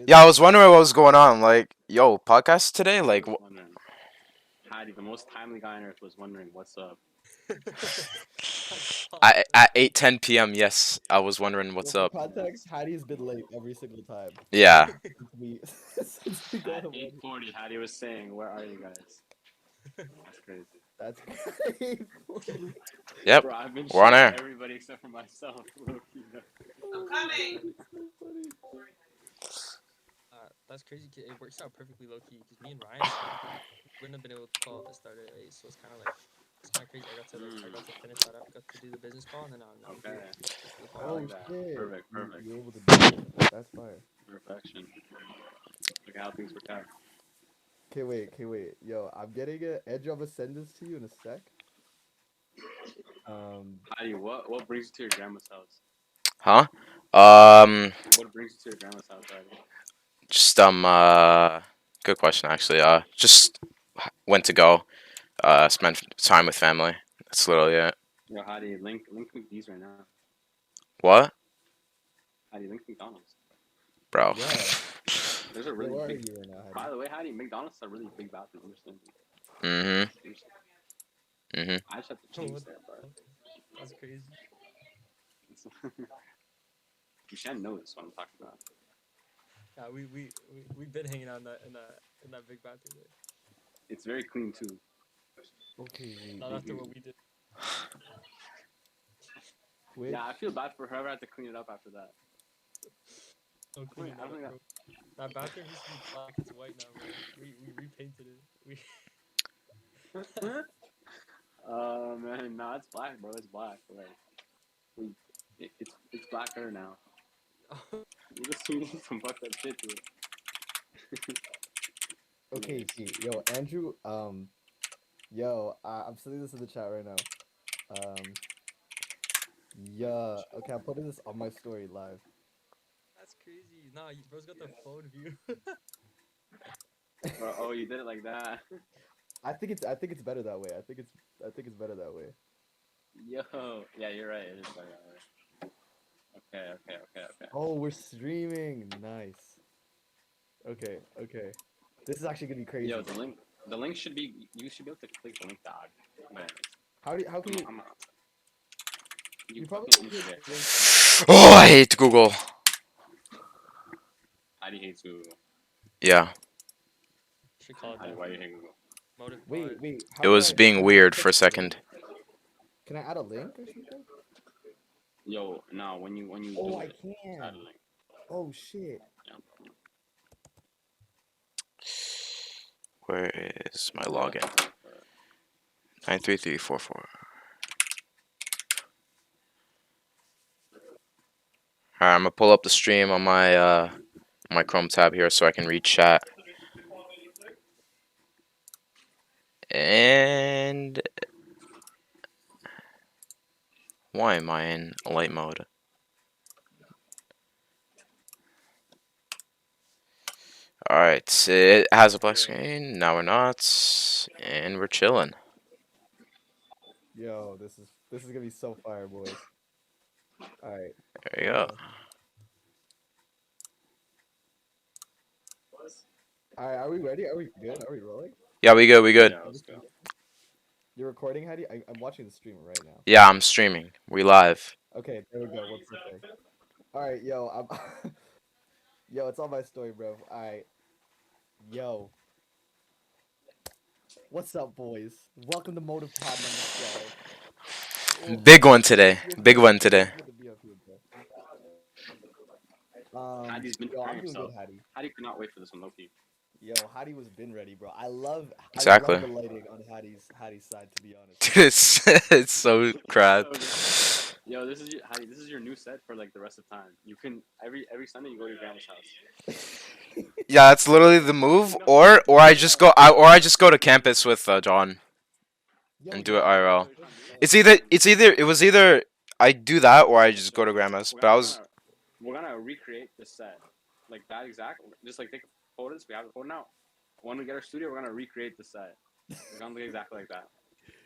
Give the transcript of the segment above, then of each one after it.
Yeah, I was wondering what was going on. Like, yo, podcast today? I Like, was wondering. Hadi, the most timely guy on earth, was wondering what's up. at 8:10 p.m. Yes, I was wondering Well, what's for up. context, Hattie's been late every single time Yeah. since we since we got At him on. 8:40, Hadi was saying, "Where are you guys?" That's crazy. That's great. Yep. Bro, I've been We're on shitting air. everybody except for myself. Low-key. I'm coming. So funny. That's crazy. It works out perfectly low key because me and Ryan wouldn't have been able to call at the start of A, so it's kind of crazy. I got to finish that up, got to do the business call, and then now I'm Okay. here for the I call. like Oh that. shit! Perfect, perfect. You're able to do it. That's fire. Perfection. Look at how things work out. Okay, wait. Yo, I'm getting an edge of ascendance to you in a sec. Hadi, what brings you to your grandma's house? Huh? What brings you to your grandma's house, Hadi? Just good question actually. Just went to go. Spend time with family. That's literally it. Yo, Hadi, link McDee's right now. What, Hadi, link McDonald's. bro? Yeah. There's a Where really are big. you right now, By Hattie? the way, Hadi, McDonald's has a really big bathroom. Seriously. Mhm. I just have to change that, bro. That's crazy. You should know this what I'm talking about. Yeah, we've been hanging out in that big bathroom there. It's very clean too. Okay, wait. Not after what we did. Twitch? Yeah, I feel bad for whoever had to clean it up after that. No cleaning I don't think that up, bro. That bathroom used to be black. It's white now, bro. We repainted it. Oh man, nah, it's black, bro. It's black. Like, it's blacker now. You just need some fucked up shit to it. Okay, yo, Andrew, I'm sending this in the chat right now. Yeah, okay, I'm putting this on my story live. That's crazy. Nah, bro's got the phone view. Bro, oh, you did it like that. I think it's better that way. I think it's better that way. Yo, yeah, you're right. It is like that way. Okay. Oh, we're streaming. Nice. Okay. This is actually gonna be crazy. Yo, the link should be. You should be able to click the link, dog. Man, How can you? You You probably fucking can idiot. Oh, I hate Google. Hadi hates Google. Yeah, Should call it Hadi, that. why you hate Google? Motvpod. Wait. it was being weird for a second. Can I add a link or something? Yo, no, when you Oh, do I it, can. add a link. Oh shit. Yeah. Where is my login? 93344. Alright, I'm gonna pull up the stream on my Chrome tab here so I can read chat. And why am I in light mode? Alright, it has a black screen. Now we're not, and we're chilling. Yo, this is gonna be so fire, boys. All right. There you go. All right. Are we ready? Are we good? Are we rolling? Yeah, we good. Yeah, let's go. You're recording, Hadi? I'm watching the stream right now. Yeah, I'm streaming. We live. Okay, there we go. What's the thing? All right, yo, yo, it's on my story, bro. All right, yo, what's up, boys? Welcome to Motive Pod number 12. Big one today. Big one today. Good to be up here, bro. Hadi's been Yo, I'm preparing doing himself. good, Hadi. Hadi could not wait for this one, Loki. Yo, Hadi was been ready, bro. I Exactly. love the lighting on Hadi's side, to be honest. Dude, it's so crap. Yo, this is Hadi. This is your new set for like the rest of time. You can every Sunday you go to your grandma's house. Yeah, it's literally the move, or I just go to campus with John Yo, and do it yeah, IRL. yo, It was either I do that or I just go to grandma's. But I was We're gonna recreate this set, like that exact. Just like take photos. We have the photo now. When we get our studio, we're gonna recreate the set. We're gonna look exactly like that,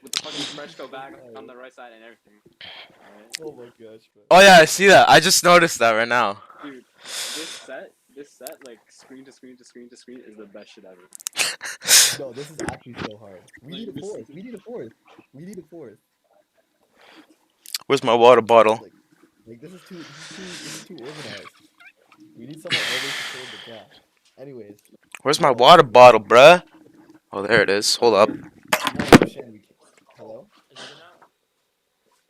with the fucking fresco bag on the right side and everything. Alright? Oh my gosh, bro. oh yeah, I see that. I just noticed that right now. Dude, this this set, like screen to screen to screen to screen, is the best shit ever. No, this is actually so hard. We Like need a this, fourth. We need a fourth. We need a fourth. Where's my water bottle? Like this is too organized. We need someone always to fill in the gap. Anyways, Where's my yo, water bottle, bruh? Oh, there it is. Hold up. no, Dusan, we can't. Hello. Is it good now?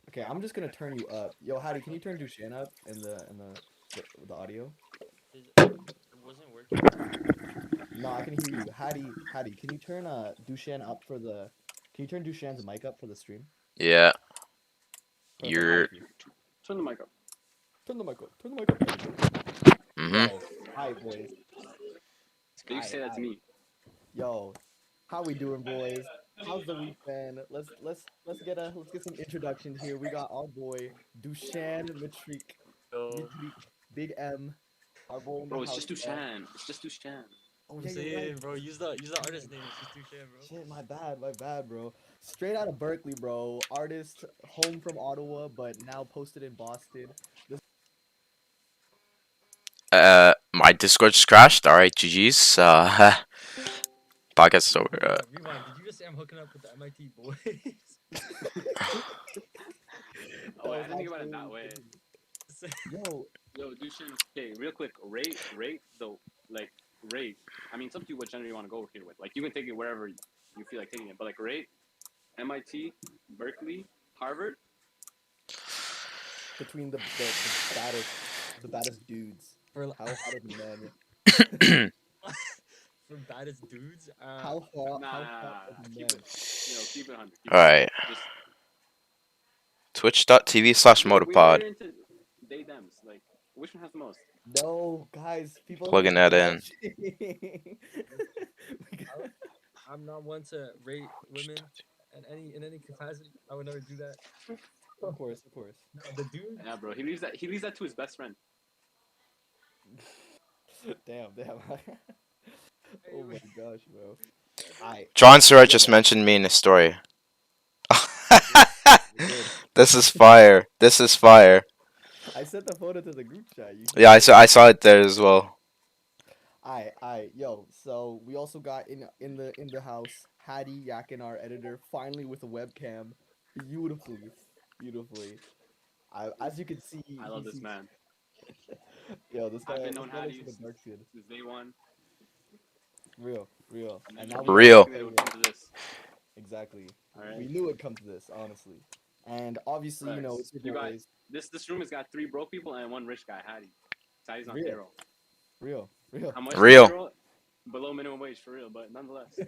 Okay, I'm just gonna turn you up. Yo, Hadi, can you turn Dusan up in the audio? It wasn't working. No, I can hear you. Hadi, can you turn Dusan up for the? Can you turn Dushan's mic up for the stream? Yeah, Perfect. you're. Thank you. turn the mic up. Turn the mic up. Turn the mic up. Mhm. Yo, hi boys. Can you say that to Hi. me? Yo, how we doing, boys? How's the week been? Let's get some introductions here. We got our boy Dushan Matrik, Yo, Matrik, Big M, our boy in the Bro, it's house. just Dusan. It's just Dusan. Oh I'm yeah, you're right. saying, bro, use the artist name. It's just too shit, bro. Shit, my bad, bro. Straight out of Berkeley, bro. Artist, home from Ottawa, but now posted in Boston. This My Discord just crashed. All right, GG's. Podcast is over. Rewind. Did you just say I'm hooking up with the MIT boys? Oh, I was didn't think about it actually that way. yo. Yo, Dusan. Okay, real quick. Rate the like rate. I mean, it's up to you what gender you want to go here with. Like, you can take it wherever you feel like taking it. But like, rate MIT, Berkeley, Harvard. Between the baddest dudes. For How hot are the men? for baddest dudes. How hot? How hot Nah. are the Keep men? it. Keep it 100. Keep All it 100. right. Just Twitch.tv/motvpod. we're into they thems. Like, which one has the most? No, guys, people are Plugging gonna be that in. watching. We got- I'm not one to rate women in any capacity. I would never do that. Of course, of course. No, the dude. Yeah, bro. He leaves that to his best friend. Damn. Oh my gosh, bro. I John Surette yo, just mentioned me in his story. did. This is fire. This is fire. I sent the photo to the group chat. You Yeah, I saw it there as well. yo. So we also got in the house Hadi Yakan, our editor, finally with a webcam, beautifully. As you can see, I love this man. Yo, this guy I've been this known guy looks Hadi like a dark kid. since day one. Real. And And then now we we Real. knew it would come to this. exactly. All right. We knew it'd come to this, honestly. And obviously, you know, Facts. it's your You got boys. this room has got 3 broke people and 1 rich guy, Hadi. Hadi's on Real. payroll. Real. How much Real. payroll? Below minimum wage for real, but nonetheless.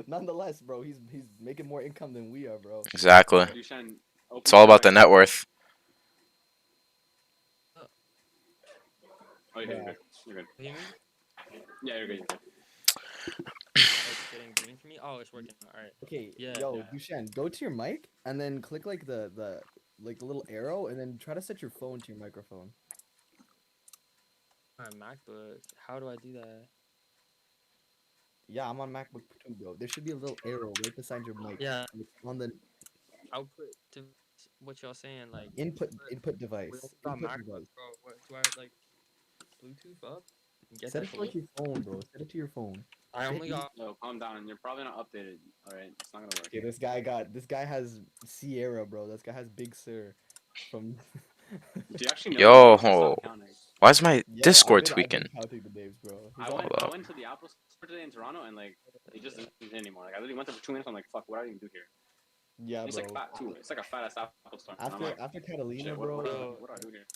Nonetheless, bro, he's making more income than we are, bro. Exactly. Dushan, open It's all about the your mic. net worth. Oh, you're good. You're good. Hear me? Yeah, you're good. It's getting green for me. Oh, it's working. All right. Okay, Yeah, yo, yeah. Dushan, go to your mic and then click like the like the little arrow and then try to set your phone to your microphone. My MacBook. How do I do that? Yeah, I'm on MacBook too, bro. There should be a little arrow right beside your mic. Yeah. Like, on the Output to what y'all saying? Like input we device. all got Input MacBook, device. bro. What do I like? Bluetooth up? And get Set that it to for like your phone, bro. Set it to your phone. I Shit, only got. Yo, calm down. You're probably not updated. All right, it's not gonna work. Okay, this guy has Sierra, bro. This guy has Big Sir from Do you actually know? Yo. I stopped counting. Why is my Yo, Discord I've tweaking? been counting the names, bro. He's I all- went to the Apple store today in Toronto and like it just isn't anymore. Like I literally went there for 2 minutes. I'm like, fuck, what do I even do here? Yeah, It's bro. like fat too. It's like a fat ass Apple store. And I'm After like, after Catalina, shit, bro. what do I do here?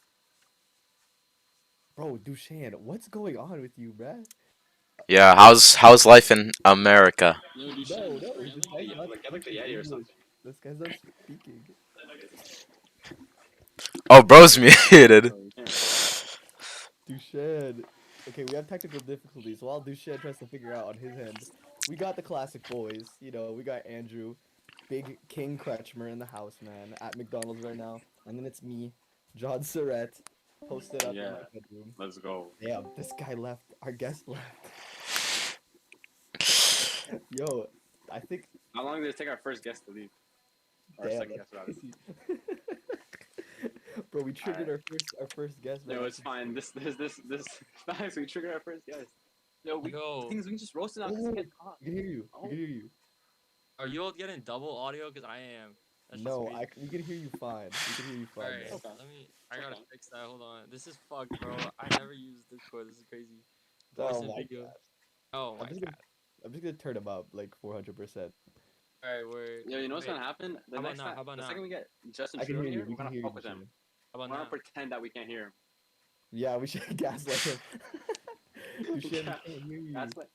Bro, Dushan, what's going on with you, bruh? Yeah, how's life in America? No, No, this guy's not like get like the speaking Yeti or English. something. This guy's not speaking. Oh, bro's muted. No, you can't. Dushan. Okay, we have technical difficulties. While Dushan tries to figure out on his end, we got the classic boys. You know, we got Andrew, Big King Krechmer in the house, man, at McDonald's right now. And then it's me, John Surette, posted up in Yeah. my bedroom. Let's go. Damn, this guy left. Our guest left. Yo, I think. How long did it take our first guest to leave? Or Damn, second that's guest rather. crazy. Bro, we triggered our first guest. No, Man. it's fine. This. Facts. We triggered our first guest. Yo, Yo, things we can just roast it out. Oh, This we can't talk. can hear you. Oh. We can hear you. are you all getting double audio? Cause I am. That's just No, crazy. we can hear you fine. We can hear you fine. Alright, Man. Okay. let me. I gotta Okay. fix that. Hold on. This is fucked, bro. I never used Discord. This is crazy. Voice Oh and my video. god. Oh my I'm just god. gonna turn them up like 400%. Alright, we're. Yo, you know what's wait, gonna happen? The How about next now? time, How about the now? second we get Justin I can Trudeau hear you. here, We we're can gonna hear you. fuck with him. Dusan. How We're about gonna now? pretend that we can't hear him. Yeah, we should gaslight him. We should Yeah, can't hear you. That's what.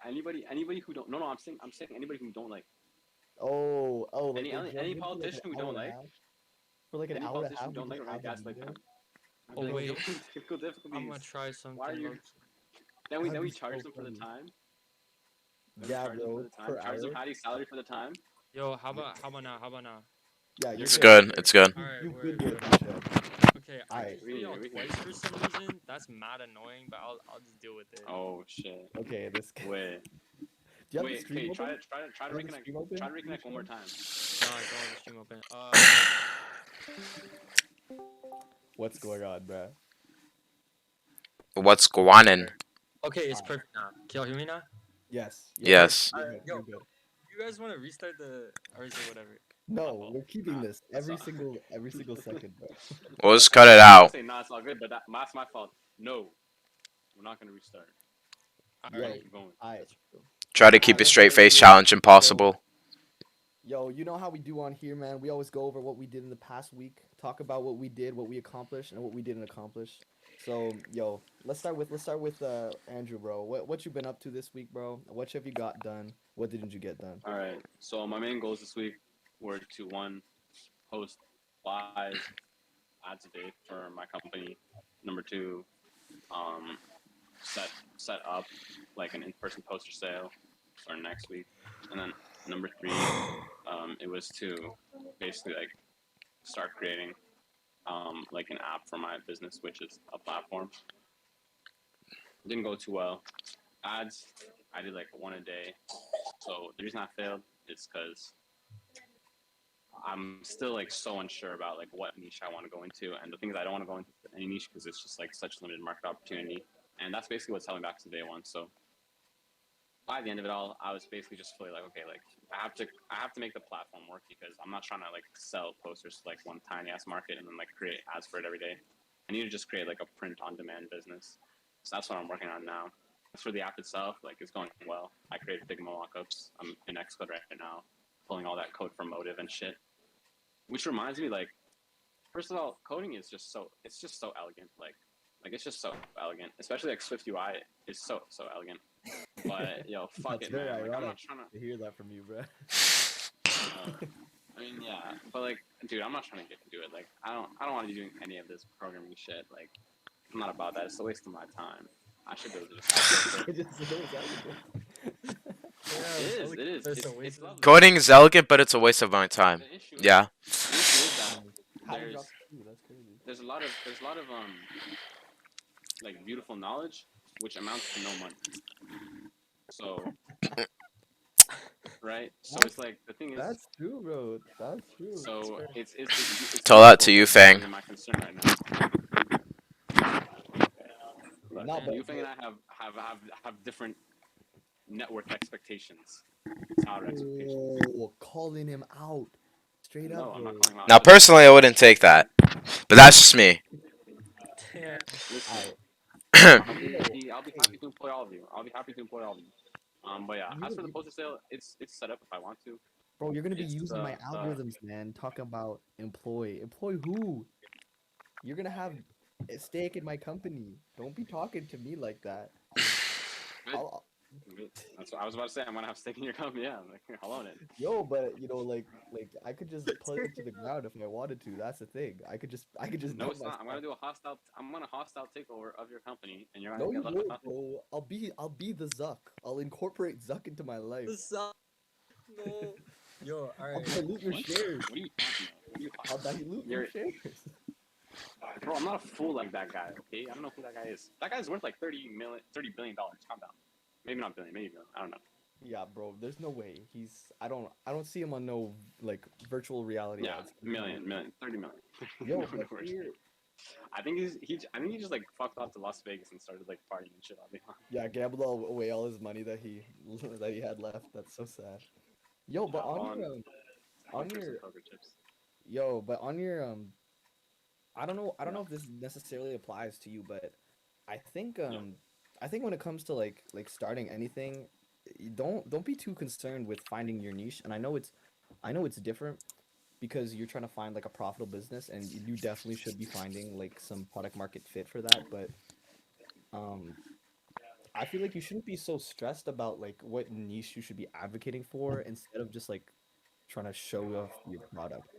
Anybody who don't. No, I'm saying anybody who don't like. Oh, like Any they any, drove any in for, like, politician an who hour don't and a like. half. For like an Any hour and a politician half, who don't we like, just we're gonna have them gaslight there. them. Oh, Like, wait. technical difficulties. I'm gonna try something. Why are you? low-key. Then That'd we be charge so them for the funny. time. Then we Yeah, charge them for bro. the time. Per Charge them hour. Hadi salary for the time. Yo, how about now? How about now? Yeah, You're you're It's good. good. It's good. Alright, You've we're been good, good. Dusan. Okay, I Alright. just hear y'all We can- twice for some reason. That's mad annoying, but I'll just deal with it. Oh shit. Okay, this. Wait. Do you have the Wait. stream Okay. open? Try to Do you have the reconnect. stream open? Try to reconnect one more time. No, I don't have the stream open. What's going on, bruh? What's going on? Okay, it's perfect now. Can y'all hear me now? Yes. Yes. You're Alright, good. You're yo. good. You guys want to restart the or is it whatever? No, we're keeping this every So- single second, bro. We'll just cut it I out. say no, it's all good, but that's my fault. No, we're not gonna restart. We're Yo, gonna keep going. I. Try to keep a straight face challenge impossible. Yo, you know how we do on here, man. We always go over what we did in the past week, talk about what we did, what we accomplished, and what we didn't accomplish. So, yo, let's start with Andrew, bro. What you been up to this week, bro? What have you got done? What didn't you get done? All right. So my main goals this week were to one, host live ads a day for my company. Number two, set up like an in-person poster sale for next week, and then number three, it was to basically like start creating like an app for my business, which is a platform. Didn't go too well. Ads, I did like one a day. So the reason I failed is because I'm still like so unsure about like what niche I want to go into, and the thing is I don't want to go into any niche because it's just like such limited market opportunity, and that's basically what's held me back to day one. So by the end of it all, I was basically just feeling like, okay, like I have to make the platform work because I'm not trying to like sell posters to like one tiny ass market and then like create ads for it every day. I need to just create like a print on demand business. So that's what I'm working on now. As for the app itself, like it's going well. I created Figma mockups. I'm in Xcode right now, pulling all that code from Motive and shit. Which reminds me, like, first of all, coding is just so elegant. Like it's just so elegant. Especially like Swift UI is so elegant. But yo, fuck That's it, very man. Like, I'm ironic not trying to hear that from you, bro. I mean, yeah, but like, dude, I'm not trying to get into it. Like, I don't want to be doing any of this programming shit. Like, I'm not about that. It's a waste of my time. I should be able to just. It just it was elegant. It is. It's lovely. Coding is elegant, but it's a waste of my time. The issue, Yeah. the issue is that How you there's dropped two? That's crazy. there's a lot of like beautiful knowledge which amounts to no money. So, right? So it's like the thing is. That's true, bro. That's true. So it's Tell that to you, Fang. Really my concern right now. Look, No, but- you Fang and I have different network expectations. It's our expectations. Oh, calling him out. Straight No, up, I'm bro. not calling him out. Now, personally, I wouldn't take that, but that's just me. Yeah. Listen, Alright. I'll be happy to employ all of you. But yeah, as for the poster sale, it's set up if I want to. Bro, you're gonna be It's, using my algorithms, man. Talking about employ. Employ who? You're gonna have a stake in my company. Don't be talking to me like that. Good. I'll- That's what I was about to say. I'm gonna have stake in your company. Yeah, like, hello, it. Yo, but you know, like I could just put it to the ground if I wanted to. That's the thing. I could just No, dump it's not. I'm my gonna do a hostile. I'm gonna hostile takeover of your company, and you're No, gonna you get won't, left out. bro. I'll be the Zuck. I'll incorporate Zuck into my life. No. Yo, I'll alright. dilute your What? shares. What are you talking about? What are you I'll talking about? dilute your shares. Bro, I'm not a fool like that guy. Okay, I don't know who that guy is. That guy's worth like $30 billion. Calm down. Maybe not billion. Maybe billion. I don't know. Yeah, bro. There's no way. I don't see him on no like virtual reality Yeah, ads. There's no way. million, million, 30 million. Yo, No but worries. here, I think he just like fucked off to Las Vegas and started like partying and shit. I'll be honest. yeah, gambled all away all his money that he that he had left. That's so sad. Yo, but All on on 1% your poker chips. yo, but on your I don't Yeah, know if this necessarily applies to you, but I think yeah. I think when it comes to like starting anything, don't be too concerned with finding your niche. And I know it's different because you're trying to find like a profitable business, and you definitely should be finding like some product market fit for that. But um I feel like you shouldn't be so stressed about like what niche you should be advocating for instead of just like trying to show off your product.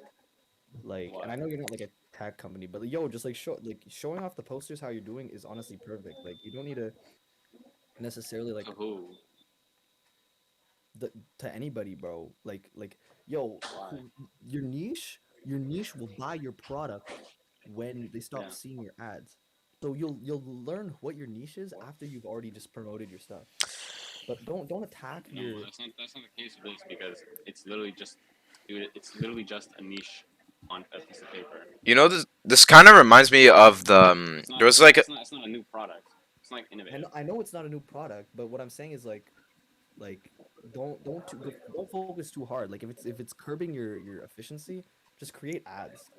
Like, and What? I know you're not like a tech company, but yo, just like showing off the posters how you're doing is honestly perfect. Like, you don't need to necessarily To like who? to anybody, bro. Yo, Why? your niche will buy your product when they stop Yeah. seeing your ads. So you'll learn what your niche is after you've already just promoted your stuff. But don't attack No, your that's not the case with this because it's literally just, dude. It's literally just a niche on a piece of paper. You know, this kind of reminds me of the there was like It's not a new product. It's not like innovative. I know it's not a new product, but what I'm saying is like don't focus too hard. Like if it's curbing your efficiency, just create ads.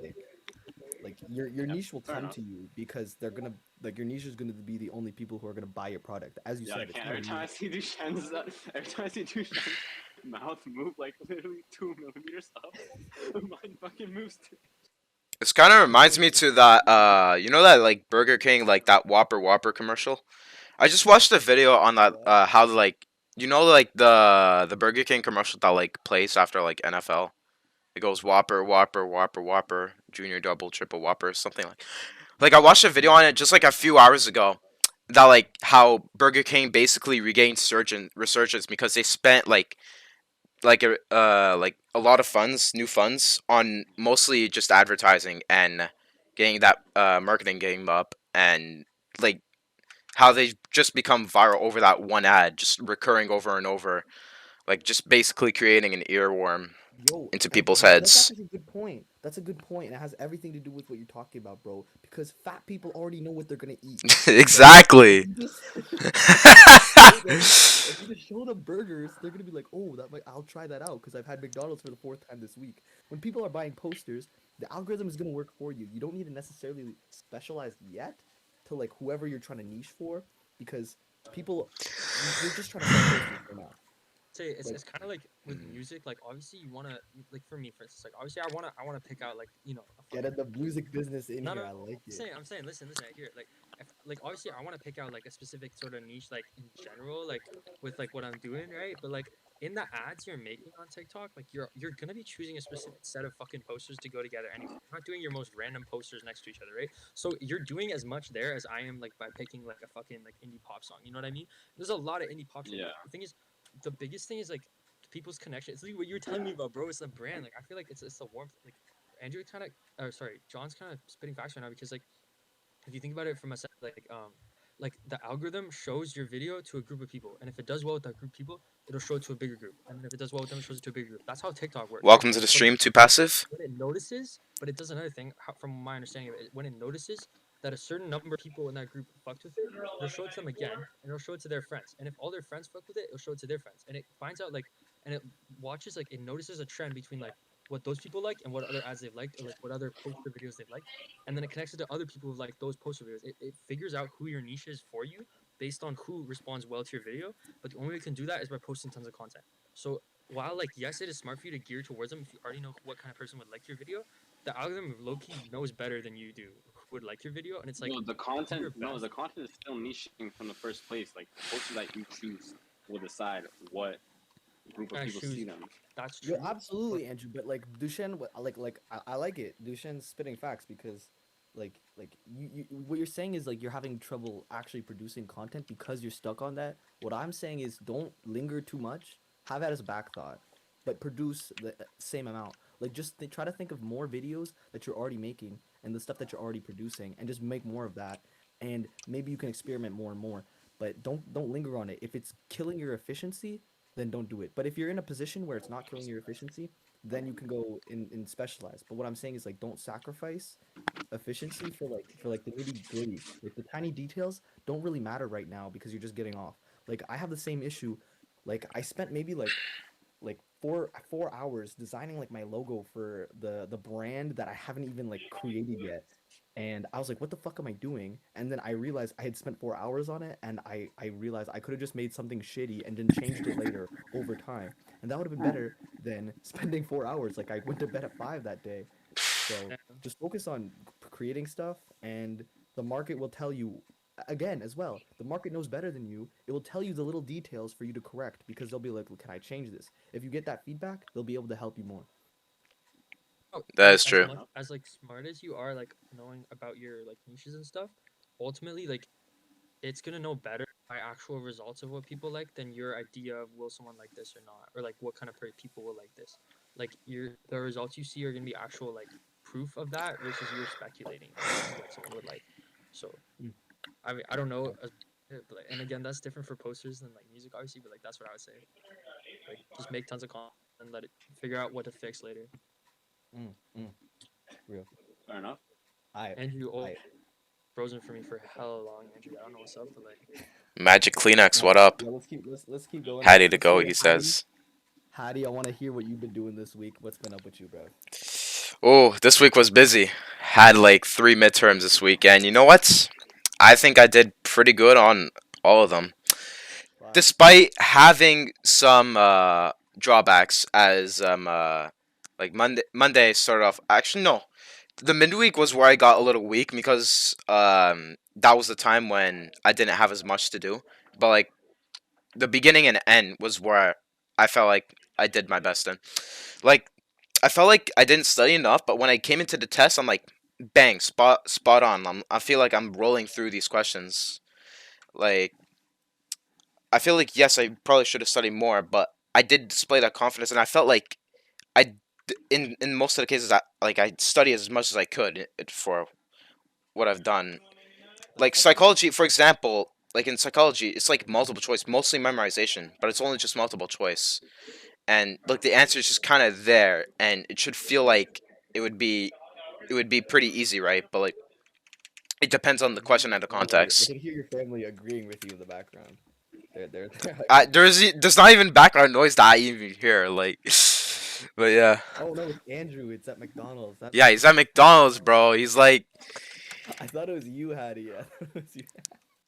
Like your Yeah, niche will fair come enough. to you because they're gonna like your niche is gonna be the only people who are gonna buy your product. As you Yeah, I said, it's can't. not a new. Every time I see Dusan's mouth move like literally 2 millimeters up, mine fucking moves too. this kind of reminds me to that you know that like Burger King like that Whopper commercial. I just watched a video on that What? how like you know like the Burger King commercial that like plays after like NFL. It goes Whopper, Junior Double, Triple Whopper, something like I watched a video on it just like a few hours ago. That like how Burger King basically regained resurgence because they spent like a lot of new funds on mostly just advertising and getting that marketing game up and like how they just become viral over that one ad, just recurring over and over, like just basically creating an earworm Yo, into and people's that's heads. actually a good point. That's a good point, and it has everything to do with what you're talking about, bro. Because fat people already know what they're gonna eat. So if Exactly. you just if you just show them if you just show them burgers, they're gonna be like, oh, that might I'll try that out because I've had McDonald's for the fourth time this week. When people are buying posters, the algorithm is gonna work for you. You don't need to necessarily specialize yet to like whoever you're trying to niche for, because people you're just trying to sell posters for now. Say Like it's kind of like with Mm. music. Like obviously you wanna like for me for instance, like obviously I wanna pick out like a get fucking in the music business in no, here. no, I like it. I'm saying, listen, I hear it. Like, if, like obviously, I want to pick out like a specific sort of niche, like in general, like with like what I'm doing, right? But like in the ads you're making on TikTok, like you're gonna be choosing a specific set of fucking posters to go together anyway. You're not doing your most random posters next to each other, right? So you're doing as much there as I am, like by picking like a fucking like indie pop song. You know what I mean? There's a lot of indie pop songs. Yeah. The thing is, the biggest thing is like people's connection. It's like what you were telling me about, bro. It's the brand. Like I feel like it's the warmth. Like Andrew kind of, or sorry, John's kind of spitting facts right now because like if you think about it from a sense like the algorithm shows your video to a group of people, and if it does well with that group of people, it'll show it to a bigger group, and then if it does well with them, it shows it to a bigger group. That's how TikTok works, right? Welcome to the But stream, too passive. when it notices, but it does another thing from my understanding of it, when it notices that a certain number of people in that group fucked with it, it'll show it to them again, and it'll show it to their friends, and if all their friends fuck with it, it'll show it to their friends, and it finds out like, and it watches like it notices a trend between like what those people like and what other ads they've liked or like what other poster videos they've liked, and then it connects it to other people who like those poster videos. It figures out who your niche is for you based on who responds well to your video, but the only way you can do that is by posting tons of content. So while like yes, it is smart for you to gear towards them if you already know what kind of person would like your video, the algorithm low key knows better than you do who would like your video, and it's like No, do your best. the content is still niching from the first place. Like the posters that you choose will decide what group of I people choose see them. that's Yo, true. But absolutely, Andrew. But like Duchenne, I like it. Duchenne's spitting facts because, you what you're saying is like you're having trouble actually producing content because you're stuck on that. What I'm saying is don't linger too much. Have that as a back thought, but produce the same amount. Like just try to think of more videos that you're already making and the stuff that you're already producing, and just make more of that. And maybe you can experiment more and more. But don't linger on it. If it's killing your efficiency, then don't do it. But if you're in a position where it's not killing your efficiency, then you can go in specialize. But what I'm saying is like don't sacrifice efficiency for like the nitty gritty. Like the tiny details don't really matter right now because you're just getting off. Like I have the same issue. Like I spent maybe like four hours designing like my logo for the brand that I haven't even like created yet. And I was like, what the fuck am I doing? And then I realized I had spent 4 hours on it, and I realized I could have just made something shitty and then changed it later over time. And that would have been better than spending 4 hours. Like I went to bed at 5 that day. So Yeah. just focus on creating stuff, and the market will tell you again as well. The market knows better than you. It will tell you the little details for you to correct because they'll be like, "Well, can I change this?" If you get that feedback, they'll be able to help you more. Oh, That is as true. much as like smart as you are, like knowing about your like niches and stuff, ultimately like it's gonna know better by actual results of what people like than your idea of will someone like this or not, or like what kind of people will like this. Like the results you see are gonna be actual like proof of that versus you're speculating what someone would like. So Mm. I mean I don't know, but, and again that's different for posters than like music obviously, but like that's what I would say. Like just make tons of content and let it figure out what to fix later. Mm, mm, real. Fair enough. Andrew, I frozen for me for hella long, Andrew. I don't know what's up, but like Magic Kleenex, All right, what up? yeah, let's keep going. Hattie to Let's go, hear he Hattie. says. Hattie, I want to hear what you've been doing this week. What's been up with you, bro? Oh, this week was busy. Had like 3 midterms this week, and you know what? I think I did pretty good on all of them. Wow. Despite having some drawbacks as like Monday started off. Actually, no, the midweek was where I got a little weak because that was the time when I didn't have as much to do. But like the beginning and end was where I felt like I did my best in. Like I felt like I didn't study enough, but when I came into the test, I'm like, bang, spot on. I feel like I'm rolling through these questions. Like I feel like yes, I probably should have studied more, but I did display that confidence, and I felt like in most of the cases, I studied as much as I could for what I've done. Like psychology, for example, like in psychology, it's like multiple choice, mostly memorization, but it's only just multiple choice, and like the answer is just kind of there, and it should feel like it would be it would be pretty easy, right? But like it depends on the question and the I context. can hear your family agreeing with you in the background. They're like, There's not even background noise that I even hear, like, but yeah, oh no, it's Andrew. It's at McDonald's. That yeah, makes he's at sense. McDonald's, bro. He's like, I thought it was you, Hattie. Yeah, I thought it was you.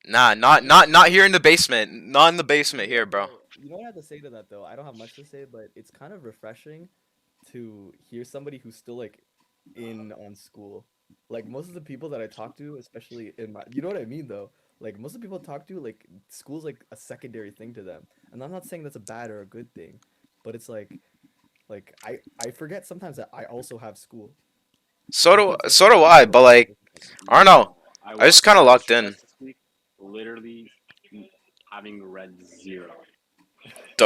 nah, not here in the basement, not in the basement here, bro. You know what I have to say to that though? I don't have much to say, but it's kind of refreshing to hear somebody who's still like in on school. Like most of the people that I talk to, especially in my, you know what I mean though. Like most of the people I talk to, like school's like a secondary thing to them, and I'm not saying that's a bad or a good thing, but it's like I forget sometimes that I also have school. It's like So do something I, but like I don't know. Bro, I just kind of I walked locked through in. tests this week, literally having read zero.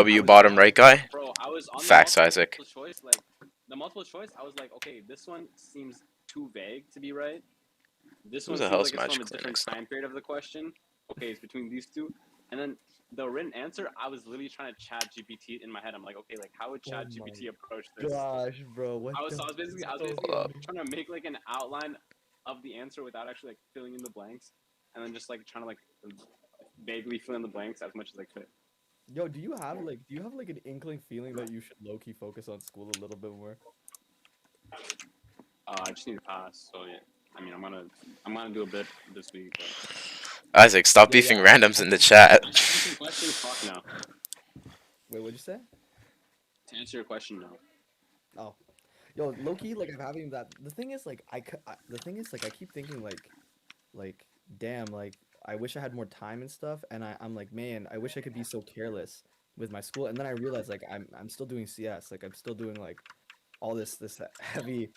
I W was bottom on, right guy. bro. I was on the Facts, Isaac. multiple choice, like the multiple choice. I was like, okay, this one seems too vague to be right. This Who one the seems hell's like it's from a Magic different Linux? time period of the question. Okay, it's between these two, and then the written answer. I was literally trying to chat GPT it in my head. I'm like, okay, like how would Oh chat my GPT approach this? gosh, bro, what I was, the? so I was basically, I was So basically Hold up. funny. trying to make like an outline of the answer without actually like filling in the blanks, and then just like trying to like vaguely fill in the blanks as much as I could. Yo, do you have like an inkling feeling that you should low key focus on school a little bit more? I just need to pass, so yeah. I mean, I'm gonna do a bit this week. Isaac, stop Yo, yeah, beefing randoms in the chat. To answer your question, fuck no. wait, what'd you say? To answer your question, no. Oh, yo, low key, like I'm having that. The thing is, like the thing is, like I keep thinking, like, damn, like I wish I had more time and stuff, and I'm like, man, I wish I could be so careless with my school, and then I realize, like, I'm still doing CS, like I'm still doing like all this heavy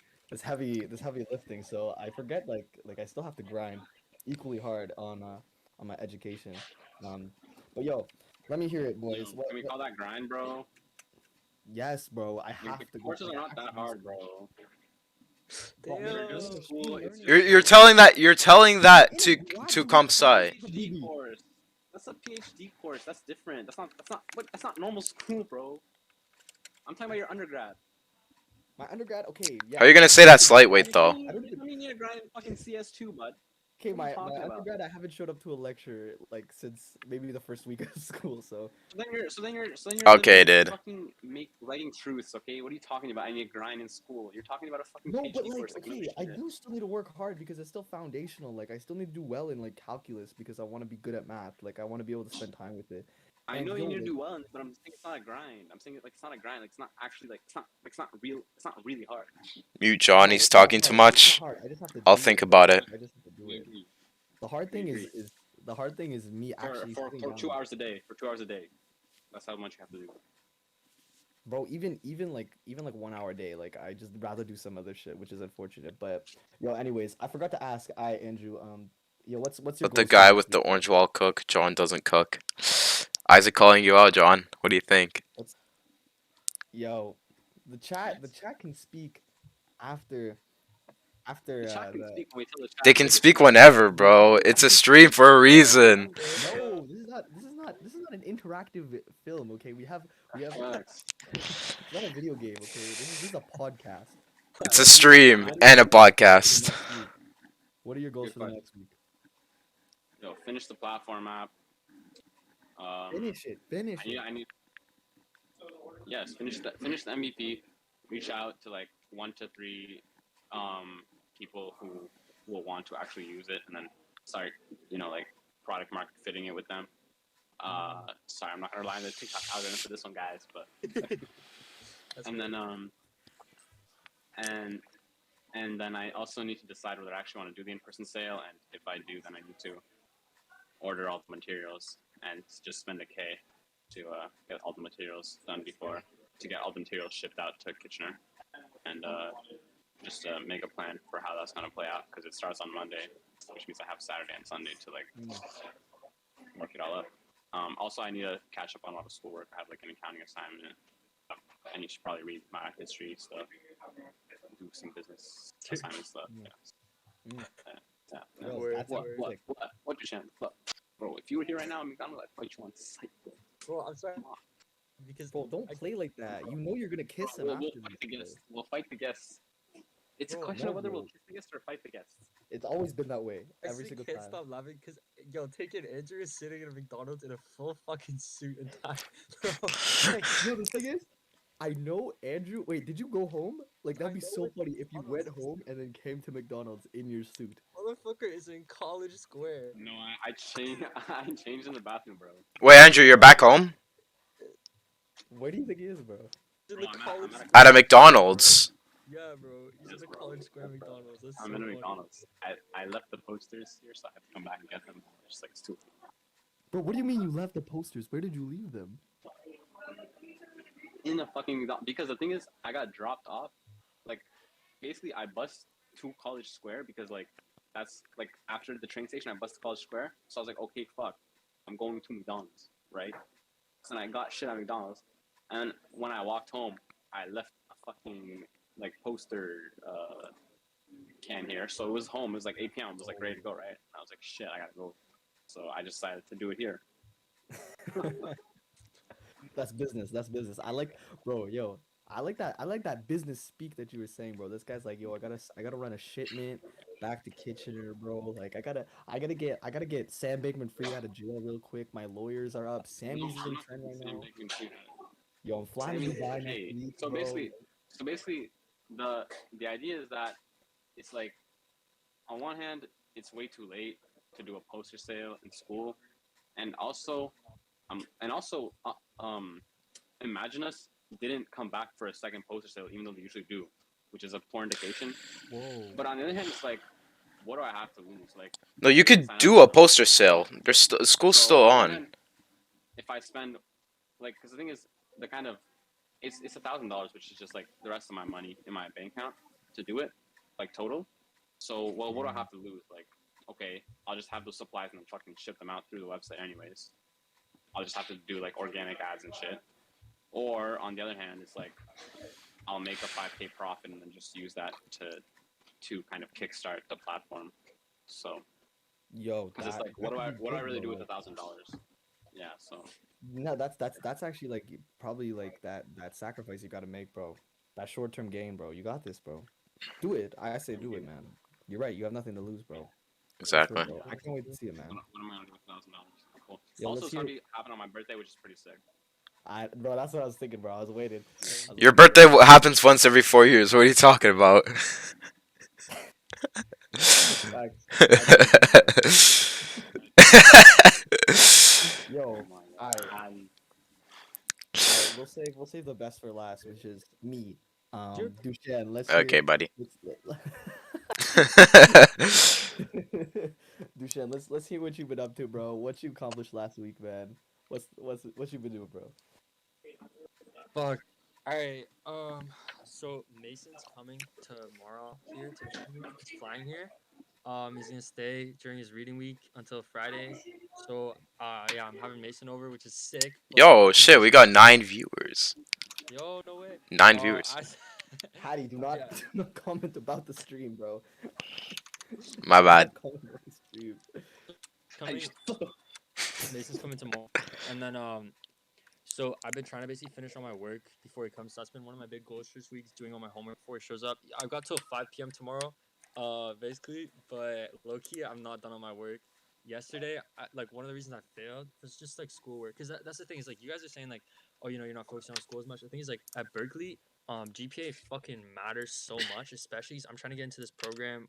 lifting, so I forget, like I still have to grind equally hard on my education. Um, but yo, let me hear it, You boys. know, can we What? call that grind, bro? Yes, bro, I Like, the have to go. courses Like are I not have to that do hard, school. bro. Bro, I'm They're learning just machine school. It's learning. You're just telling that course. you're telling that In a to graduate comp It's sci. a university. course. That's a PhD course. That's different. That's not normal school, bro. I'm talking about your undergrad. My undergrad, okay, yeah. How are you gonna say that's lightweight though? I don't You even. don't need to grind fucking CS2, bud. Okay, What are you my talking about? undergrad, I haven't showed up to a lecture like since maybe the first week of school. So So then you're Okay, living dude. fucking writing truths, okay? What are you talking about? I need to grind in school. You're talking about a fucking no, but PhD like, course, like no okay, I shit. do still need to work hard because it's still foundational. Like, I still need to do well in like calculus because I want to be good at math. Like, I want to be able to spend time with it. I And know yo, you need to like, do well, but I'm saying it's not a grind. I'm saying like it's not a grind. Like it's not actually like it's not real. It's not really hard. Mute John. no, He's it's not talking too hard. It's not much. hard. I just have to I'll do think it, bro. about it. I just have to do We it. agree. The hard We thing agree. is the hard thing is me For actually for sitting for down. 2 hours a day. For 2 hours a day. That's how much you have to do. Bro, even like 1 hour a day, like I just rather do some other shit, which is unfortunate. But yo, anyways, I forgot to ask. Andrew, yo, what's your But the goals for the guy next with the week? orange wall cook, John doesn't cook. Isaac calling you out, John. What do you think? What's yo, the chat can speak after The after chat can the speak when we tell the chat They to can take a speak shit. whenever, they can bro. speak It's they a can speak stream for a reason. no, this is not an interactive film, okay? We have Facts. it's not a video game, okay? This is a podcast. It's a What are your stream what are your and a goals for the podcast. next week? What are your goals Good for the question. next week? Yo, finish the platform app. Finish it. Finish it. I need yes, finish the MVP. Reach out to like 1 to 3 people who will want to actually use it, and then start like product market fitting it with them. Sorry, I'm not gonna rely on the TikTok algorithm for this one, guys, but That's and fair. then and then I also need to decide whether I actually want to do the in-person sale, and if I do, then I need to order all the materials and just spend a K to get all the materials done before to get all the materials shipped out to Kitchener, and just make a plan for how that's gonna play out because it starts on Monday, which means I have Saturday and Sunday to like Mm. work it all up. Also, I need to catch up on a lot of schoolwork. I have like an accounting assignment. I need to probably read my history stuff, do some business assignment stuff. Mm. Yeah. Mm. Yeah. Yo, Word, that What? sounds What? sick. What? Dusan? What? Bro, if you were here right now at McDonald's, I'd fight you on sight. Bro, I'm sorry because Bro, don't I, play like that. You know you're gonna kiss him We'll after fight this, the bro. guests. We'll fight the guests. It's a Bro, question No, of whether we'll bro. kiss the guests or fight the guests. It's always been that way. I Every still single can't time. stop laughing because yo, taking Andrew is sitting in a McDonald's in a full fucking suit and tie. Bro, like, Yo, the thing is, I know Andrew. Wait, did you go home? Like that'd I be know so it's funny if you went McDonald's. home and then came to McDonald's in your suit. Motherfucker is in College Square. No, I changed. I changed in the bathroom, bro. Wait, Andrew, you're back home Where do you think he is, bro? He's in Bro, the I'm College at a at Square. a McDonald's. Yeah, bro. He's Yes, in the bro. College Square McDonald's. That's I'm so in a funny. McDonald's. I left the posters here, so I have to come back and get them. It's like it's too. Bro, what do you mean you left the posters? Where did you leave them? In a fucking McDonald's. Because the thing is, I got dropped off. Like, basically, I bussed to College Square because like that's like after the train station, I bussed to College Square. So I was like, okay, fuck, I'm going to McDonald's, right? So then I got shit at McDonald's, and when I walked home, I left a fucking like poster can here. So it was home. It was like 8 p.m. It was like ready to go, right? And I was like, shit, I gotta go. So I just decided to do it here. That's business. That's business. I like, bro. Yo, I like that. I like that business speak that you were saying, bro. This guy's like, yo, I gotta run a shipment back to Kitchener, bro. Like, I gotta get Sam Bankman-Fried out of jail real quick. My lawyers are up. Sammy's I'm in not trend right Sam now. Bankman-Fried. Yo, I'm flying to Dubai next Hey, week, so bro. basically, the idea is that it's like on one hand, it's way too late to do a poster sale in school, and also, Imagine Us didn't come back for a second poster sale, even though they usually do, which is a poor indication. Whoa. But on the other hand, it's like, what do I have to lose? Like, No, you could sign up do for a the- poster sale. School's So still on the other on. hand, if I spend, like, because the thing is, the kind of, it's $1,000, which is just like the rest of my money in my bank account to do it, like total. So, well, what do I have to lose? Like, okay, I'll just have those supplies and then fucking ship them out through the website anyways. I'll just have to do like organic ads and shit. Or on the other hand, it's like I'll make a 5K profit and then just use that to kind of kickstart the platform. So Yo, Because it's that like, that could be what do I big, really do with bro. $1,000? Yeah, so No, that's actually like probably like that sacrifice you got to make, bro. That short-term gain, bro. You got this, bro. Do it. I say thank do it, you. man. You're right. You have nothing to lose, bro. Go for it, Exactly. bro. I can't wait to see it, man. What am I gonna do with $1,000? Cool. Yo, Also, let's it's gonna hear. be happening on my birthday, which is pretty sick. Bro, that's what I was thinking, bro. I was waiting. I was Your waiting for birthday it. happens once every 4 years. What are you talking about? Facts. I know what you mean. Oh Yo, my I god. all right. We'll save the best for last, which is me. Sure. Dushan. Let's Okay, hear. buddy. Dushan, let's hear what you've been up to, bro. What you accomplished last week, man. What you been doing, bro? Fuck. Alright, so Mason's coming tomorrow here to visit me. He's flying here. He's gonna stay during his reading week until Friday. So, yeah, I'm having Mason over, which is sick. But Yo, I've been shit, we busy. got 9 viewers. Yo, no way. 9 viewers. I. Hattie, do not Yeah. do not comment about the stream, bro. My Do bad. not comment about the stream. Coming. Mason's coming tomorrow, and then so I've been trying to basically finish all my work before he comes. That's been one of my big goals this week, is doing all my homework before he shows up. I've got till 5 p.m. tomorrow, basically. But low key, I'm not done on my work. Yesterday, like one of the reasons I failed was just like schoolwork. Cause that's the thing is like you guys are saying like, oh, you're not focusing on school as much. The thing is like at Berkeley, GPA fucking matters so much, especially I'm trying to get into this program,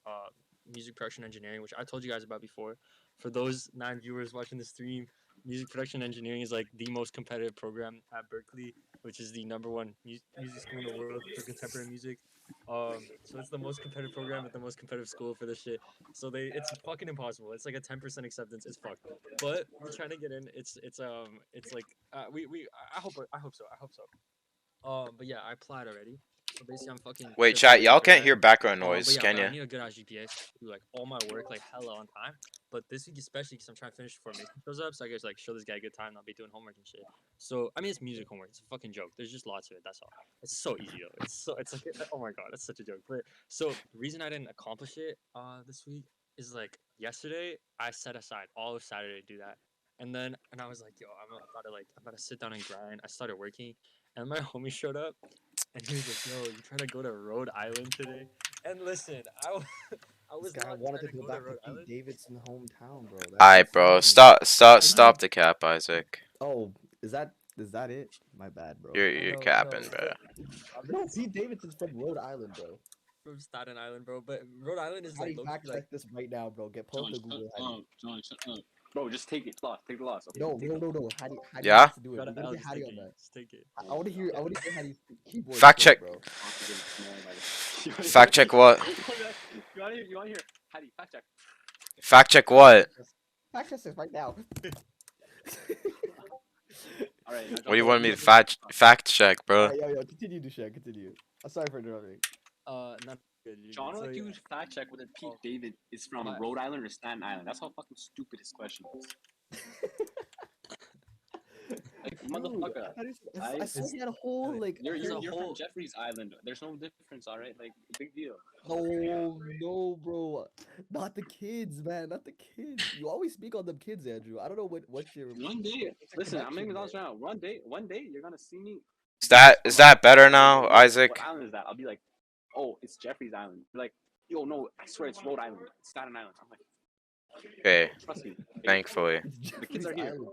music production engineering, which I told you guys about before. For those 9 viewers watching the stream, music production engineering is like the most competitive program at Berkeley, which is the number one music school in the world for contemporary music. So it's the most competitive program at the most competitive school for this shit. So it's fucking impossible. It's like a 10% acceptance. It's fucked. But we're trying to get in. It's like we I hope so. I hope so. But yeah, I applied already. So basically, I'm fucking Wait, chipping chat, away to y'all get can't that. hear background But noise, yeah, can but I you? need a good ass GPA to do like all my work like hella on time. But this week especially because I'm trying to finish before Mason shows up, so I guess like show this guy a good time, not be doing homework and shit. So I mean, it's music homework. It's a fucking joke. There's just lots of it. That's all. It's so easy though. It's like oh my god, it's such a joke. But so the reason I didn't accomplish it this week is like yesterday I set aside all of Saturday to do that. And I was like, yo, I'm about to sit down and grind. I started working, and my homie showed up, and he was like, "Yo, you trying to go to Rhode Island today?" And listen, I This was guy not wanted trying to to go go to back to Pete Pete Island. Davidson hometown, bro. That's Alright, bro. insane. Stop the cap, Isaac. Oh, is that it? My bad, bro. You're No, capping, bro. but I'm No, Pete Davidson's from Rhode Island, bro. from Staten Island, bro. But Rhode Island is like Hattie, low key fact like check this right now, bro. Pull up John, the shut Google, Hattie. up. John, shut up. Bro, just take it. Loss. Take the loss. Okay. No, Take no, it. no, no. Hattie Yeah? has to do it. got We an gotta L. get Just Hattie take on it. that. Just take it. I want to hear. I want to hear Hattie's keyboard Fact skills, check. bro. Fact check what? You want to hear? Hadi, fact check. Fact check what? Fact check this right now. All right. What do you want me to fact check, bro? Alright, yo, continue, Dushan, continue. I'm sorry for interrupting. Not good. John So, like yeah. you fact check whether Pete Oh. David is from My- Rhode Island or Staten Island. That's how fucking stupid his question is. Like Dude, motherfucker. I saw he had a whole like. You're There's a you're whole- from Jeffrey's Island. There's no difference, all right? Like big deal. No, bro, not the kids, man, not the kids. You always speak on them kids, Andrew. I don't know what your. One day, what's the listen, I'm making connection this now. One day, you're gonna see me. Is that better now, What Isaac? island is that? I'll be like, oh, it's Jeffrey's Island. Be like, yo, no, I swear it's Rhode Island. It's Staten Island. I'm like, Okay, trust me. Okay? thankfully. It's The kids Jeffrey's are here. Island.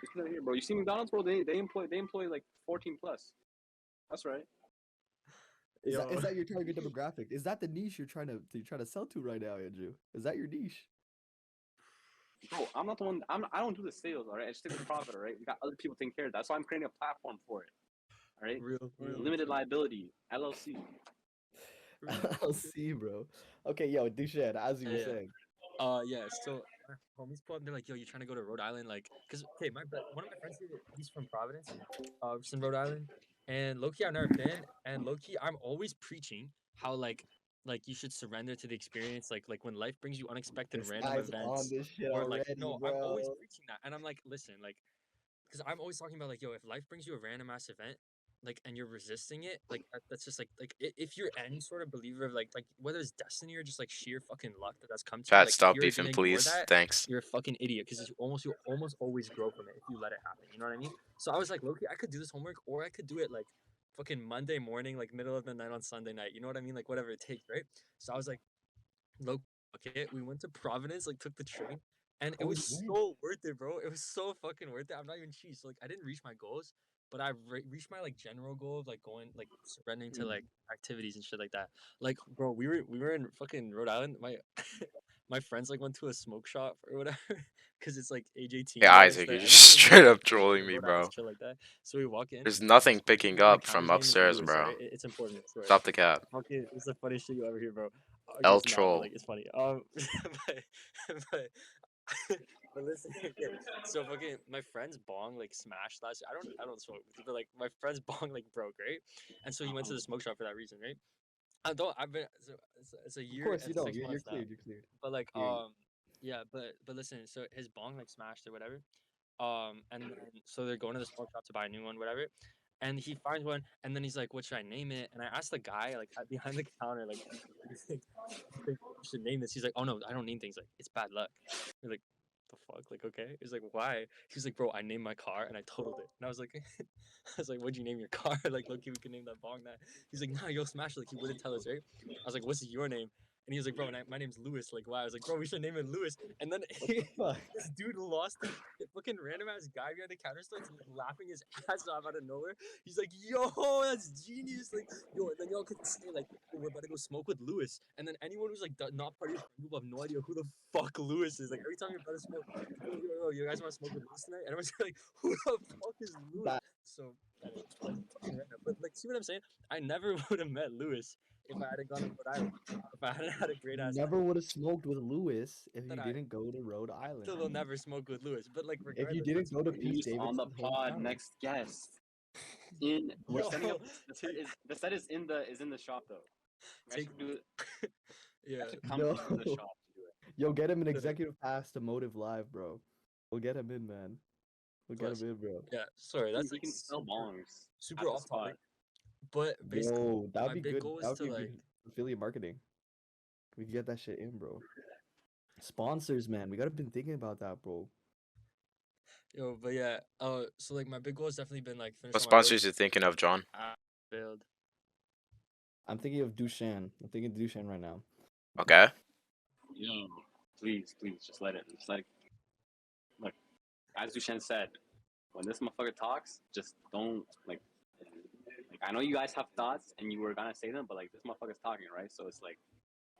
The kids are here, bro. You see McDonald's, bro? They employ like 14 plus. That's right. Is that your target demographic? Is that the niche you're trying to sell to right now, Andrew? Is that your niche? Bro, I'm not the one. I don't do the sales, all right. I just take the profit, all right. We got other people taking care of that. That's why I'm creating a platform for it, all right. real. Limited liability LLC. I'll see, bro. Okay, yo, Dushan, as you were Yeah. saying. Yeah. So my homies pulled up. They're like, "Yo, you trying to go to Rhode Island?" Like, cause okay, one of my friends here, he's from Providence, just in Rhode Island, and Loki, I've never been, and Loki, I'm always preaching how like you should surrender to the experience, like when life brings you unexpected This random guy's on events, this shit or like already, no, I'm always bro. preaching that, and I'm like, listen, like, cause I'm always talking about like, yo, if life brings you a random ass event, like and you're resisting it, like that's just like if you're any sort of believer of like whether it's destiny or just like sheer fucking luck that's come to you, Chat, like if stop you're beefing, gonna ignore please. that, Thanks. you're a fucking idiot because you almost always grow from it if you let it happen. You know what I mean? So I was like, Loki, I could do this homework or I could do it like fucking Monday morning, like middle of the night on Sunday night. You know what I mean? Like whatever it takes, right? So I was like, Loki, okay, we went to Providence, like took the train, and it Oh, was you went. so worth it, bro. It was so fucking worth it. I'm not even cheese. So, like I didn't reach my goals, but I reached my like general goal of like going like surrendering to like activities and shit like that. Like, bro, we were in fucking Rhode Island. My my friends like went to a smoke shop or whatever because it's like age 18, Yeah, right? It's Isaac, the you're end just of the straight year. up And trolling me, Rhode Island's bro. chill like that. So we walk in. There's To nothing this place, picking my up counter's from name is upstairs, Lewis, bro. right? It's important. I swear. Stop the cap. Fucking, it's the funniest shit you ever hear, bro. Okay, El it's not, but troll. like it's funny. But but, but listen, okay. So fucking my friend's bong like smashed last year. I don't smoke, but like my friend's bong like broke, right? And so he went to the smoke shop for that reason, right? I've been so it's a Of year course, and you know, 6 you're months now. cleared. You're cleared. But like Yeah. yeah, but listen, so his bong like smashed or whatever. And then, so they're going to the smoke shop to buy a new one, whatever. And he finds one, and then he's like, "What should I name it?" And I asked the guy like behind the counter, like, "What do you think you should name this?" He's like, "Oh no, I don't name things. Like it's bad luck." We're like, "The fuck?" Like, okay. He's like, "Why?" He's like, "Bro, I named my car and I totaled it." And I was like, "I was like, what'd you name your car?" Like, look, we can name that bong that. He's like, "Nah, you'll smash it." Like he wouldn't tell us, right? I was like, "What's your name?" And he was like, "Bro, my name's Lewis." Like, why? I was like, "Bro, we should name it Lewis." And then Fuck. this dude lost his shit. Fucking random ass guy behind the counter starts like, laughing his ass off out of nowhere. He's like, "Yo, that's genius!" Like, yo, and then y'all could say like, "Oh, we're about to go smoke with Lewis." And then anyone who's like not part of your friend group have no idea who the fuck Lewis is. Like every time you're about to smoke, yo, you guys want to smoke with Lewis tonight? And everyone's like, "Who the fuck is Lewis?" That So anyway, like fucking random. But like, see what I'm saying? I never would have met Lewis if I hadn't gone to Rhode Island. If I hadn't had a great you ass never time. would have smoked with Lewis if That you I didn't go to Rhode I Island. still will never smoke with Lewis, but like If you regardless, didn't that's go to funny. Pete Lewis on the Davidson's pod, hometown. next guest. We're Yo, setting up. The set take, is the set is in the shop though. You guys take, should do it. You yeah. guys should come No. to the shop to do it. Yo, get him an executive pass to Motive Live, bro. We'll get him in, man. We'll get Bless him you. in, bro. Yeah, sorry, that's He like can sell bongs super at the off spot. topic. But basically, Yo, that would my be big good. goal That is would to be like, good affiliate marketing. We can get that shit in, bro. Sponsors, man. We gotta been thinking about that, bro. yo, but yeah, so like my big goal has definitely been like finish What all my sponsors work. you thinking of, John? Failed. I'm thinking of Dusan. I'm thinking of Dusan right now. Okay. Yo, please, just let it. Look, as Dusan said, when this motherfucker talks, just don't like. I know you guys have thoughts and you were gonna say them, but like this motherfucker's talking, right? So it's like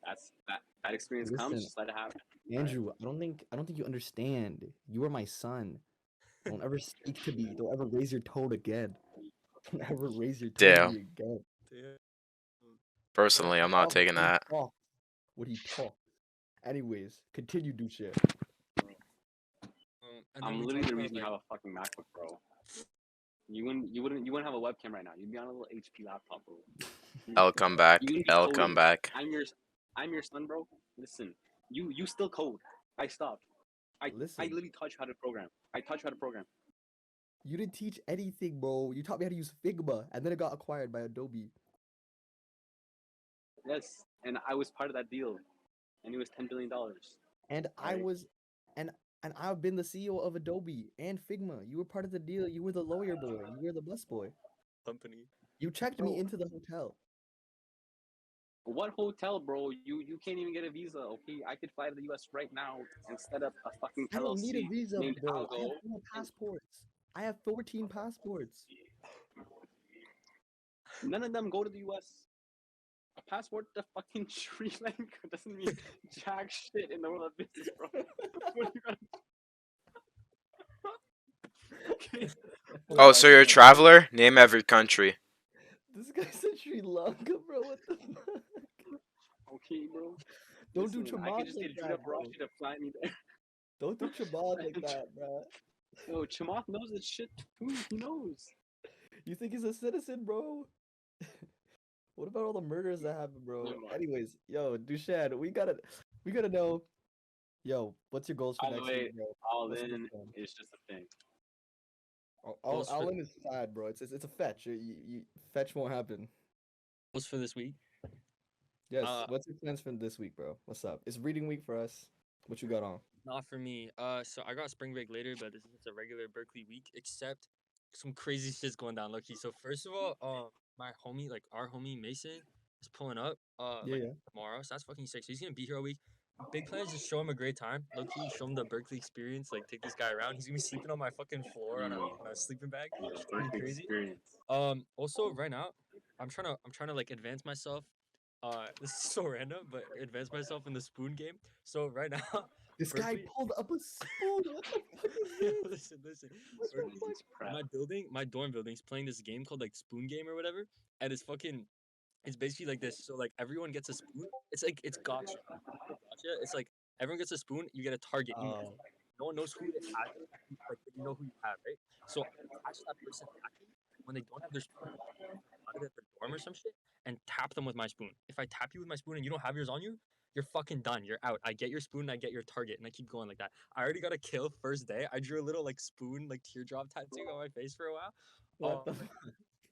that experience comes. Listen, Just let it happen. Andrew, I don't think you understand. You are my son. Don't ever speak to me. Don't ever raise your tone again. Don't ever raise your tone to Damn. me again. Yeah. Personally, I'm not Talk taking when he that. talks. When he talks. Anyways, continue, Dusan. And then I'm we literally talked the about reason you like, have a fucking MacBook, bro. You wouldn't have a webcam right now. You'd be on a little HP laptop, bro. I'll come back. You wouldn't be I'll coding. come back. I'm your son, bro. Listen, you still code. I stopped. I Listen, literally taught you how to program. I taught you how to program. you didn't teach anything, bro. You taught me how to use Figma, and then it got acquired by Adobe. Yes, and I was part of that deal, and it was $10 billion. And I Right. was, and and I've been the CEO of Adobe and Figma. You were part of the deal. You were the lawyer boy. You were the bus boy. company. You checked me Bro, into the hotel. what hotel, bro? You can't even get a visa. Okay, I could fly to the U.S. right now and set up a fucking I don't need a LLC visa, named bro. I have Algo. 4 passports. I have 14 passports. None of them go to the U.S. A passport to fucking Sri Lanka doesn't mean jack shit in the world of business, bro. What are you gonna okay. Oh, so you're a traveler? Name every country. This guy said Sri Lanka, bro. What the fuck? Okay, bro. Don't do Listen, I could Chamath just like get Judah that, bro. Barashi to fly me there. Don't do Chamath like that, bro. Yo, Chamath knows this shit too. He knows. You think he's a citizen, bro? What about all the murders that happened, bro? Never mind. Anyways, yo, Dusan, we gotta know. Yo, what's your goals for By the next way, week, bro? all What's your in plan? is just a thing. Goals for, Allen is sad, bro. It's a fetch. Fetch won't happen. goals for this week. Yes. Uh, What's your plans for this week, bro? What's up? It's reading week for us. What you got on? Not for me. So I got spring break later, but this is just a regular Berkeley week, except some crazy shit's going down, lucky. So first of all, my homie, like our homie Mason, is pulling up, Yeah, like yeah. tomorrow. So that's fucking sick. So he's gonna be here all week. Big plans, just show him a great time. Low key, show him the Berkeley experience. Like take this guy around. He's gonna be sleeping on my fucking floor on a sleeping bag. It's gonna be crazy. Experience. Also right now, I'm trying to like advance myself. This is so random, but advance myself in the spoon game. So right now, This guy Berkeley, pulled up a spoon. What the fuck is this? listen. What the Berkeley, fuck? my dorm building's playing this game called like Spoon Game or whatever, and it's basically like this. So like everyone gets a spoon. It's gotcha. Gotcha. It's like everyone gets a spoon. You get a target. Oh, No one knows who it has. Like but you know who you have, right? So I catch that person acting when they don't have their spoon out of their dorm or some shit, and tap them with my spoon. If I tap you with my spoon and you don't have yours on you, you're fucking done. You're out. I get your spoon, I get your target, and I keep going like that. I already got a kill first day. I drew a little like spoon, like teardrop tattoo on my face for a while. what the?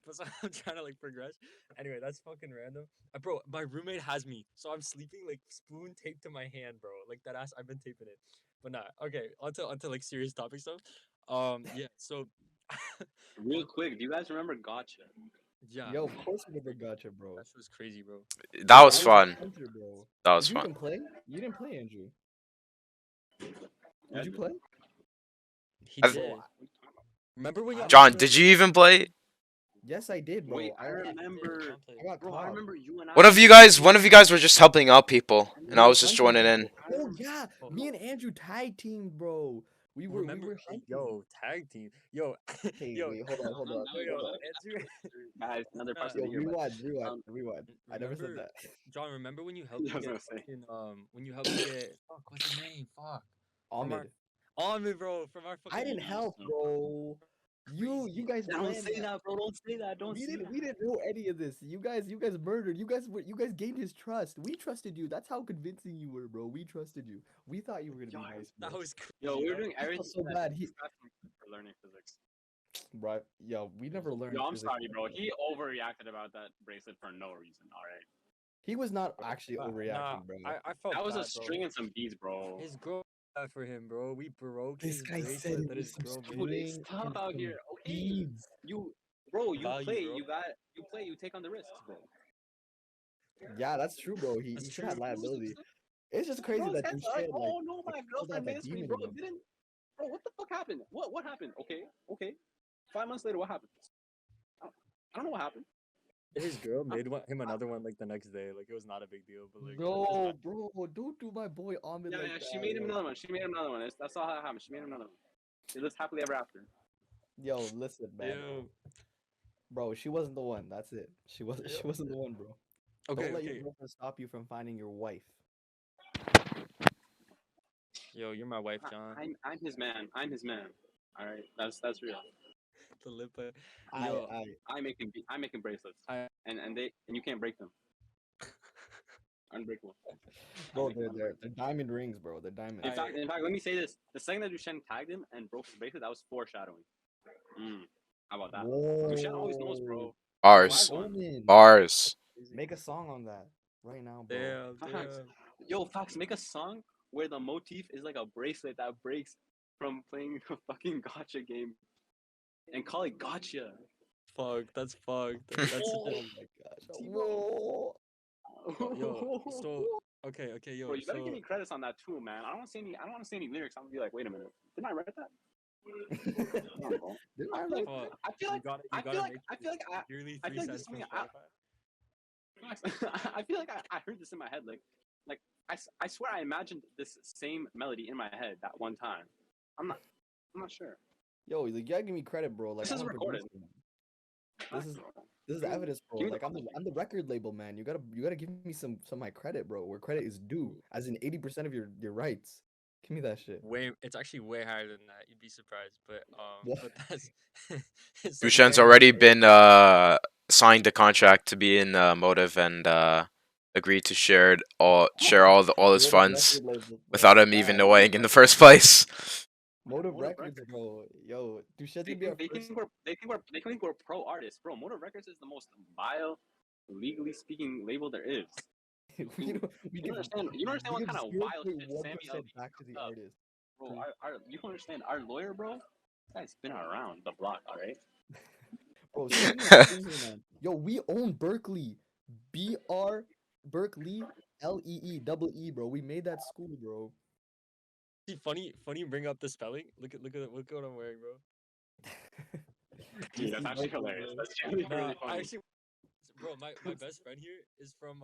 But so I'm trying to like progress. Anyway, that's fucking random. Bro, my roommate has me, so I'm sleeping like spoon taped to my hand, bro. Like that ass, I've been taping it. But nah, okay. Onto like serious topic stuff. Yeah. So, Real quick, do you guys remember Gotcha? yeah, Yo, of course we never gotcha, bro. that shit was crazy, bro. That I was a fun. hunter, bro. That was Did you fun. even play? You didn't play, Andrew. Did you play? He I've- did. Remember when you John, did you even play? Yes, I did, bro. Wait, I remember. I got Bro, I caught. remember you and I. One of you guys were just helping out people, and I was just joining in. Oh yeah, me and Andrew tag teamed, bro. We were hunting. yo, tag team. Yo, Okay, yo, wait, hold on. Andrew. Guys, another Nah. person Yo, to hear. rewind. I never said Remember- that. John, remember when you helped Yeah, me I was get gonna say. fucking, when you helped me get what's his name? Fuck. Ahmed. Ahmed, bro, from our fucking I didn't help, bro. You guys Don't planned say that, bro. Don't say that. Don't We say didn't that. know any of this. You guys murdered. You guys gained his trust. We trusted you. That's how convincing you were, bro. We trusted you. We thought you were gonna be nice, bro. That was crazy. Yo, we were bro. doing everything so bad. this guy for learning physics. Right? Yo, we never learned. Yo, I'm physics. sorry, bro. He overreacted about that bracelet for no reason. All right, He was not actually Nah, overreacting, bro. I felt that was bad, a string bro. and some beads, bro. His girl bad for him, bro. We broke This his guy bracelet said it that was his some girl string made. Dude, it's tough and out some here. Okay, beads. you Value, play. bro. You play. You take on the risks, bro. Yeah, that's true, bro. He That's should have true. liability. It's just crazy Bro, that that's you said, like, oh no, my killed out girlfriend that missed me, demon bro. in him. Didn't, bro. What the fuck happened? What happened? Okay. 5 months later, what happened? I don't know what happened. His girl made him another one like the next day. Like it was not a big deal, but like No, bro, don't do my boy Ahmed like that. She made him like- another one. She made him another one. That's all that happened. She made him another one. They lived happily ever after. Yo, listen, man. Yo. Bro, she wasn't the one. That's it. She wasn't the one, bro. Okay, Don't let your okay. girlfriend stop you from finding your wife. Yo, you're my wife, John. I'm his man. I'm his man. All right, that's real. The lip. I I'm making bracelets, I- and you can't break them. Unbreakable. bro, they're diamond rings, bro. They're diamond. In fact, let me say this: the second that Dusan tagged him and broke his bracelet, that was foreshadowing. How about that? Dusan always knows, bro. Bars. Omen. Bars. Make a song on that right now, bro. Damn, Facts. damn. Yo, Fox, make a song where the motif is like a bracelet that breaks from playing a fucking gotcha game, and call it gotcha. Fuck, that's fucked. That's Oh such my gosh. Whoa. a yo. So okay, yo. Bro, you better So give me credits on that too, man. I don't want to see any lyrics. I'm gonna be like, wait a minute, didn't I write that? Come on, bro. Didn't I I feel like like- fuck, I feel like you gotta make I feel like yearly I 3 feel like cents this from thing- Spotify. I feel like I heard this in my head. Like I swear I imagined this same melody in my head that one time. I'm not sure. Yo, like, you gotta give me credit, bro. Like This is I'm a recorded. producer, man. This is evidence, bro. Give me Like I'm the record label, man. You gotta give me some of my credit, bro. Where credit is due, as in 80% of your rights. Give me that shit. It's actually way higher than that. You'd be surprised, but What? but that's it's like Dushan's way already higher. been signed a contract to be in Motive and agreed to share all his You're the funds record label, bro. without him even Bad. knowing in the first place. Motive Motive Records, Records. bro. Yo, Duchen's They gonna be our think they first. think we're they think we're they think we're pro artists, bro. Motive Records is the most vile, legally speaking label there is. we Dude, don't. We you don't give. understand. You don't understand We what give kind of zero wild point shit one Sammy percent LB back to the cooked up, artist. bro. True. You don't understand. Our lawyer, bro, that guy's been around the block, all right. Bro, Sammy is crazy, man. Yo, we own Berkeley. BR Berkeley LEE, bro. We made that school, bro. See, funny. You bring up the spelling. Look at what I'm wearing, bro. Dude, that's UC actually Berkeley, hilarious. bro. That's really Nah, really I funny. actually, bro, my best friend here is from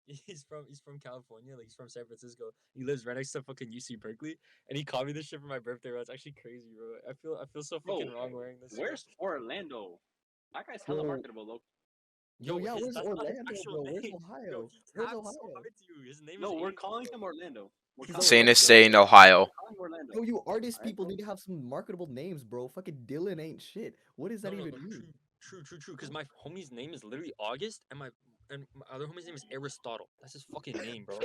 he's from California, like he's from San Francisco. He lives right next to fucking UC Berkeley, and he called me this shit for my birthday, bro. It's actually crazy, bro. I feel so Bro, fucking wrong wearing this, bro. where's Orlando? That guy's hella Bro, marketable, low. yo, Yo, yeah, his where's that's not his Orlando, actual bro? Where's name. Yo, Ohio? he Where's tapped so Ohio? hard to you. His name is No, we're Aiden. calling him Orlando. We're He's calling Saying him is Orlando. saying Ohio. calling Orlando. Yo, you artist All right, people bro. need to have some marketable names, bro. Fucking Dylan ain't shit. What does that No, even mean? true. Because my homie's name is literally August, and my other homie's name is Aristotle. That's his fucking name, bro.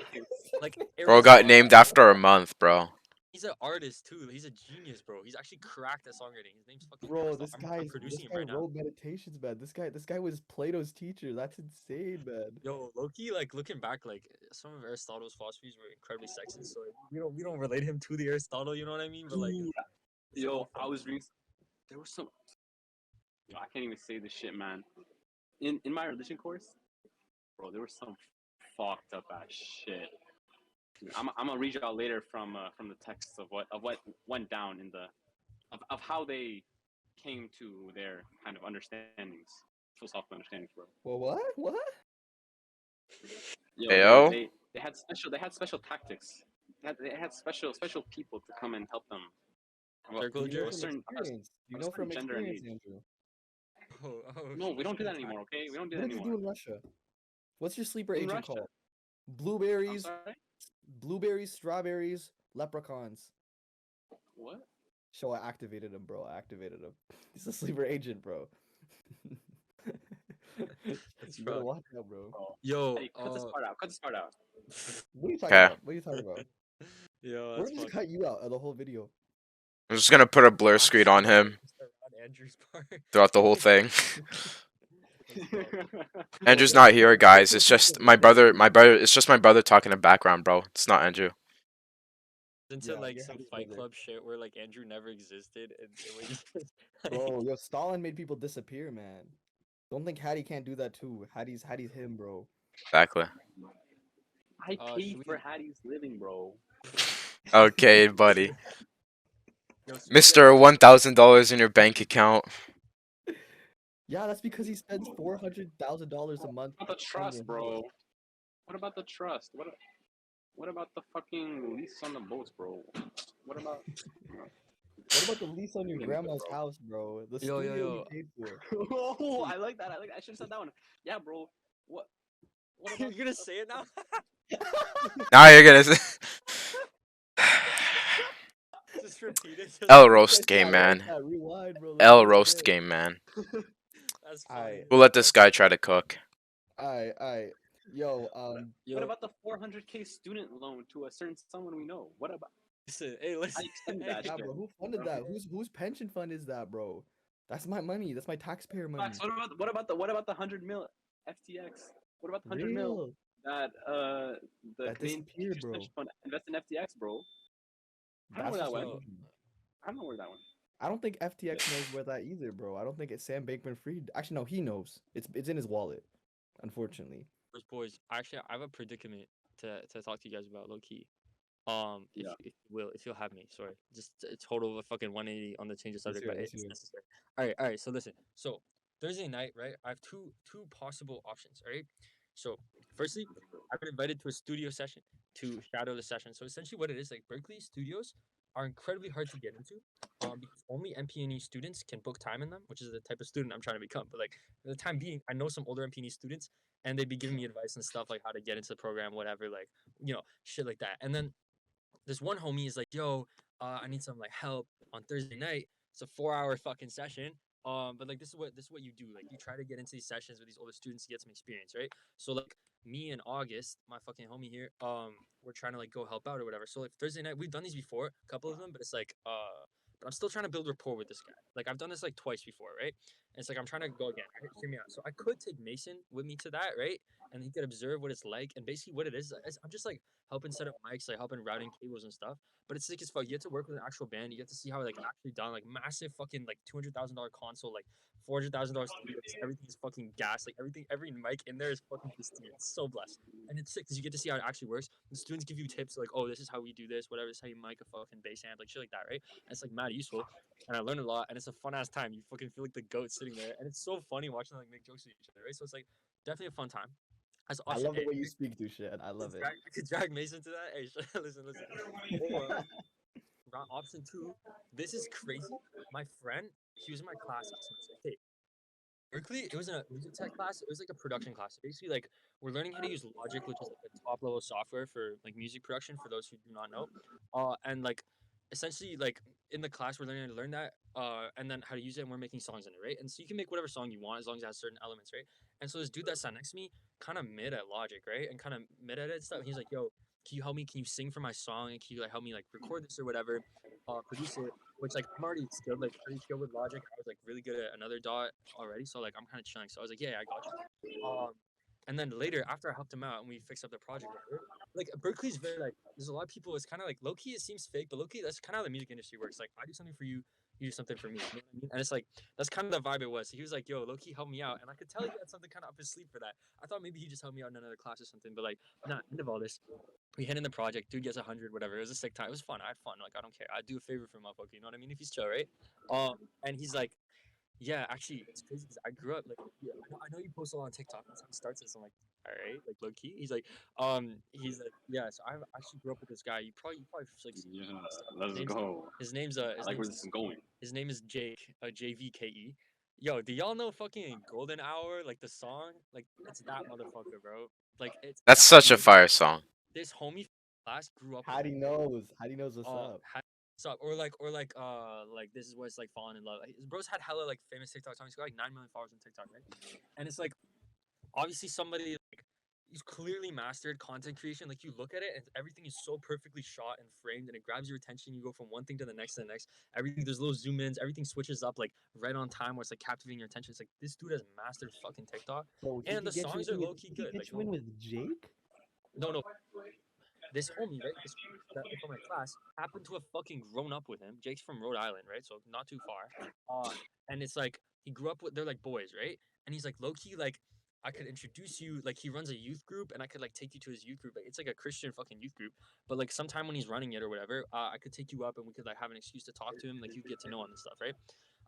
Like Bro got Aristotle. named after a month, bro. He's an artist too. He's a genius, bro. He's actually cracked at songwriting. His name's fucking Bro, Aristotle. I'm producing this him guy right now. wrote meditations, man. This guy was Plato's teacher. That's insane, man. Yo, Loki, like looking back, like some of Aristotle's philosophies were incredibly sexist. So like, we don't relate him to the Aristotle. You know what I mean? But like, Dude, it's all yo, I fun. was reading. There was some. Yo, I can't even say this shit, man. In my religion course, bro, there was some fucked up ass shit. I'm gonna read y'all later from the text of what went down in the of how they came to their kind of understandings, philosophical understandings, bro. Well, what? What? Yo, Ayo. they had special tactics. They had special people to come and help them. Circle Do you know A from jerks. certain experience? Do you of a know certain from gender and experience, age. Andrew? No, we don't do shit, that anymore. Okay, we don't do What that did they do anymore. in Russia? What's your sleeper In agent Russia, called? I'm Blueberries, sorry. strawberries, leprechauns. What? So I activated him, bro. I activated him. He's a sleeper agent, bro. It's You gotta fuck. watch out, bro. Oh, Yo, hey, cut this part out. Cut this part out. What are you talking Okay. about? What are you talking about? yo, We're that's gonna just funny. cut you out of the whole video. I'm just gonna put a blur screen on him Just around Andrew's part. throughout the whole thing. That's fuck. Andrew's not here, guys. It's just my brother. It's just my brother talking in the background, bro. It's not Andrew. Into Yeah, like you're some Hattie's Fight brother. Club shit where like Andrew never existed and we just Bro, yo, Stalin made people disappear, man. Don't think Hattie can't do that too. Hattie's him, bro. Exactly. I pay should for we Hattie's living, bro. Okay, buddy. yo should we get Mister, $1,000 in your bank account. Yeah, that's because he spends $400,000 a month What about the on your trust, house. bro? What about the trust? What about the fucking lease on the boats, bro? What about? What about the lease on your I'm gonna do it, grandma's house, bro? The yo studio we yo paid for. bro. Oh, I like that. I like that. I should have said that one. Yeah, bro. What? What you're about? gonna say it now? Now you're gonna say Just repeat it. L Who roast said game, that? What was man. that? Rewind, bro. Let's L hear it roast again. game, man. That's funny. Alright, We'll let this guy try to cook. alright. Yo, Yo, What about the 400K student loan to a certain someone we know? What about? listen, hey, listen. I extended Hey, that yeah, shit. bro. Who funded that? Whose pension fund is that, bro? That's my money. That's my taxpayer money. Facts. What about the 100 mil FTX? What about the 100 mil Real. that the That Canadian disappeared, Teachers bro. Pension Fund invest in FTX, bro? I don't know That's where that just went. Yo, I don't know where that went. I don't think FTX knows where that either, bro. I don't think it's Sam Bankman-Fried. Actually, no, he knows. It's in his wallet, unfortunately. boys, actually I have a predicament to talk to you guys about low key. Yeah. If you'll have me, sorry, just a total of a fucking 180 on the change of Let's subject, hear but it, let's it's hear it. necessary. All right. So listen. So Thursday night, right? I have two possible options. All right. So firstly, I've been invited to a studio session to shadow the session. So essentially, what it is, like Berkeley studios are incredibly hard to get into, because only MPNE students can book time in them, which is the type of student I'm trying to become. But like for the time being, I know some older MPNE students, and they'd be giving me advice and stuff like how to get into the program, whatever, like shit like that. And then this one homie is like, yo, I need some like help on Thursday night. It's a 4-hour fucking session. But like this is what you do. Like you try to get into these sessions with these older students to get some experience, right? So like me and August, my fucking homie here, we're trying to like go help out or whatever. So like Thursday night, we've done these before, a couple of them, but it's like but I'm still trying to build rapport with this guy. Like I've done this like twice before, right? And it's like I'm trying to go again. Right? Hear me out. So I could take Mason with me to that, right? And he could observe what it's like. And basically what it is I'm just like helping set up mics, like helping routing cables and stuff. But it's sick as fuck. You get to work with an actual band. You get to see how like actually done, like massive fucking like $200,000 console, like $400,000 studios. Everything is fucking gas. Like everything, every mic in there is fucking pristine. It's so blessed, and it's sick because you get to see how it actually works. The students give you tips like, oh, this is how we do this, whatever. This is how you mic a fucking bass amp, like shit like that, right? And it's like mad useful, and I learned a lot, and it's a fun ass time. You fucking feel like the goat sitting there, and it's so funny watching them like make jokes with each other, right? So it's like definitely a fun time. As I option love the A, way you speak, Dusan. I love it. I could drag Mason to that. Hey, listen, listen. Or option two, this is crazy. My friend, he was in my class last semester. Okay, Berkeley, it was in a music tech class. It was like a production class. So basically, like we're learning how to use Logic, which is like a top level software for like music production. For those who do not know, and like essentially, like in the class, we're learning how to learn that, and then how to use it. And we're making songs in it, right? And so you can make whatever song you want as long as it has certain elements, right? And so this dude that sat next to me, kind of mid at Logic, right, and kind of mid at it and stuff. He's like, "Yo, can you help me? Can you sing for my song? And can you like help me like record this or whatever, produce it?" Which like I'm already skilled, like pretty skilled with Logic. I was like really good at another dot already, so like I'm kind of chilling. So I was like, yeah, I got you. And then later after I helped him out and we fixed up the project, whatever, like Berkeley's very like there's a lot of people. It's kind of like low key. It seems fake, but low key that's kind of how the music industry works. Like I do something for you, you do something for me. You know what I mean? And it's like that's kind of the vibe it was. So he was like, yo, low key, help me out, and I could tell he had something kind of up his sleeve for that. I thought maybe he just helped me out in another class or something, but like, nah. End of all this, we hit in the project. Dude gets 100, whatever. It was a sick time. It was fun. I had fun. Like I don't care. I'd do a favor for a motherfucker. You know what I mean? If he's chill, right? And he's like, yeah, actually, it's crazy because I grew up like, yeah, I know you post a lot on TikTok. That's how he starts this. I'm like, all right, like low key. He's like, yeah. So I actually grew up with this guy. You probably like seen him Yeah, and stuff. let's go. His name's I like where this is going. his name is Jake, JVKE. Yo, do y'all know fucking Golden Hour? Like the song, like it's that motherfucker, bro. Like it's That's that. such a fire song. This homie from class grew up with Hadi knows. Hadi knows what's up. what's up? Like this is what it's like falling in love. Like, his bro's had hella like famous TikTok songs. He's got like 9 million followers on TikTok, right? And it's like obviously somebody like he's clearly mastered content creation. Like you look at it and everything is so perfectly shot and framed and it grabs your attention. You go from one thing to the next to the next. Everything there's little zoom ins, everything switches up like right on time where it's like captivating your attention. It's like this dude has mastered fucking TikTok. Bro, And the songs are low key good. He Like get you in with Jake? no, this homie, right? This that from my class happened to have fucking grown up with him. Jake's from Rhode Island, right? So not too far. And it's like he grew up with they're like boys, right? And he's like low key like I could introduce you like he runs a youth group and I could like take you to his youth group. Like it's like a Christian fucking youth group. But like sometime when he's running it or whatever, I could take you up and we could like have an excuse to talk to him. Like you get to know him and stuff, right?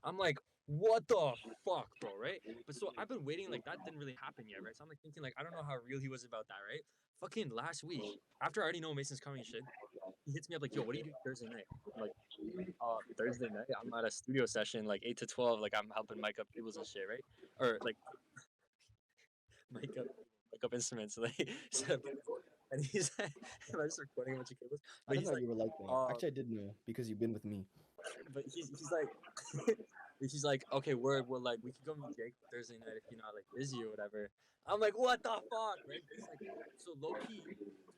I'm like, what the fuck, bro, right? But so I've been waiting, like that didn't really happen yet, right? So I'm like thinking, like, I don't know how real he was about that, right? Fucking last week, after I already know Mason's coming and shit, he hits me up like, yo, what are you doing Thursday night? I'm like, Thursday night, I'm at a studio session, like 8 to 12, like I'm helping mic up cables and shit, right? Or like mic up instruments, like and he's like, am I just recording a bunch of cables? I But didn't he's know like, you were like that. Actually, I did know because you've been with me. but he's like he's like, okay, well like we could go meet Jake Thursday night if you're not like busy or whatever. I'm like, what the fuck, right? He's like, so low key.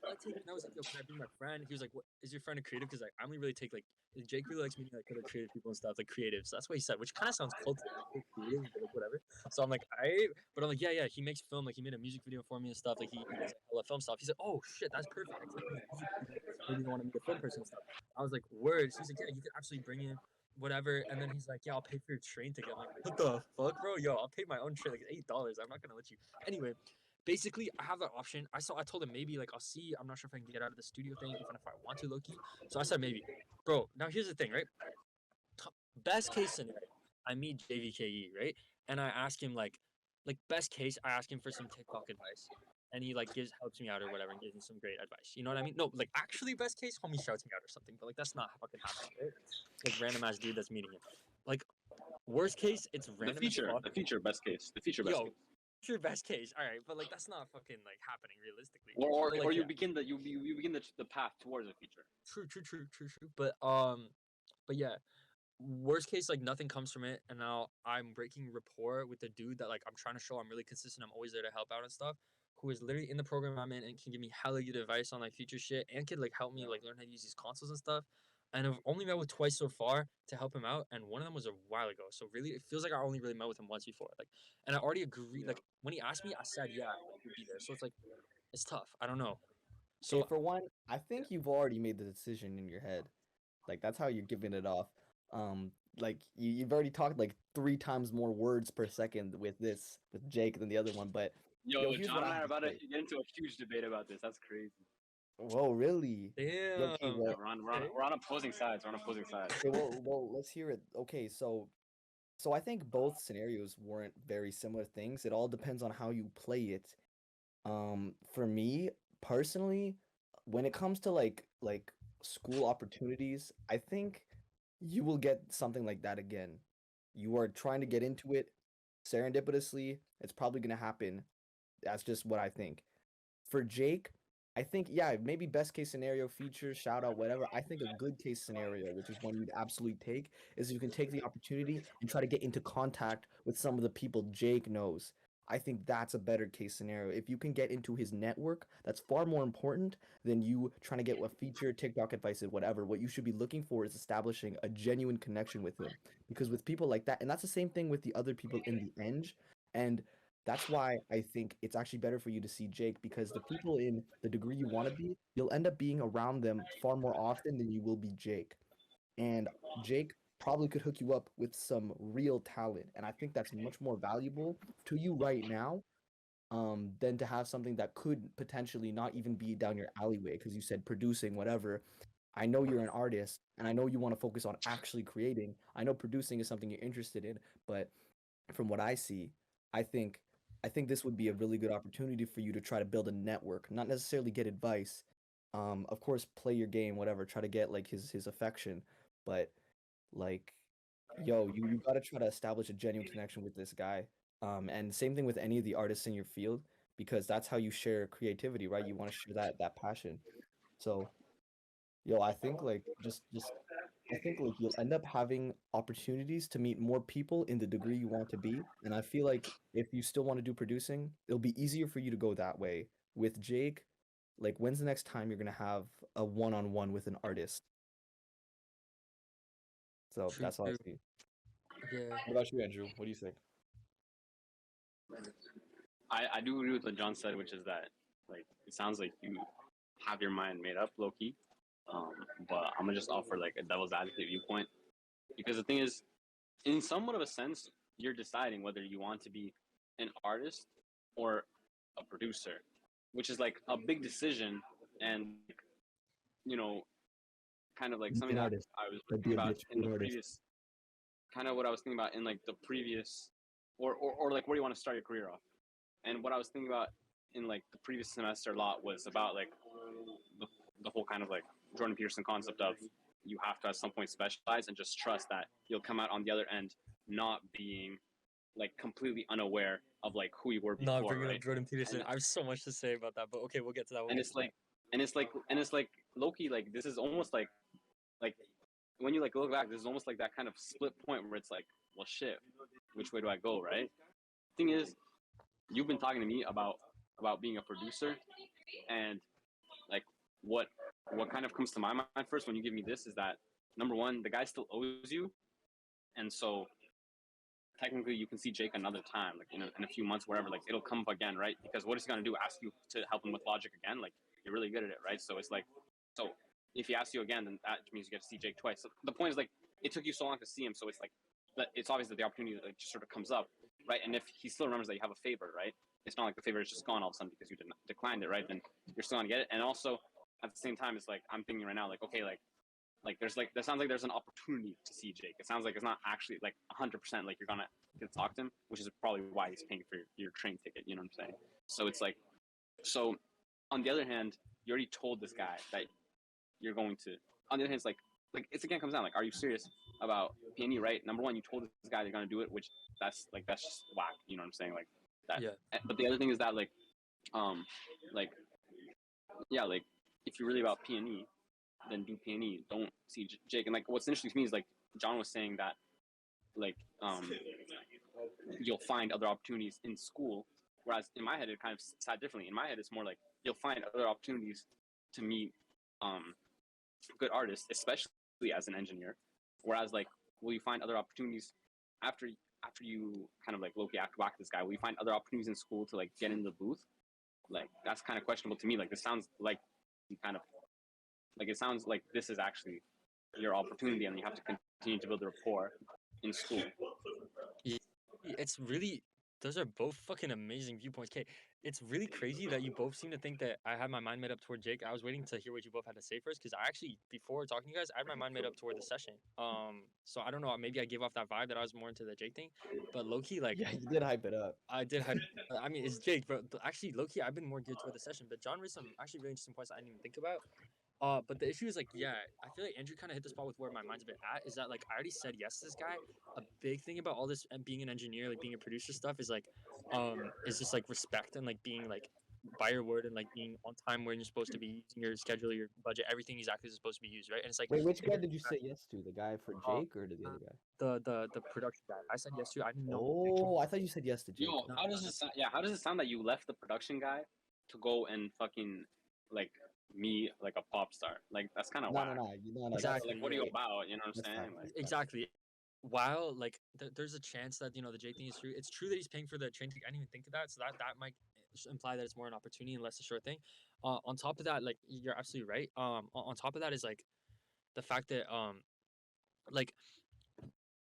I take and I was like, yo, can I bring my friend? He was like, what is your friend a creative? Because like I only really take like Jake really likes meeting like other creative people and stuff, like creatives. That's what he said, which kind of sounds culty, like creative, but like whatever. So I'm like, but I'm like, yeah, he makes film, like he made a music video for me and stuff, like he does like hella film stuff. He's like, oh shit, that's perfect. I can't make a music video. Maybe you want to meet a film person and stuff. I was like, words. He's like, yeah, you could actually bring in whatever. And then he's like, yeah, I'll pay for your train ticket. I'm like, what the fuck, bro? Yo, I'll pay my own train, like $8. I'm not gonna let you. Anyway, basically, I have that option. I told him maybe like I'll see. I'm not sure if I can get out of the studio thing, even if I want to, low key. So I said maybe, bro. Now here's the thing, right? Best case scenario, I meet JVKE, right? And I ask him like best case, I ask him for some TikTok advice. And he like helps me out or whatever and gives me some great advice. You know what I mean? No, like actually best case, homie shouts me out or something. But like that's not fucking happening, right? Like random ass dude that's meeting him. Like worst case, it's random. The feature best case. Your best case, all right, but like that's not fucking like happening realistically. Or you begin the path towards a feature. True. But yeah, worst case, like nothing comes from it, and now I'm breaking rapport with the dude that like I'm trying to show I'm really consistent. I'm always there to help out and stuff. Who is literally in the program I'm in and can give me hella good advice on like future shit and can like help me like learn how to use these consoles and stuff. And I've only met with twice so far to help him out, and one of them was a while ago. So really, it feels like I only really met with him once before. Like, and I already agreed. Yeah. Like when he asked me, I said yeah, like he'd be there. So it's like it's tough. I don't know. Okay, So for one, I think you've already made the decision in your head. Like that's how you're giving it off. Like you've already talked like 3 times more words per second with this with Jake than the other one. But Yo, yo, here's John what I and I have are to about to say. get into a huge debate about this. That's crazy. Whoa, really? Yo, damn. okay, Yeah, well, Okay. we're on opposing sides. We're on opposing sides. okay, well, let's hear it. Okay, so I think both scenarios weren't very similar things. It all depends on how you play it. For me personally, when it comes to like school opportunities, I think you will get something like that again. You are trying to get into it serendipitously. It's probably gonna happen. That's just what I think. For Jake, I think yeah, maybe best case scenario, feature, shout out, whatever. I think a good case scenario, which is one you'd absolutely take, is you can take the opportunity and try to get into contact with some of the people Jake knows. I think that's a better case scenario. If you can get into his network, that's far more important than you trying to get a feature, TikTok advice, and whatever. What you should be looking for is establishing a genuine connection with him. Because with people like that, and that's the same thing with the other people in the Eng, and that's why I think it's actually better for you to see Jake because the people in the degree you want to be, you'll end up being around them far more often than you will be Jake. And Jake probably could hook you up with some real talent. And I think that's much more valuable to you right now than to have something that could potentially not even be down your alleyway because you said producing, whatever. I know you're an artist and I know you want to focus on actually creating. I know producing is something you're interested in, but from what I see, I think I think this would be a really good opportunity for you to try to build a network, not necessarily get advice. Of course, play your game, whatever, try to get like his affection, but like, yo, you gotta try to establish a genuine connection with this guy. And same thing with any of the artists in your field, because that's how you share creativity, right? You want to share that passion. So yo, I think like just I think like you'll end up having opportunities to meet more people in the degree you want to be. And I feel like if you still want to do producing, it'll be easier for you to go that way. With Jake, like when's the next time you're gonna have a one-on-one with an artist? So True. that's all I True. see. Yeah. What about you, Andrew? What do you think? I do agree with what John said, which is that like it sounds like you have your mind made up, low key. Um, but I'm gonna just offer like a devil's advocate viewpoint because the thing is, in somewhat of a sense, you're deciding whether you want to be an artist or a producer, which is like a big decision and you know kind of like Be something an that artist. I was Don't be thinking a about bitch. Be in an the artist. previous kind of what I was thinking about in like the previous or like where do you want to start your career off. And what I was thinking about in like the previous semester a lot was about like the, the whole kind of like Jordan Peterson concept of you have to at some point specialize and just trust that you'll come out on the other end not being like completely unaware of like who you were Not before, bringing up right? Jordan Peterson. And I have so much to say about that, but okay, we'll get to that. We'll and get it's to that. like Loki like this is almost like when you like look back, this is almost like that kind of split point where it's like, well, shit, which way do I go, right? Thing is, you've been talking to me about being a producer, and like what what kind of comes to my mind first when you give me this is that number one, the guy still owes you, and so technically you can see Jake another time, like in a few months, wherever, like it'll come up again, right? Because what is he gonna do? Ask you to help him with logic again? Like you're really good at it, right? So it's like, so if he asks you again, then that means you get to see Jake twice. So the point is like, it took you so long to see him, so it's like, it's obvious that the opportunity like just sort of comes up, right? And if he still remembers that you have a favor, right? It's not like the favor is just gone all of a sudden because you declined it, right? Then you're still gonna get it. And also at the same time, it's like I'm thinking right now, like okay, like there's like that sounds like there's an opportunity to see Jake. It sounds like it's not actually like 100% like you're gonna get to talk to him, which is probably why he's paying for your train ticket. You know what I'm saying? So it's like, so on the other hand, you already told this guy that you're going to. On the other hand, it's like it's again comes down like, are you serious about PNE? Right? Number one, you told this guy you're gonna do it, which that's just whack. You know what I'm saying? Like that. Yeah. But the other thing is that um like yeah like if you're really about PNE, then do PNE. Don't see Jake. And like what's interesting to me is like John was saying that like you'll find other opportunities in school, whereas in my head it kind of sat differently. In my head, it's more like you'll find other opportunities to meet good artists, especially as an engineer. Whereas like, will you find other opportunities after you kind of like low-key whack this guy? Will you find other opportunities in school to like get in the booth? Like that's kind of questionable to me. Like this sounds like you kind of like it sounds like this is actually your opportunity, and you have to continue to build rapport in school. It's really, those are both fucking amazing viewpoints. Okay, it's really crazy that you both seem to think that I had my mind made up toward Jake. I was waiting to hear what you both had to say first, because I actually, before talking to you guys, I had my mind made up toward the session. So I don't know, maybe I gave off that vibe that I was more into the Jake thing, but low key, like, Yeah, you did hype it up. I did have. I mean, it's Jake, but actually, low key, I've been more geared toward the session. But John raised some actually really interesting points I didn't even think about. But the issue is like, yeah, I feel like Andrew kind of hit the spot with where my mind's a bit at. Is that like I already said yes to this guy. A big thing about all this and being an engineer, like being a producer stuff, is just like respect and like being like by your word and like being on time when you're supposed to be, using your schedule, your budget, everything exactly is supposed to be used, right? And it's like, Wait, which guy did you say yes to? The guy for uh, Jake or to the other guy? the production guy. I said yes to. I didn't know. Oh, I thought you said yes to Jake. Yo, No, how does it sound? Yeah, how does it sound that you left the production guy to go and fucking like me like a pop star? Like that's kind of No, whack. no, no, no, no. Exactly. Like, what are you Wait, about? You know what I'm that's saying? fine. Like, Exactly. While like there's a chance that the Jake thing is true. It's true that he's paying for the train ticket. I didn't even think of that, so that might imply that it's more an opportunity and less a short thing. On top of that, like you're absolutely right. On top of that is like the fact that like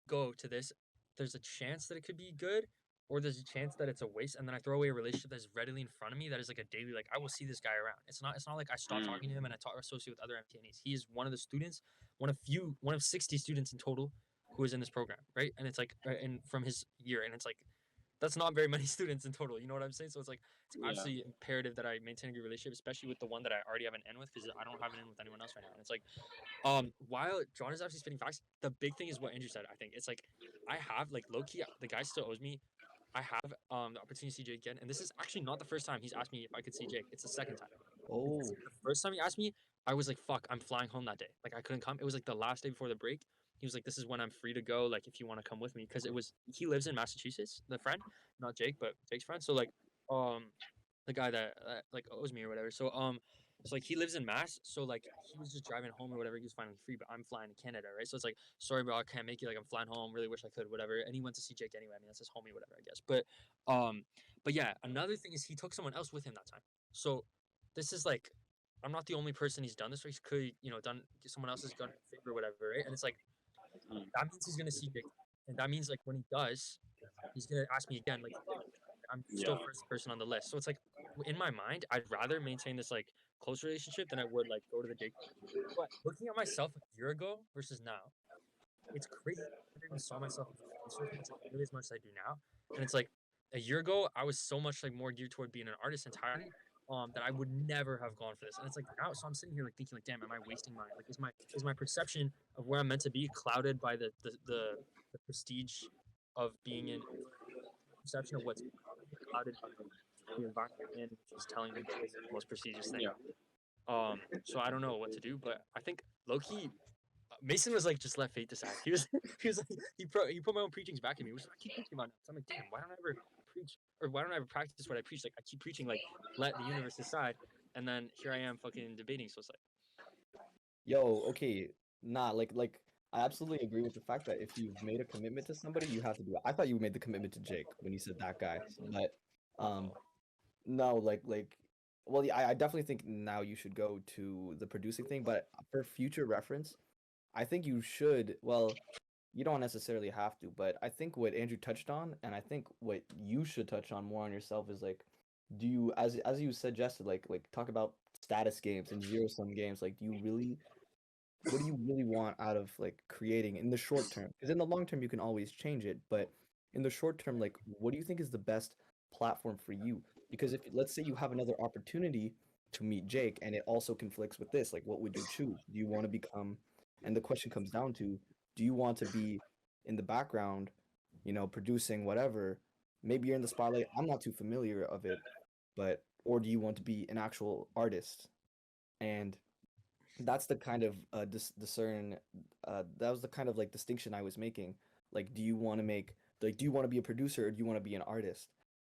go to this, there's a chance that it could be good, or there's a chance that it's a waste, and then I throw away a relationship that's readily in front of me that is like a daily, like I will see this guy around. It's not like I stop talking to him and I talk associate with other MTNEs. He is one of the students, one of 60 students in total who is in this program, right? And it's like and from his year, and it's like that's not very many students in total. You know what I'm saying? So it's like it's yeah, absolutely imperative that I maintain a good relationship, especially with the one that I already have an N with, because I don't have an N with anyone else right now. And it's like while John is actually spitting facts, the big thing is what Andrew said. I think it's like I have like low key, the guy still owes me. I have the opportunity to see Jake again, and this is actually not the first time he's asked me if I could see Jake. It's the second time. Oh, The first time he asked me, I was like, "Fuck, I'm flying home that day. Like I couldn't come." It was like the last day before the break. He was like, "This is when I'm free to go. Like if you want to come with me," because it was he lives in Massachusetts. The friend, not Jake, but Jake's friend. So like, the guy that like owes me or whatever. So like he lives in Mass, so like he was just driving home or whatever. He was finally free, but I'm flying to Canada, right? So it's like, sorry, bro, I can't make it. Like I'm flying home. Really wish I could, whatever. And he went to see Jake anyway. I mean, that's his homie, whatever, I guess. But yeah, another thing is he took someone else with him that time. So this is like, I'm not the only person he's done this for. He's could done someone else has done a favor, or whatever, right? And it's like mm, that means he's gonna see Jake, and that means like when he does, he's gonna ask me again. Like I'm still yeah, first person on the list. So it's like in my mind, I'd rather maintain this like close relationship than I would like go to the Jake. But looking at myself a year ago versus now, it's crazy. I never even saw myself as a producer as much, like, nearly as much as I do now. And it's like a year ago, I was so much like more geared toward being an artist entirely. That I would never have gone for this. And it's like now, so I'm sitting here like thinking like, damn, am I wasting my like is my perception of where I'm meant to be clouded by the prestige of being in perception of what's clouded by the environment you're in, which is telling you that this is the most prestigious thing. yeah. So I don't know what to do, but I think Loki Mason was like, just let fate decide. He was he was like he put my own preachings back at me, which I keep preaching about now. So I'm like, damn, why don't I ever preach or why don't I ever practice what I preach? Like I keep preaching like let the universe decide, and then here I am fucking debating. So it's like yo, okay, nah, like I absolutely agree with the fact that if you've made a commitment to somebody, you have to do it. I thought you made the commitment to Jake when you said that guy, but um, no, well, yeah, I definitely think now you should go to the producing thing, but for future reference, I think you should. Well, you don't necessarily have to, but I think what Andrew touched on, and I think what you should touch on more on yourself is like, do you, as you suggested, like talk about status games and zero sum games. Like, what do you really want out of like creating in the short term? Because in the long term, you can always change it, but in the short term, like, what do you think is the best platform for you? Because if let's say you have another opportunity to meet Jake, and it also conflicts with this, like, what would you choose? Do you want to become? And the question comes down to, do you want to be in the background, producing whatever? Maybe you're in the spotlight. I'm not too familiar of it, but or do you want to be an actual artist? And that's the kind of discern that was the kind of like distinction I was making. Like, do you want to make like do you want to be a producer or do you want to be an artist?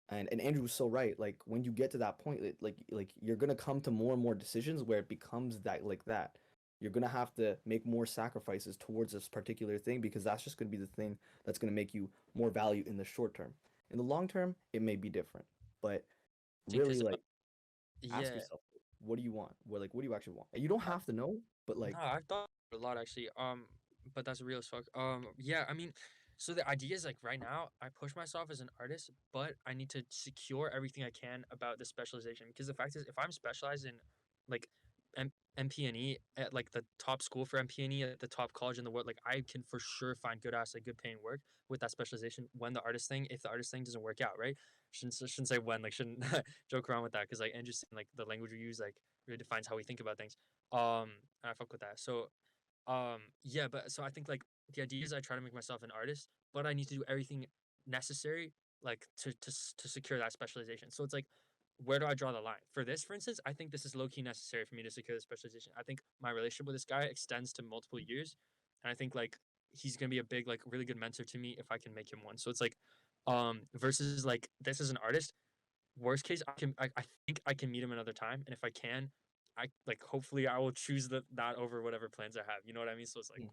And Andrew was so right. Like when you get to that point, like you're gonna come to more and more decisions where it becomes that like that. You're gonna have to make more sacrifices towards this particular thing because that's just gonna be the thing that's gonna make you more value in the short term. In the long term, it may be different, but think really because like ask yeah, yourself, what do you want? What do you actually want? And you don't I, have to know, but no, like I've thought a lot actually. But that's real as fuck. Yeah, I mean, so the idea is like right now I push myself as an artist, but I need to secure everything I can about the specialization because the fact is, if I'm specialized in like M- MPNE at like the top school for MPNE at the top college in the world, like I can for sure find good ass like good paying work with that specialization. When the artist thing, if the artist thing doesn't work out, right? Shouldn't say when, like shouldn't joke around with that because like Andrew's saying like the language we use like really defines how we think about things. And I fuck with that. So yeah, but so I think like the idea is I try to make myself an artist, but I need to do everything necessary like to secure that specialization. So it's like, where do I draw the line? For this, for instance, I think this is low key necessary for me to secure the specialization. I think my relationship with this guy extends to multiple years, and I think like he's gonna be a big like really good mentor to me if I can make him one. So it's like, versus like this is an artist. Worst case, I think I can meet him another time, and if I can, I like hopefully I will choose that over whatever plans I have. You know what I mean? So it's like,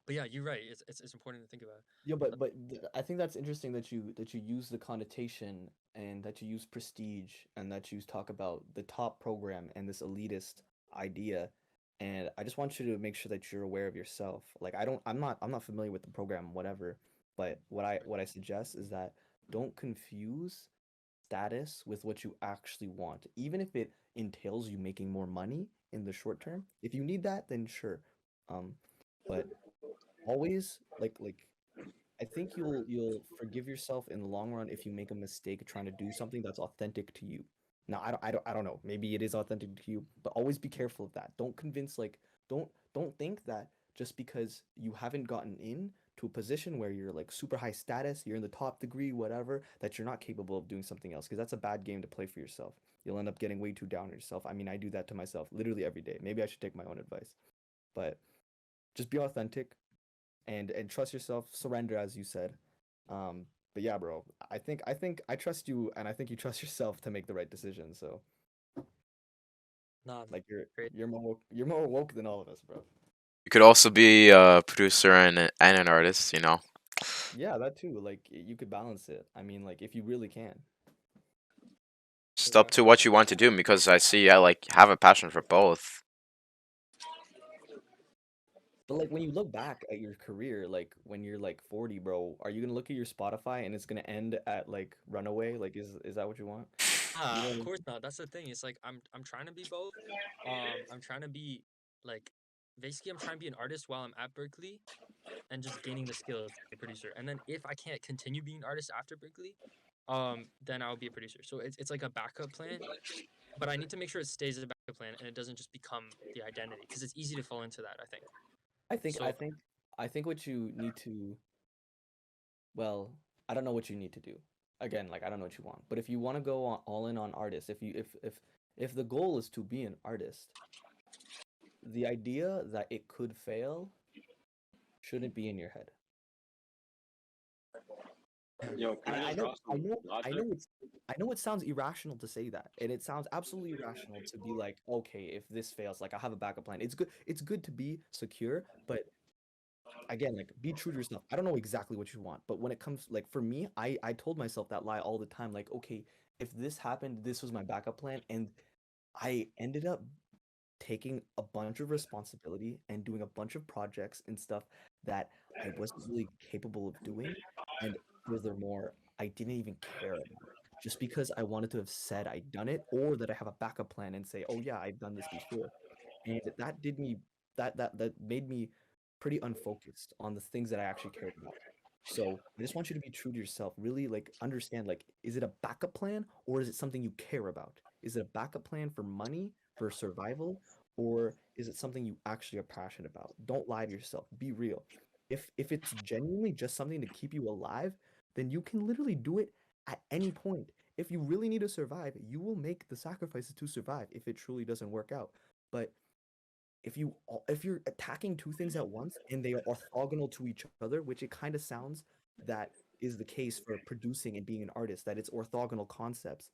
but yeah, you're right. It's important to think about. yeah, I think that's interesting that you use the connotation and that you use prestige and that you talk about the top program and this elitist idea. And I just want you to make sure that you're aware of yourself. Like I'm not familiar with the program, whatever. But what I suggest is that don't confuse status with what you actually want, even if it entails you making more money in the short term. If you need that, then sure. Um, but always I think you'll forgive yourself in the long run if you make a mistake trying to do something that's authentic to you. Now, I don't know. Maybe it is authentic to you, but always be careful of that. Don't convince like don't think that just because you haven't gotten in to a position where you're like super high status, you're in the top degree, whatever, that you're not capable of doing something else because that's a bad game to play for yourself. You'll end up getting way too down on yourself. I mean, I do that to myself literally every day. Maybe I should take my own advice. But just be authentic and trust yourself, surrender as you said. Um, but yeah, bro, I think I trust you, and I think you trust yourself to make the right decision. So Nah, like great. you're more woke than all of us, bro. You could also be a producer and an artist, you know. Yeah, that too. Like you could balance it. I mean, like if you really can. Just up Yeah. to what you want to do because I see I like have a passion for both. But like when you look back at your career, like when you're like 40, bro, are you gonna look at your Spotify and it's gonna end at like Runaway? Like is that what you want? You know Ah, what of I mean? course not. That's the thing. It's like I'm trying to be both. I'm trying to be like basically I'm trying to be an artist while I'm at Berkeley and just gaining the skills to be a producer. And then if I can't continue being an artist after Berkeley, then I'll be a producer. So it's like a backup plan, but I need to make sure it stays a backup plan and it doesn't just become the identity because it's easy to fall into that, I think. I think I So think I think what you need to well, I don't know what you need to do. Again, like I don't know what you want. But if you want to go on, all in on artists, if the goal is to be an artist, the idea that it could fail shouldn't be in your head. Yo, can And I just drop some logic? I know it sounds irrational to say that. And it sounds absolutely irrational to be like, okay, if this fails, like I have a backup plan. It's good to be secure, but again, like be true to yourself. I don't know exactly what you want, but when it comes like for me, I told myself that lie all the time. Like, okay, if this happened, this was my backup plan, and I ended up taking a bunch of responsibility and doing a bunch of projects and stuff that I wasn't really capable of doing. And furthermore, I didn't even care about it. Just because I wanted to have said I'd done it or that I have a backup plan and say, oh yeah, I've done this before. And that did me that made me pretty unfocused on the things that I actually cared about. So I just want you to be true to yourself. Really like understand like is it a backup plan or is it something you care about? Is it a backup plan for money, for survival, or is it something you actually are passionate about? Don't lie to yourself. Be real. If it's genuinely just something to keep you alive, then you can literally do it at any point. If you really need to survive, you will make the sacrifices to survive if it truly doesn't work out. But if you're attacking two things at once and they are orthogonal to each other, which it kind of sounds that is the case for producing and being an artist, that it's orthogonal concepts.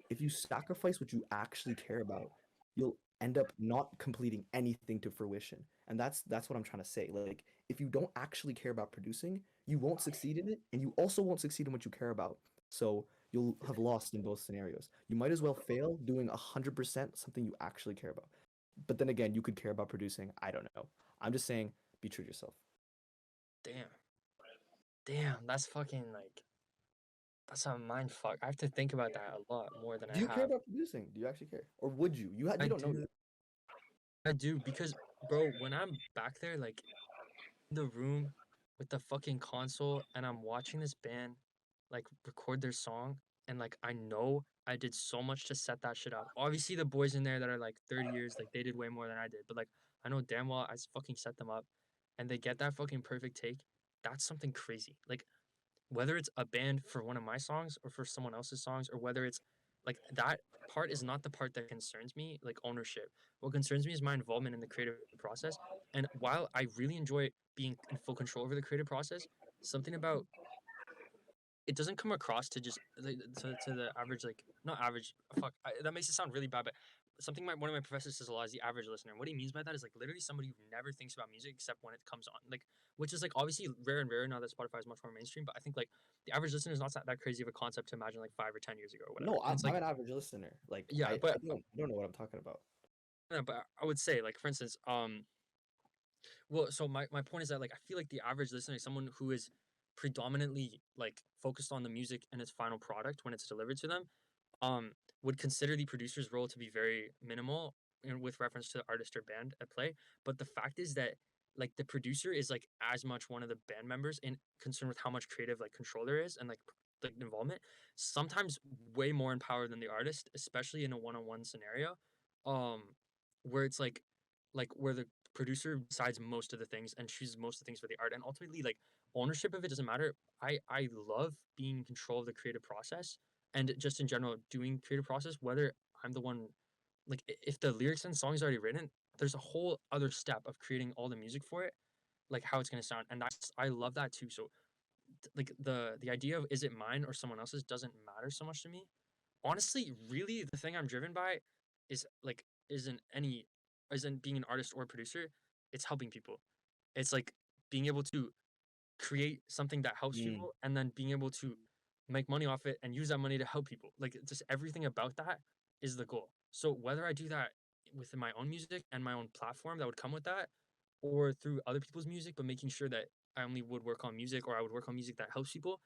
If you sacrifice what you actually care about, you'll end up not completing anything to fruition. And that's what I'm trying to say. Like, if you don't actually care about producing, you won't succeed in it, and you also won't succeed in what you care about. So you'll have lost in both scenarios. You might as well fail doing 100% something you actually care about. But then again, you could care about producing. I don't know. I'm just saying, be true to yourself. Damn. Damn, that's fucking like that's a mind fuck. I have to think about that a lot more than I Do you care have. about producing? Do you actually care, or would you? I You don't know do yet. I do because bro, when I'm back there like in the room with the fucking console and I'm watching this band like record their song and like I know I did so much to set that shit up. Obviously the boys in there that are like 30 years, like they did way more than I did, but like I know damn well fucking set them up and they get that fucking perfect take. That's something crazy. Like whether it's a band for one of my songs or for someone else's songs or whether it's like that part is not the part that concerns me, like ownership. What concerns me is my involvement in the creative process. And while I really enjoy being in full control over the creative process, something about it doesn't come across to just to the average, like not average, fuck that makes it sound really bad, but something one of my professors says a lot is the average listener. And what he means by that is like literally somebody who never thinks about music except when it comes on, like which is like obviously rare and rare now that Spotify is much more mainstream. But I think like the average listener is not that crazy of a concept to imagine like 5 or 10 years ago or whatever. No, And it's I'm like an average listener. Like yeah, I don't know what I'm talking about. but I would say like for instance well, so my point is that like I feel like the average listener is someone who is predominantly like focused on the music and its final product when it's delivered to them, um, would consider the producer's role to be very minimal with reference to the artist or band at play. But the fact is that like the producer is like as much one of the band members in concern with how much creative like control there is and like involvement. Sometimes way more empowered than the artist, especially in a one-on-one scenario, um, where it's like where the producer decides most of the things and chooses most of the things for the art and ultimately like ownership of it doesn't matter. I love being in control of the creative process and just in general doing creative process, whether I'm the one like if the lyrics and songs already written, there's a whole other step of creating all the music for it, like how it's gonna sound. And that's I love that too. So like the idea of is it mine or someone else's doesn't matter so much to me. Honestly, really the thing I'm driven by is like isn't being an artist or a producer, it's helping people. It's like being able to create something that helps Mm. people and then being able to make money off it and use that money to help people. Like just everything about that is the goal. So whether I do that within my own music and my own platform that would come with that, or through other people's music, but making sure that I only would work on music or I would work on music that helps people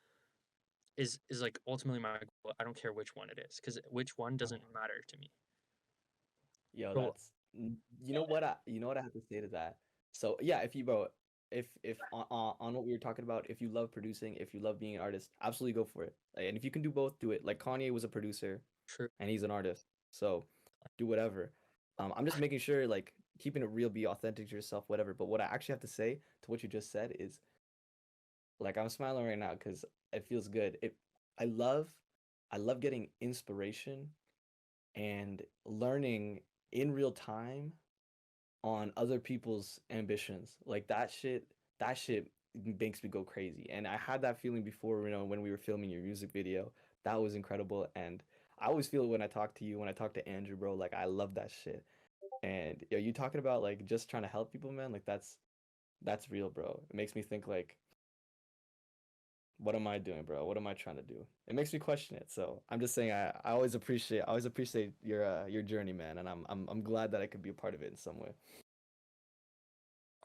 is like ultimately my goal. I don't care which one it is because which one doesn't matter to me. Yo, So that's you know what I have to say to that. So yeah, if you bro, if on what we were talking about, if you love producing, if you love being an artist, absolutely go for it. Like, and if you can do both, do it. Like Kanye was a producer true. and he's an artist, so do whatever. I'm just making sure like keeping it real, be authentic to yourself, whatever. But what I actually have to say to what you just said is like I'm smiling right now because it feels good. I love I love getting inspiration and learning in real time on other people's ambitions. Like that shit makes me go crazy. And I had that feeling before, when we were filming your music video. That was incredible. And I always feel it when I talk to you, when I talk to Andrew, bro. Like I love that shit. And yo, you talking about like just trying to help people, man. Like that's real, bro. It makes me think like, what am I doing, bro? What am I trying to do? It makes me question it. So I'm just saying I always appreciate your journey, man, and I'm glad that I could be a part of it in some way.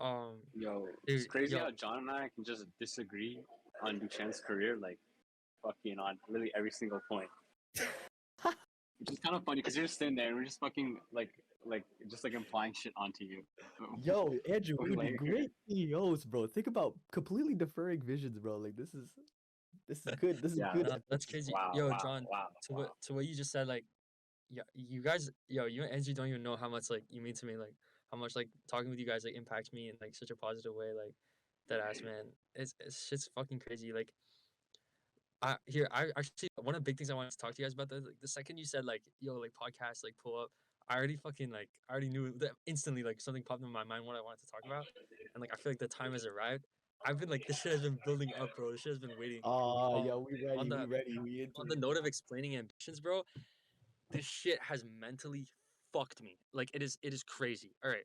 Um, Yo, it's dude, crazy yo, how John and I can just disagree on Duchan's career, like fucking on really every single point. Which is kind of funny because you're just sitting there and we're just fucking like just like implying shit onto you. Yo, Andrew, we would be Like, great CEOs, bro. Think about completely differing visions, bro. Like this is good. This is yeah, good. that's Empathy. crazy. wow, Yo, wow, John, wow, wow. to what you just said, like, yeah, you guys, yo, you and Angie don't even know how much like you mean to me, like how much like talking with you guys like impacts me in like such a positive way, like that ass man. It's shit's fucking crazy. Like, I actually one of the big things I wanted to talk to you guys about the second you said like yo like podcast like pull up. I already fucking like I already knew that instantly like something popped in my mind what I wanted to talk about, and like I feel like the time has arrived. I've been like this shit has been building up, bro. This shit has been waiting. Yo, On the we ready, we into on the it. note of explaining ambitions, bro, this shit has mentally fucked me. Like it is crazy. All right,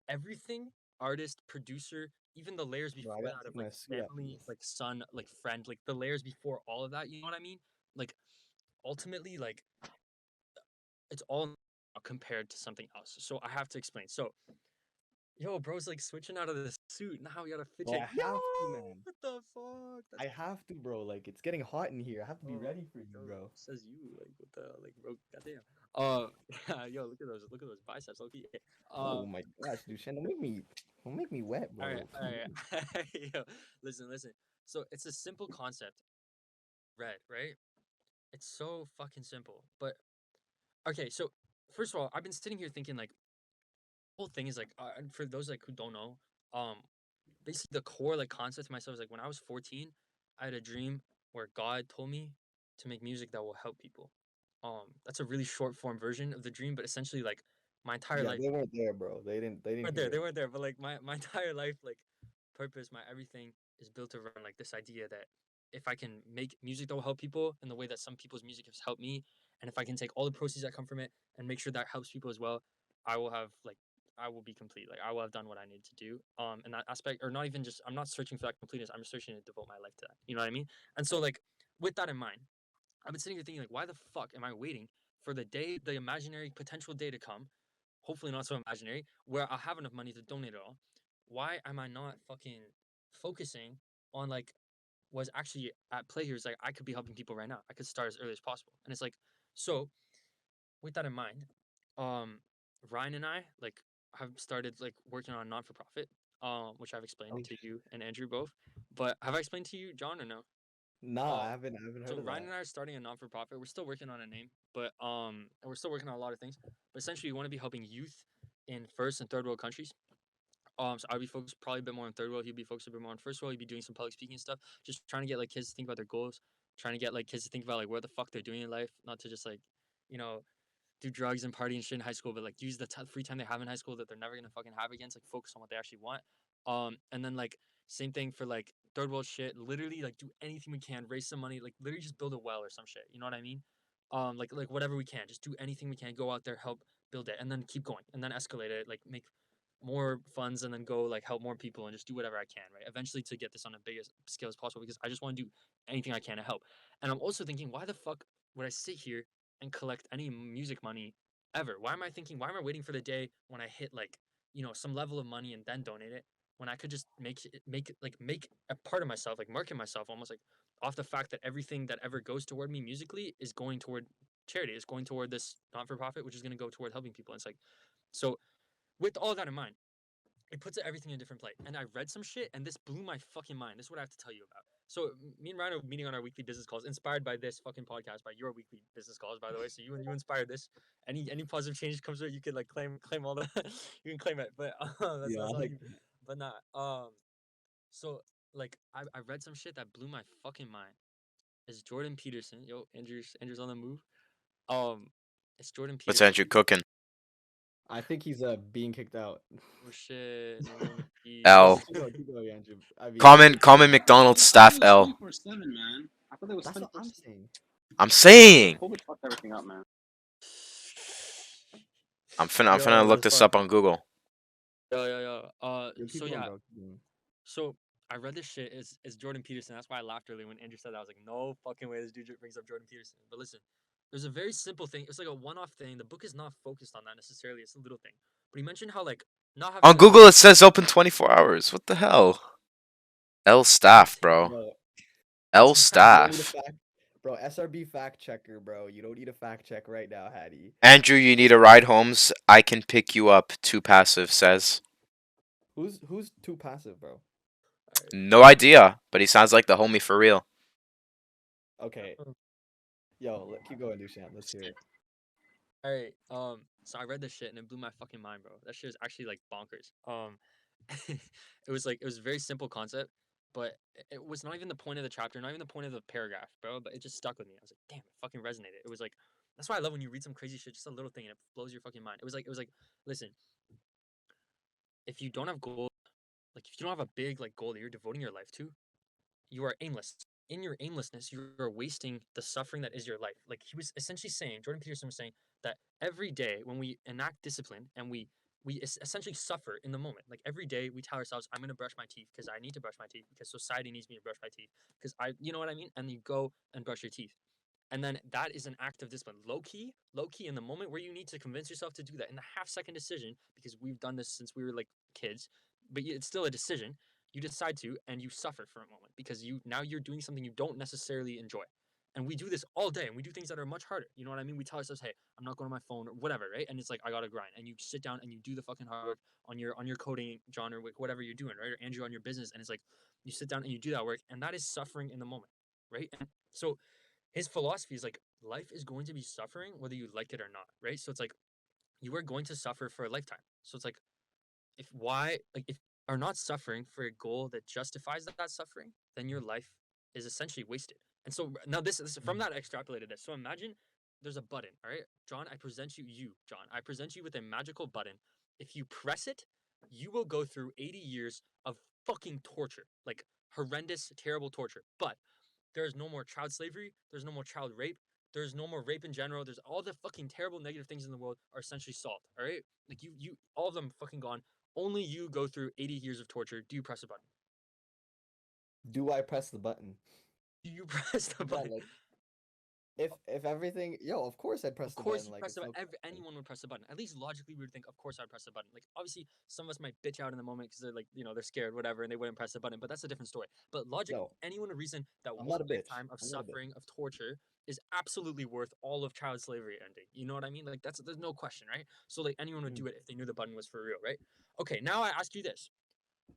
everything, artist, producer, even the layers Bro, I before gotta that of take like my suit after family, this. like son, like friend, like the layers before all of that. You know what I mean? Like ultimately, like it's all compared to something else. So I have to explain. So yo, bro's like switching out of the suit. Now we gotta fit Bro, check. I Yo, have to, man. what the fuck? I That's have to, bro. Like, it's getting hot in here. I have to be ready for you, yo, bro. says you like what the like bro. Goddamn. Yeah, yo, look at those biceps. Okay. Oh my gosh, Dusan, don't make me wet, All right, bro. all right. Yo, listen. So it's a simple concept. Red, right? It's so fucking simple. But okay, so first of all, I've been sitting here thinking like whole thing is like and for those like who don't know, um, basically the core like concept to myself is like when I was 14, I had a dream where God told me to make music that will help people. That's a really short form version of the dream, but essentially like my entire Yeah, life they weren't there, bro. They didn't weren't there. hear They it. weren't there. But like my entire life, like purpose, my everything is built around like this idea that if I can make music that will help people in the way that some people's music has helped me, and if I can take all the proceeds that come from it and make sure that helps people as well, I will have like I will be complete. Like I will have done what I need to do. In that aspect, or not even just I'm not searching for that completeness. I'm just searching to devote my life to that. You know what I mean? And so like with that in mind, I've been sitting here thinking like, why the fuck am I waiting for the day, the imaginary potential day to come, hopefully not so imaginary, where I'll have enough money to donate it all. Why am I not fucking focusing on like what's actually at play here is like I could be helping people right now. I could start as early as possible. And it's like, so with that in mind, um, Ryan and I like have started like working on a non for profit, which I've explained Oh, to you and Andrew both. But have I explained to you, John, or no? nah, Uh, I haven't heard so of Ryan that. and I are starting a non-for-profit. We're still working on a name, but and we're still working on a lot of things. But essentially, we want to be helping youth in first and third world countries. So I'll be focused probably a bit more on third world. He'll be focused a bit more on first world. He'll be doing some public speaking stuff. Just trying to get like kids to think about their goals. Trying to get like kids to think about like where the fuck they're doing in life, not to just like, you know, do drugs and party and shit in high school, but like use the free time they have in high school that they're never gonna fucking have again. Like focus on what they actually want. And then like same thing for like third world shit. Literally like do anything we can, raise some money, like literally just build a well or some shit. You know what I mean? Like whatever we can, just do anything we can. Go out there, help build it, and then keep going, and then escalate it. Like make more funds, and then go like help more people, and just do whatever I can. Right? Eventually to get this on the biggest scale as possible, because I just want to do anything I can to help. And I'm also thinking, why the fuck would I sit here and collect any music money ever? Why am I thinking, why am I waiting for the day when I hit like, some level of money and then donate it, when I could just make a part of myself, like market myself almost like off the fact that everything that ever goes toward me musically is going toward charity, is going toward this not for profit, which is going to go toward helping people. And it's like, so with all that in mind, it puts everything in a different plate. And I read some shit, and this blew my fucking mind. This is what I have to tell you about. So me and Ryan are meeting on our weekly business calls, inspired by this fucking podcast, by your weekly business calls, by the way. So you inspired this. Any positive change comes with it, you can like claim all the you can claim it. But Yeah, I that's all like you. that. But not so like I read some shit that blew my fucking mind. It's Jordan Peterson. Yo, Andrew's on the move. Um, it's Jordan What's Peterson. Andrew cooking? I think he's being kicked out. Oh shit, no more L. McGee's. Keep going, Andrew. I mean, Common McDonald's I thought staff it was L. 24/7, man. I thought it was that's what I'm 24/7. saying. I'm saying. COVID fucked everything up, man. I'm Yo, finna look that's this fun. up on Google. Yo. Yo, So keep going, yeah, bro. Keep going. so I read this shit. It's Jordan Peterson. That's why I laughed earlier when Andrew said that. I was like, no fucking way this dude brings up Jordan Peterson. But listen, there's a very simple thing. It's like a one-off thing. The book is not focused on that necessarily. It's a little thing. But he mentioned how like not having On enough Google money. it says open 24 hours. What the hell? L staff, bro. Bro, L you don't need a staff. fact, bro. SRB fact checker, bro. You don't need a fact check right now, Hadi. Andrew, you need a ride homes. I can pick you up. Too passive says. Who's too passive, bro? All right. No idea, but he sounds like the homie for real. Okay, yo, keep going, Dushan. Let's hear it. All right. So I read this shit and it blew my fucking mind, bro. That shit is actually like bonkers. It was a very simple concept, but it was not even the point of the chapter, not even the point of the paragraph, bro. But it just stuck with me. I was like, damn, it fucking resonated. It was like That's why I love when you read some crazy shit, just a little thing, and it blows your fucking mind. It was like, listen, if you don't have goal, like if you don't have a big like goal that you're devoting your life to, you are aimless. In your aimlessness, you are wasting the suffering that is your life. Like he was essentially saying, Jordan Peterson was saying that every day when we enact discipline and we essentially suffer in the moment. Like every day we tell ourselves, I'm gonna brush my teeth because I need to brush my teeth because society needs me to brush my teeth because you know what I mean. And you go and brush your teeth. And then that is an act of discipline. Low key in the moment where you need to convince yourself to do that in the half-second decision, because we've done this since we were like kids, but it's still a decision. You decide to, and you suffer for a moment because you're doing something you don't necessarily enjoy. And we do this all day, and we do things that are much harder. You know what I mean? We tell ourselves, "Hey, I'm not going on my phone or whatever," right? And it's like I gotta grind, and you sit down and you do the fucking hard work on your coding, John, or whatever you're doing, right? Or Andrew on your business, and it's like you sit down and you do that work, and that is suffering in the moment, right? And so his philosophy is like life is going to be suffering whether you like it or not, right? So it's like you are going to suffer for a lifetime. So it's like if are not suffering for a goal that justifies that suffering, then your life is essentially wasted. And so now this from that I extrapolated this. So imagine there's a button, all right? John, I present you with a magical button. If you press it, you will go through 80 years of fucking torture, like horrendous, terrible torture. But there's no more child slavery. There's no more child rape. There's no more rape in general. There's all the fucking terrible negative things in the world are essentially solved. All right, like all of them fucking gone. Only you go through 80 years of torture. Do you press a button? Do I press the button? Do you press the Yeah, button? like if everything, of course I'd press Of the course button. you Like press it's the no button. question. Anyone would press the button. At least logically, we would think, of course I'd press the button. Like obviously, some of us might bitch out in the moment because they're like, they're scared, whatever, and they wouldn't press the button. But that's a different story. But logically, No, anyone would reason that I'm one not a bitch. lifetime of I'm not a bitch. suffering, of torture, is absolutely worth all of child slavery ending. You know what I mean? Like there's no question, right? So like anyone would Mm. do it if they knew the button was for real, right? Okay, now I ask you this: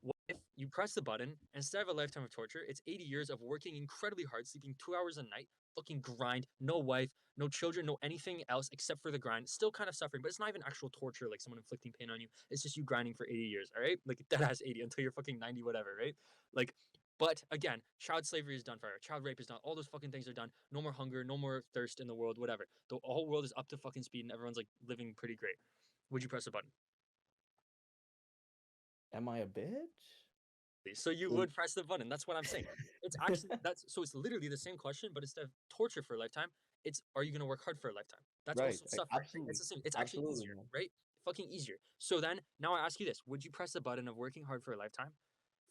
what if you press the button, instead of a lifetime of torture, it's 80 years of working incredibly hard, sleeping 2 hours a night, fucking grind, no wife, no children, no anything else except for the grind, still kind of suffering, but it's not even actual torture, like someone inflicting pain on you. It's just you grinding for 80 years, all right? Like that has 80 until you're fucking 90, whatever, right? Like, but again, child slavery is done forever. Child rape is done. All those fucking things are done. No more hunger, no more thirst in the world, whatever. The whole world is up to fucking speed and everyone's like living pretty great. Would you press a button? Am I a bitch? So you Like, would press the button. That's what I'm saying. It's actually it's literally the same question, but instead of torture for a lifetime, it's are you gonna work hard for a lifetime? That's right. also suffering. Right? It's Absolutely. the same. It's actually Absolutely, easier, man. right? Fucking easier. So then now I ask you this: would you press the button of working hard for a lifetime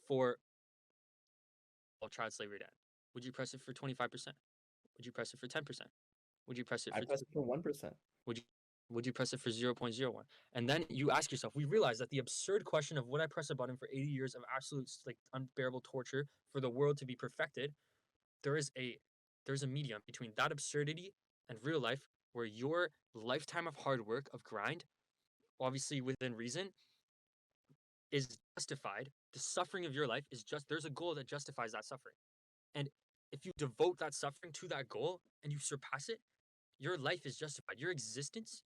for all child slavery to end? Would you press it for 25%? Would you press it for 10%? Would you press it I for press it for 1%. would you would you press it for 0.01? And then you ask yourself, we realize that the absurd question of would I press a button for 80 years of absolute like unbearable torture for the world to be perfected, there is a there's a medium between that absurdity and real life where your lifetime of hard work of grind, obviously within reason, is justified. The suffering of your life is just there's a goal that justifies that suffering. And if you devote that suffering to that goal and you surpass it, your life is justified. Your existence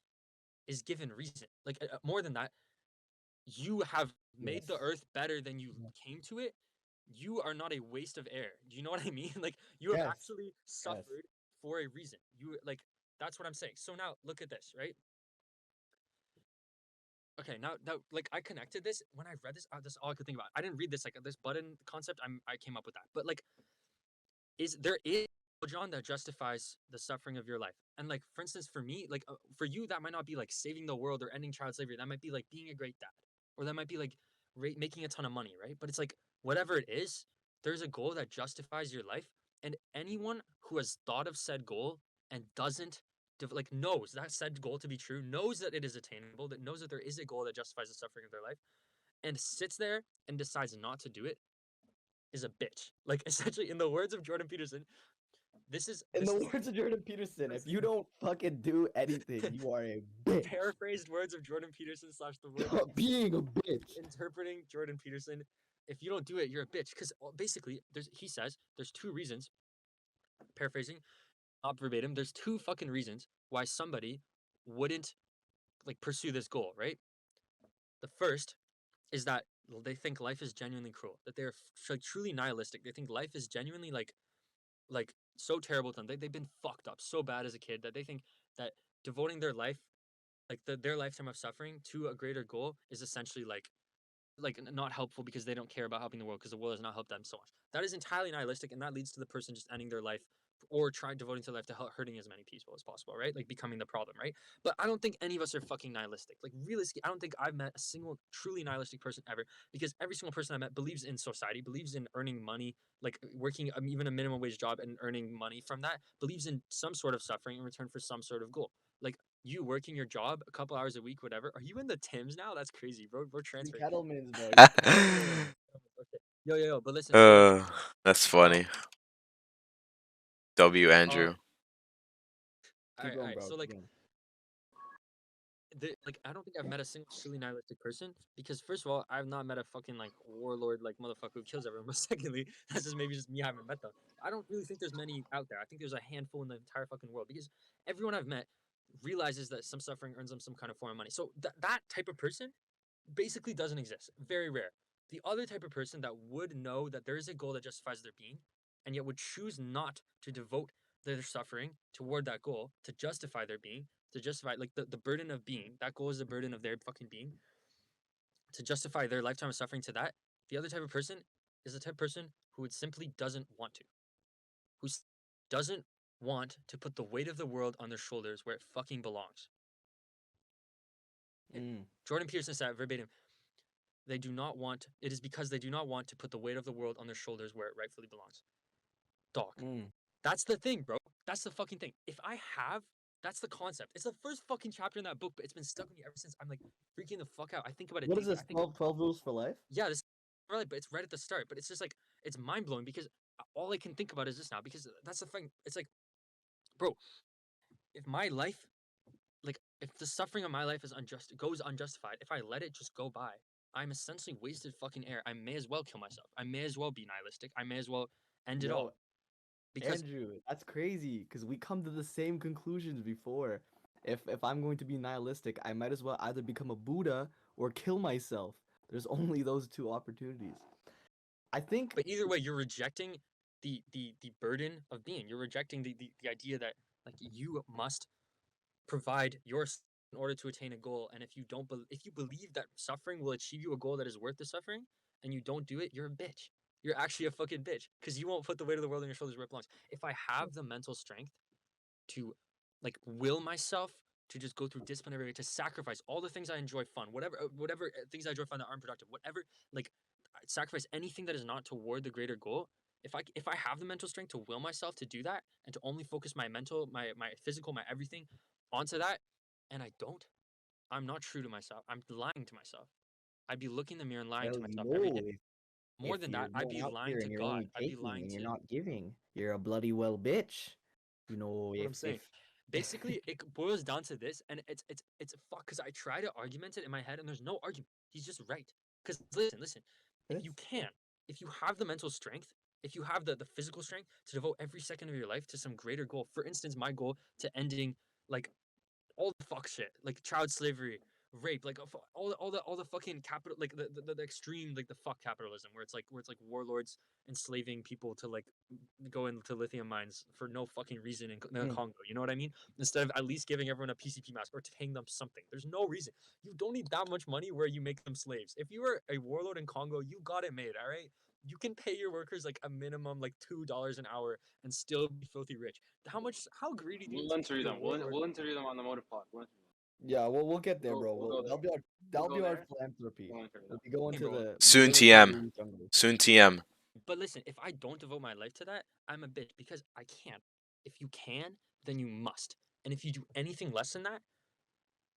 is given reason. Like more than that, you have made the Yes. earth better than you Yeah. came to it. You are not a waste of air. Do you know what I mean? Like you have Yes. actually Yes. suffered for a reason. You like that's what I'm saying. So now look at this, right? Okay, now like I connected this when I read this. This is all I could think about. I didn't read this like this button concept. I came up with that. But like, is John that justifies the suffering of your life? And like for instance, for me, like for you, that might not be like saving the world or ending child slavery. That might be like being a great dad, or that might be like making a ton of money, right? But it's like whatever it is, there's a goal that justifies your life, and anyone who has thought of said goal and doesn't like knows that said goal to be true, knows that it is attainable, that knows that there is a goal that justifies the suffering of their life, and sits there and decides not to do it, is a bitch. Like essentially, in the words of Jordan Peterson, this is In this the is words of Jordan Peterson, if this you don't fucking do anything, you are a bitch. paraphrased words of Jordan Peterson slash the words Stop being a bitch. interpreting Jordan Peterson. If you don't do it, you're a bitch. Because basically, he says there's two reasons. Paraphrasing, not verbatim. There's two fucking reasons why somebody wouldn't like pursue this goal, right? The first is that they think life is genuinely cruel. That they're like truly nihilistic. They think life is genuinely like so terrible to them. They've been fucked up so bad as a kid that they think that devoting their life, like their lifetime of suffering to a greater goal is essentially not helpful because they don't care about helping the world because the world has not helped them so much. That is entirely nihilistic, and that leads to the person just ending their life or trying devoting to life to hurting as many people as possible, right? Like becoming the problem, right? But I don't think any of us are fucking nihilistic. Like realistically, I don't think I've met a single truly nihilistic person ever because every single person I met believes in society, believes in earning money, like working even a minimum wage job and earning money from that, believes in some sort of suffering in return for some sort of goal. Like you working your job a couple hours a week, whatever. Are you in the Tims now? That's crazy, bro. We're You transferring. Kettlemans, bro. You Kettlemans. Okay. Yo. But listen. So like, That's funny. W um, Andrew. Keep all going, right. bro. So Keep like, going. I don't think I've met a single truly nihilistic person because first of all, I've not met a fucking like warlord like motherfucker who kills everyone. But secondly, that's just maybe just me. I haven't met them. I don't really think there's many out there. I think there's a handful in the entire fucking world because everyone I've met realizes that some suffering earns them some kind of form of money. So that type of person basically doesn't exist. Very rare. The other type of person that would know that there is a goal that justifies their being, and yet would choose not to devote their suffering toward that goal to justify their being, to justify like the burden of being. That goal is the burden of their fucking being. To justify their lifetime of suffering to that. The other type of person is the type of person who would simply doesn't want to. Who doesn't want to put the weight of the world on their shoulders where it fucking belongs. Mm. Jordan Peterson said verbatim, they do not want, it is because they do not want to put the weight of the world on their shoulders where it rightfully belongs. Dog. Mm. That's the thing, bro. That's the fucking thing. If I have, that's the concept. It's the first fucking chapter in that book, but it's been stuck with me ever since. I'm like freaking the fuck out. I think about it What is daily. this? 12 rules for life? Yeah, this right, but it's right at the start. But it's just like, it's mind blowing because all I can think about is this now because that's the thing. It's like, bro, if my life, like, if the suffering of my life is goes unjustified, if I let it just go by, I'm essentially wasted fucking air. I may as well kill myself. I may as well be nihilistic. I may as well end it all Yo, because Andrew, that's crazy because we come to the same conclusions before. If I'm going to be nihilistic, I might as well either become a Buddha or kill myself. There's only those two opportunities. I think. but either way, you're rejecting the burden of being. You're rejecting the idea that like you must provide in order to attain a goal. And if you don't, if you believe that suffering will achieve you a goal that is worth the suffering, and you don't do it, you're a bitch. You're actually a fucking bitch because you won't put the weight of the world on your shoulders where it belongs. If I have the mental strength to like will myself to just go through disciplinary to sacrifice all the things I enjoy fun, whatever things I enjoy fun that aren't productive, whatever like sacrifice anything that is not toward the greater goal. If I have the mental strength to will myself to do that and to only focus my mental, my physical, my everything onto that, and I don't, I'm not true to myself. I'm lying to myself. I'd be looking in the mirror and lying Well, to you myself every day. know, More if than that, you're I'd going be out lying here to and you're God. only I'd be taking lying and you're to not giving, you're a bloody well bitch. You know, what I'm if saying. Basically, it boils down to this, and it's fuck. Because I try to argument it in my head, and there's no argument. He's just right. Because listen, if you can, if you have the mental strength, if you have the physical strength to devote every second of your life to some greater goal. For instance, my goal to ending like all the fuck shit, like child slavery, rape, like all the fucking capital, like the extreme, like the fuck capitalism, where it's like warlords enslaving people to like go into lithium mines for no fucking reason in the Mm. Congo. You know what I mean? Instead of at least giving everyone a PCP mask or paying them something. There's no reason. You don't need that much money where you make them slaves. If you are a warlord in Congo, you got it made. All right. You can pay your workers like a minimum like $2 an hour and still be filthy rich. How greedy do you need We'll to be to be interview a them. We'll, warlord? we'll interview them on the motovpod. We'll interview them. Yeah, we'll get there, bro. We'll go there. That'll be our We'll go there. philanthropy. We'll interview We'll them. be going Hey, to bro. the Soon TM. military jungle. Soon TM. But listen, if I don't devote my life to that, I'm a bitch because I can't. If you can, then you must. And if you do anything less than that,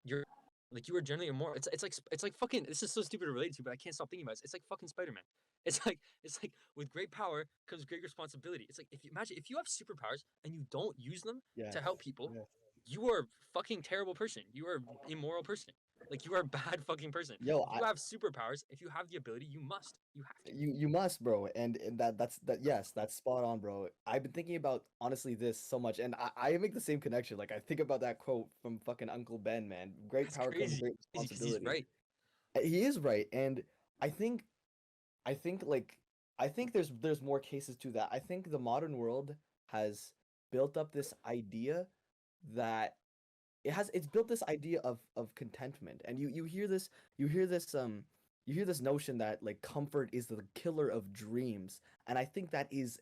you're like you are generally immoral. It's like fucking. This is so stupid to relate to, but I can't stop thinking about it. It's like fucking Spider-Man. It's like with great power comes great responsibility. It's like if you imagine if you have superpowers and you don't use them Yes. to help people, Yes. you are a fucking terrible person. You are immoral person. Like you are a bad fucking person. Yo, If you have superpowers, if you have the ability, you must. You have to. you must, bro, and that's yes, that's spot on, bro. I've been thinking about honestly this so much, and I make the same connection. Like I think about that quote from fucking Uncle Ben, man. Great That's power comes crazy. great Crazy because he's responsibility. right. He is right, and I think I think like I think there's more cases to that. I think the modern world has built up this idea that it's built this idea of contentment, and you hear this you hear this notion that like comfort is the killer of dreams, and I think that is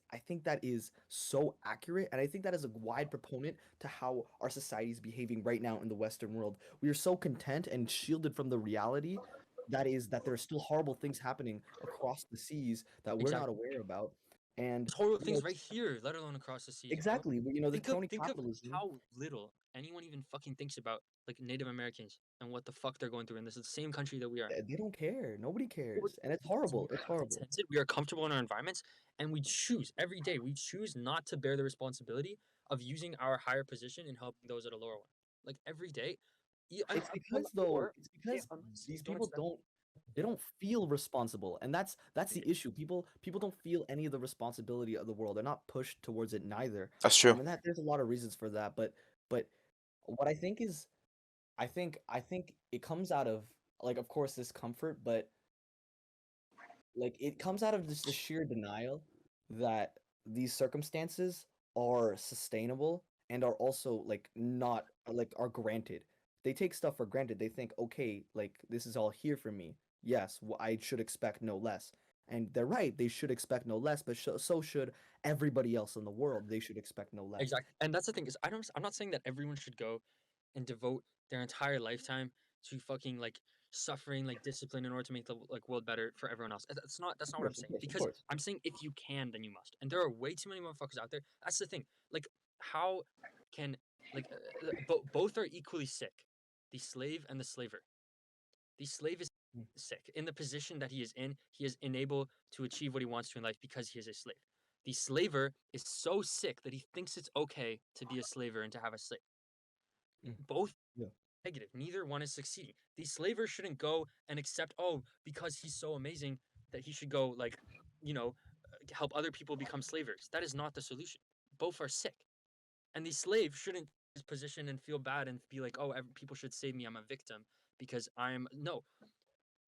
so accurate, and I think that is a wide proponent to how our society is behaving right now in the Western world. We are so content and shielded from the reality that is that there are still horrible things happening across the seas that we're not Exactly. aware about, and There's horrible you know things right here, let alone across the seas, bro. exactly, you know, this crony Think of capitalism. how little anyone even fucking thinks about like Native Americans and what the fuck they're going through, and this is the same country that we are. They don't care. Nobody We're- cares, and it's because we horrible. It's are horrible. contented, we are comfortable in our environments, and we choose every day. We choose not to bear the responsibility of using our higher position in helping those at a lower one. Like every day, It's no because matter though, what, it's because unless you these don't people expect, they yeah, don't feel responsible, and that's the issue. People don't feel any of the responsibility of the world. They're not pushed towards it neither. That's true. And that there's a lot of reasons for that, but what I think is I think it comes out of like of course this comfort, but like it comes out of just the sheer denial that these circumstances are sustainable and are also like not like are granted. They take stuff for granted. They think, okay, like this is all here for me. Yes, I should expect no less. And they're right. They should expect no less, but so should everybody else in the world. They should expect no less. exactly. And that's the thing is, I'm not saying that everyone should go and devote their entire lifetime to fucking like suffering like discipline in order to make the like world better for everyone else. That's not Of what I'm course, of saying. course, of Because course. I'm saying if you can, then you must. And there are way too many motherfuckers out there. That's the thing. Like how can like both are equally sick. The slave and the slaver. The slave is Mm, sick. In the position that he is in, he is unable to achieve what he wants to in life because he is a slave. The slaver is so sick that he thinks it's okay to be a slaver and to have a slave. mm, Both yeah. negative. Neither one is succeeding. The slaver shouldn't go and accept, oh, because he's so amazing that he should go like, help other people become slavers. That is not the solution. Both are sick. And the slave shouldn't his position and feel bad and be like, oh, people should save me. I'm a victim because I'm no.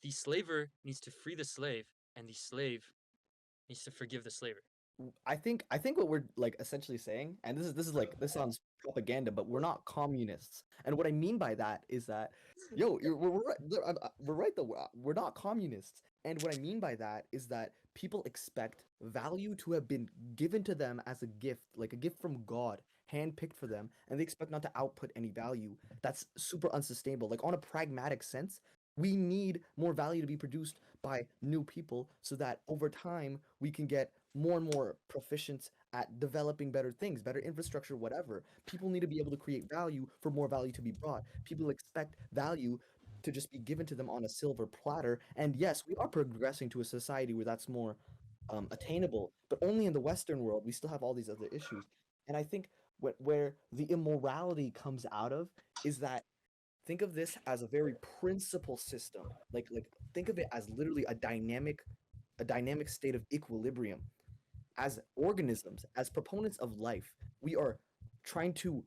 The slaver needs to free the slave, and the slave needs to forgive the slaver. I think what we're like essentially saying, and this is like this sounds propaganda, but we're not communists. And what I mean by that is that, yo, we're right, we're right though. We're not communists. And what I mean by that is that people expect value to have been given to them as a gift, like a gift from God, handpicked for them, and they expect not to output any value. That's super unsustainable. Like on a pragmatic sense, we need more value to be produced by new people so that over time we can get more and more proficient at developing better things, better infrastructure, whatever. People need to be able to create value for more value to be brought. People expect value to just be given to them on a silver platter. And yes, we are progressing to a society where that's more attainable, but only in the Western world. We still have all these other issues. And I think where the immorality comes out of is that think of this as a very principal system. Like think of it as literally a dynamic state of equilibrium as organisms, as proponents of life, we are trying to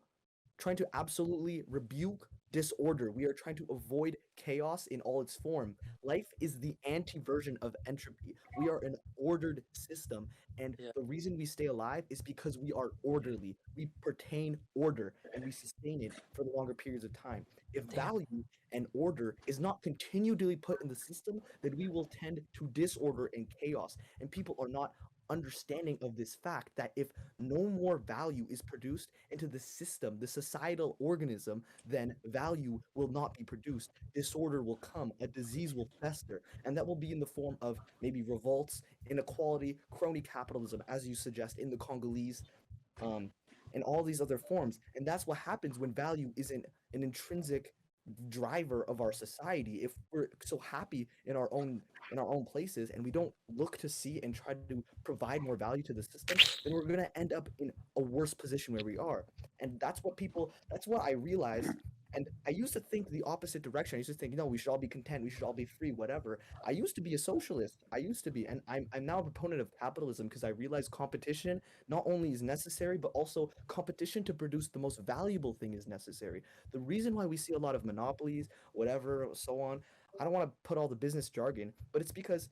absolutely rebuke disorder. We are trying to avoid chaos in all its form. Life is the anti-version of entropy. We are an ordered system, and Yeah. the reason we stay alive is because we are orderly. We pertain order, and we sustain it for the longer periods of time. If Damn. value and order is not continually put in the system, then we will tend to disorder and chaos. And people are not understanding of this fact that if no more value is produced into the system, the societal organism, then value will not be produced. Disorder will come, a disease will fester, and that will be in the form of maybe revolts, inequality, crony capitalism, as you suggest in the Congolese, um, and all these other forms. And that's what happens when value isn't an intrinsic driver of our society. If we're so happy in our own places and we don't look to see and try to provide more value to the system, then we're going to end up in a worse position where we are. And that's what I realized. And I used to think the opposite direction. I used to think, we should all be content, we should all be free, whatever. I used to be a socialist. I used to be, and I'm now a proponent of capitalism because I realize competition not only is necessary, but also competition to produce the most valuable thing is necessary. The reason why we see a lot of monopolies, whatever, so on, I don't want to put all the business jargon, but it's because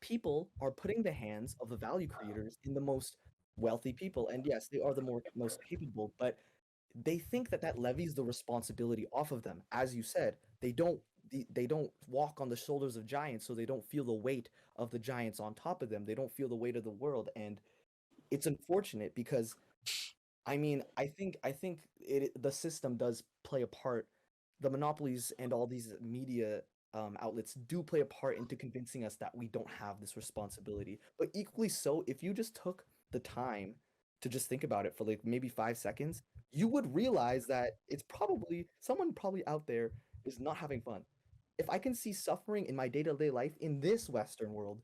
people are putting the hands of the value creators in the most wealthy people. And yes, they are the most capable, but they think that that levies the responsibility off of them. As you said, they don't walk on the shoulders of giants, so they don't feel the weight of the giants on top of them. They don't feel the weight of the world, and it's unfortunate because I mean, I think the system does play a part. The monopolies and all these media outlets do play a part into convincing us that we don't have this responsibility. But equally so, if you just took the time to just think about it for like maybe 5 seconds, you would realize that it's probably someone probably out there is not having fun. If I can see suffering in my day-to-day life in this Western world,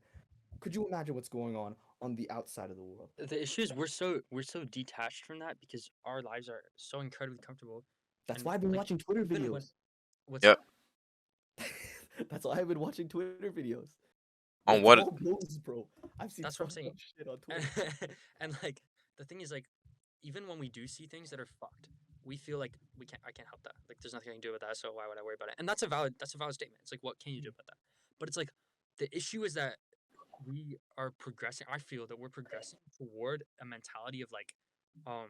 could you imagine what's going on the outside of the world? The issue is we're so detached from that because our lives are so incredibly comfortable, That's and why I've been like watching Twitter even when videos. what's Yep. up? That's why I've been watching Twitter videos. On It's what? all goals, bro. I've seen That's so what I'm saying. much shit on And, Twitter. and like the thing is like even when we do see things that are fucked, we feel like I can't help that. Like there's nothing I can do about that, so why would I worry about it? And that's a valid statement. It's like what can you do about that? But it's like the issue is that we are progressing. I feel that we're progressing toward a mentality of like um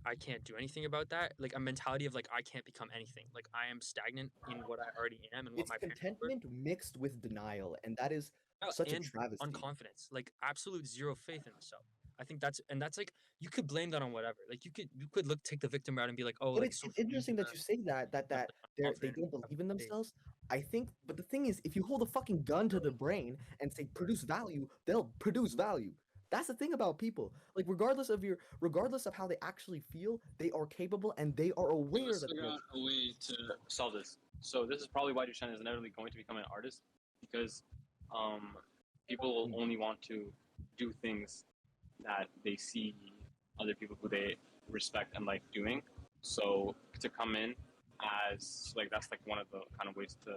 I can't do anything about that. Like a mentality of like I can't become anything. Like I am stagnant in what I already am and what It's my parents were. contentment mixed with denial, and that is such a And travesty. unconfidence, like absolute zero faith in myself. I think that's like you could blame that on whatever. Like you could look take the victim route and be like, oh, But like it's social media interesting that you say that them they unconfident and don't have believe in no faith. themselves. I think, but the thing is, if you hold a fucking gun to their brain and say produce value, they'll produce value. That's the thing about people. Like regardless of how they actually feel, they are capable and they are Okay, aware let's that figure they are out a way to solve this. So this is probably why Dusan is inevitably going to become an artist, because um, people will only want to do things that they see other people who they respect and like doing. So to come in as like that's like one of the kind of ways to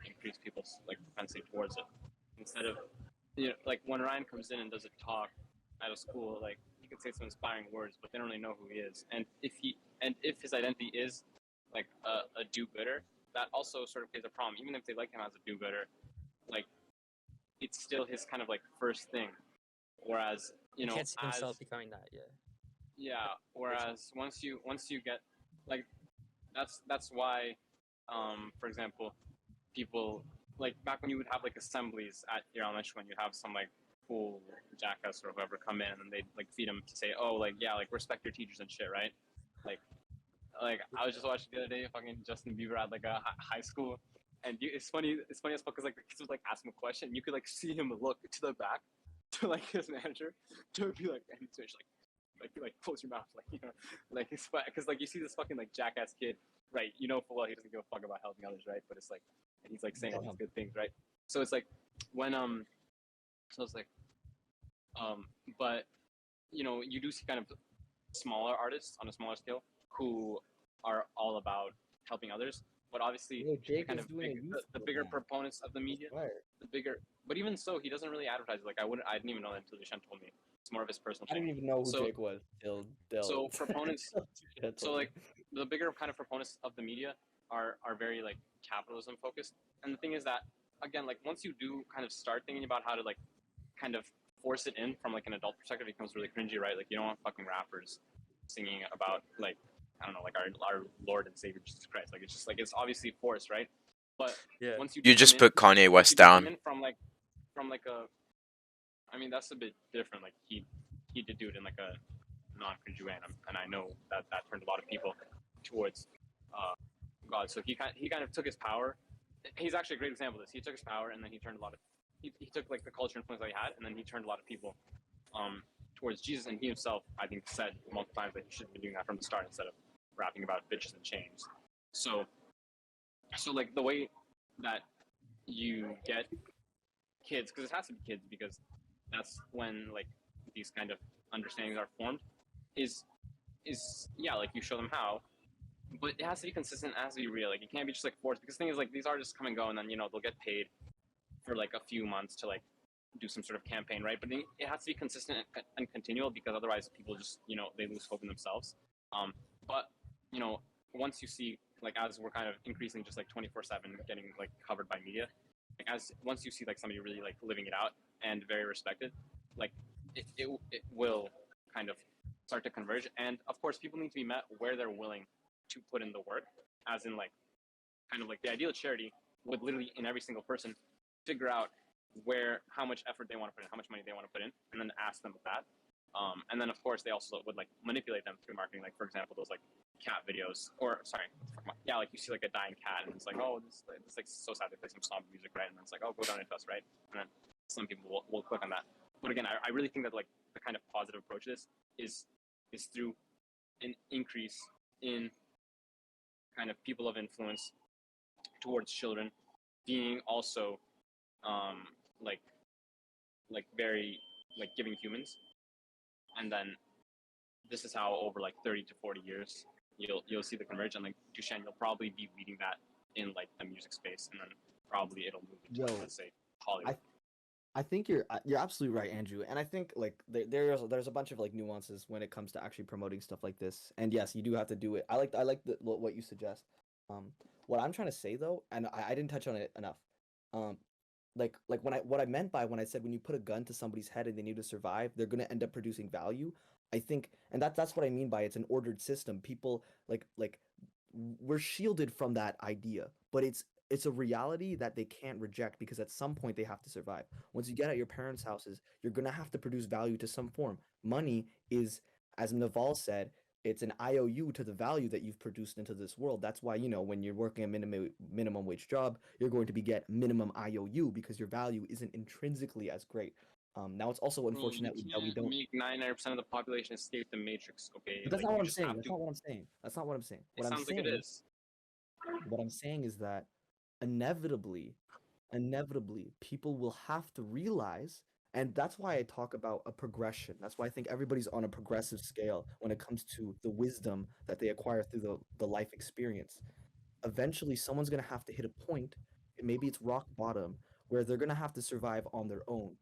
increase people's like propensity towards it. Instead of like when Ryan comes in and does a talk at a school, like he could say some inspiring words, but they don't really know who he is. And if his identity is like a do-gooder, that also sort of plays a problem. Even if they like him as a do-gooder, like it's still his kind of like first thing. Whereas They can't see themselves as becoming that. Yeah. yeah, whereas once you get like that's why, for example, people like back when you would have like assemblies at your elementary school, and you'd have some like cool jackass or whoever come in, and then they'd like feed them to say, oh, like yeah, like respect your teachers and shit, right? Like like I was just watching the other day, fucking Justin Bieber at like a high school, and it's funny as fuck because like the kids would like ask him a question, and you could like see him look to the back to like his manager to be like, and he's like close your mouth, like like it's because like you see this fucking like jackass kid, right? You know full well he doesn't give a fuck about helping others, right? But it's like, and he's like saying all these good things, right? So it's like when so it's like um, but you do see kind of smaller artists on a smaller scale who are all about helping others, but obviously Yo, the Jake kind is of doing a youth the group bigger now. proponents of the I media, swear. the bigger, but even so, he doesn't really advertise it. Like I didn't even know that until Dushan told me. It's more of his personal I thing. didn't even know who So Jake was till so proponents, Ted so told me. like the bigger kind of proponents of the media are very like capitalism focused, and the thing is that again, like once you do kind of start thinking about how to like kind of force it in from like an adult perspective, it becomes really cringy, right? Like you don't want fucking rappers singing about like I don't know, like our Lord and Savior Jesus Christ. Like it's just like it's obviously forced, right? But Yeah. once you You do come just in, put Kanye once West you do come down. in from like a, I mean that's a bit different. Like he did do it in like a non-cringy way, and I know that that turned a lot of people towards uh, God. So he kind of took his power. He's actually a great example of this. He took his power and then he turned a lot of he took like the culture influence that he had, and then he turned a lot of people towards Jesus. And he himself, I think, said multiple times that he should have been doing that from the start instead of rapping about bitches and chains. So, so like the way that you get kids, because it has to be kids, because that's when like these kind of understandings are formed. Is yeah, like you show them how, but it has to be consistent. It has to be real. Like it can't be just like forced. Because the thing is, like these artists come and go, and then they'll get paid for like a few months to like do some sort of campaign, right? But it has to be consistent and continual, because otherwise people just they lose hope in themselves. But once you see like as we're kind of increasing just like 24/7 getting like covered by media, like as once you see like somebody really like living it out and very respected, like it will kind of start to converge. And of course, people need to be met where they're willing to put in the work, as in like kind of like the ideal charity would literally in every single person figure out how much effort they want to put in, how much money they want to put in, and then ask them that. And then of course they also would like manipulate them through marketing, like for example those like cat videos, or sorry, yeah, like you see like a dying cat and it's like, oh, this like so sad, they play some somber music, right? And then it's like, oh, go down to us, right? And then some people will click on that. But again, I really think that like the kind of positive approach to this is through an increase in kind of people of influence towards children being also like very like giving humans. And then this is how over like 30 to 40 years you'll see the converge. And like Dusan, you'll probably be reading that in like the music space, and then probably it'll move into Yo, let's say Hollywood. I think you're absolutely right, Andrew, and I think like there's a bunch of like nuances when it comes to actually promoting stuff like this. And yes, you do have to do it. I like what you suggest. Um, what I'm trying to say though, and I didn't touch on it enough. Um, like what I meant by when I said when you put a gun to somebody's head and they need to survive, they're gonna end up producing value. I think, and that's what I mean by it's an ordered system. People we're shielded from that idea, but it's a reality that they can't reject because at some point they have to survive. Once you get at your parents' houses, you're gonna have to produce value to some form. Money is, as Naval said, it's an IOU to the value that you've produced into this world. That's why, when you're working a minimum wage job, you're going to be get minimum IOU because your value isn't intrinsically as great. Now it's also Bro, you unfortunate that we can't don't. make 99% of the population escape the matrix, okay? But that's Like not you what I'm just saying. have That's to. not what I'm saying. That's not what I'm saying. It sounds like it is. What I'm saying is that inevitably, inevitably, people will have to realize, and that's why I talk about a progression. That's why I think everybody's on a progressive scale when it comes to the wisdom that they acquire through the life experience. Eventually, someone's gonna have to hit a point, and maybe it's rock bottom, where they're gonna have to survive on their own.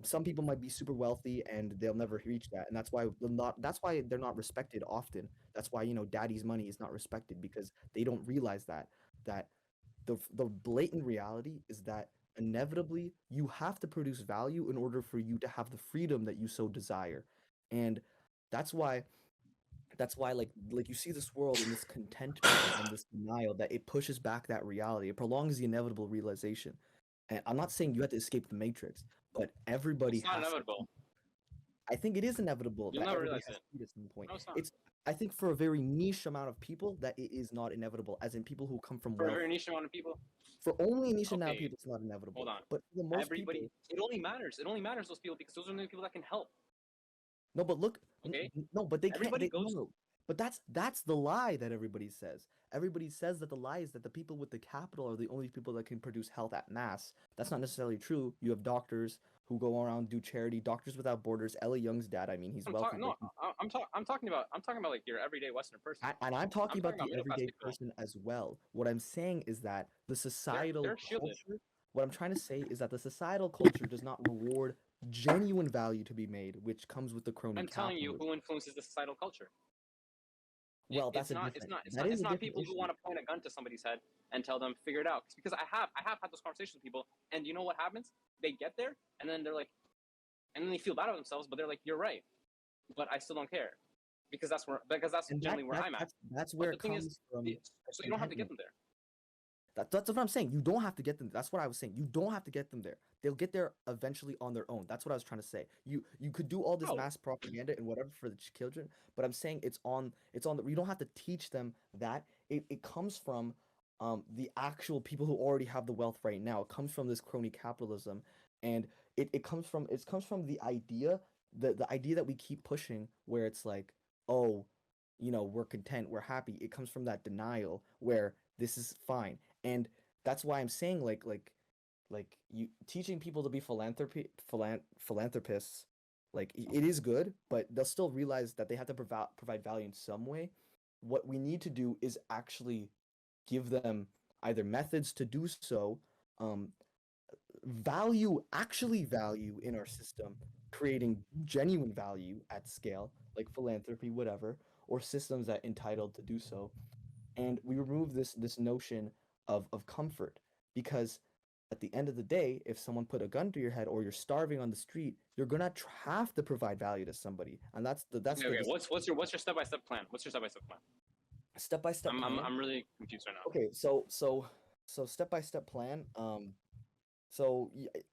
Some people might be super wealthy and they'll never reach that, and that's why they're not respected often. That's why, daddy's money is not respected because they don't realize that the blatant reality is that inevitably you have to produce value in order for you to have the freedom that you so desire. And that's why like you see this world in this contentment and this denial that it pushes back that reality. It prolongs the inevitable realization. And I'm not saying you have to escape the matrix, but everybody It's not has to. inevitable. I think it is inevitable You'll that never everybody realize has it. to eat at some point. No, it's not. It's I think for a very niche amount of people that it is not inevitable, as in people who come from For a wealth. very niche amount of people. For only a niche amount of Okay, people, it's not inevitable. hold on. But for the most Everybody. people, It only matters. It only matters those people because those are the only people that can help. no. But look, Okay. no. But they can't. Everybody No, goes. no. But that's the lie that everybody says. Everybody says that the lie is that the people with the capital are the only people that can produce health at mass. That's not necessarily true. You have doctors who go around do charity. Doctors Without Borders. Ellie Young's dad. I mean, he's I'm wealthy, talking. but No, I'm talking about. I'm talking about like your everyday Western person. and I'm talking I'm talking about about the middle class everyday people. person as well. What I'm saying is that the societal They're shielded. culture, what I'm trying to say is that the societal culture does not reward genuine value to be made, which comes with the crony I'm telling you capitalism. who influences the societal culture. Well, It's that's a not. It's different. not. It's That not. is It's a not different people who issue. want to point a gun to somebody's head and tell them figure it out. Because I have had those conversations with people, and you know what happens? They get there, and then they're like, and then they feel bad about themselves, but they're like, you're right, but I still don't care, because that's And generally where I'm at. that's But where the it thing is, comes from. A so you don't have to get contentment. them there. That's what I'm saying. You don't have to get them. That's what I was saying. You don't have to get them there. They'll get there eventually on their own. That's what I was trying to say. You could do all this Oh, mass propaganda and whatever for the children, but I'm saying it's on the. You don't have to teach them that. It comes from the actual people who already have the wealth right now. It comes from this crony capitalism, and it comes from the idea that we keep pushing where it's like, oh, we're content, we're happy. It comes from that denial where this is fine. And that's why I'm saying like you teaching people to be philanthropists, like it is good, but they'll still realize that they have to provide value in some way. What we need to do is actually give them either methods to do so, um, value in our system, creating genuine value at scale, like philanthropy, whatever, or systems that entitled to do so. And we remove this notion of comfort because At the end of the day, if someone put a gun to your head or you're starving on the street, you're gonna have to provide value to somebody, and that's Okay, the okay. What's your step-by-step plan? What's your step-by-step plan? step-by-step plan. I'm really confused right now. Okay, so step-by-step plan.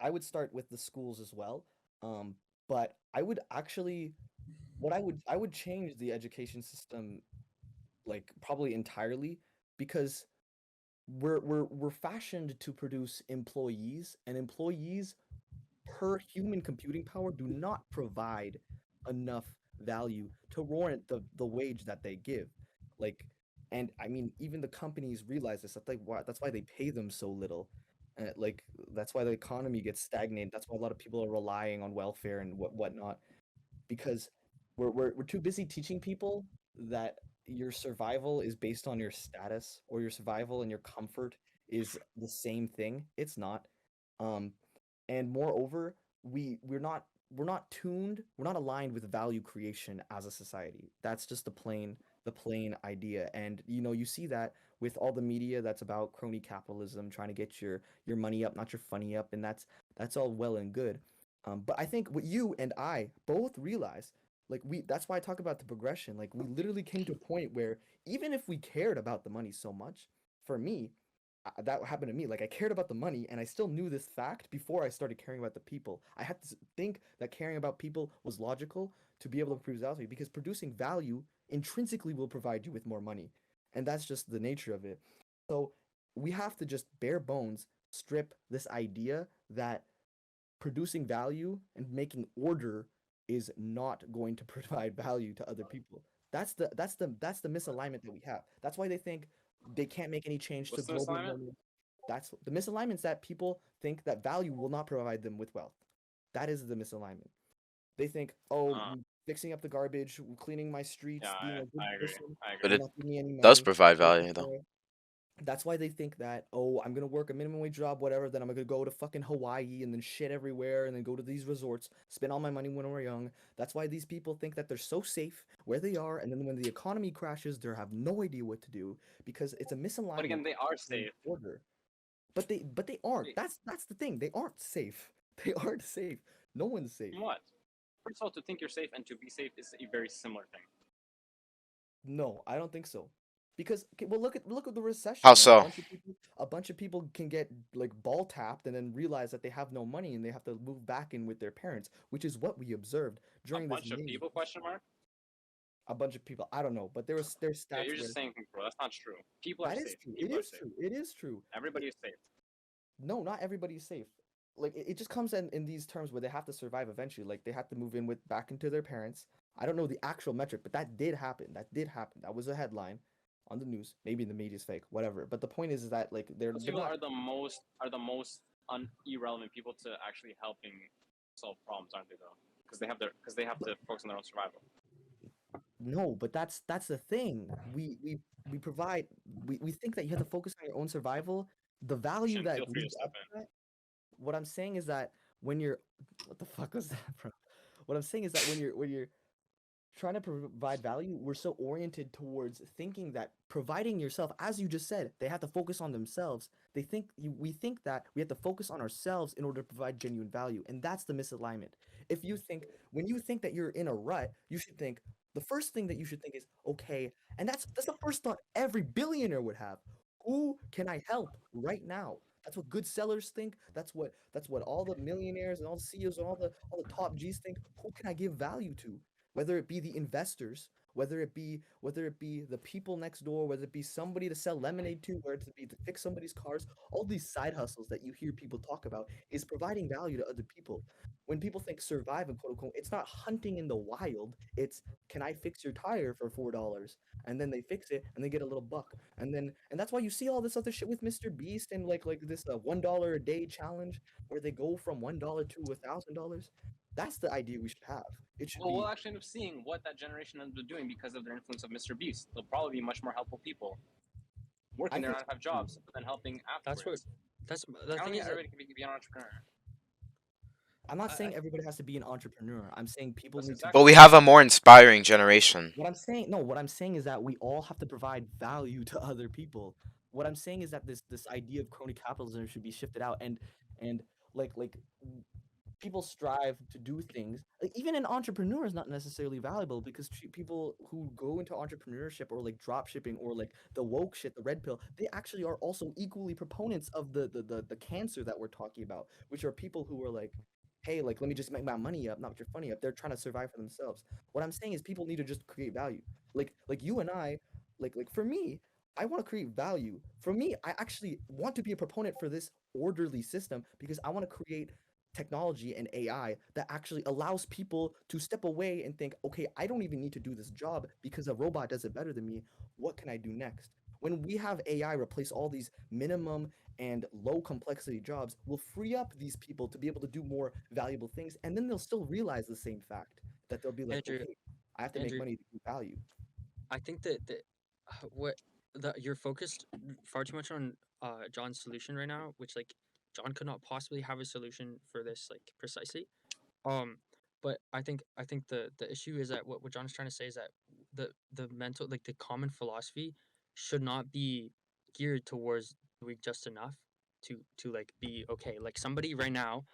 I would start with the schools as well. Um, but I would actually, I would change the education system like probably entirely because we're fashioned to produce employees, and employees per human computing power do not provide enough value to warrant the wage that they give. Like, and I mean, even the companies realize this. That's why they pay them so little. Like that's why the economy gets stagnated. That's why a lot of people are relying on welfare and whatnot because we're too busy teaching people that your survival is based on your status or your survival and your comfort is the same thing. It's not. Um, and moreover, we're not tuned, we're not aligned with value creation as a society. That's just the plain idea. And you see that with all the media that's about crony capitalism, trying to get your money up, not your funny up, and that's all well and good. But I think what you and I both realize, like that's why I talk about the progression. Like we literally came to a point where even if we cared about the money so much, for me, that happened to me. Like I cared about the money, and I still knew this fact before I started caring about the people. I had to think that caring about people was logical to be able to produce value because producing value intrinsically will provide you with more money, and that's just the nature of it. So we have to just bare bones strip this idea that producing value and making order is not going to provide value to other people. That's the misalignment that we have. That's why they think they can't make any change to What's the global misalignment? warming. That's the misalignments that people think that value will not provide them with wealth. That is the misalignment. They think, oh, Uh, fixing up the garbage, cleaning my yeah, streets, being a good I agree. person I But agree. will it not give me any does money. provide So value though. that's why they think that, oh, I'm gonna work a minimum wage job, whatever, then I'm gonna go to fucking Hawaii and then shit everywhere and then go to these resorts, spend all my money when we're young. That's why these people think that they're so safe where they are, and then when the economy crashes, they have no idea what to do because it's a But misalignment again, they are in safe. order. But they aren't. Wait, That's the thing. They aren't safe. They aren't safe. No one's safe. from what? First of all, to think you're safe and to be safe is a very similar thing. No, I don't think so. Because okay, well, look at the How recession, man. so? A bunch of people can get like ball tapped and then realize that they have no money and they have to move back in with their parents, which is what we observed A during this bunch of maze. people? Question mark. A bunch of people, I don't know, but there's Yeah, stats you're where just saying things, bro. That's not true. People are that is safe. true. It People are is safe. true. It is true. Everybody is safe. No, not everybody's safe. Like it just comes in these terms where they have to survive eventually. Like they have to move in with back into their parents. I don't know the actual metric, but that did happen. That did happen. That was a headline on the news. Maybe the media's fake, whatever. But the point is that like Those they're people not. are the most irrelevant people to actually helping solve problems, aren't they? Though, because they have to focus on their own survival. No, but that's the thing. We provide we think that you have to focus on your own survival. The value Feel that free to leads step up in. to that, what I'm saying is that when you're what the fuck was that, bro? What I'm saying is that when you're trying to provide value, we're so oriented towards thinking that providing yourself, as you just said, they have to focus on themselves. We think that we have to focus on ourselves in order to provide genuine value, and that's the misalignment. If you think when you think that you're in a rut, you should think the first thing that you should think is okay, and that's the first thought every billionaire would have. Who can I help right now? That's what good sellers think. That's what all the millionaires and all the CEOs and all the top G's think. Who can I give value to? Whether it be the investors, whether it be the people next door, whether it be somebody to sell lemonade to, whether it be to fix somebody's cars, all these side hustles that you hear people talk about is providing value to other people. When people think survive and quote unquote, it's not hunting in the wild. It's can I fix your tire for $4? And then they fix it and they get a little buck. And that's why you see all this other shit with Mr. Beast and like this $1 a day challenge where they go from $1 to $1,000. That's the idea we should have. It should Well, be we'll actually end up seeing what that generation ends up doing because of their influence of Mr. Beast. They'll probably be much more helpful people, I working there think not have jobs, but then helping That's what. afterwards. That's I the don't thing think is that everybody can be an entrepreneur. I'm not I saying everybody has to be an entrepreneur. I'm saying people That's need to But exactly we what have I'm a saying. more inspiring generation. what I'm saying no, what I'm saying is that we all have to provide value to other people. what I'm saying is that this idea of crony capitalism should be shifted out, and like people strive to do things. Like, even an entrepreneur is not necessarily valuable, because people who go into entrepreneurship or like drop shipping or like the woke shit, the red pill, they actually are also equally proponents of the cancer that we're talking about, which are people who are like, hey, like, let me just make my money up, not your funny up. They're trying to survive for themselves. What I'm saying is people need to just create value. Like you and I, like for me, I want to create value. For me, I actually want to be a proponent for this orderly system, because I want to create technology and AI that actually allows people to step away and think, okay, I don't even need to do this job because a robot does it better than me. What can I do next? When we have AI replace all these minimum and low complexity jobs, we'll free up these people to be able to do more valuable things. And then they'll still realize the same fact, that they'll be like, Andrew, okay, I have to make Andrew, money to do value. I think that what that you're focused far too much on John's solution right now, which like John could not possibly have a solution for this like precisely. Um, but I think the issue is that what John is trying to say is that the mental, like the common philosophy should not be geared towards doing just enough to like be okay. Like somebody right now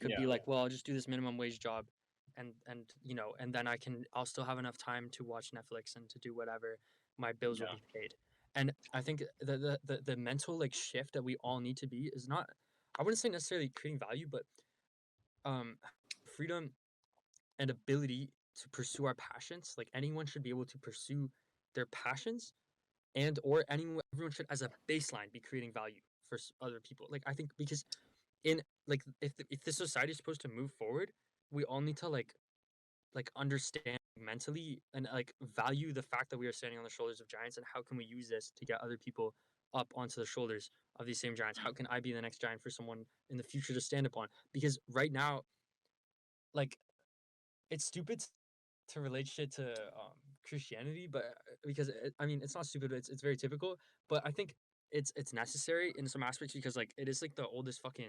could be Yeah. like, well, I'll just do this minimum wage job, and and then I'll still have enough time to watch Netflix and to do whatever. My bills will Yeah. be paid. And I think the mental like shift that we all need to be is not, I wouldn't say necessarily creating value, but um freedom and ability to pursue our passions. Like anyone should be able to pursue their passions, and or everyone should as a baseline be creating value for other people. Like I think because in like if the society is supposed to move forward, we all need to like understand mentally and like value the fact that we are standing on the shoulders of giants, and how can we use this to get other people up onto the shoulders of these same giants. How can I be the next giant for someone in the future to stand upon? Because right now, like, it's stupid to relate shit to Christianity, but because I mean it's not stupid, it's very typical. But I think it's necessary in some aspects, because like it is like the oldest fucking,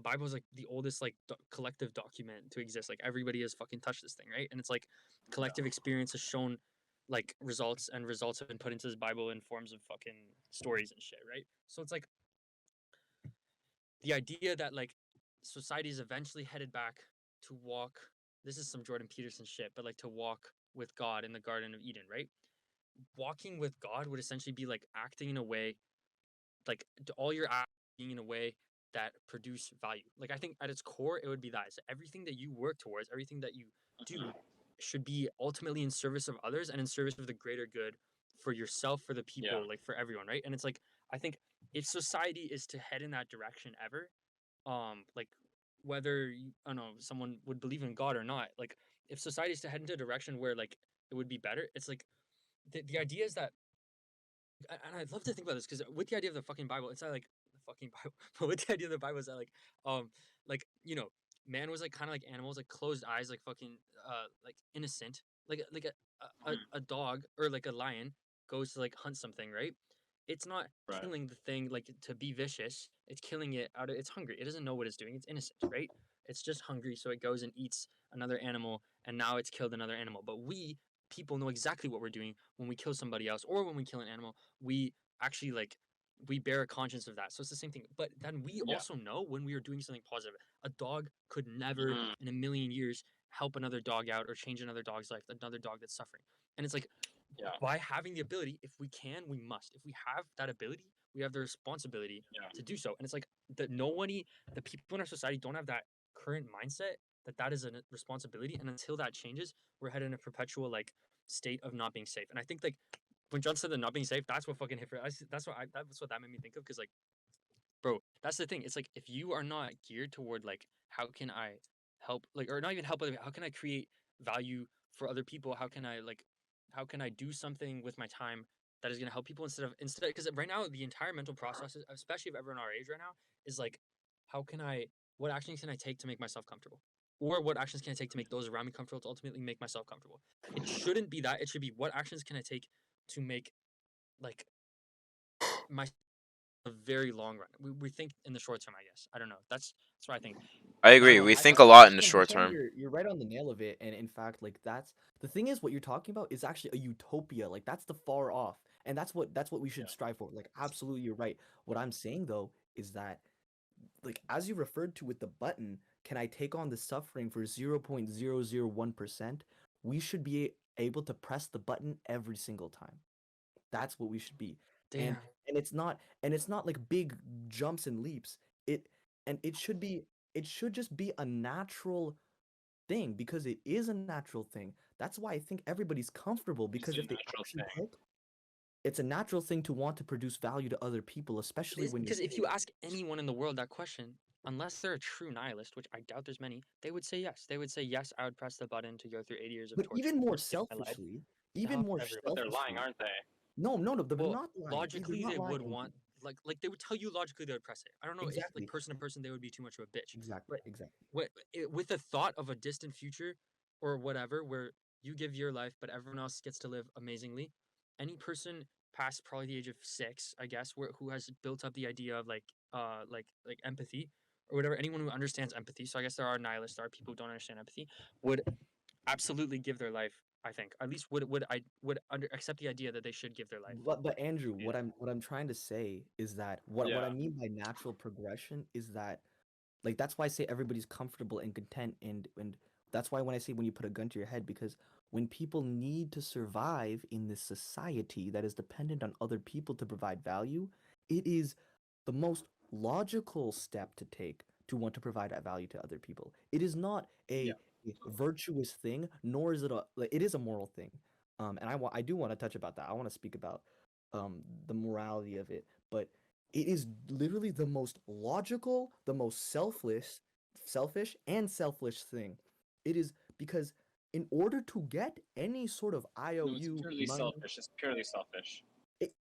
Bible is like the oldest like collective document to exist. Like everybody has fucking touched this thing, right? And it's like collective experience has shown like results, and results have been put into this Bible in forms of fucking stories and shit, right? So it's like the idea that like society is eventually headed back to walk, this is some Jordan Peterson shit, but like to walk with God in the Garden of Eden, right? Walking with God would essentially be like acting in a way, like all your acts being in a way that produce value. Like I think at its core it would be that. So everything that you work towards, everything that you do should be ultimately in service of others and in service of the greater good for yourself, for the Yeah. people, like for everyone, right? And it's like I think if society is to head in that direction ever, like whether I don't know someone would believe in God or not, like if society is to head into a direction where like it would be better, it's like the idea is that, and I'd love to think about this, because with the idea of the fucking Bible, it's not like the fucking Bible, but with the idea of the Bible is that um, like man was like kind of like animals, like closed eyes, like fucking, like innocent, like a dog or like a lion goes to like hunt something, right? It's not Right. killing the thing like to be vicious. It's killing it out of it's hungry. It doesn't know what it's doing. It's innocent, right? It's just hungry, so it goes and eats another animal, and now it's killed another animal. But we people know exactly what we're doing when we kill somebody else or when we kill an animal. We actually like we bear a conscience of that. So it's the same thing. But then we Yeah. also know when we are doing something positive. A dog could never Mhm. in a million years help another dog out or change another dog's life, another dog that's suffering. And it's like Yeah. by having the ability, if we can, we must. If we have that ability, we have the responsibility Yeah. to do so. And it's like that nobody, the people in our society don't have that current mindset that that is a responsibility. And until that changes, we're headed in a perpetual like state of not being safe. And I think like when John said that not being safe, that's what fucking hit for us. That's what that made me think of. Because like, bro, that's the thing. It's like if you are not geared toward like how can I help, like, or not even help other, how can I create value for other people? How can I do something with my time that is going to help people instead, because right now the entire mental process, especially of everyone our age right now, is like how can I, what actions can I take to make myself comfortable, or what actions can I take to make those around me comfortable, to ultimately make myself comfortable. It shouldn't be that. It should be what actions can I take to make like my a very long run. We think in the short term, I guess. I don't know. That's what I think. I Now, agree. We I think a lot in the short Dusan, term. you're right on the nail of it, and in fact, like that's the thing is what you're talking about is actually a utopia. Like that's the far off, And that's what we should strive for. Like, absolutely, you're right. What I'm saying though is that, like, as you referred to with the button, can I take on the suffering for 0.001%? We should be able to press the button every single time. That's what we should be. Damn. And it's not like big jumps and leaps. It and it should just be a natural thing, because it is a natural thing. That's why I think everybody's comfortable, It's because a if they natural actually thing. pick, it's a natural thing to want to produce value to other people, especially when you're Because if big. you ask anyone in the world that question, unless they're a true nihilist, which I doubt there's many, they would say yes. They would say yes. I would press the button to go through 80 years of But torture even more to save my life selfishly, to even help more everyone. But they're lying, selfishly. aren't they? No, they're Well, not lying. They're logically not they lying, would Andrew. want like they would tell you logically they would press it. I don't know if Exactly. like person to person they would be too much of a bitch. Exactly. But Exactly. with the thought of a distant future or whatever where you give your life but everyone else gets to live amazingly, any person past probably the age of 6, I guess, who has built up the idea of like empathy or whatever, anyone who understands empathy. So I guess there are nihilists, there are people who don't understand empathy, would absolutely give their life. I think at least would accept the idea that they should give their life. But Andrew, Yeah. what I'm trying to say is that what I Yeah. mean by natural progression is that, like, that's why I say everybody's comfortable and content, and that's why when I say when you put a gun to your head, because when people need to survive in this society that is dependent on other people to provide value, it is the most logical step to take to want to provide that value to other people. It is not Yeah. a virtuous thing, nor is it a like, it is a moral thing. And I do want to touch about that. I want to speak about the morality of it, but it is literally the most logical, the most selfish and selfish thing. It is because in order to get any sort of No, it's IOU purely money, selfish. It's purely selfish.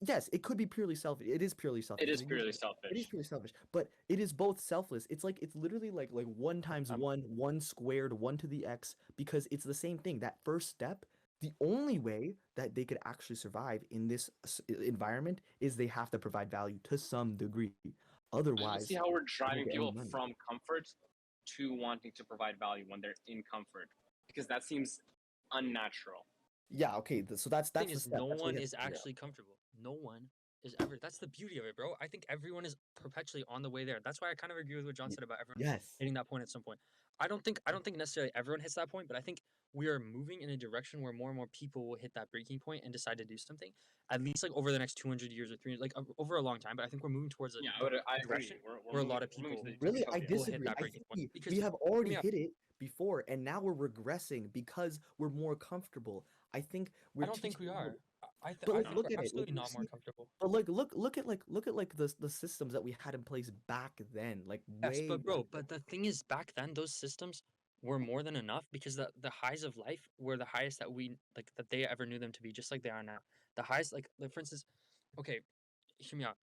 yes, it could be purely selfish. It is purely selfish. It is It purely is selfish. purely selfish, but it is both selfless. It's literally like 1 times 1, 1 squared, 1 to the x, because it's the same thing. That first step, the only way that they could actually survive in this environment is they have to provide value to some degree. I don't Otherwise, see how we're they don't driving get any people money. from comfort to wanting to provide value when they're in comfort, because that seems unnatural. Yeah, okay. So that's Thing the is, step. no That's what one you have is to figure out. actually comfortable. No one is ever. That's the beauty of it, bro. I think everyone is perpetually on the way there. That's why I kind of agree with what John Y- said about everyone Yes. hitting that point at some point. I don't think necessarily everyone hits that point, but I think we are moving in a direction where more and more people will hit that breaking point and decide to do something. At least like over the next 200 years or 300, like over a long time. But I think we're moving towards a Yeah, I agree. direction We're where a moving, lot of we're moving people to the Really, I utopia. will hit disagree. that I breaking think point. Because we have hear already me out. hit it before, and now we're regressing because we're more comfortable. I think I we're don't think teaching we people. are. But I like, think look we're at it. Like, absolutely you not more see, comfortable. but like, look at like the systems that we had in place back then, like Yes, way but back bro, then. but the thing is, back then those systems were more than enough because the highs of life were the highest that we like that they ever knew them to be, just like they are now. The highest, like for instance, okay, hear me out.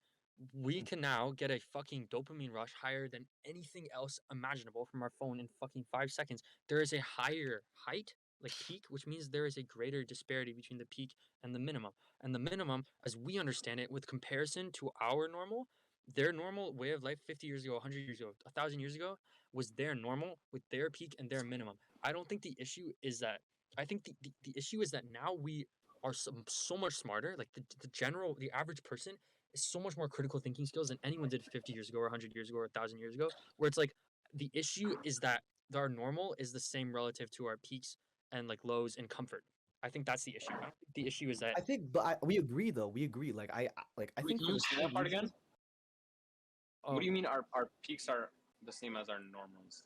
We can now get a fucking dopamine rush higher than anything else imaginable from our phone in fucking 5 seconds. There is a higher height, like peak, which means there is a greater disparity between the peak and the minimum. And the minimum, as we understand it, with comparison to our normal, their normal way of life 50 years ago, 100 years ago, 1,000 years ago was their normal with their peak and their minimum. I don't think the issue is that. I think the issue is that now we are so much smarter. Like the average person is so much more critical thinking skills than anyone did 50 years ago or 100 years ago or 1,000 years ago. Where it's like the issue is that our normal is the same relative to our peaks and like lows in comfort. I think that's the issue. I don't think the issue is that I think, but we agree though. We agree. I Wait, think can for you the explain same that part reason. again? What do you mean our peaks are the same as our normals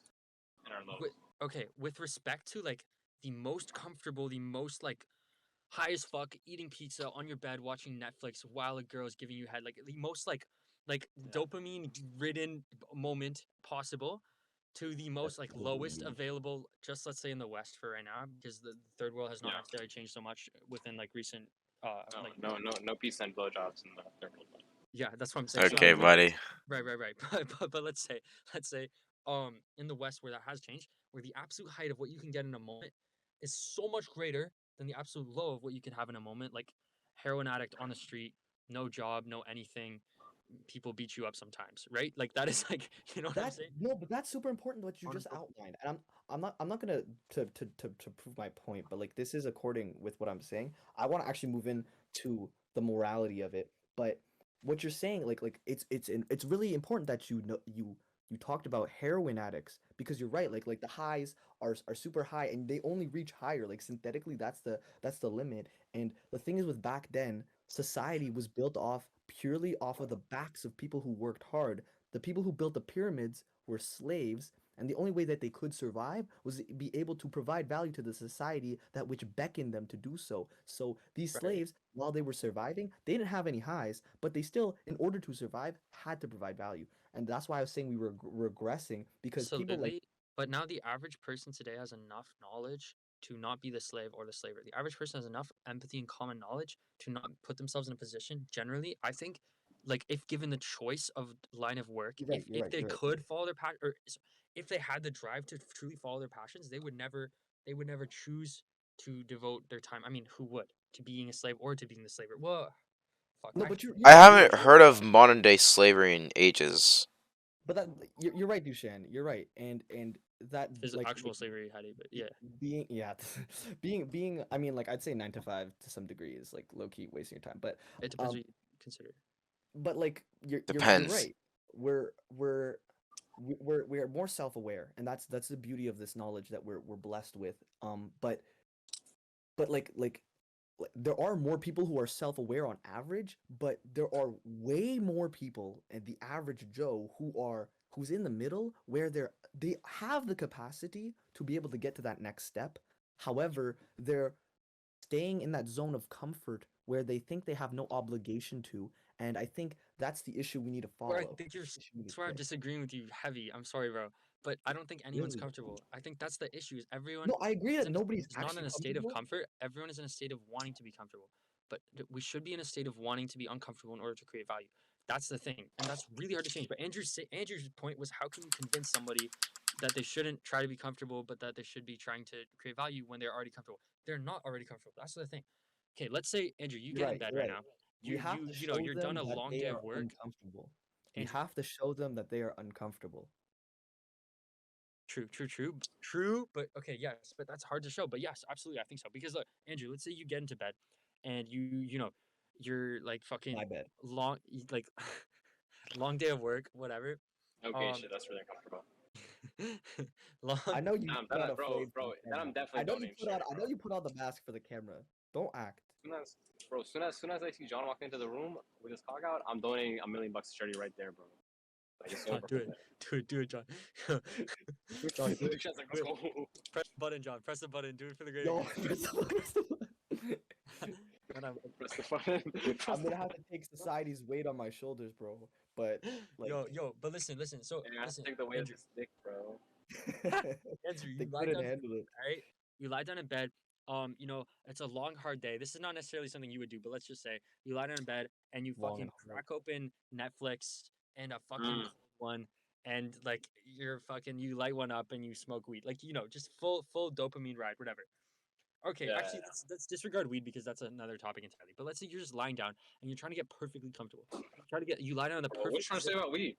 and our lows? okay, with respect to like the most comfortable, the most like high as fuck, eating pizza on your bed, watching Netflix while a girl is giving you head, like the most like dopamine ridden moment possible, to the most like lowest available, just let's say in the West for right now, because the third world has not Yeah. necessarily changed so much within like recent like No peace and blowjobs in the third world. yeah, that's what I'm saying. So Okay, buddy. right. But let's say in the West where that has changed, where the absolute height of what you can get in a moment is so much greater than the absolute low of what you can have in a moment, like heroin addict on the street, no job, no anything, people beat you up sometimes, right? Like that is like you know what I'm That saying? no, but that's super important what you On just a- outlined. And I'm not gonna to prove my point, but like this is according with what I'm saying. I want to actually move in to the morality of it. But what you're saying, it's really important that you talked about heroin addicts because you're right. Like the highs are super high and they only reach higher. Like synthetically, that's the limit. And the thing is with back then, society was built off purely off of the backs of people who worked hard. The people who built the pyramids were slaves, and the only way that they could survive was to be able to provide value to the society that which beckoned them to do so. So these Right. slaves, while they were surviving, they didn't have any highs, but they still, in order to survive, had to provide value. And that's why I was saying we were regressing because people like Absolutely. But now the average person today has enough knowledge to not be the slave or the slaver. The average person has enough empathy and common knowledge to not put themselves in a position. Generally, I think, like if given the choice of line of work, you're if right, you're if right, they you're right. could follow their passion, or if they had the drive to truly follow their passions, they would never choose to devote their time. I mean, who would to being a slave or to being the slaver? Well, fuck, No, I but I you're haven't right. heard of modern day slavery in ages. But you're right, Dushan. You're right, and that is like actual slavery, Hadi, but yeah, being yeah, being I mean like I'd say 9 to 5 to some degree is like low key wasting your time. it depends Um what you consider. like you're Depends. right. We're we're we're more self-aware, and that's the beauty of this knowledge that we're blessed with. But there are more people who are self-aware on average, but there are way more people and the average Joe who's in the middle where they have the capacity to be able to get to that next step. However, they're staying in that zone of comfort where they think they have no obligation to, and I think that's the issue we need to Where I follow. think you're, That's the issue we need that's to where I'm fix. disagreeing with you heavy. I'm sorry, bro, but I don't think anyone's Really? comfortable. I think that's the issue. Is everyone No, I agree is that in nobody's is not in actually a state of comfortable. comfort. Everyone is in a state of wanting to be comfortable, but we should be in a state of wanting to be uncomfortable in order to create value. That's the thing, and that's really hard to change. But Andrew's point was, how can you convince somebody that they shouldn't try to be comfortable, but that they should be trying to create value when they're already comfortable? They're not already comfortable. That's the thing. Okay, let's say Andrew, you You're get in right, bed you're right right. now. We have to You know show you're done them a that long they day are of work. uncomfortable. We Andrew, have to show them that they are uncomfortable. true. But okay, yes, but that's hard to show. But yes, absolutely, I think so. Because look, Andrew, let's say you get into bed, and you know, you're like My fucking bad. like long day of work, whatever. Okay, Um, shit, that's really uncomfortable. I long. know you Then put on I'm, a bro, flame for bro, the then camera. I'm definitely donating straight, I bro. know you put on the mask for the camera. Don't act. Soon as, bro, soon as I see John walk into the room with his cock out, I'm donating $1 million to charity right there, bro. Like it's John, over do from it, there. do it, John. John, do it. Big shots like, Do let's it. go. Press the button, John. Press the button. Do it for the greater Yo, good. And Press the button. Press I'm the gonna have button. to take society's weight on my shoulders, bro. But like, but listen. So And I have to listen, take the weight of Andrew. this dick, bro. Andrew, they you lie couldn't down, handle it. all right? You lie down in bed. It's a long, hard day. This is not necessarily something you would do, but let's just say you lie down in bed and you Long and fucking hard. crack open Netflix and a fucking Mm. cold one, and like you light one up and you smoke weed, like just full dopamine ride, whatever. Okay, Yeah, actually, yeah. let's disregard weed because that's another topic entirely. But let's say you're just lying down and you're trying to get perfectly comfortable. You lie down in the Bro, what you perfect trying to say position. about weed?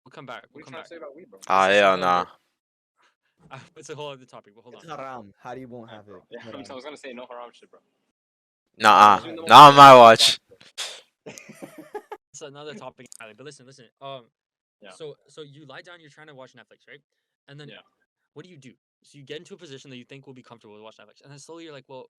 We'll come back. What We'll are you come trying to back. say about weed, bro? It's Ah, just yeah, another. nah. It's a whole other topic, but hold on. It's haram. Hadi won't Yeah, have bro. it. Yeah, It's I haram. was gonna say no haram shit, bro. Nah, Doing the most not on my halal shit watch. possible. It's another topic entirely. But listen. Yeah, So you lie down, you're trying to watch Netflix, right? And then yeah, what do you do? So you get into a position that you think will be comfortable to watch Netflix, and then slowly you're like, well,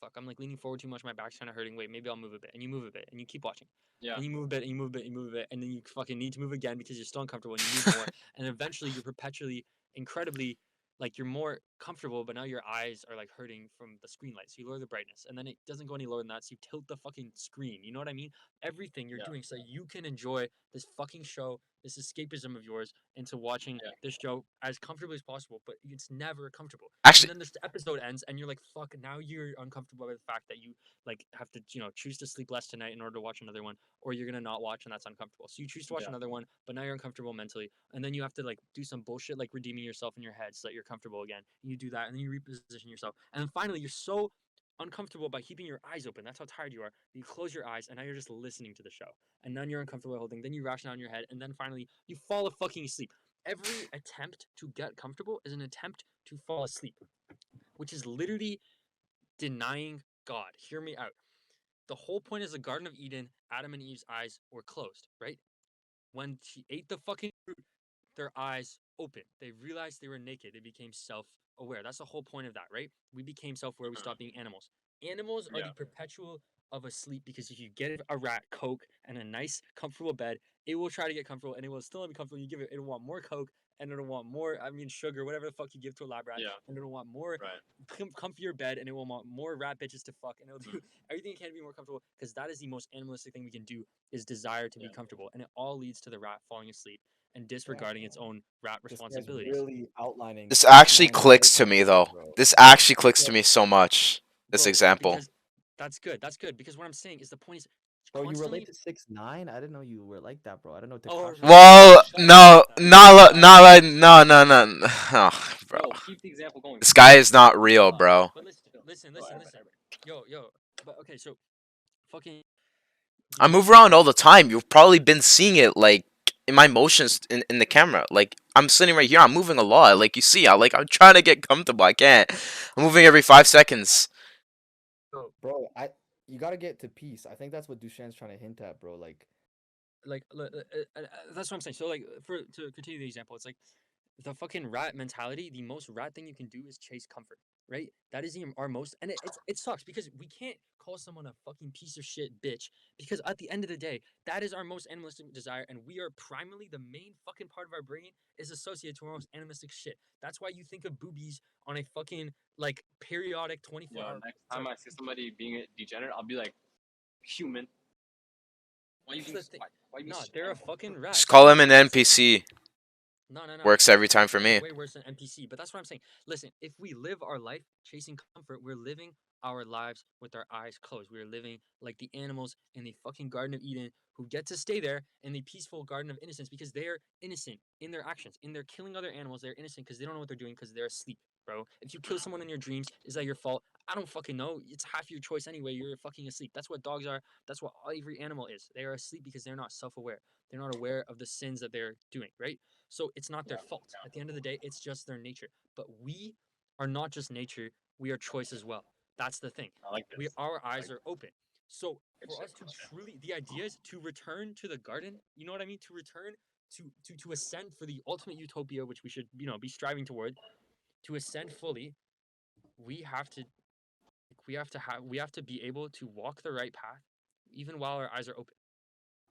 fuck, I'm like leaning forward too much, my back's kind of hurting. Wait, maybe I'll move a bit, and you move a bit, and you keep watching, yeah, and you move a bit, and you move a bit, and you move a bit, and then you fucking need to move again because you're still uncomfortable, and you move more, and eventually you're perpetually, incredibly, like you're more comfortable, but now your eyes are like hurting from the screen light, so you lower the brightness, and then it doesn't go any lower than that, so you tilt the fucking screen. You know what I mean? Everything you're yeah, doing so you can enjoy this fucking show, this escapism of yours into watching yeah, this show as comfortably as possible, but it's never comfortable. And Actually, then this episode ends, and you're like, "Fuck!" Now you're uncomfortable with the fact that you like have to, choose to sleep less tonight in order to watch another one, or you're gonna not watch, and that's uncomfortable. So you choose to watch yeah, another one, but now you're uncomfortable mentally, and then you have to like do some bullshit like redeeming yourself in your head so that you're comfortable again. And you do that, and then you reposition yourself, and then finally you're so uncomfortable by keeping your eyes open. That's how tired you are. You close your eyes, and now you're just listening to the show, and then you're uncomfortable holding. Then you ration out in your head, and then finally you fall a fucking asleep. Every attempt to get comfortable is an attempt to fall asleep, which is literally denying God. Hear me out. The whole point is the Garden of Eden, Adam and Eve's eyes were closed, right? When she ate the fucking fruit, their eyes opened. They realized they were naked. They became self-aware. That's the whole point of that, right? We became self-aware. We stopped being animals. Animals are Yeah. the perpetual of asleep because if you get a rat Coke and a nice comfortable bed, it will try to get comfortable and it will still not be comfortable. You give it, it'll want more Coke and it'll want more. I mean, sugar, whatever the fuck you give to a lab rat, Yeah. and it'll want more Right. comfier bed and it will want more rat bitches to fuck and it'll do Mm. everything it can to be more comfortable because that is the most animalistic thing we can do is desire to be Yeah. comfortable and it all leads to the rat falling asleep and Yeah, disregarding its own rat this guy's responsibilities. really outlining. This actually outlining clicks to right me now, though. bro. This actually clicks to So, me so much. This Bro, example. because that's good. That's good because what I'm saying is the point is bro, you relate constantly. to 6ix9ine? I didn't know you were like that, bro. I didn't know Oh, Takashi. Well, shut no, up. no. Oh, bro. Yo, keep the example going. This guy is not real, Chill out. bro. But listen, listen, Yo, listen, everybody, listen. everybody. Yo. But okay, so fucking. I move around all the time. You've probably been seeing it like in my motions in the camera. Like I'm sitting right here, I'm moving a lot. Like you see, I'm trying to get comfortable. I can't. I'm moving every 5 seconds. Bro, you gotta get to peace. I think that's what Duchan's trying to hint at, bro. Like, That's what I'm saying. So like to continue the example, it's like the fucking rat mentality. The most rat thing you can do is chase comfort, right? That is our most, and it sucks because we can't call someone a fucking piece of shit bitch because at the end of the day, that is our most animalistic desire, and we are primarily the main fucking part of our brain is associated to our most animalistic shit. That's why you think of boobies on a fucking like periodic 24 Yo, hour. next time I see somebody being a degenerate, I'll be like, human. Why you That's being the thing. why you being No, so they're a animal? fucking rat. Just call him an That's- NPC. No. Works every time for That is me. way worse than NPC. But that's what I'm saying. Listen, if we live our life chasing comfort, we're living our lives with our eyes closed. We're living like the animals in the fucking Garden of Eden who get to stay there in the peaceful Garden of Innocence because they're innocent in their actions. In their killing other animals, they're innocent because they don't know what they're doing because they're asleep, bro. If you kill someone in your dreams, is that your fault? I don't fucking know. It's half your choice anyway. You're fucking asleep. That's what dogs are. That's what every animal is. They are asleep because they're not self-aware. They're not aware of the sins that they're doing, right? So it's not their fault. At the end of the day, it's just their nature. But we are not just nature, we are choice as well. That's the thing. I like this. Our I eyes like are open. So good for shit, us to good shit. truly the idea is to return to the garden, you know what I mean? To return to ascend for the ultimate utopia, which we should, be striving toward, to ascend fully, we have to we have to be able to walk the right path even while our eyes are open.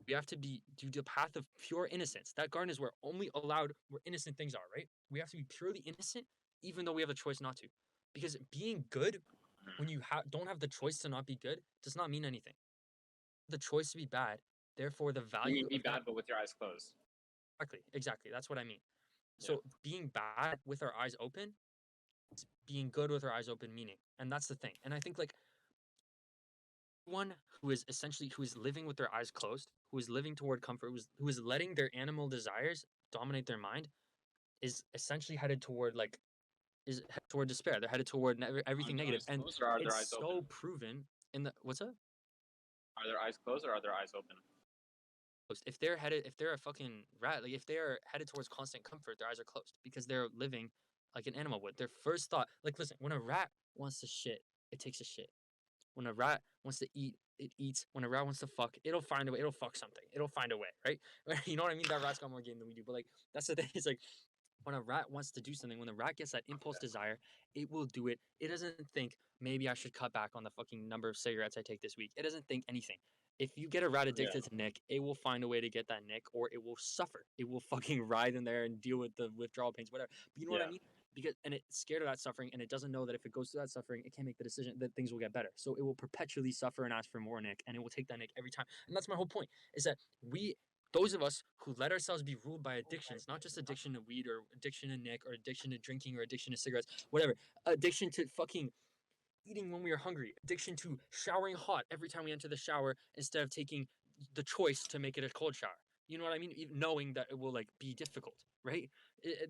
We have to do the path of pure innocence. That garden is where only allowed where innocent things are, right? We have to be purely innocent, even though we have the choice not to. Because being good, when you don't have the choice to not be good, does not mean anything. The choice to be bad, therefore the You value mean be of that. bad, but with your eyes closed. Exactly. That's what I mean. Yeah. So being bad with our eyes open, is being good with our eyes open meaning, and that's the thing. And I think like one who is living with their eyes closed, who is living toward comfort, who is letting their animal desires dominate their mind, is essentially headed toward toward despair. They're headed toward everything Are their negative, eyes and closed or are their it's eyes so open? proven in the what's up. Are their eyes closed or are their eyes open? If they're a fucking rat, like if they are headed towards constant comfort, their eyes are closed because they're living like an animal would. Their first thought, like listen, when a rat wants to shit, it takes a shit. When a rat wants to eat, it eats. When a rat wants to fuck, it'll find a way. It'll fuck something. It'll find a way, right? You know what I mean? That rat's got more game than we do. But like that's the thing. It's like when a rat wants to do something, when the rat gets that impulse desire, it will do it. It doesn't think maybe I should cut back on the fucking number of cigarettes I take this week. It doesn't think anything. If you get a rat addicted to Nick, it will find a way to get that Nick, or it will suffer. It will fucking writhe in there and deal with the withdrawal pains, whatever. But you know what I mean? Because and it's scared of that suffering, and it doesn't know that if it goes through that suffering, it can't make the decision that things will get better. So it will perpetually suffer and ask for more Nick, and it will take that Nick every time. And that's my whole point: is that those of us who let ourselves be ruled by addictions, not just addiction to weed or addiction to Nick or addiction to drinking or addiction to cigarettes, whatever, addiction to fucking eating when we are hungry, addiction to showering hot every time we enter the shower instead of taking the choice to make it a cold shower. You know what I mean? Even knowing that it will like be difficult, right?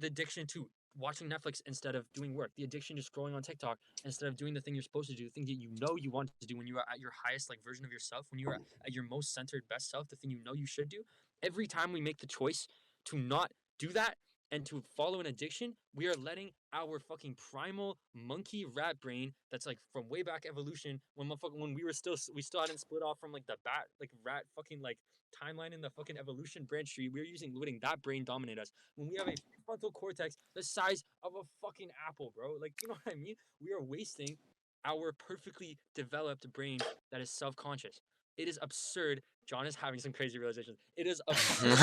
The addiction to watching Netflix instead of doing work, the addiction to scrolling on TikTok instead of doing the thing you're supposed to do, the thing that you know you want to do when you are at your highest like version of yourself, when you are at your most centered best self, the thing you know you should do. Every time we make the choice to not do that, And to follow an addiction, we are letting our fucking primal monkey rat brain that's like from way back evolution when we still hadn't split off from like the bat like rat fucking like timeline in the fucking evolution branch tree. We're letting that brain dominate us when we have a frontal cortex the size of a fucking apple, bro. Like, you know what I mean? We are wasting our perfectly developed brain that is self-conscious. It is absurd. John is having some crazy realizations. It is absurd.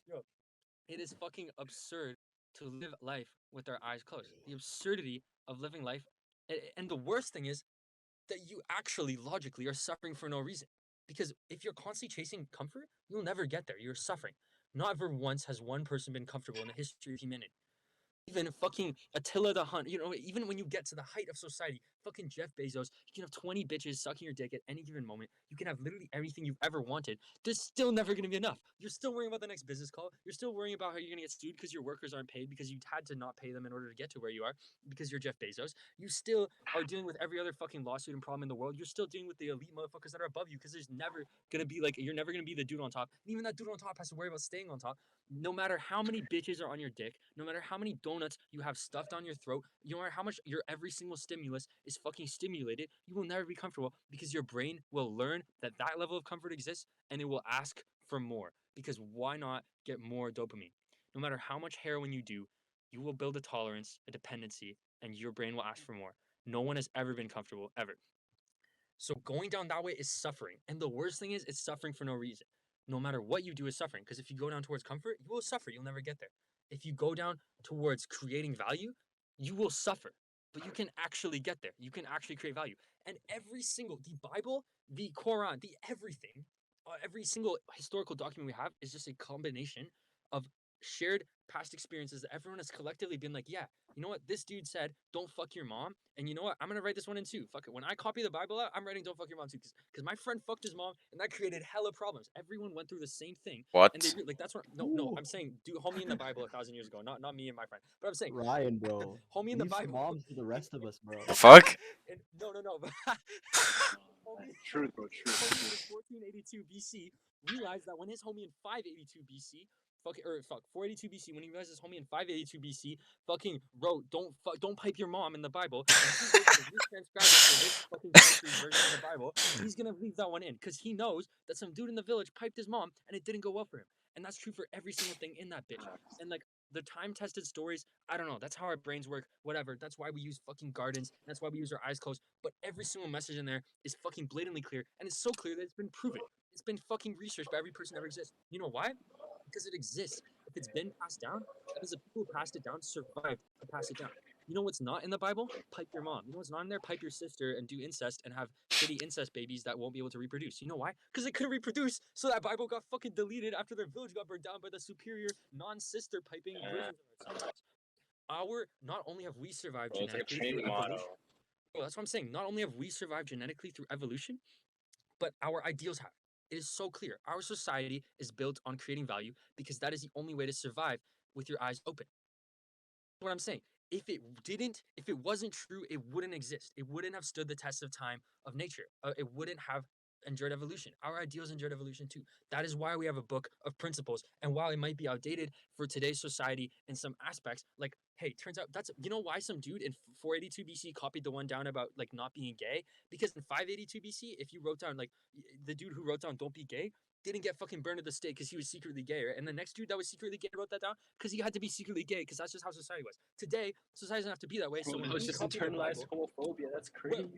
Yo, it is fucking absurd to live life with our eyes closed. The absurdity of living life. And the worst thing is that you actually logically are suffering for no reason. Because if you're constantly chasing comfort, you'll never get there. You're suffering. Not ever once has one person been comfortable in the history of humanity. Even fucking Attila the Hun, even when you get to the height of society, fucking Jeff Bezos, you can have 20 bitches sucking your dick at any given moment. You can have literally everything you've ever wanted. There's still never going to be enough. You're still worrying about the next business call. You're still worrying about how you're going to get sued because your workers aren't paid because you had to not pay them in order to get to where you are because you're Jeff Bezos. You still are dealing with every other fucking lawsuit and problem in the world. You're still dealing with the elite motherfuckers that are above you because there's never going to be you're never going to be the dude on top. And even that dude on top has to worry about staying on top. No matter how many bitches are on your dick, no matter how many donuts you have stuffed down your throat, no matter how much your every single stimulus is fucking stimulated, you will never be comfortable because your brain will learn that that level of comfort exists and it will ask for more. Because why not get more dopamine? No matter how much heroin you do, you will build a tolerance, a dependency, and your brain will ask for more. No one has ever been comfortable, ever. So going down that way is suffering. And the worst thing is, it's suffering for no reason. No matter what you do is suffering. Because if you go down towards comfort, you will suffer. You'll never get there. If you go down towards creating value, you will suffer. But you can actually get there. You can actually create value. And the Bible, the Quran, the everything, every single historical document we have is just a combination of shared past experiences that everyone has collectively been like, yeah, you know what? This dude said, don't fuck your mom. And you know what? I'm going to write this one in too. Fuck it. When I copy the Bible out, I'm writing don't fuck your mom too. Because my friend fucked his mom and that created hella problems. Everyone went through the same thing. And they What? that's what, no, I'm saying, do homie in the Bible 1,000 years ago, not me and my friend. But I'm saying, Ryan, bro. homie in the Leave some Bible. moms to the rest of us, bro. The fuck? And, no. homie, Truth, bro. Truth. homie in 1482 BC realized that when his homie in 582 BC 482 BC, when he realized his homie in 582 BC fucking wrote don't pipe your mom in the Bible, and he goes to retranscribe it for this fucking country's version of the Bible, he's gonna leave that one in because he knows that some dude in the village piped his mom and it didn't go well for him. And that's true for every single thing in that bitch. And like the time-tested stories, I don't know. That's how our brains work. Whatever. That's why we use fucking gardens. That's why we use our eyes closed. But every single message in there is fucking blatantly clear, and it's so clear that it's been proven. It's been fucking researched by every person that ever exists. You know why? Because it exists. If it's been passed down, that means the people who passed it down survived to pass it down. You know what's not in the Bible? Pipe your mom. You know what's not in there? Pipe your sister and do incest and have shitty incest babies that won't be able to reproduce. You know why? Because they couldn't reproduce, so that Bible got fucking deleted after their village got burned down by the superior non-sister piping versions of ourselves. Not only have we survived Bro, it's like a genetically through training motto. evolution. Bro, that's what I'm saying. Not only have we survived genetically through evolution, but our ideals have. It is so clear. Our society is built on creating value because that is the only way to survive with your eyes open. What I'm saying. If it wasn't true, it wouldn't exist. It wouldn't have stood the test of time of nature. It wouldn't have endured evolution. Our ideals endured evolution too. That is why we have a book of principles. And while it might be outdated for today's society in some aspects, like, hey, turns out why some dude in 482 BC copied the one down about like not being gay? Because in 582 BC, if you wrote down like the dude who wrote down don't be gay, didn't get fucking burned at the stake because he was secretly gay, right? And the next dude that was secretly gay wrote that down because he had to be secretly gay because that's just how society was. Today, society doesn't have to be that way. So Bro, when that was we just copy the internalized Bible, homophobia. That's crazy.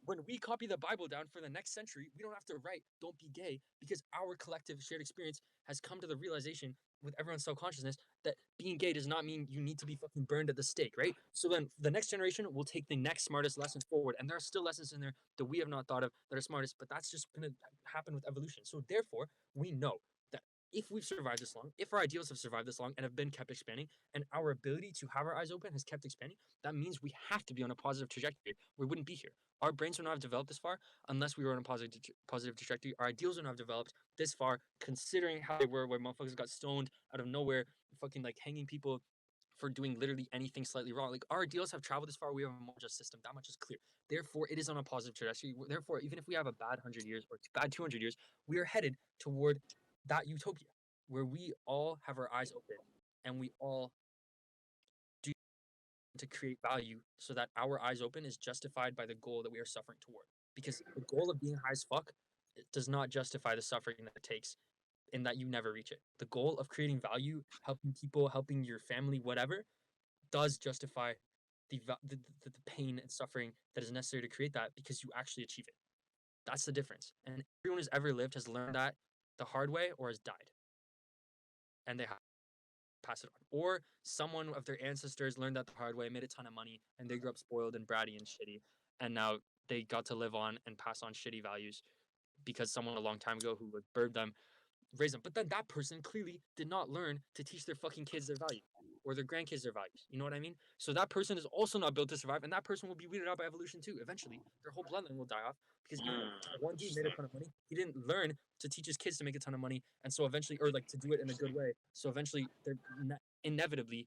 when we copy the Bible down for the next century, we don't have to write "Don't be gay" because our collective shared experience has come to the realization with everyone's self-consciousness that being gay does not mean you need to be fucking burned at the stake, right? So then the next generation will take the next smartest lesson forward, and there are still lessons in there that we have not thought of that are smartest, but that's just gonna happen with evolution. So therefore, we know that if we've survived this long, if our ideals have survived this long and have been kept expanding, and our ability to have our eyes open has kept expanding, that means we have to be on a positive trajectory. We wouldn't be here. Our brains would not have developed this far unless we were on a positive trajectory. Our ideals would not have developed this far, considering how they were, where motherfuckers got stoned out of nowhere, fucking like hanging people for doing literally anything slightly wrong. Like our ideals have traveled this far, we have a more just system. That much is clear. Therefore, it is on a positive trajectory. Therefore, even if we have a bad 100 years or bad 200 years, we are headed toward that utopia. where we all have our eyes open and we all do to create value so that our eyes open is justified by the goal that we are suffering toward. Because the goal of being high as fuck it does not justify the suffering that it takes in that you never reach it. The goal of creating value, helping people, helping your family, whatever, does justify the pain and suffering that is necessary to create that because you actually achieve it. That's the difference. And everyone who's ever lived has learned that the hard way or has died. And they have to pass it on. Or someone of their ancestors learned that the hard way, made a ton of money, and they grew up spoiled and bratty and shitty. And now they got to live on and pass on shitty values because someone a long time ago who would bird them raise them. But then that person clearly did not learn to teach their fucking kids their values or their grandkids their values. You know what I mean? So that person is also not built to survive, and that person will be weeded out by evolution too. Eventually, their whole bloodline will die off because even one dude made a ton of money. He didn't learn to teach his kids to make a ton of money, and so eventually, or like to do it in a good way. So eventually, they're inevitably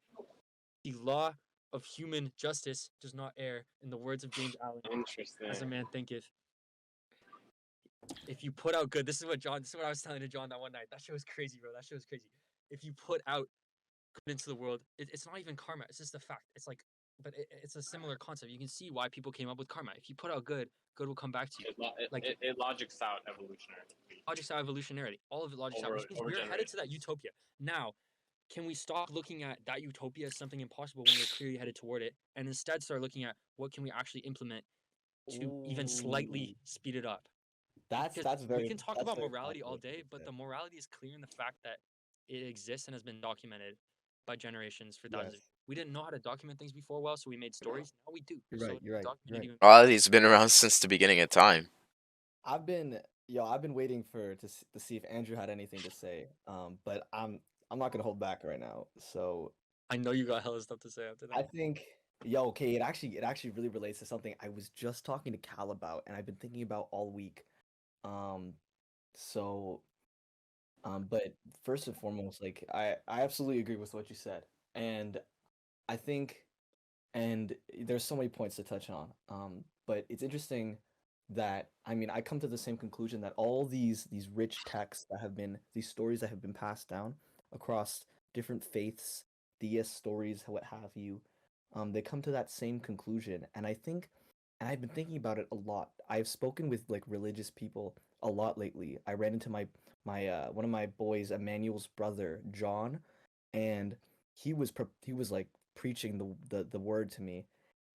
the law of human justice does not err. In the words of James Allen, Interesting. as a man thinketh. If you put out good, this is what I was telling to John that one night. That shit was crazy, bro. That shit was crazy. If you put out good into the world, it's not even karma. It's just a fact. It's like, but it's a similar concept. You can see why people came up with karma. If you put out good, good will come back to you. Like It logics out evolutionary. logics out evolutionarily. All of it logics out, Over which means over we're headed to that generations. utopia. Now, can we stop looking at that utopia as something impossible when we're clearly headed toward it, and instead start looking at what can we actually implement to even slightly Ooh, speed it up? that's Because that's we very can talk that's about very morality all thoughtful. day, but the morality is clear in the fact that it exists and has been documented by generations for thousands Yes, of years. We didn't know how to document things before well, so we made stories. Now we do. you're So right. it's You're right. You're documented right. even Well, he's been around since the beginning of time. I've been I've been waiting to see if Andrew had anything to say. But I'm not gonna hold back right now. So I know you got hella stuff to say after that. I think okay, it actually really relates to something I was just talking to Cal about, and I've been thinking about all week. Um, so but first and foremost, like I absolutely agree with what you said, and I think and there's so many points to touch on. But it's interesting that I mean I come to the same conclusion that all these rich texts that have been these stories that have been passed down across different faiths, theist stories, what have you, they come to that same conclusion. And I think, and I've been thinking about it a lot. I've spoken with like religious people a lot lately. I ran into my one of my boys, Emmanuel's brother, John, and he was like preaching the word to me.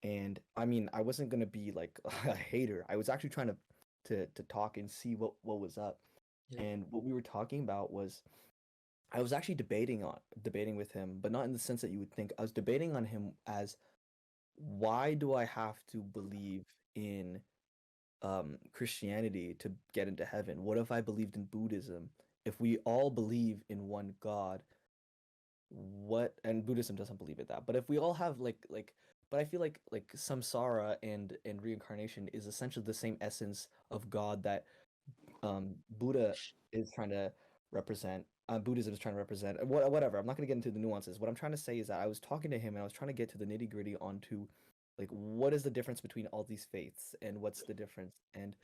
And I mean, I wasn't gonna be like a hater. I was actually trying to talk and see what was up. Yeah. And what we were talking about was I was actually debating with him, but not in the sense that you would think. I was debating on him as why do I have to believe in Christianity to get into heaven? What if I believed in Buddhism? If we all believe in one God, what and Buddhism doesn't believe in that. But if we all have but I feel like samsara and reincarnation is essentially the same essence of God that Buddha is trying to represent. Buddhism is trying to represent. Whatever. I'm not gonna get into the nuances. What I'm trying to say is that I was talking to him and I was trying to get to the nitty gritty onto like what is the difference between all these faiths and what's the difference and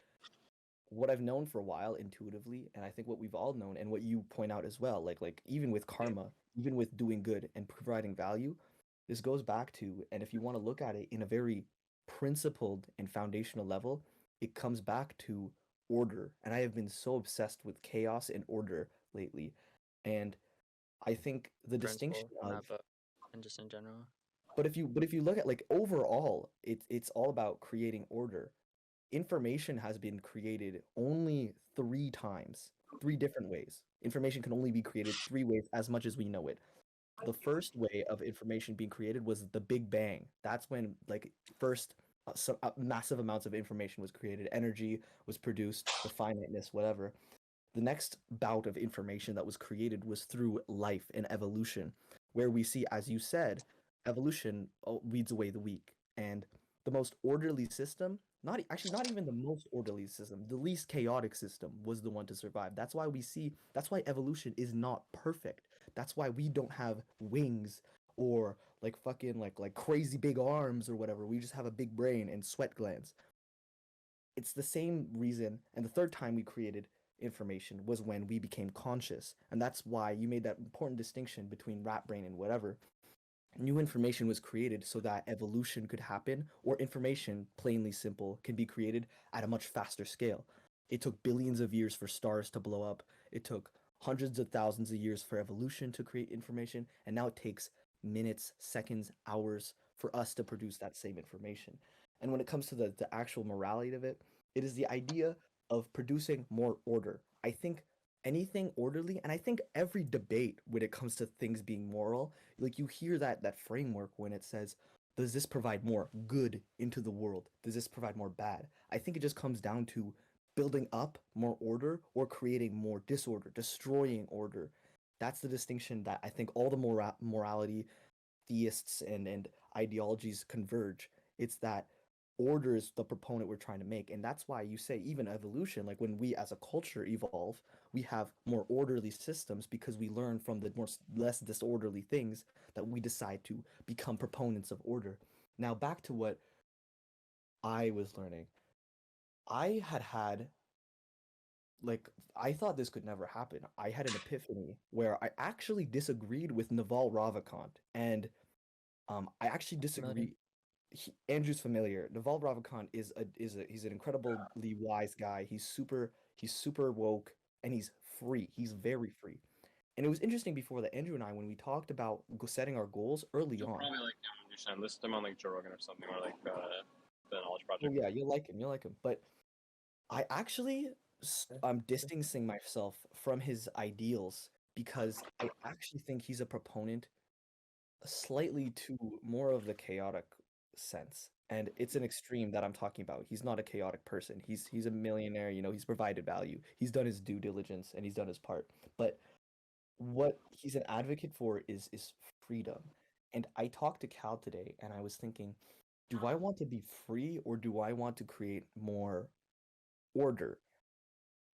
what I've known for a while intuitively, and I think what we've all known, and what you point out as well, like even with karma, even with doing good and providing value, this goes back to, and if you want to look at it in a very principled and foundational level, it comes back to order. And I have been so obsessed with chaos and order lately, and I think the distinction Principle and of that, but and just in general. but if you look at like overall, it's all about creating order. Information has been created only three times, three different ways. Information can only be created three ways as much as we know it. The first way of information being created was the Big Bang. That's when like first massive amounts of information was created, energy was produced, the finiteness, whatever. The next bout of information that was created was through life and evolution, where we see, as you said, evolution weeds away the weak. And the most orderly system, not even the most orderly system, the least chaotic system was the one to survive. That's why evolution is not perfect. That's why we don't have wings or like fucking like crazy big arms or whatever. We just have a big brain and sweat glands. It's the same reason. And the third time we created information was when we became conscious. And that's why you made that important distinction between rat brain and whatever. New information was created so that evolution could happen, or information, plainly simple, can be created at a much faster scale. It took billions of years for stars to blow up. It took hundreds of thousands of years for evolution to create information, and now it takes minutes, seconds, hours for us to produce that same information. And when it comes to the actual morality of it is the idea of producing more order. I think anything orderly, and I think every debate when it comes to things being moral, like you hear that framework when it says, does this provide more good into the world, does this provide more bad? I think it just comes down to building up more order or creating more disorder, destroying order. That's the distinction that I think all the morality theists and ideologies converge. It's that order is the proponent we're trying to make. And that's why you say even evolution, like when we as a culture evolve, we have more orderly systems because we learn from the less disorderly things that we decide to become proponents of order. Now back to what I was learning. I had like I thought this could never happen. I had an epiphany where I actually disagreed with Naval Ravikant, and I actually Not familiar. disagree. Andrew's familiar. Naval Ravikant is he's an incredibly wise guy. He's super woke, and he's free. He's very free. And it was interesting before that Andrew and I, when we talked about setting our goals early You'll on. probably like Dusan. List them on like Joe Rogan or something, or like the Knowledge Oh Project. yeah, you'll like him. You'll like him. But I actually I'm distancing myself from his ideals because I actually think he's a proponent slightly to more of the chaotic sense. And it's an extreme that I'm talking about. He's not a chaotic person. He's a millionaire, he's provided value. He's done his due diligence and he's done his part. But what he's an advocate for is freedom. And I talked to Cal today and I was thinking, do I want to be free or do I want to create more order?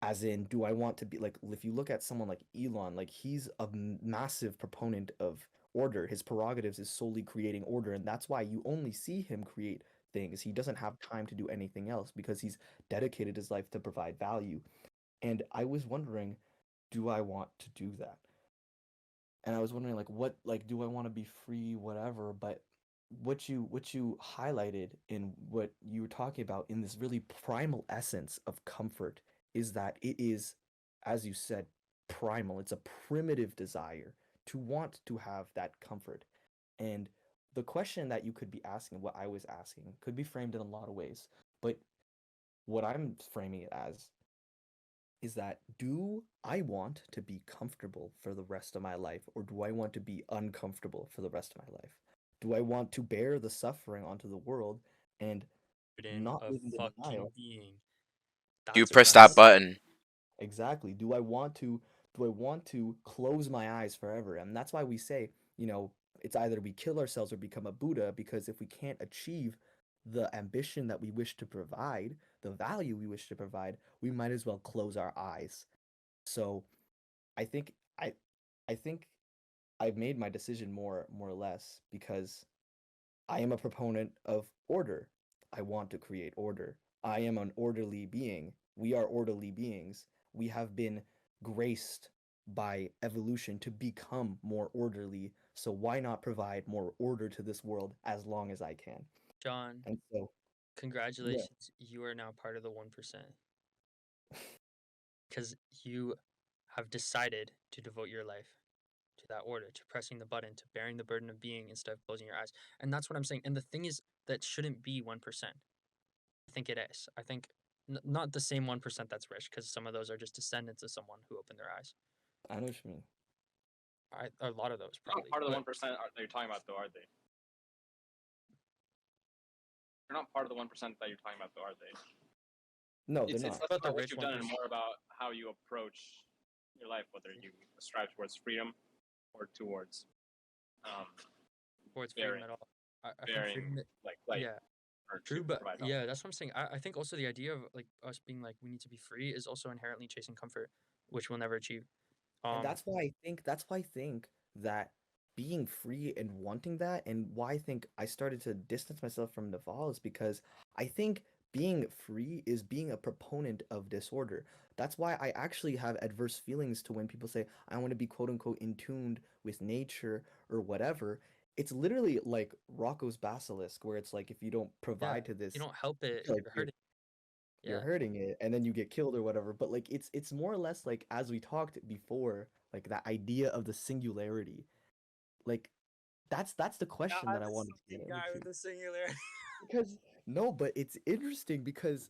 As in, do I want to be like, if you look at someone like Elon, like he's a massive proponent of order. His prerogatives is solely creating order, and that's why you only see him create things. He doesn't have time to do anything else because he's dedicated his life to provide value. And I was wondering, do I want to do that? And I was wondering like what like do I want to be free, whatever, but what you highlighted in what you were talking about in this really primal essence of comfort is that it is, as you said, primal. It's a primitive desire to want to have that comfort. And the question that you could be asking, what I was asking, could be framed in a lot of ways. But what I'm framing it as is that do I want to be comfortable for the rest of my life or do I want to be uncomfortable for the rest of my life? Do I want to bear the suffering onto the world and In not a live in the fucking denial? being. You That's a press that rest. button. Exactly. Do I want to close my eyes forever? And that's why we say, it's either we kill ourselves or become a Buddha because if we can't achieve the ambition that we wish to provide, the value we wish to provide, we might as well close our eyes. So I think I think I've made my decision more or less because I am a proponent of order. I want to create order. I am an orderly being. We are orderly beings. We have been graced by evolution to become more orderly. So why not provide more order to this world as long as I can? John, And so, yeah, congratulations. You are now part of the 1% because you have decided to devote your life to that order, to pressing the button, to bearing the burden of being instead of closing your eyes. And that's what I'm saying. And the thing is, that shouldn't be 1%. I think it is. I think not the same 1% that's rich, because some of those are just descendants of someone who opened their eyes. I know what you mean. A lot of those They're not probably. part of the But 1% that you're talking about, though, are they? They're not part of the 1% that you're talking about, though, are they? No, they're It's not. less about the about what rich you've done and 1%. more about how you approach your life, whether you strive towards freedom or towards um, Towards freedom bearing, at all. I think bearing freedom. like light Yeah, or true. to But provide value. yeah, that's what I'm saying. I think also the idea of like us being like we need to be free is also inherently chasing comfort, which we'll never achieve. And Um, that's why I think that being free and wanting that and why I think I started to distance myself from Naval is because I think being free is being a proponent of disorder. That's why I actually have adverse feelings to when people say I want to be quote unquote in tuned with nature or whatever. It's literally like Rocco's basilisk, where it's like if you don't Yeah, provide to you this, don't help it, like you're hurting. you're Yeah, hurting it, and then you get killed or whatever. But like it's more or less like as we talked before, like that idea of the singularity. Like that's the question that I wanted to get into. the singularity. Because no, but it's interesting because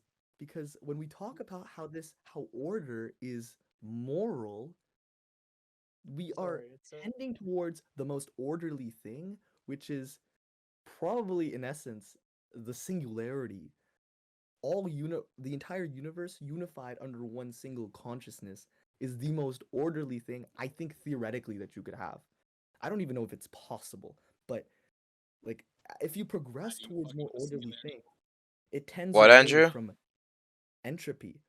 when we talk about how order is moral, we are Sorry, it's so. tending towards the most orderly thing, which is probably in essence the singularity. The entire universe unified under one single consciousness is the most orderly thing I think theoretically that you could have. I don't even know if it's possible, but like if you How progress do you towards fucking more have a orderly singularity? things, it tends What, away Andrew? from entropy.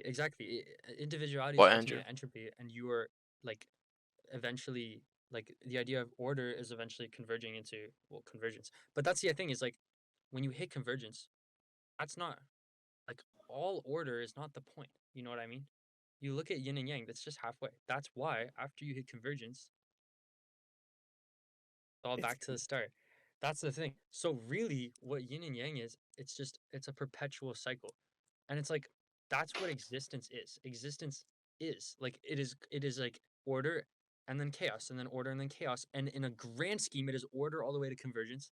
Exactly. Individuality is What, ultimate Andrew? entropy, and you are like eventually like the idea of order is eventually converging into well convergence. But that's the thing is like when you hit convergence, that's not like all order is not the point. You know what I mean? You look at yin and yang, that's just halfway. That's why after you hit convergence, it's all It's back to the start. That's the thing. So really what yin and yang is, it's a perpetual cycle. And it's like that's what existence is. Existence is like it is like order and then chaos and then order and then chaos. And in a grand scheme, it is order all the way to convergence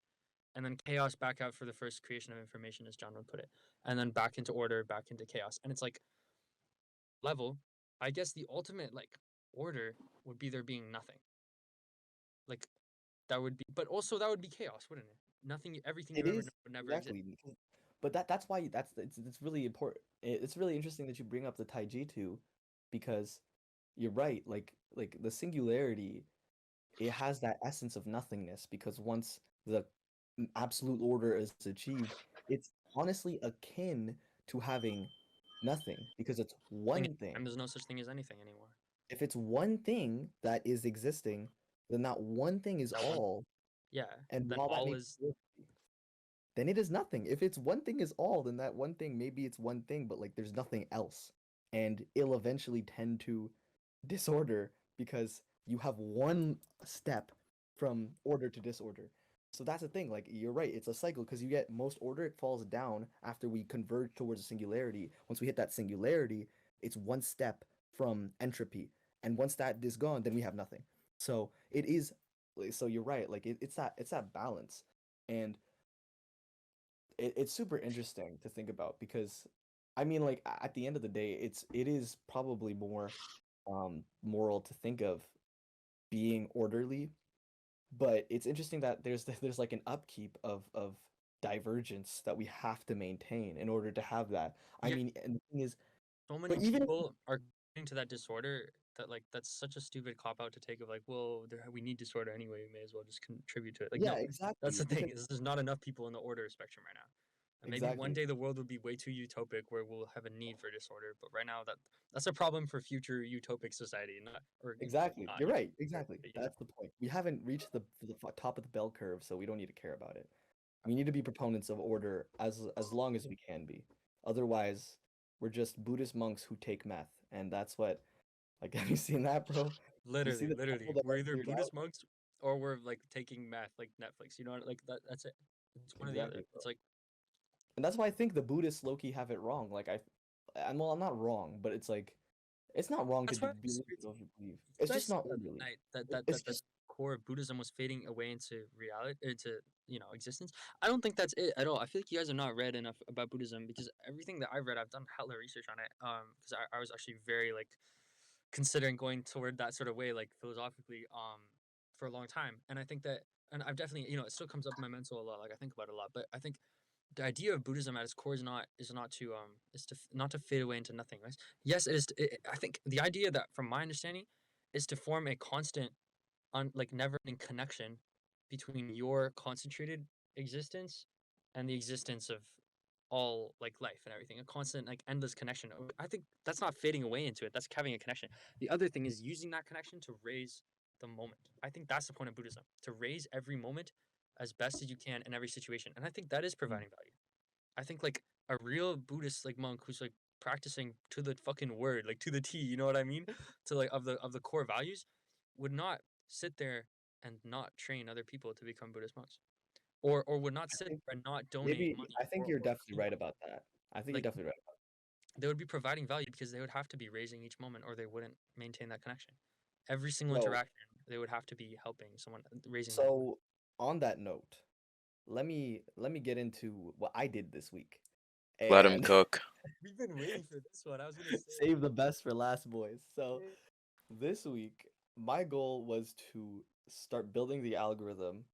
and then chaos back out for the first creation of information, as John would put it, and then back into order, back into chaos. And it's like level. I guess the ultimate like order would be there being nothing. Like that would be, but also that would be chaos, wouldn't it? Nothing, everything it you ever know is would never exist. exactly, but that's why it's really important. It's really interesting that you bring up the Taiji too, because you're right. Like the singularity, it has that essence of nothingness because once the absolute order is achieved, it's honestly akin to having nothing because it's Thing is, one thing. time, there's no such thing as anything anymore. If it's one thing that is existing, then that one thing is That one, all. yeah. And Then while that all may is be then it is nothing. If it's one thing is all, then that one thing maybe it's one thing, but like there's nothing else. And it'll eventually tend to disorder because you have one step from order to disorder. So that's the thing. Like you're right, it's a cycle because you get most order it falls down after we converge towards a singularity. Once we hit that singularity, it's one step from entropy. And once that is gone, then we have nothing. So it is so you're right. Like it's that balance. And it's super interesting to think about because I mean like at the end of the day it is probably more moral to think of being orderly, but it's interesting that there's like an upkeep of divergence that we have to maintain in order to have that. I yeah. mean, and the thing is, So many but even if people are getting to that disorder that like that's such a stupid cop out to take of like, well, we need disorder anyway. We may as well just contribute to it. Like, yeah, no, that's exactly the thing because is there's not enough people in the order spectrum right now. And maybe one exactly day the world will be way too utopic where we'll have a need for disorder. But right now that's a problem for future utopic society, not or exactly not you're utopia, right exactly but that's the point. We haven't reached the top of the bell curve, so we don't need to care about it. We need to be proponents of order as long as we can be. Otherwise, we're just Buddhist monks who take meth, and that's what. Like, have you seen that, bro? You see literally, the literally, couple that we're got either cleared out? Buddhist monks or we're like taking math like Netflix. You know, like that's it. It's one or the other. Exactly, bro. It's like And that's why I think the Buddhists low-key have it wrong. Like, I'm well, I'm not wrong, but it's like, it's not wrong to that's why believe what you believe. you It's guys just said not that the orderly. night It's that just core of Buddhism was fading away into reality, into existence. I don't think that's it at all. I feel like you guys have not read enough about Buddhism because everything that I've read, I've done hella research on it. Because I was actually very like considering going toward that sort of way, like philosophically, for a long time. And I think that, and I've definitely, it still comes up in my mental a lot. Like I think about it a lot, but I think the idea of Buddhism at its core is not to fade away into nothing, right? Yes, it is. I think the idea that, from my understanding, is to form a constant, like never-ending connection between your concentrated existence and the existence of all like life and everything. A constant, like endless connection. I think that's not fading away into it. That's having a connection. The other thing is using that connection to raise the moment. I think that's the point of Buddhism: to raise every moment as best as you can in every situation. And I think that is mm, providing value. I think like a real Buddhist like monk who's like practicing to the fucking word, like to the T, you know what I mean? To like of the core values, would not sit there and not train other people to become Buddhist monks. Or would not I sit think there and not donate maybe money I think you're or definitely clean right up. about that. I think you're Like definitely right. they would be providing value because they would have to be raising each moment or they wouldn't maintain that connection. Every single Yo, interaction, they would have to be helping someone, raising them. so on that note, let me get into what I did this week. Let him And cook. We've been waiting for this one. I was gonna say save the best for last, boys. So it. this week, my goal was to start building the algorithm,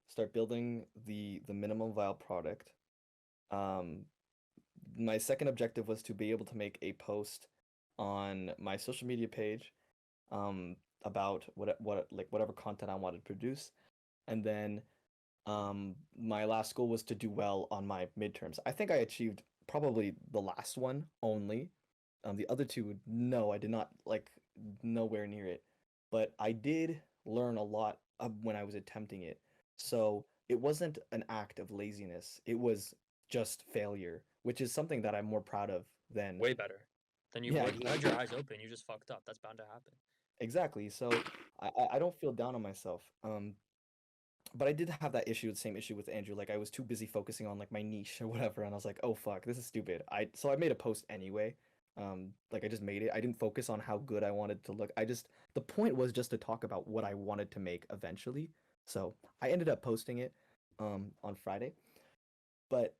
start building the minimum viable product. Um, my second objective was to be able to make a post on my social media page, about what like whatever content I wanted to produce, and then my last goal was to do well on my midterms. I think I achieved probably the last one only. The other two, no, I did not, like, nowhere near it. But I did learn a lot when I was attempting it. So it wasn't an act of laziness. It was just failure, which is something that I'm more proud of than, Way better. Then yeah, you had your eyes open. You just fucked up. That's bound to happen. exactly. So I don't feel down on myself. But I did have that issue, the same issue with Andrew. Like I was too busy focusing on like my niche or whatever, and I was like, oh fuck, this is stupid. I made a post anyway. Like I just made it. I didn't focus on how good I wanted to look. The point was just to talk about what I wanted to make eventually. So I ended up posting it on Friday. But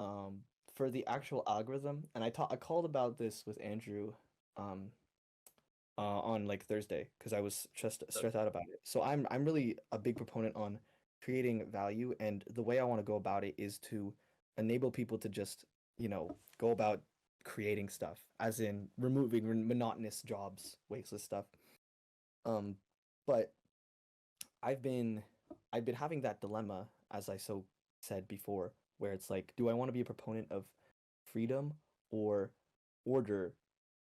um for the actual algorithm, and I called about this with Andrew um on like Thursday because I was stressed out about it. So I'm really a big proponent on creating value, and the way I want to go about it is to enable people to just, go about creating stuff, as in removing monotonous jobs, wasteless stuff. Um, but I've been I've been having that dilemma, as I so said before, where it's like, do I want to be a proponent of freedom or order,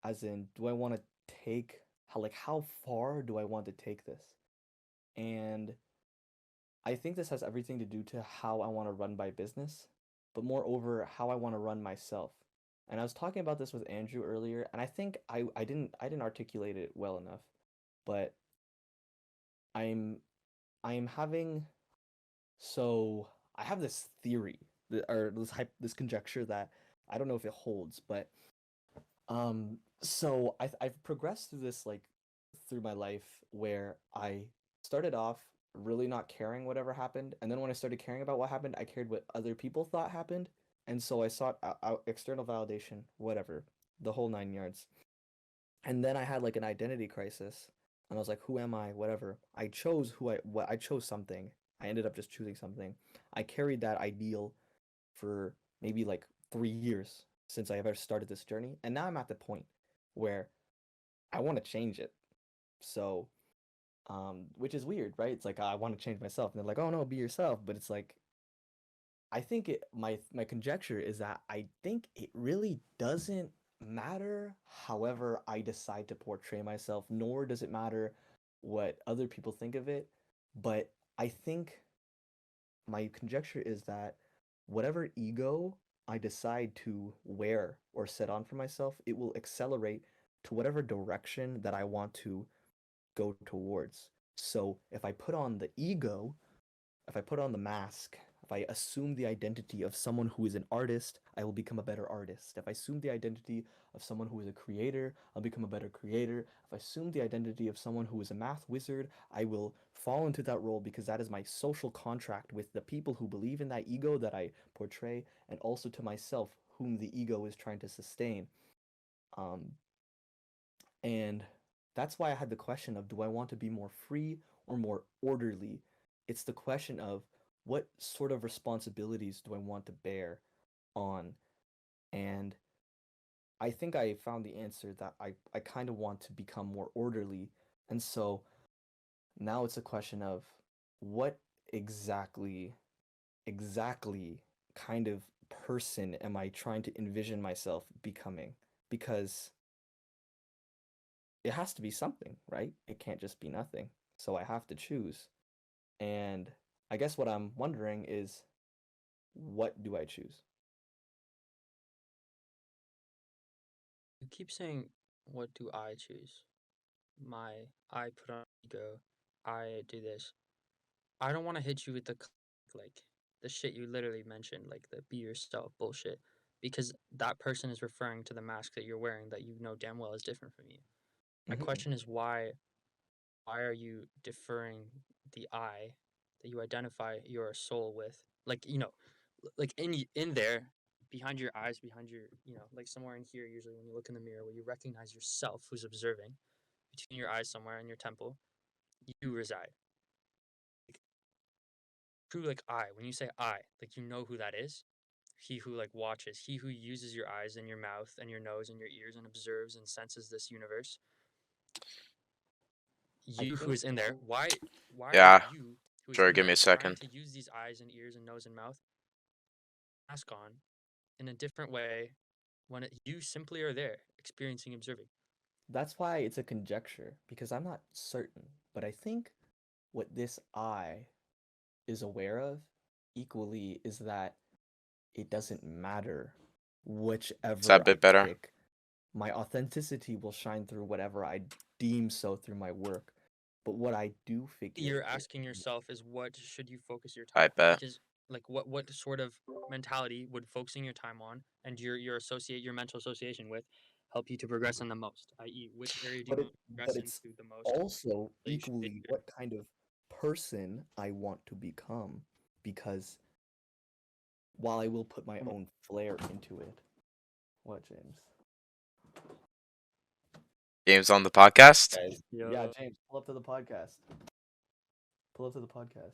as in, do I want to take how far do I want to take this? And I think this has everything to do to how I want to run my business, but moreover how I want to run myself. And I was talking about this with Andrew earlier, and I think I didn't articulate it well enough, but I'm I'm having so I have this theory, or this conjecture that I don't know if it holds, but so I've progressed through this, like, through my life, where I started off really not caring whatever happened, and then when I started caring about what happened, I cared what other people thought happened, and so I sought out external validation, whatever, the whole nine yards. And then I had like an identity crisis, and I was like, who am I? Whatever. I chose something. I ended up just choosing something. I carried that ideal for maybe like 3 years since I ever started this journey, and now I'm at the point where I want to change it. So, which is weird, right? It's like I want to change myself, and they're like, "Oh no, be yourself." But it's like I think my conjecture is that I think it really doesn't matter however I decide to portray myself, nor does it matter what other people think of it. But I think my conjecture is that whatever ego I decide to wear or set on for myself, it will accelerate to whatever direction that I want to go towards. So if I put on the mask, if I assume the identity of someone who is an artist, I will become a better artist. If I assume the identity of someone who is a creator, I'll become a better creator. If I assume the identity of someone who is a math wizard, I will fall into that role because that is my social contract with the people who believe in that ego that I portray, and also to myself, whom the ego is trying to sustain. Um, and that's why I had the question of, do I want to be more free or more orderly? It's the question of, what sort of responsibilities do I want to bear on? And I think I found the answer that I kind of want to become more orderly. And so now it's a question of, what exactly, exactly kind of person am I trying to envision myself becoming? Because it has to be something, right? It can't just be nothing. So I have to choose. And I guess what I'm wondering is, what do I choose? You keep saying, "What do I choose?" I put on ego. I do this. I don't want to hit you with like the shit you literally mentioned, like the be yourself bullshit, because that person is referring to the mask that you're wearing that you know damn well is different from you. My Mhm. question is why are you deferring the I that you identify your soul with? Like, like in there, behind your eyes, behind your, like somewhere in here, usually when you look in the mirror, where you recognize yourself who's observing, between your eyes somewhere in your temple, you reside. Like, true, like I, when you say I, like you know who that is. He who like watches, he who uses your eyes and your mouth and your nose and your ears and observes and senses this universe. I You who think is in there. Why are Yeah, you who is sure. in Give me there a trying second. to use these eyes and ears and nose and mouth mask on in a different way when you simply are there experiencing, observing? that's why it's a conjecture because I'm not certain, but I think what this eye is aware of equally is that it doesn't matter Is that a whichever I bit better? pick. My authenticity will shine through whatever I deem so through my work. But what I do figure You're is asking yourself is what should you focus your I time on? bet. Because like what sort of mentality would focusing your time on and your mental association with help you to progress in the most? I.e., which area do you but it want to progress but it's into the most also that you should take equally it? what kind of person I want to become because while I will put my own flair into it. What, James? James on the podcast. Guys. Yeah, Yeah. James, pull up to the podcast. Pull up to the podcast.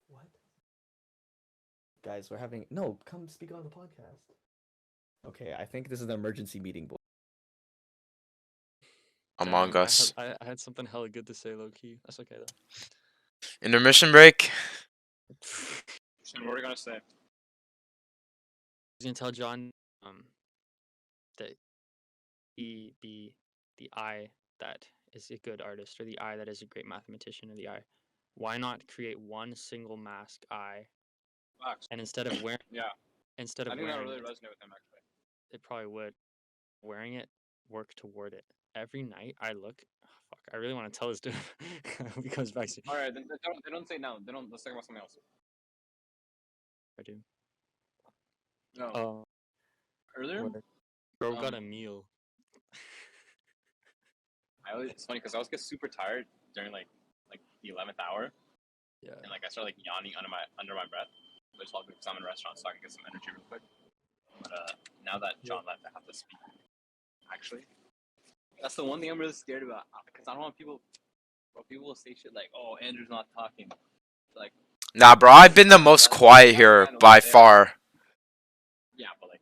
What? Guys, we're having no, come speak on the podcast. Okay, I think this is an emergency meeting, boy. Among Damn, Us. I had something hella good to say, low key. That's okay though. Intermission break. So what are you gonna say? I was gonna tell John that he be the I that is a good artist, or the I that is a great mathematician, or the I. Why not create one single mask I, Facts. and instead of wearing Yeah, instead I of think that'll wearing really it, resonate with him actually. it probably would. Wearing it, work toward it. Every night I look. Oh, fuck, I really want to tell this dude. He comes back to All right, then they don't say now. They don't. Let's talk about something else. I do. No, earlier. Where bro got a Um, meal. it's funny because I always get super tired during like the 11th hour, Yeah. and like I start like yawning under my breath. Which I'll do because I'm in a restaurant, so I can get some energy real quick. But now that John left, I have to speak. Actually, that's the one thing I'm really scared about because I don't want people. Bro, people will say shit like, "Oh, Andrew's not talking." Like, Nah, bro. I've been the most quiet that's here kind of by what they are. far. Yeah, but like,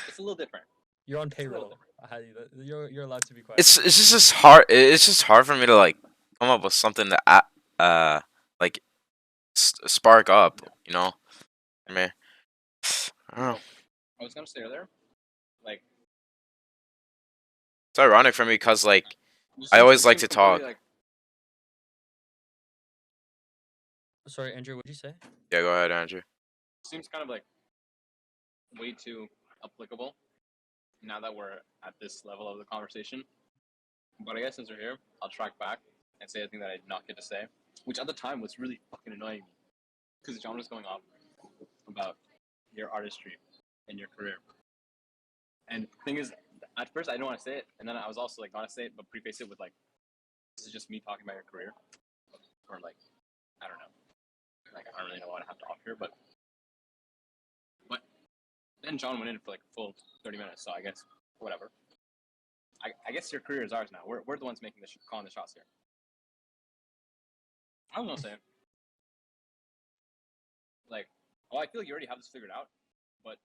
it's a little different. You're on It's a little payroll. different. Hadi, you're allowed to be quiet. It's just hard. It's just hard for me to like come up with something to like spark up. Yeah. You know. I mean, I don't know. I was gonna say earlier, like, It's ironic for me because like I it always like seems to completely talk. like. Sorry, Andrew. What'd you say? Yeah, go ahead, Andrew. Seems kind of like way too applicable now that we're at this level of the conversation. But I guess since we're here, I'll track back and say a thing that I did not get to say, which at the time was really fucking annoying me because John was going off about your artistry and your career. And the thing is, at first I didn't want to say it, and then I was also like gonna say it, but preface it with like, this is just me talking about your career, or like, I don't know, like I don't really know what I have to offer here, but then John went in for like a full 30 minutes, so I guess whatever. I guess your career is ours now. We're the ones making calling the shots here. I was gonna say, like, oh, I feel like you already have this figured out, but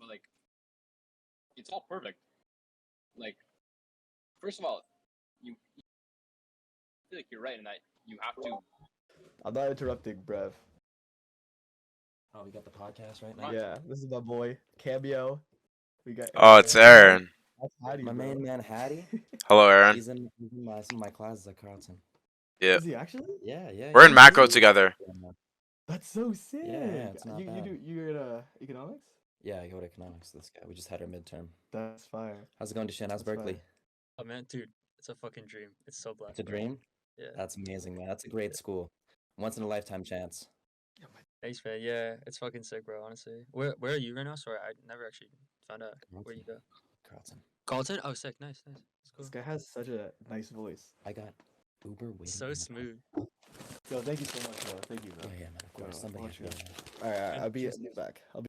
like, it's all perfect. Like, first of all, you feel like you're right in that you have to. I'm not interrupting, bruv. Oh, we got the podcast right now. Yeah, this is my boy Cameo. We got Oh, it's Aaron. That's Hadi, My bro. main man Hadi. Hello, Aaron. He's in some of my classes at Carleton. Yeah, Is he actually? Yeah. we're in he's macro really- together. That's so sick. Yeah, it's not you bad. you're in economics? Yeah, I go to economics. This guy. We just had our midterm. That's fire. How's it going, Dusan? How's That's fire. Berkeley? Oh man, dude, it's a fucking dream. It's so blessed. It's a bro. dream. Yeah. That's amazing, man. That's a great school. Once in a lifetime chance. Thanks, man. Yeah, it's fucking sick, bro. Honestly, where are you right now? Sorry, I never actually found out where you go. Carlton. Carlton. Oh, sick. Nice. That's cool. This guy has such a nice voice. I got Uber waiting. So in the smooth. Yo, thank you so much, bro. Thank you, car. bro. Yeah, man. Of Yo, course. Somebody I'll has let to you go. All right, And I'll be cheers. back. I'll be.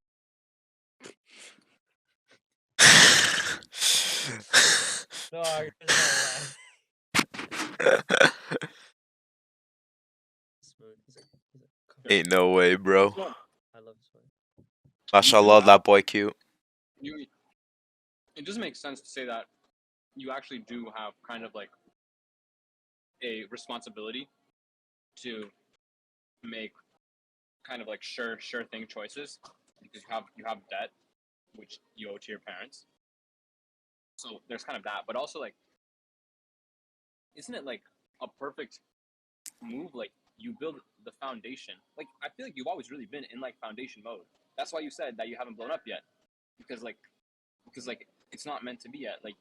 Dog, there's no smooth. He's like, Ain't no way, bro. I love this one. Mashallah, that boy cute. It doesn't make sense to say that you actually do have kind of like a responsibility to make kind of like sure thing choices because you have debt which you owe to your parents. So there's kind of that, but also like, isn't it like a perfect move? Like you build the foundation. Like I feel like you've always really been in like foundation mode. That's why you said that you haven't blown up yet, because it's not meant to be yet. Like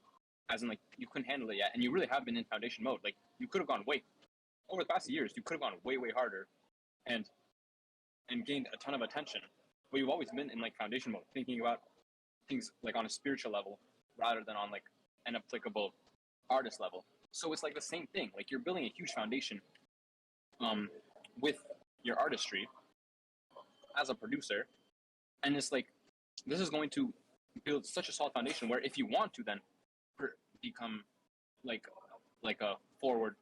as in like you couldn't handle it yet, and you really have been in foundation mode. Like you could have gone way over the past years. You could have gone way harder, and gained a ton of attention. But you've always been in like foundation mode, thinking about things like on a spiritual level rather than on like an applicable artist level. So it's like the same thing. Like you're building a huge foundation with your artistry as a producer, and it's like this is going to build such a solid foundation where if you want to then become like a forward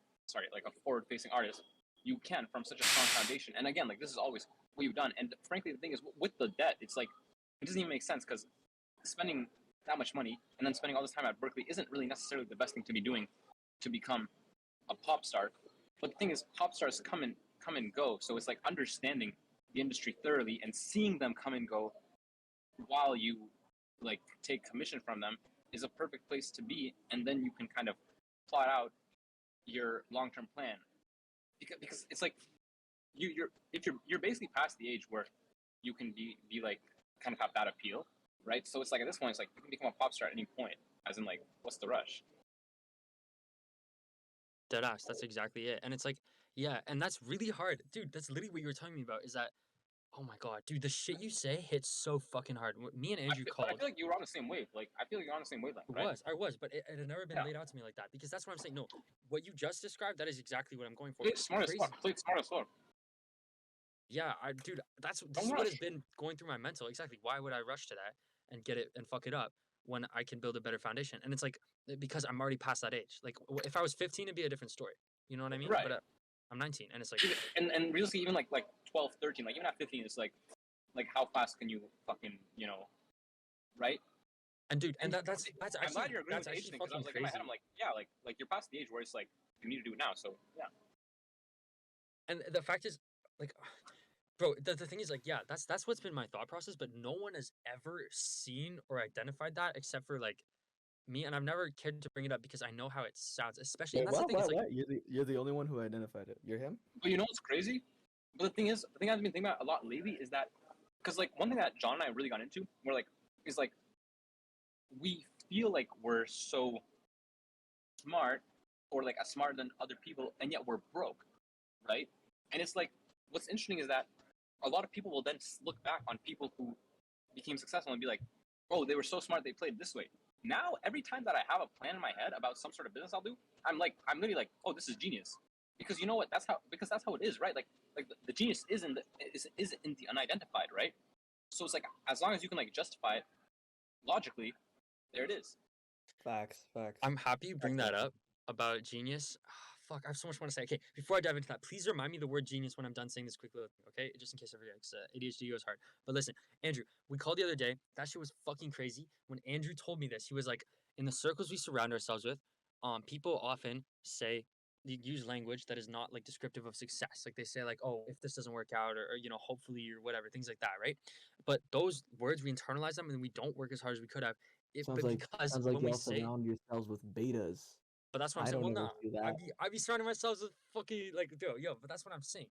facing artist, you can from such a strong foundation. And again, like this is always what you've done. And frankly, the thing is with the debt, it's like it doesn't even make sense because spending that much money and then spending all this time at Berkeley isn't really necessarily the best thing to be doing to become a pop star. But the thing is, pop stars come and go. So it's like understanding the industry thoroughly and seeing them come and go while you like take commission from them is a perfect place to be. And then you can kind of plot out your long-term plan because it's like you're basically past the age where you can be like kind of have that appeal, right? So it's like at this point, it's like you can become a pop star at any point. As in, like, what's the rush? Deadass. That's exactly it. And it's like, yeah, and that's really hard, dude. That's literally what you were telling me about. Is that, oh my god, dude, the shit you say hits so fucking hard. Me and Andrew I called. feel like you were on the same wave. Like, I feel like you're on the same wavelength, right? I was, but it had never been Yeah. laid out to me like that because that's what I'm saying. No, what you just described, that is exactly what I'm going for. Play it smart as Crazy. fuck. Play it smart as fuck. Yeah, this Don't is what has rush. been going through my mental. Exactly. Why would I rush to that and get it and fuck it up when I can build a better foundation? And it's like because I'm already past that age. Like if I was 15, it'd be a different story. You know what I mean? Right. But I'm 19, and it's like And really, even like 12, 13, like even at 15, it's like how fast can you fucking right? and dude, and that's I'm actually glad you're agreeing with that's the age actually thing because I was fucking like in my crazy. head, I'm like, yeah, like you're past the age where it's like you need to do it now. So yeah. And the fact is, like, bro, the thing is, like, yeah, that's what's been my thought process, but no one has ever seen or identified that except for like me, and I've never cared to bring it up because I know how it sounds, especially. Wait, And that's the what? thing. It's like, What? You're the only one who identified it. You're him. But you know what's crazy? But the thing I've been thinking about a lot lately is that because like one thing that John and I really got into, is like we feel like we're so smart or like as smart than other people, and yet we're broke, right? And it's like what's interesting is that a lot of people will then look back on people who became successful and be like, oh, they were so smart they played this way. Now every time that I have a plan in my head about some sort of business I'll do, I'm literally like, oh, this is genius. Because you know what? That's how it is, right? Like the genius is in the unidentified, right? So it's like as long as you can like justify it logically, there it is. Facts. I'm happy you bring that up about genius. Fuck, I have so much more to say. Okay, before I dive into that, please remind me the word genius when I'm done saying this quick little thing, okay? Just in case I forget, because ADHD goes hard. But listen, Andrew, we called the other day. That shit was fucking crazy. When Andrew told me this, he was like, in the circles we surround ourselves with, people often say, use language that is not like descriptive of success. Like they say, like, oh, if this doesn't work out, or hopefully, or whatever, things like that, right? But those words, we internalize them and we don't work as hard as we could have. Sounds like When we y'all say, surround yourselves with betas. but that's what I'm I saying. don't Well, ever nah, do that. I be surrounding myself with fucking like, yo. But that's what I'm saying.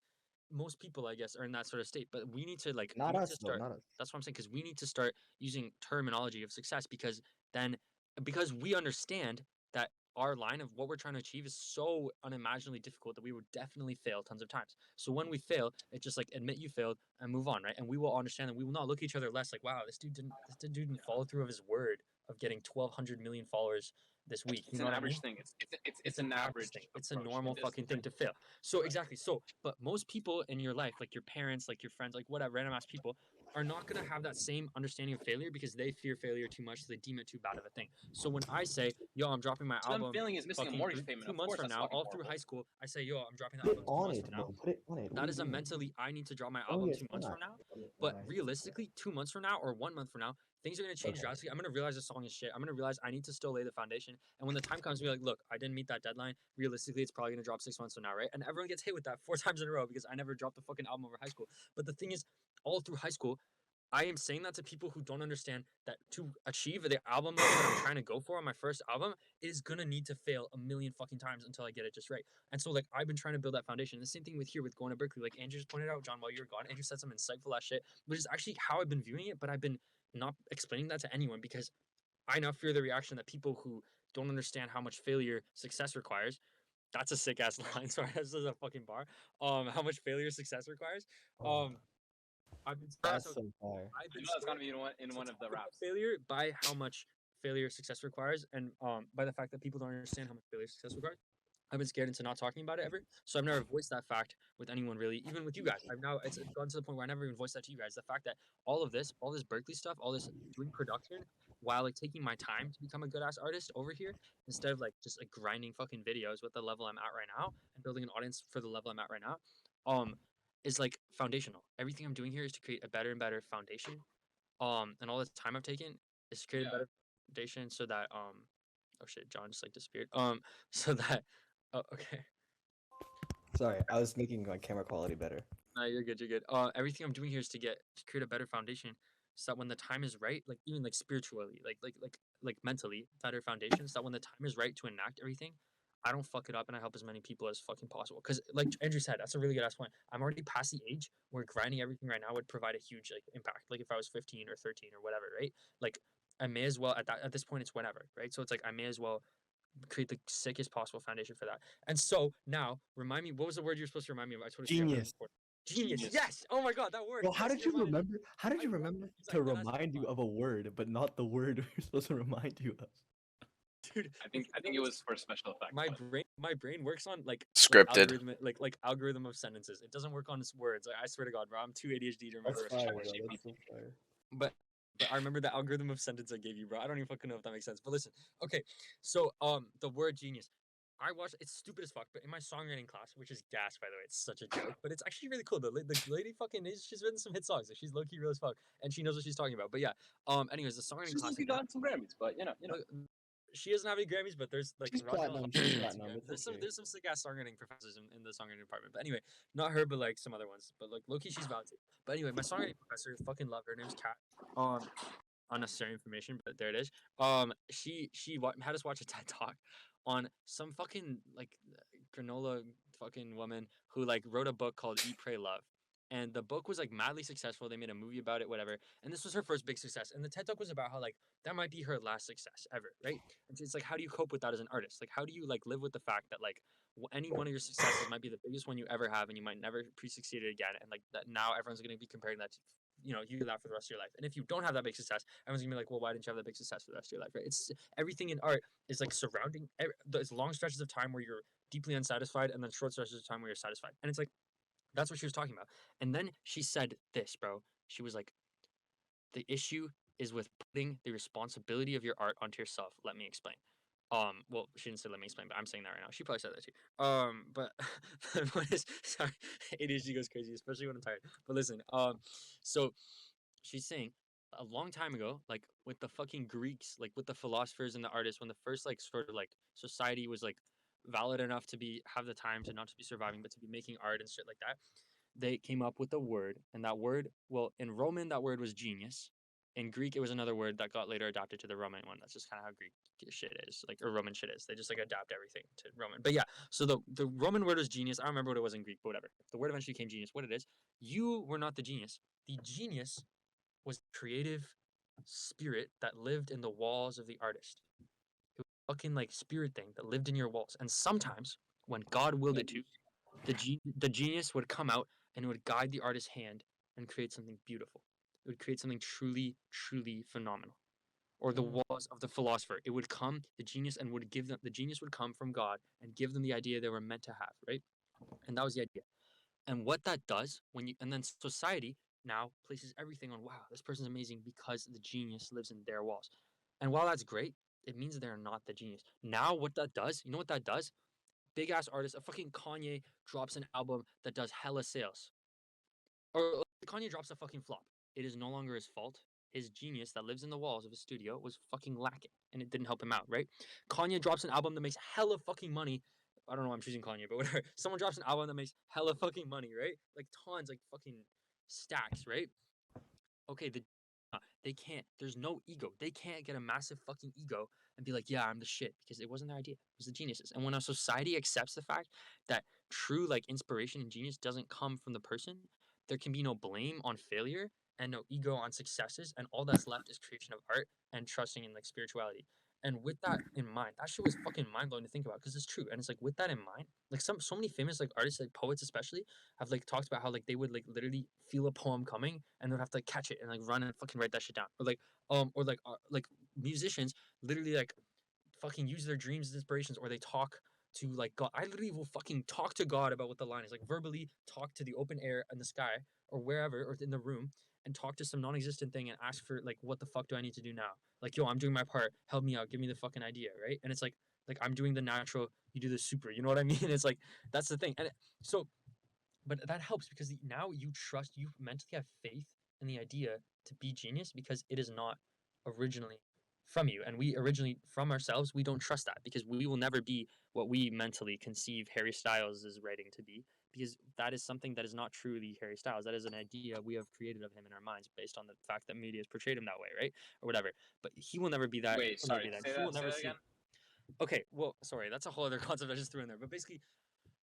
most people, I guess, are in that sort of state. But we need to like Not we need us to though, start. not us. That's what I'm saying, because we need to start using terminology of success, because then because we understand that our line of what we're trying to achieve is so unimaginably difficult that we would definitely fail tons of times. So when we fail, it's just like admit you failed and move on, right? And we will understand that we will not look at each other less like, wow, this dude didn't follow through of his word of getting 1,200 million followers this week. You It's know an what I average mean? thing. It's It's an an average average thing. It's a approach. normal It is. fucking thing to fail. So exactly. So, but most people in your life, like your parents, like your friends, like whatever, random ass people, are not gonna have that same understanding of failure because they fear failure too much, so they deem it too bad of a thing. So when I say, yo, I'm dropping my So them album failing is missing a fucking mortgage payment. 2 Of months course, from that's now, fucking all through horrible. high school, I say, yo, I'm dropping that Put it album two on months it, from now. bro. Put it on it. What That are is you a doing? mentally, I need to drop my Oh album yeah, 2 months stop. from now. But realistically, 2 months from now or 1 month from now, things are going to change Okay. drastically. I'm going to realize the song is shit. I'm going to realize I need to still lay the foundation. And when the time comes to be like, look, I didn't meet that deadline. Realistically, it's probably going to drop 6 months from now, right? And everyone gets hit with that 4 times in a row because I never dropped the fucking album over high school. But the thing is, all through high school, I am saying that to people who don't understand that to achieve the album level that I'm trying to go for on my first album is gonna need to fail a million fucking times until I get it just right. And so like I've been trying to build that foundation. The same thing with here with going to Berkeley. Like Andrew just pointed out, John, while you were gone, Andrew said some insightful ass shit, which is actually how I've been viewing it, but I've been not explaining that to anyone because I now fear the reaction that people who don't understand how much failure success requires. That's a sick ass line. Sorry, this is a fucking bar. How much failure success requires. Um, I've been That's so so fire. I've I been know that's gonna scared be in to one of talk the about raps. failure by how much failure success requires, and by the fact that people don't understand how much failure success requires. I've been scared into not talking about it ever, so I've never voiced that fact with anyone really, even with you guys. I've now it's gone to the point where I never even voiced that to you guys. The fact that all this Berkeley stuff, all this doing production, while like taking my time to become a good ass artist over here, instead of like just like grinding fucking videos with the level I'm at right now and building an audience for the level I'm at right now, um, is like foundational. Everything I'm doing here is to create a better and better foundation. And all this time I've taken is to create a better foundation so that oh shit, John just like disappeared. So that oh, okay. Sorry, I was making my camera quality better. No, you're good. You're good. Everything I'm doing here is to create a better foundation, so that when the time is right, like even like spiritually, like mentally, better foundation, so that when the time is right to enact everything, I don't fuck it up and I help as many people as fucking possible. Because like Andrew said, that's a really good ass point. I'm already past the age where grinding everything right now would provide a huge like impact. Like if I was 15 or 13 or whatever, right? Like I may as well at this point it's whenever, right? So it's like I may as well create the sickest possible foundation for that. And so now, remind me, what was the word you were supposed to remind me of? I totally forgot. Genius. Genius. Genius. Yes. Oh my god, that word. Well, how Yes, did you reminded me. remember? How did I you love remember it. He's to like, "That's remind you fun." of a word, but not the word we're supposed to remind you of? Dude. I think it was for special effects. My brain works on like Scripted. algorithm of sentences. It doesn't work on its words. I swear to God, bro, I'm too ADHD to remember. That's fire, bro. That's so fire. But I remember the algorithm of sentence I gave you, bro. I don't even fucking know if that makes sense. But listen, okay. So the word genius. I watched it's stupid as fuck, but in my songwriting class, which is gas by the way, it's such a joke, but it's actually really cool. The lady fucking she's written some hit songs. Like, she's low key real as fuck, and she knows what she's talking about. But yeah, anyways, the songwriting She's class looking again. on some Grammys, but you know. Look, she doesn't have any Grammys, but there's like She's Raquel platinum. Hadi, She's yeah, platinum. It's there's okay. some sick ass songwriting professors in the songwriting department. But anyway, not her, but like some other ones. But like Loki, she's validated. But anyway, my songwriting professor, fucking love her. Her name's Kat. Unnecessary information, but there it is. Had us watch a TED talk on some fucking like granola fucking woman who like wrote a book called Eat, Pray, Love. And the book was like madly successful. They made a movie about it, whatever. And this was her first big success. And the TED Talk was about how like that might be her last success ever, right? And it's like, how do you cope with that as an artist? Like, how do you like live with the fact that like any one of your successes might be the biggest one you ever have, and you might never pre-succeed it again, and like that now everyone's going to be comparing that to you do that for the rest of your life. And if you don't have that big success, everyone's gonna be like, well, why didn't you have that big success for the rest of your life, right? It's everything in art is like surrounding those long stretches of time where you're deeply unsatisfied, and then short stretches of time where you're satisfied. And it's like that's what she was talking about. And then she said this, bro. She was like, the issue is with putting the responsibility of your art onto yourself. Let me explain. Well, she didn't say let me explain, but I'm saying that right now. She probably said that too. But the point is, sorry, ADHD goes crazy, especially when I'm tired. But listen, so she's saying a long time ago, like with the fucking Greeks, like with the philosophers and the artists, when the first like sort of like society was like valid enough to be have the time to not to be surviving, but to be making art and shit like that, they came up with a word, and that word, well, in Roman, that word was genius. In Greek, it was another word that got later adapted to the Roman one. That's just kind of how Greek shit is, like, or Roman shit is. They just like adapt everything to Roman. But yeah, so the Roman word was genius. I don't remember what it was in Greek, but whatever. The word eventually became genius. What it is, you were not the genius. The genius was creative spirit that lived in the walls of the artist. It was a fucking like spirit thing that lived in your walls. And sometimes, when God willed it to, the genius would come out and it would guide the artist's hand and create something beautiful. It would create something truly, truly phenomenal. Or the walls of the philosopher. It would come, the genius, and would give them, the genius would come from God and give them the idea they were meant to have, right? And that was the idea. And what that does when you, and then society now places everything on, wow, this person's amazing because the genius lives in their walls. And while that's great, it means they're not the genius. Now, what that does, you know what that does? Big ass artist, a fucking Kanye drops an album that does hella sales. Or Kanye drops a fucking flop. It is no longer his fault. His genius that lives in the walls of his studio was fucking lacking, and it didn't help him out, right? Kanye drops an album that makes hella fucking money. I don't know why I'm choosing Kanye, but whatever. Someone drops an album that makes hella fucking money, right? Like tons, like fucking stacks, right? Okay, they can't. There's no ego. They can't get a massive fucking ego and be like, yeah, I'm the shit, because it wasn't their idea. It was the geniuses. And when a society accepts the fact that true like inspiration and genius doesn't come from the person, there can be no blame on failure and no ego on successes, and all that's left is creation of art and trusting in like spirituality. And with that in mind, that shit was fucking mind blowing to think about because it's true. And it's like with that in mind, like so many famous like artists, like poets especially, have like talked about how like they would like literally feel a poem coming and they'd have to like catch it and like run and fucking write that shit down. Or like musicians literally like fucking use their dreams as inspirations, or they talk to like God. I literally will fucking talk to God about what the line is, like verbally talk to the open air and the sky or wherever or in the room and talk to some non-existent thing and ask for like what the fuck do I need to do now? Like, yo, I'm doing my part, help me out, give me the fucking idea, right? And it's like I'm doing the natural, you do the super, you know what I mean? It's like that's the thing. So but that helps because now you trust, you mentally have faith in the idea to be genius because it is not originally from you. And we originally from ourselves, we don't trust that because we will never be what we mentally conceive Harry Styles' writing to be, because that is something that is not truly Harry Styles. That is an idea we have created of him in our minds based on the fact that media has portrayed him that way, right? Or whatever. But he will never be that. Wait, He'll never sorry. be that. Say He will that. Say never that see. again. Okay, well, sorry, that's a whole other concept I just threw in there. But basically,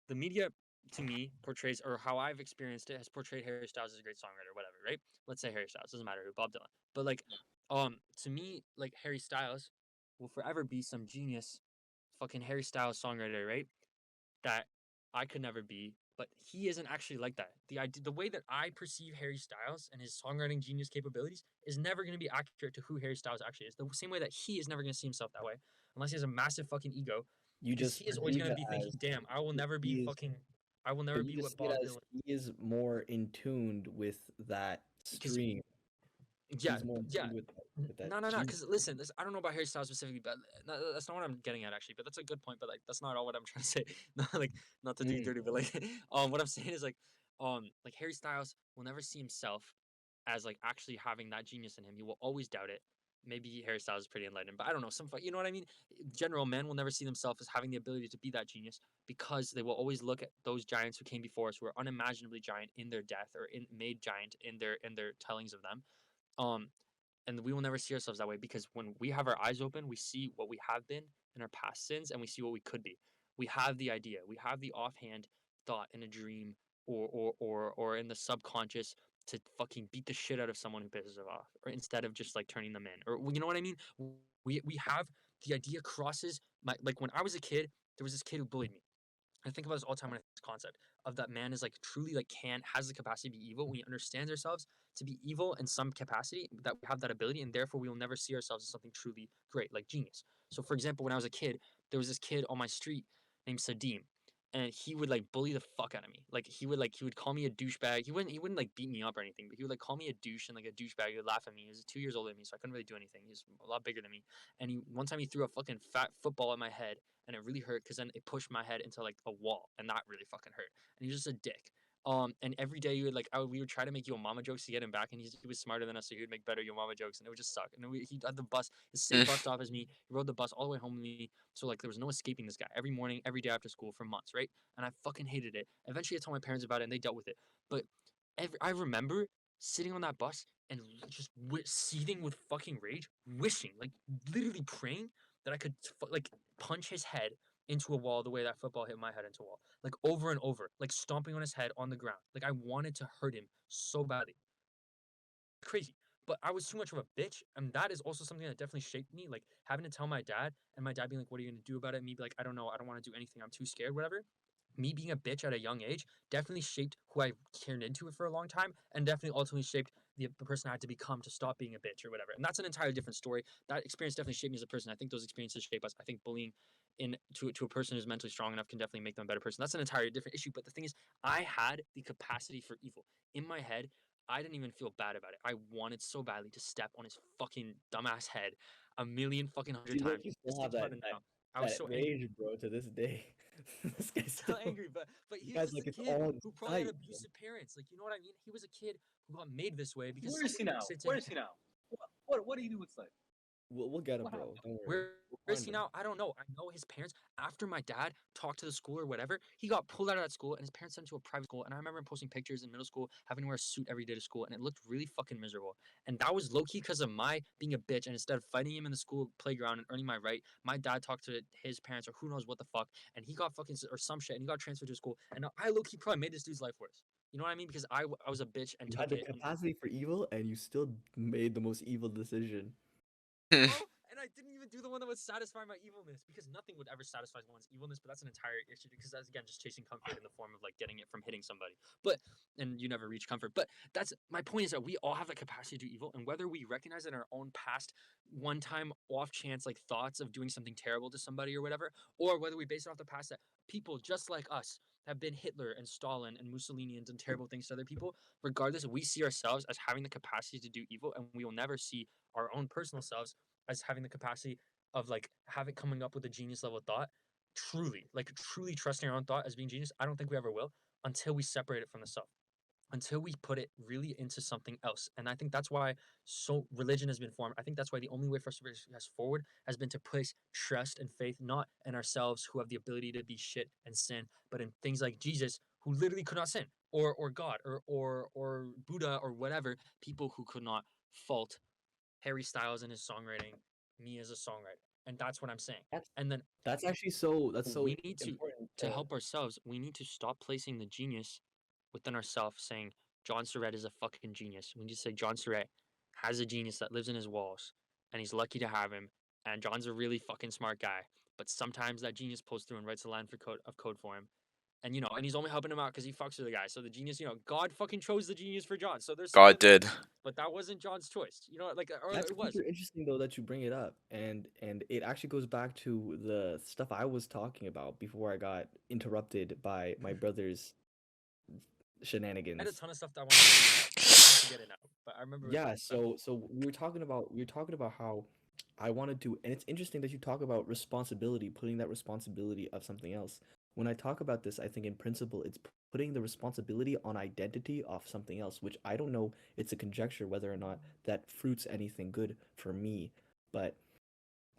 the media to me portrays, or how I've experienced it, has portrayed Harry Styles as a great songwriter, whatever, right? Let's say Harry Styles, doesn't matter who, Bob Dylan. But like, to me, like Harry Styles will forever be some genius, fucking Harry Styles songwriter, right? That I could never be. But he isn't actually like that. The way that I perceive Harry Styles and his songwriting genius capabilities is never going to be accurate to who Harry Styles actually is. The same way that he is never going to see himself that way, unless he has a massive fucking ego, You because just he is always perceive going to it be as thinking, "Damn, I will never be he is, fucking, I will never but you be just what see it Bob as Dylan." he is more in tuned with that Because stream. yeah, He's more in yeah, tuned with that no, genius. because listen, I don't know about Harry Styles specifically, but that's not what I'm getting at actually. But that's a good point. But like, that's not all what I'm trying to say. Not like, not to do you Mm. dirty, but like, what I'm saying is like Harry Styles will never see himself as like actually having that genius in him. He will always doubt it. Maybe Harry Styles is pretty enlightened, but I don't know. You know what I mean? General men will never see themselves as having the ability to be that genius because they will always look at those giants who came before us, who are unimaginably giant in their death or made giant in their tellings of them. Um, and we will never see ourselves that way because when we have our eyes open, we see what we have been in our past sins and we see what we could be. We have the idea, we have the offhand thought in a dream or in the subconscious to fucking beat the shit out of someone who pisses us off, or instead of just like turning them in, or you know what I mean. We have the idea crosses my, like when I was a kid, there was this kid who bullied me. I think about this all the time when I this concept of that man is like truly like has the capacity to be evil. We understand ourselves to be evil in some capacity, that we have that ability, and therefore we will never see ourselves as something truly great, like genius. So for example, when I was a kid, there was this kid on my street named Sadim. And he would like bully the fuck out of me. Like he would call me a douchebag. He wouldn't like beat me up or anything, but he would like call me a douche and like a douchebag. He would laugh at me. He was 2 years older than me, so I couldn't really do anything. He was a lot bigger than me. And one time he threw a fucking fat football at my head, and it really hurt because then it pushed my head into like a wall, and that really fucking hurt. And he was just a dick. And every day you would like, we would try to make yo mama jokes to get him back, and he was smarter than us, so he would make better yo mama jokes, and it would just suck. And then he had the bus, the same bus stop as me. He rode the bus all the way home with me, so like there was no escaping this guy. Every morning, every day after school for months, right? And I fucking hated it. Eventually, I told my parents about it, and they dealt with it. But I remember sitting on that bus and just seething with fucking rage, wishing, like literally praying that I could like punch his head into a wall the way that football hit my head into a wall, like over and over, like stomping on his head on the ground. Like I wanted to hurt him so badly, crazy. But I was too much of a bitch, and that is also something that definitely shaped me. Like having to tell my dad, and my dad being like, "What are you gonna do about it?" And me be like, "I don't know. I don't want to do anything. I'm too scared. Whatever." Me being a bitch at a young age definitely shaped who I turned into it for a long time, and definitely ultimately shaped the person I had to become to stop being a bitch or whatever. And that's an entirely different story. That experience definitely shaped me as a person. I think those experiences shape us. I think bullying to a person who's mentally strong enough can definitely make them a better person. That's an entirely different issue. But the thing is, I had the capacity for evil in my head. I didn't even feel bad about it. I wanted so badly to step on his fucking dumbass head a million fucking hundred See, look, times you still just to have let him know. I was that so angry. rage, bro, to this day. This guy's So still, angry, but this he was guy's just like a it's kid all who probably had inside. abusive parents. Like, you know what I mean? He was a kid who got made this way because Where is he somebody now? said to Where him, is he now? What do you do with like? We'll get him, What bro. happened? Don't worry. "Where We'll is find he him. now? I don't know. I know his parents. After my dad talked to the school or whatever, he got pulled out of that school and his parents sent him to a private school. And I remember him posting pictures in middle school, having to wear a suit every day to school, and it looked really fucking miserable. And that was low key because of my being a bitch. And instead of fighting him in the school playground and earning my right, my dad talked to his parents or who knows what the fuck, and he got fucking or some shit, and he got transferred to a school. And I low key probably made this dude's life worse. You know what I mean? Because I was a bitch and You had took the it. And capacity for evil, and you still made the most evil decision. bro, and I didn't even do the one that would satisfy my evilness because nothing would ever satisfy one's evilness. But that's an entire issue because that's again just chasing comfort in the form of like getting it from hitting somebody. But and you never reach comfort. But that's my point is that we all have the capacity to do evil, and whether we recognize it in our own past, one time off chance like thoughts of doing something terrible to somebody or whatever, or whether we base it off the past that people just like us have been Hitler and Stalin and Mussolini and done terrible things to other people. Regardless, we see ourselves as having the capacity to do evil, and we will never see our own personal selves as having the capacity of like having coming up with a genius level thought truly trusting our own thought as being genius. I don't think we ever will until we separate it from the self, until we put it really into something else. And I think that's why so religion has been formed. I think that's why the only way for us to progress forward has been to place trust and faith not in ourselves who have the ability to be shit and sin, but in things like Jesus who literally could not sin, or God, or Buddha, or whatever, people who could not fault Harry Styles in his songwriting, me as a songwriter. And that's what I'm saying. That's And then that's actually that's so we need important. to help ourselves, we need to stop placing the genius within ourselves, saying John Surette is a fucking genius. We need to say John Surette has a genius that lives in his walls, and he's lucky to have him. And John's a really fucking smart guy, but sometimes that genius pulls through and writes a line for code for him. And and he's only helping him out because he fucks with the guy. So the genius, God fucking chose the genius for John. So there's God something there. did. But that wasn't John's choice. Like or That's it was. super interesting though that you bring it up, and it actually goes back to the stuff I was talking about before I got interrupted by my brother's I had a shenanigans. ton of stuff that I wanted to bring up, but I wanted to get it out. But I remember Yeah, that. so we were talking about how I wanted to, and it's interesting that you talk about responsibility, putting that responsibility of something else. When I talk about this, I think in principle it's putting the responsibility on identity off something else, which I don't know, it's a conjecture whether or not that fruits anything good for me. But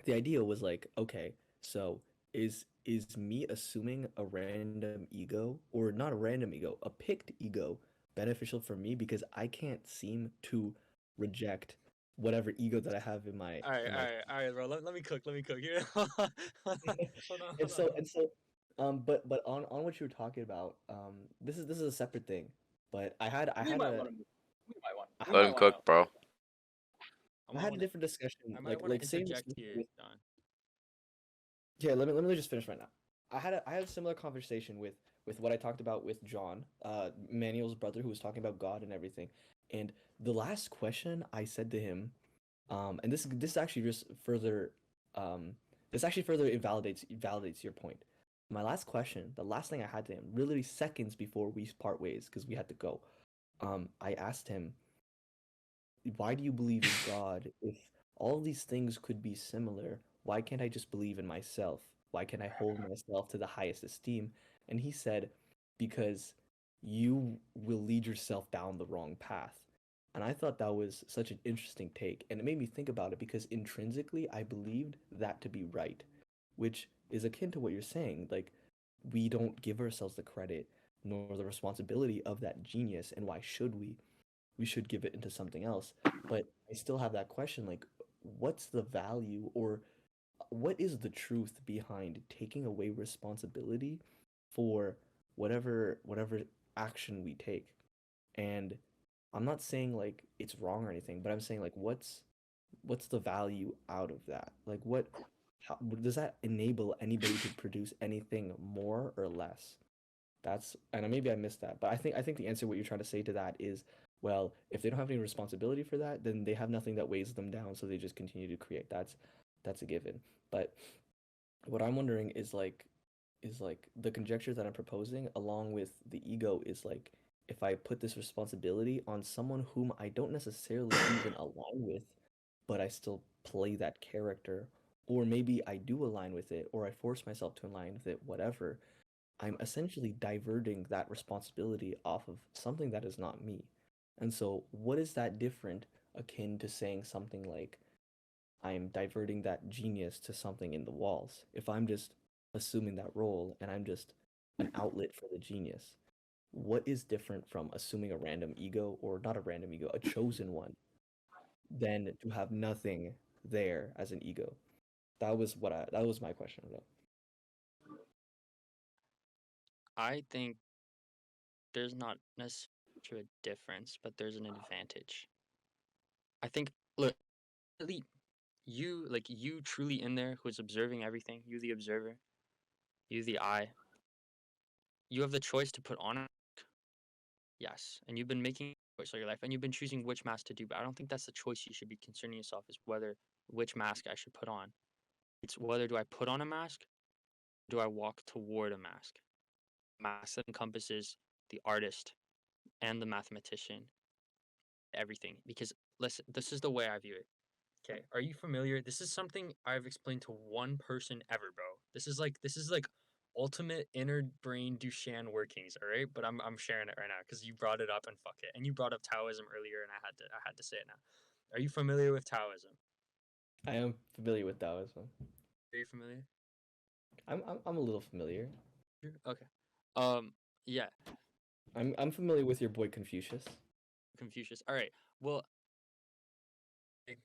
the idea was like, okay, so is me assuming a random ego, or not a random ego, a picked ego, beneficial for me because I can't seem to reject whatever ego that I have All right, in all my right, all right, bro. Let me cook. Let me cook here. Hold on, hold on, and hold on. but on what you were talking about, this is a separate thing, but We might want to move. We might want. I We Let might him want to. cook, bro. I I might had a want to. different discussion, I might want to like same interject discussion here, with. Don. Yeah, let me just finish right now. I had a similar conversation with what I talked about with John, Manuel's brother, who was talking about God and everything. And the last question I said to him, and this actually just further, this actually further validates your point. My last question, the last thing I had to him, literally seconds before we part ways, because we had to go. I asked him, why do you believe in God if all these things could be similar? Why can't I just believe in myself? Why can't I hold myself to the highest esteem? And he said, because you will lead yourself down the wrong path. And I thought that was such an interesting take. And it made me think about it because intrinsically, I believed that to be right, which is akin to what you're saying. Like, we don't give ourselves the credit nor the responsibility of that genius. And why should we? we should give it into something else. But I still have that question, like, what's the value or what is the truth behind taking away responsibility for whatever action we take? And I'm not saying like it's wrong or anything, but I'm saying like what's the value out of that? Like how does that enable anybody to produce anything more or less? That's and maybe I missed that, but I think the answer what you're trying to say to that is, well, if they don't have any responsibility for that, then they have nothing that weighs them down, so they just continue to create. That's a given. But what I'm wondering is like the conjecture that I'm proposing along with the ego is like if I put this responsibility on someone whom I don't necessarily even align with, but I still play that character, or maybe I do align with it, or I force myself to align with it, whatever, I'm essentially diverting that responsibility off of something that is not me. And so, what is that different akin to saying something like, I'm diverting that genius to something in the walls? If I'm just assuming that role and I'm just an outlet for the genius, what is different from assuming a random ego, or not a random ego, a chosen one, than to have nothing there as an ego? That was my question though. I think there's not necessarily a difference, but there's an advantage. I think, look, really, you, like, you truly in there who's observing everything, you the observer, you the eye, you have the choice to put on a mask. Yes, and you've been making a choice all your life, and you've been choosing which mask to do, but I don't think that's the choice you should be concerning yourself is whether which mask I should put on. It's whether do I put on a mask, do I walk toward a mask? Mask that encompasses the artist and the mathematician, everything. Because listen, this is the way I view it. Okay, are you familiar? This is something I've explained to one person ever, bro. This is like ultimate inner brain Dusan workings, all right? But I'm sharing it right now because you brought it up and fuck it. And you brought up Taoism earlier, and I had to say it now. Are you familiar with Taoism? I am familiar with Taoism. Are you familiar? I'm a little familiar. Okay. Um, yeah, I'm familiar with your boy Confucius. Confucius. All right. Well, eh,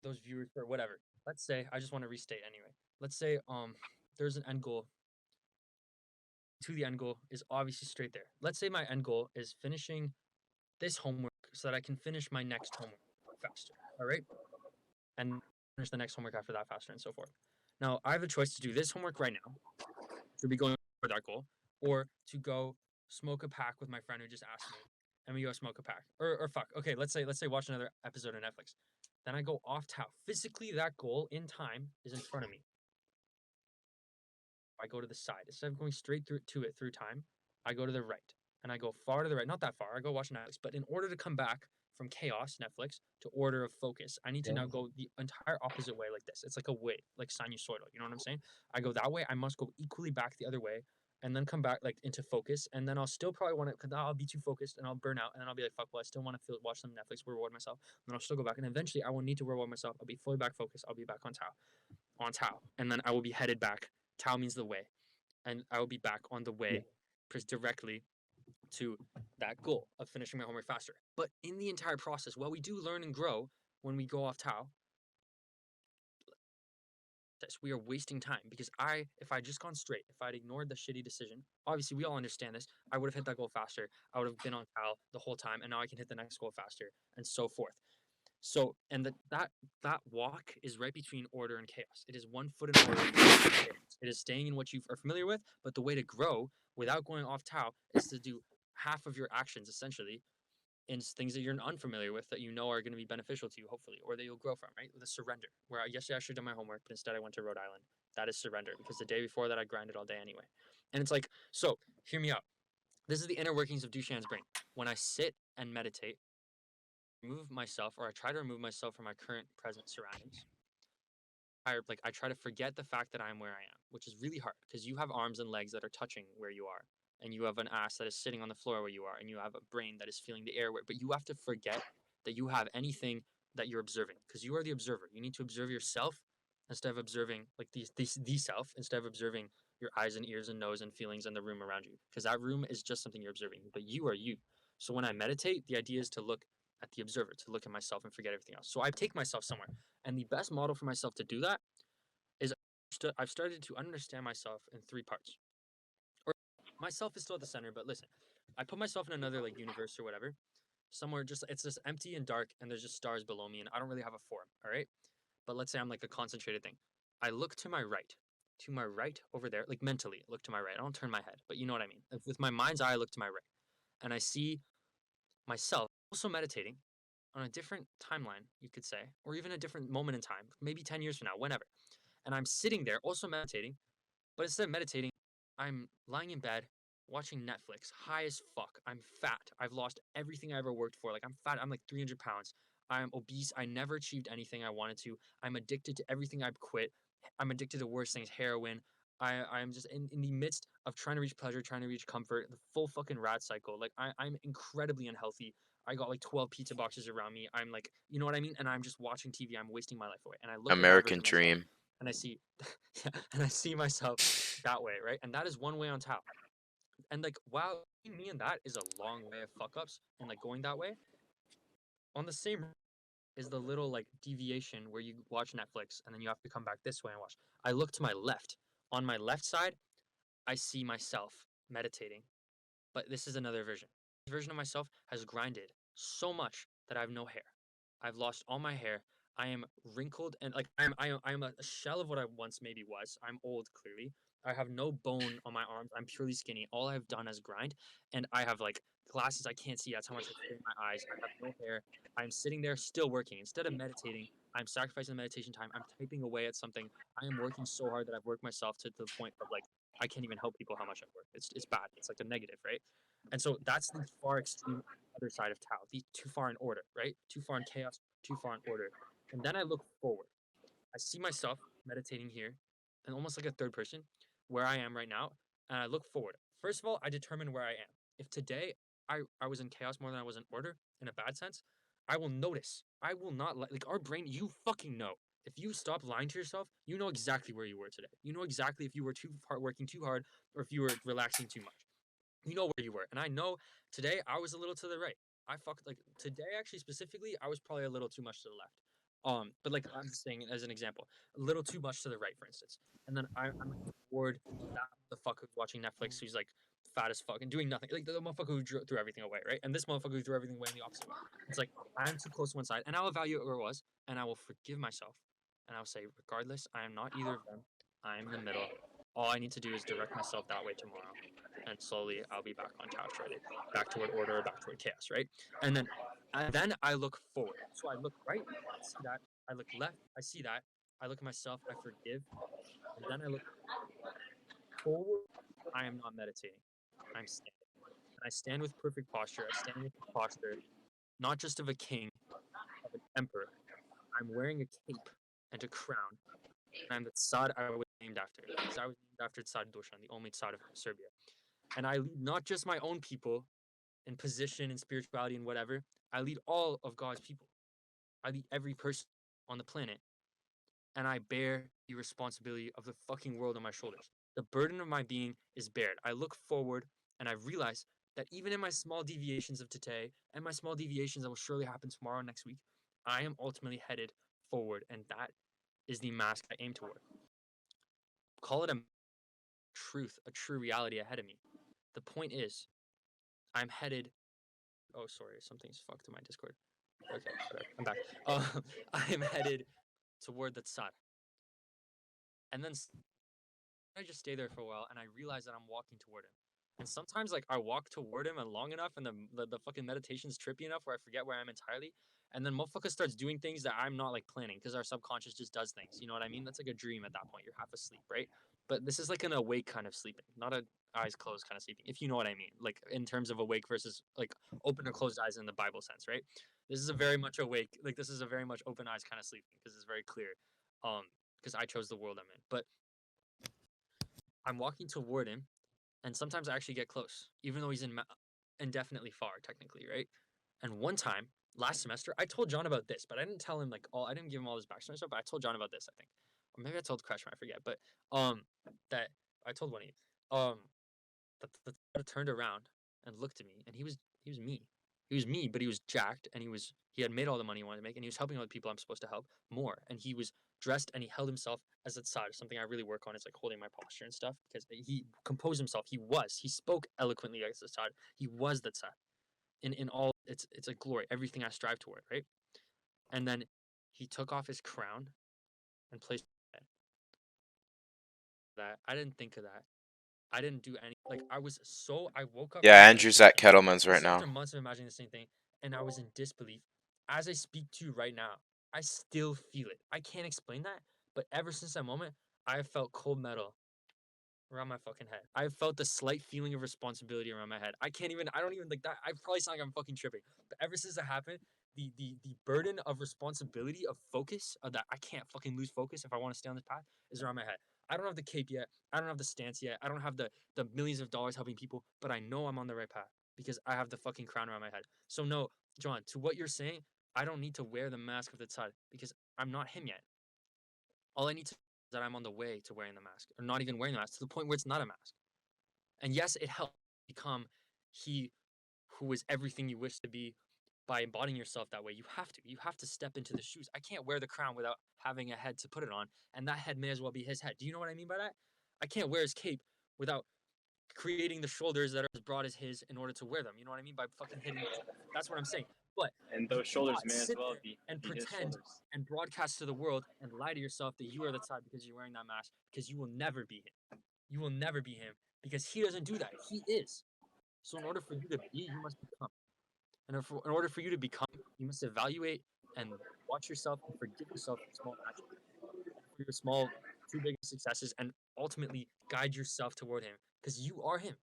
for those viewers or whatever. Let's say I just want to restate anyway. Let's say there's an end goal. To the end goal is obviously straight there. Let's say my end goal is finishing this homework so that I can finish my next homework faster. All right, and finish the next homework after that faster and so forth. Now I have a choice to do this homework right now to be going for that goal, or to go smoke a pack with my friend who just asked me, and we go smoke a pack. Or fuck. Okay, let's say watch another episode of Netflix. Then I go off town. Physically, that goal in time is in front of me. I go to the side instead of going straight through to it through time. I go to the right, and I go far to the right. Not that far. I go watch Netflix. But in order to come back from chaos Netflix to order of focus, I need to Yeah. now go the entire opposite way like this. It's like a wave, like sinusoidal. You know what I'm saying? I go that way. I must go equally back the other way, and then come back like into focus. And then I'll still probably want to, because I'll be too focused and I'll burn out. And then I'll be like, fuck, well, I still want to feel watch some Netflix, reward myself. And then I'll still go back. And eventually, I will need to reward myself. I'll be fully back focused. I'll be back on Tao, and then I will be headed back. Tao means the way, and I will be back on the way directly to that goal of finishing my homework faster. But in the entire process, while we do learn and grow when we go off Tao, we are wasting time because if I just gone straight, if I'd ignored the shitty decision, obviously we all understand this, I would have hit that goal faster. I would have been on Tao the whole time, and now I can hit the next goal faster, and so forth. So, and that walk is right between order and chaos. It is one foot in order. It is staying in what you are familiar with, but the way to grow without going off Tao is to do half of your actions essentially in things that you're unfamiliar with that you know are going to be beneficial to you, hopefully, or that you'll grow from, right? With a surrender, where yesterday I should have done my homework, but instead I went to Rhode Island. That is surrender because the day before that I grinded all day anyway. And it's like, so hear me out. This is the inner workings of Duchan's brain. When I sit and meditate, remove myself, or I try to remove myself from my current present surroundings. I try to forget the fact that I'm where I am, which is really hard because you have arms and legs that are touching where you are, and you have an ass that is sitting on the floor where you are, and you have a brain that is feeling the air where. But you have to forget that you have anything that you're observing because you are the observer. You need to observe yourself instead of observing like the self, instead of observing your eyes and ears and nose and feelings and the room around you, because that room is just something you're observing, but you are you. So when I meditate, the idea is to look at the observer, to look at myself and forget everything else. So I take myself somewhere. And the best model for myself to do that is I've started to understand myself in three parts. Or myself is still at the center, but listen, I put myself in another like universe or whatever, somewhere it's just empty and dark, and there's just stars below me, and I don't really have a form. All right, but let's say I'm like a concentrated thing. I look to my right over there, like mentally look to my right. I don't turn my head, but you know what I mean. With my mind's eye, I look to my right, and I see myself also meditating on a different timeline, you could say, or even a different moment in time, maybe 10 years from now, whenever. And I'm sitting there also meditating, but instead of meditating, I'm lying in bed watching Netflix, high as fuck. I'm fat. I've lost everything I ever worked for. Like, I'm fat. I'm like 300 pounds. I'm obese. I never achieved anything I wanted to. I'm addicted to everything I've quit. I'm addicted to worse things, heroin. I'm just in the midst of trying to reach pleasure, trying to reach comfort, the full fucking rat cycle. Like, I'm incredibly unhealthy. I got like 12 pizza boxes around me. I'm like, you know what I mean? And I'm just watching TV. I'm wasting my life away. And I look at that American version of myself dream. and I see, and I see myself that way, right? And that is one way on top. And like, wow, me and that is a long way of fuck ups and like going that way. On the same is the little like deviation where you watch Netflix and then you have to come back this way and watch. I look to my left. On my left side, I see myself meditating, but this is another version. This version of myself has grinded so much that I have no hair. I've lost all my hair. I am wrinkled and like I'm a shell of what I once maybe was. I'm old clearly. I have no bone on my arms. I'm purely skinny. All I've done is grind, and I have like glasses I can't see. That's how much I strain my eyes. I have no hair. I'm sitting there still working. Instead of meditating, I'm sacrificing the meditation time. I'm typing away at something. I am working so hard that I've worked myself to the point of like I can't even help people how much I work. It's bad. It's like a negative, right? And so that's the far extreme other side of Tao. The too far in order, right? Too far in chaos, too far in order. And then I look forward. I see myself meditating here, and almost like a third person, where I am right now, and I look forward. First of all, I determine where I am. If today I was in chaos more than I was in order, in a bad sense, I will notice. I will not like our brain. You fucking know. If you stop lying to yourself, you know exactly where you were today. You know exactly if you were too hard working too hard or if you were relaxing too much. You know where you were. And I know today I was a little to the right. I fucked like today actually specifically, I was probably a little too much to the left. But like I'm just saying as an example, a little too much to the right, for instance. And then I'm like toward that the fuck who's watching Netflix who's like fat as fuck and doing nothing. Like the motherfucker who threw everything away, right? And this motherfucker who threw everything away in the opposite way. It's like I'm too close to one side, and I'll evaluate where it was, and I will forgive myself, and I'll say, regardless, I am not either of them. I am in the middle. All I need to do is direct myself that way tomorrow, and slowly I'll be back on couch, right? Back toward order, back toward chaos, right? And then I look forward. So I look right, I see that. I look left, I see that. I look at myself, I forgive, and then I look forward. I am not meditating. I'm standing. And I stand with perfect posture. I stand with the posture, not just of a king, of an emperor. I'm wearing a cape and a crown. And I'm the Tsar I was named after. Because I was named after Tsar Dusan, the only Tsar of Serbia. And I lead not just my own people in position and spirituality and whatever. I lead all of God's people. I lead every person on the planet. And I bear the responsibility of the fucking world on my shoulders. The burden of my being is bared. I look forward and I realize that even in my small deviations of today and my small deviations that will surely happen tomorrow and next week, I am ultimately headed forward. And that is the mask I aim toward. Call it a truth, a true reality ahead of me. The point is, I'm headed. Oh, sorry, something's fucked in my Discord. Okay, whatever. I'm back. I'm headed toward the Tsar. And then I just stay there for a while and I realize that I'm walking toward him. And sometimes like I walk toward him and long enough and the fucking meditation's trippy enough where I forget where I am entirely. And then motherfucker starts doing things that I'm not like planning because our subconscious just does things. You know what I mean? That's like a dream at that point. You're half asleep, right? But this is like an awake kind of sleeping, not a eyes closed kind of sleeping, if you know what I mean. Like in terms of awake versus like open or closed eyes in the Bible sense, right? This is a very much awake, like this is a very much open eyes kind of sleeping because it's very clear. Because I chose the world I'm in. But I'm walking toward him, and sometimes I actually get close, even though he's indefinitely far, technically, right? And one time last semester, I told John about this, but I didn't tell him like all. I didn't give him all this backstory stuff, but I told John about this, I think, or maybe I told Krechmer, I forget, but that I told one of you, that the turned around and looked at me, and He was me. He was me, but he was jacked, and he had made all the money he wanted to make, and he was helping other people I'm supposed to help more. And he was dressed, and he held himself as a side. Something I really work on is like holding my posture and stuff, because he composed himself. He spoke eloquently as a side. He was that side. In all, it's a glory. Everything I strive toward, right? And then he took off his crown and placed it. That I didn't think of that. I didn't do any like I woke up Yeah, from Andrew's at meditation. Kettleman's This right is after now. months of imagining the same thing, and I was in disbelief. As I speak to you right now, I still feel it. I can't explain that, but ever since that moment, I have felt cold metal around my fucking head. I felt the slight feeling of responsibility around my head. I don't even like that. I probably sound like I'm fucking tripping. But ever since that happened, the burden of responsibility of focus, of that I can't fucking lose focus if I want to stay on this path, is around my head. I don't have the cape yet. I don't have the stance yet. I don't have the millions of dollars helping people, but I know I'm on the right path because I have the fucking crown around my head. So no, John, to what you're saying, I don't need to wear the mask of the Tzad because I'm not him yet. All I need to that I'm on the way to wearing the mask, or not even wearing the mask, to the point where it's not a mask. And yes, it helps become he who is everything you wish to be by embodying yourself that way. You have to. You have to step into the shoes. I can't wear the crown without having a head to put it on, and that head may as well be his head. Do you know what I mean by that? I can't wear his cape without creating the shoulders that are as broad as his in order to wear them. You know what I mean? By fucking hitting his chest. That's what I'm saying. But And you those shoulders cannot may as sit well there be and his pretend shoulders. and broadcast to the world and lie to yourself that you are the type because you're wearing that mask, because you will never be him. You will never be him because he doesn't do that. He is. So in order for you to be, you must become. And in order for you to become, you must evaluate and watch yourself and forgive yourself for small actions, for your small, too big successes, and ultimately guide yourself toward him because you are him.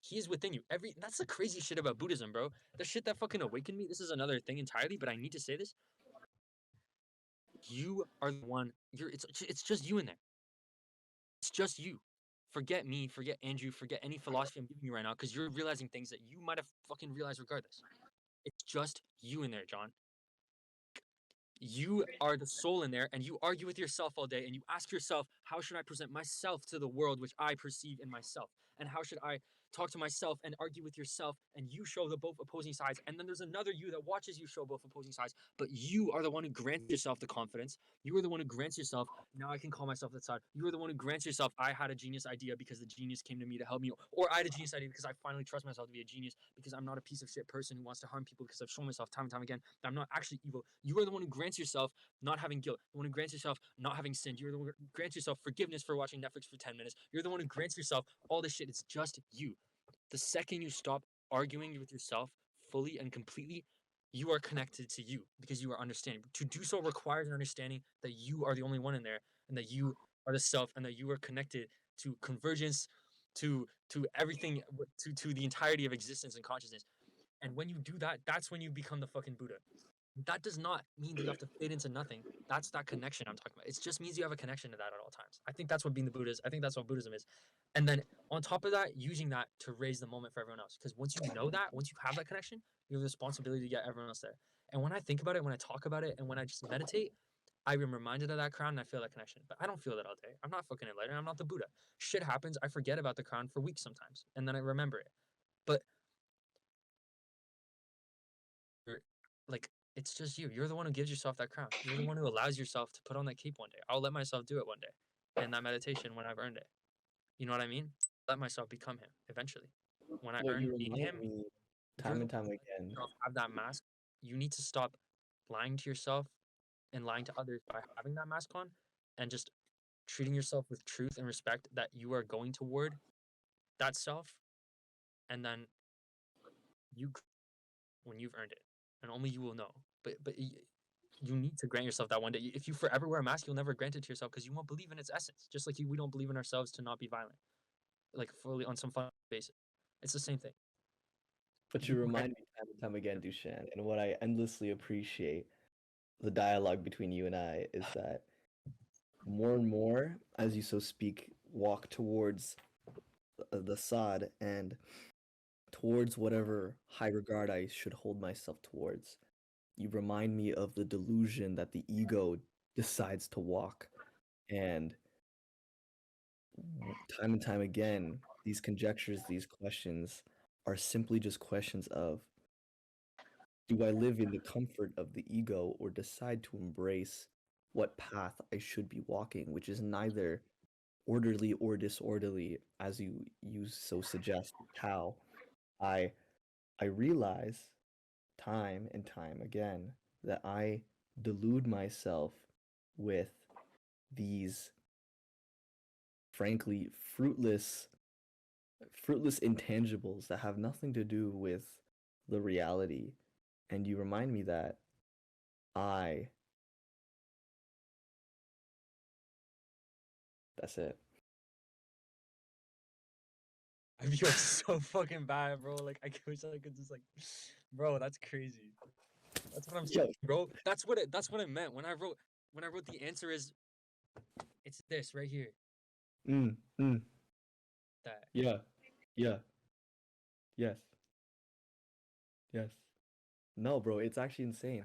He is within you. That's the crazy shit about Buddhism, bro. The shit that fucking awakened me. This is another thing entirely, but I need to say this. You are the one. It's just you in there. It's just you. Forget me, forget Andrew, forget any philosophy I'm giving you right now, because you're realizing things that you might have fucking realized regardless. It's just you in there, John. You are the soul in there, and you argue with yourself all day, and you ask yourself, how should I present myself to the world which I perceive in myself? And how should I talk to myself and argue with yourself, and you show the both opposing sides? And then there's another you that watches you show both opposing sides, but you are the one who grants yourself the confidence. You are the one who grants yourself, now I can call myself that side. You are the one who grants yourself, I had a genius idea because the genius came to me to help me, or I had a genius idea because I finally trust myself to be a genius, because I'm not a piece of shit person who wants to harm people, because I've shown myself time and time again that I'm not actually evil. You are the one who grants yourself not having guilt, the one who grants yourself not having sinned. You're the one who grants yourself forgiveness for watching Netflix for 10 minutes. You're the one who grants yourself all this shit. It's just you. The second you stop arguing with yourself fully and completely, you are connected to you because you are understanding. To do so requires an understanding that you are the only one in there, and that you are the self, and that you are connected to convergence, to everything, to the entirety of existence and consciousness. And when you do that, that's when you become the fucking Buddha. That does not mean that you have to fade into nothing. That's that connection I'm talking about. It just means you have a connection to that at all times. I think that's what being the Buddha is. I think that's what Buddhism is. And then on top of that, using that to raise the moment for everyone else. Because once you know that, once you have that connection, you have the responsibility to get everyone else there. And when I think about it, when I talk about it, and when I just meditate, I am reminded of that crown and I feel that connection. But I don't feel that all day. I'm not fucking enlightened. I'm not the Buddha. Shit happens. I forget about the crown for weeks sometimes. And then I remember it. But like it's just you. You're the one who gives yourself that crown. You're the one who allows yourself to put on that cape one day. I'll let myself do it one day in that meditation when I've earned it. You know what I mean? Let myself become him eventually. When I Well, earn you being remind him, me you're time the and time one again. who have that mask. You need to stop lying to yourself and lying to others by having that mask on, and just treating yourself with truth and respect that you are going toward that self, and then you when you've earned it, and only you will know. But you need to grant yourself that one day. If you forever wear a mask, you'll never grant it to yourself because you won't believe in its essence. Just like we don't believe in ourselves to not be violent, like fully on some fun basis. It's the same thing. But You you grant remind me time and time again, Dusan, and what I endlessly appreciate the dialogue between you and I is that more and more, as you so speak, walk towards the sod and towards whatever high regard I should hold myself towards. You remind me of the delusion that the ego decides to walk. And time and time again, these conjectures, these questions are simply just questions of Do I live in the comfort of the ego or decide to embrace what path I should be walking, which is neither orderly or disorderly, as you so suggest, how I I realize time and time again that I delude myself with these frankly fruitless intangibles that have nothing to do with the reality. And you remind me that I that's it. I feel so fucking bad, bro. Like I wish I could just like, bro, that's crazy. That's what I'm saying, Yo, bro. That's what I meant when I wrote the answer is it's this right here. mm, mm, That yeah, yeah, yes, yes. No, bro, it's actually insane.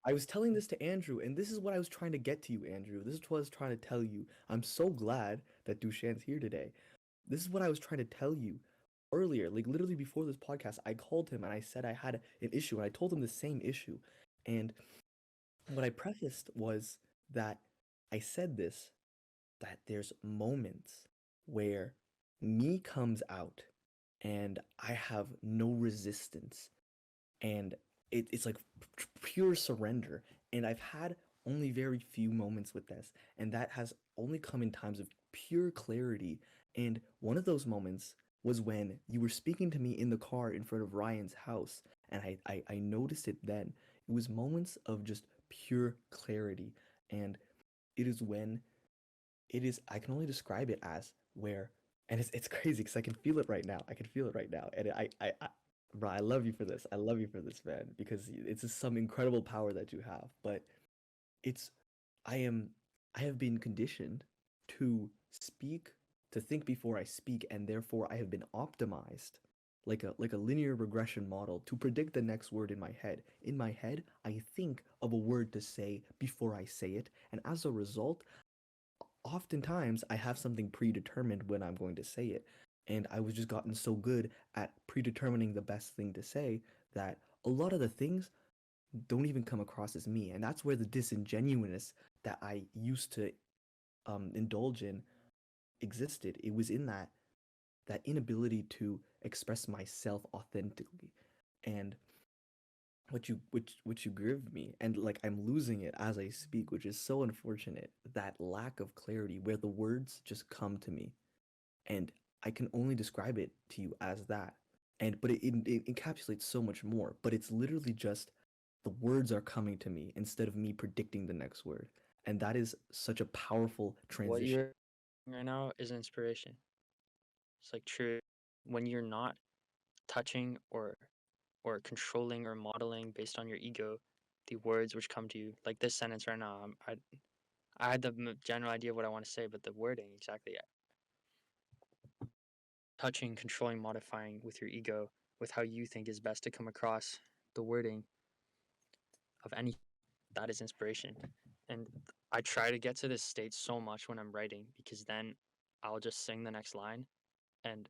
I was telling this to Andrew, and this is what I was trying to get to you, Andrew. This is what I was trying to tell you. I'm so glad that Dushan's here today. This is what I was trying to tell you earlier, like literally before this podcast. I called him and I said I had an issue, and I told him the same issue. And what I prefaced was that I said this that there's moments where me comes out and I have no resistance and it's like pure surrender. And I've had only very few moments with this, and that has only come in times of pure clarity. And one of those moments was when you were speaking to me in the car in front of Ryan's house, and I noticed it then. It was moments of just pure clarity, and it is when it is I can only describe it as where and it's crazy because I can feel it right now. I can feel it right now. And I bro, I love you for this. I love you for this, man, because it's just some incredible power that you have. But it's I am I have been conditioned to speak, to think before I speak, and therefore I have been optimized like a linear regression model to predict the next word in my head. In my head, I think of a word to say before I say it, and as a result, oftentimes I have something predetermined when I'm going to say it. And I was just gotten so good at predetermining the best thing to say that a lot of the things don't even come across as me. And that's where the disingenuousness that I used to indulge in existed. It was in that inability to express myself authentically. And which you give me, and like I'm losing it as I speak, which is so unfortunate. That lack of clarity where the words just come to me, and I can only describe it to you as that. And but it encapsulates so much more. But it's literally just the words are coming to me instead of me predicting the next word, and that is such a powerful what transition. you're right now is inspiration. It's like true when you're not touching or controlling or modeling based on your ego, the words which come to you, like this sentence right now. I had the general idea of what I want to say, but the wording exactly touching, controlling, modifying with your ego, with how you think is best to come across the wording of any that is inspiration. And I try to get to this state so much when I'm writing because then I'll just sing the next line and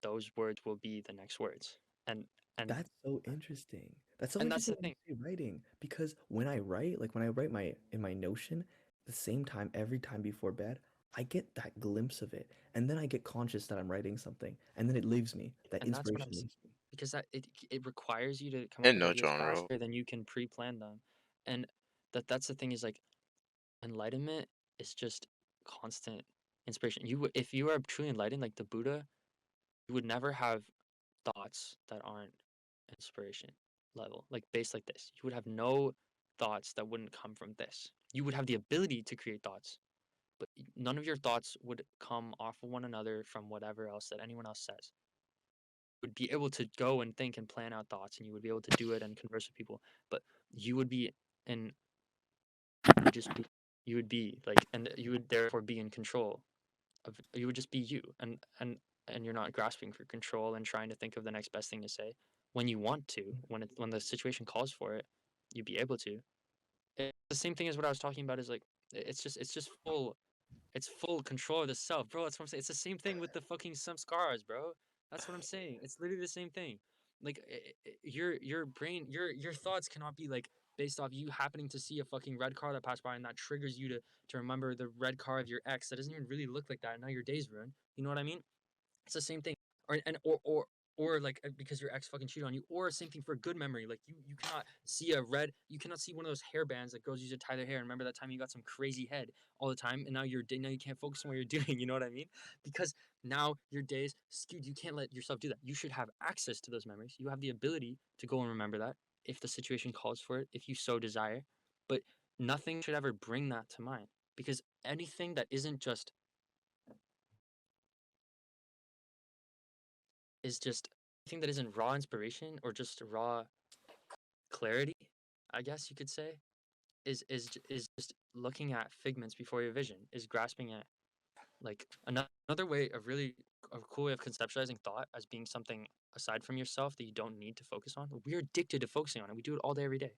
those words will be the next words. And and That's so interesting. That's so and that's interesting the when you thing. say writing, because when I write, like when I write my in my Notion, the same time every time before bed, I get that glimpse of it, and then I get conscious that I'm writing something, and then it leaves me. That And that's what inspiration I'm saying. leaves me. Because it requires you to come up In with no ideas genre. faster than you can pre-plan them. And that's the thing is like enlightenment is just constant inspiration. If you are truly enlightened like the Buddha, you would never have thoughts that aren't inspiration level, like based like this. You would have no thoughts that wouldn't come from this. You would have the ability to create thoughts, but none of your thoughts would come off of one another from whatever else that anyone else says. You would be able to go and think and plan out thoughts, and you would be able to do it and converse with people, but you would be in, you would just be, you would be like, and you would therefore be in control of, you would just be you, and you're not grasping for control and trying to think of the next best thing to say when you want to, when the situation calls for it, you'd be able to. It's the same thing as what I was talking about is like it's just full control of the self, bro. That's what I'm saying. It's the same thing with the fucking some scars, bro. That's what I'm saying. It's literally the same thing. Like your brain, your thoughts cannot be like based off you happening to see a fucking red car that passed by and that triggers you to remember the red car of your ex that doesn't even really look like that and now your day's ruined. You know what I mean? It's the same thing. Or like because your ex fucking cheated on you, or same thing for a good memory. Like you cannot see you cannot see one of those hair bands that girls use to tie their hair. And remember that time you got some crazy head all the time, and now now you can't focus on what you're doing. You know what I mean? Because now your day's skewed. You can't let yourself do that. You should have access to those memories. You have the ability to go and remember that if the situation calls for it, if you so desire. But nothing should ever bring that to mind because anything that isn't just is just anything that isn't raw inspiration or just raw clarity, I guess you could say, is just looking at figments before your vision, is grasping at like another way of really a cool way of conceptualizing thought as being something aside from yourself that you don't need to focus on. We're addicted to focusing on it. We do it all day, every day.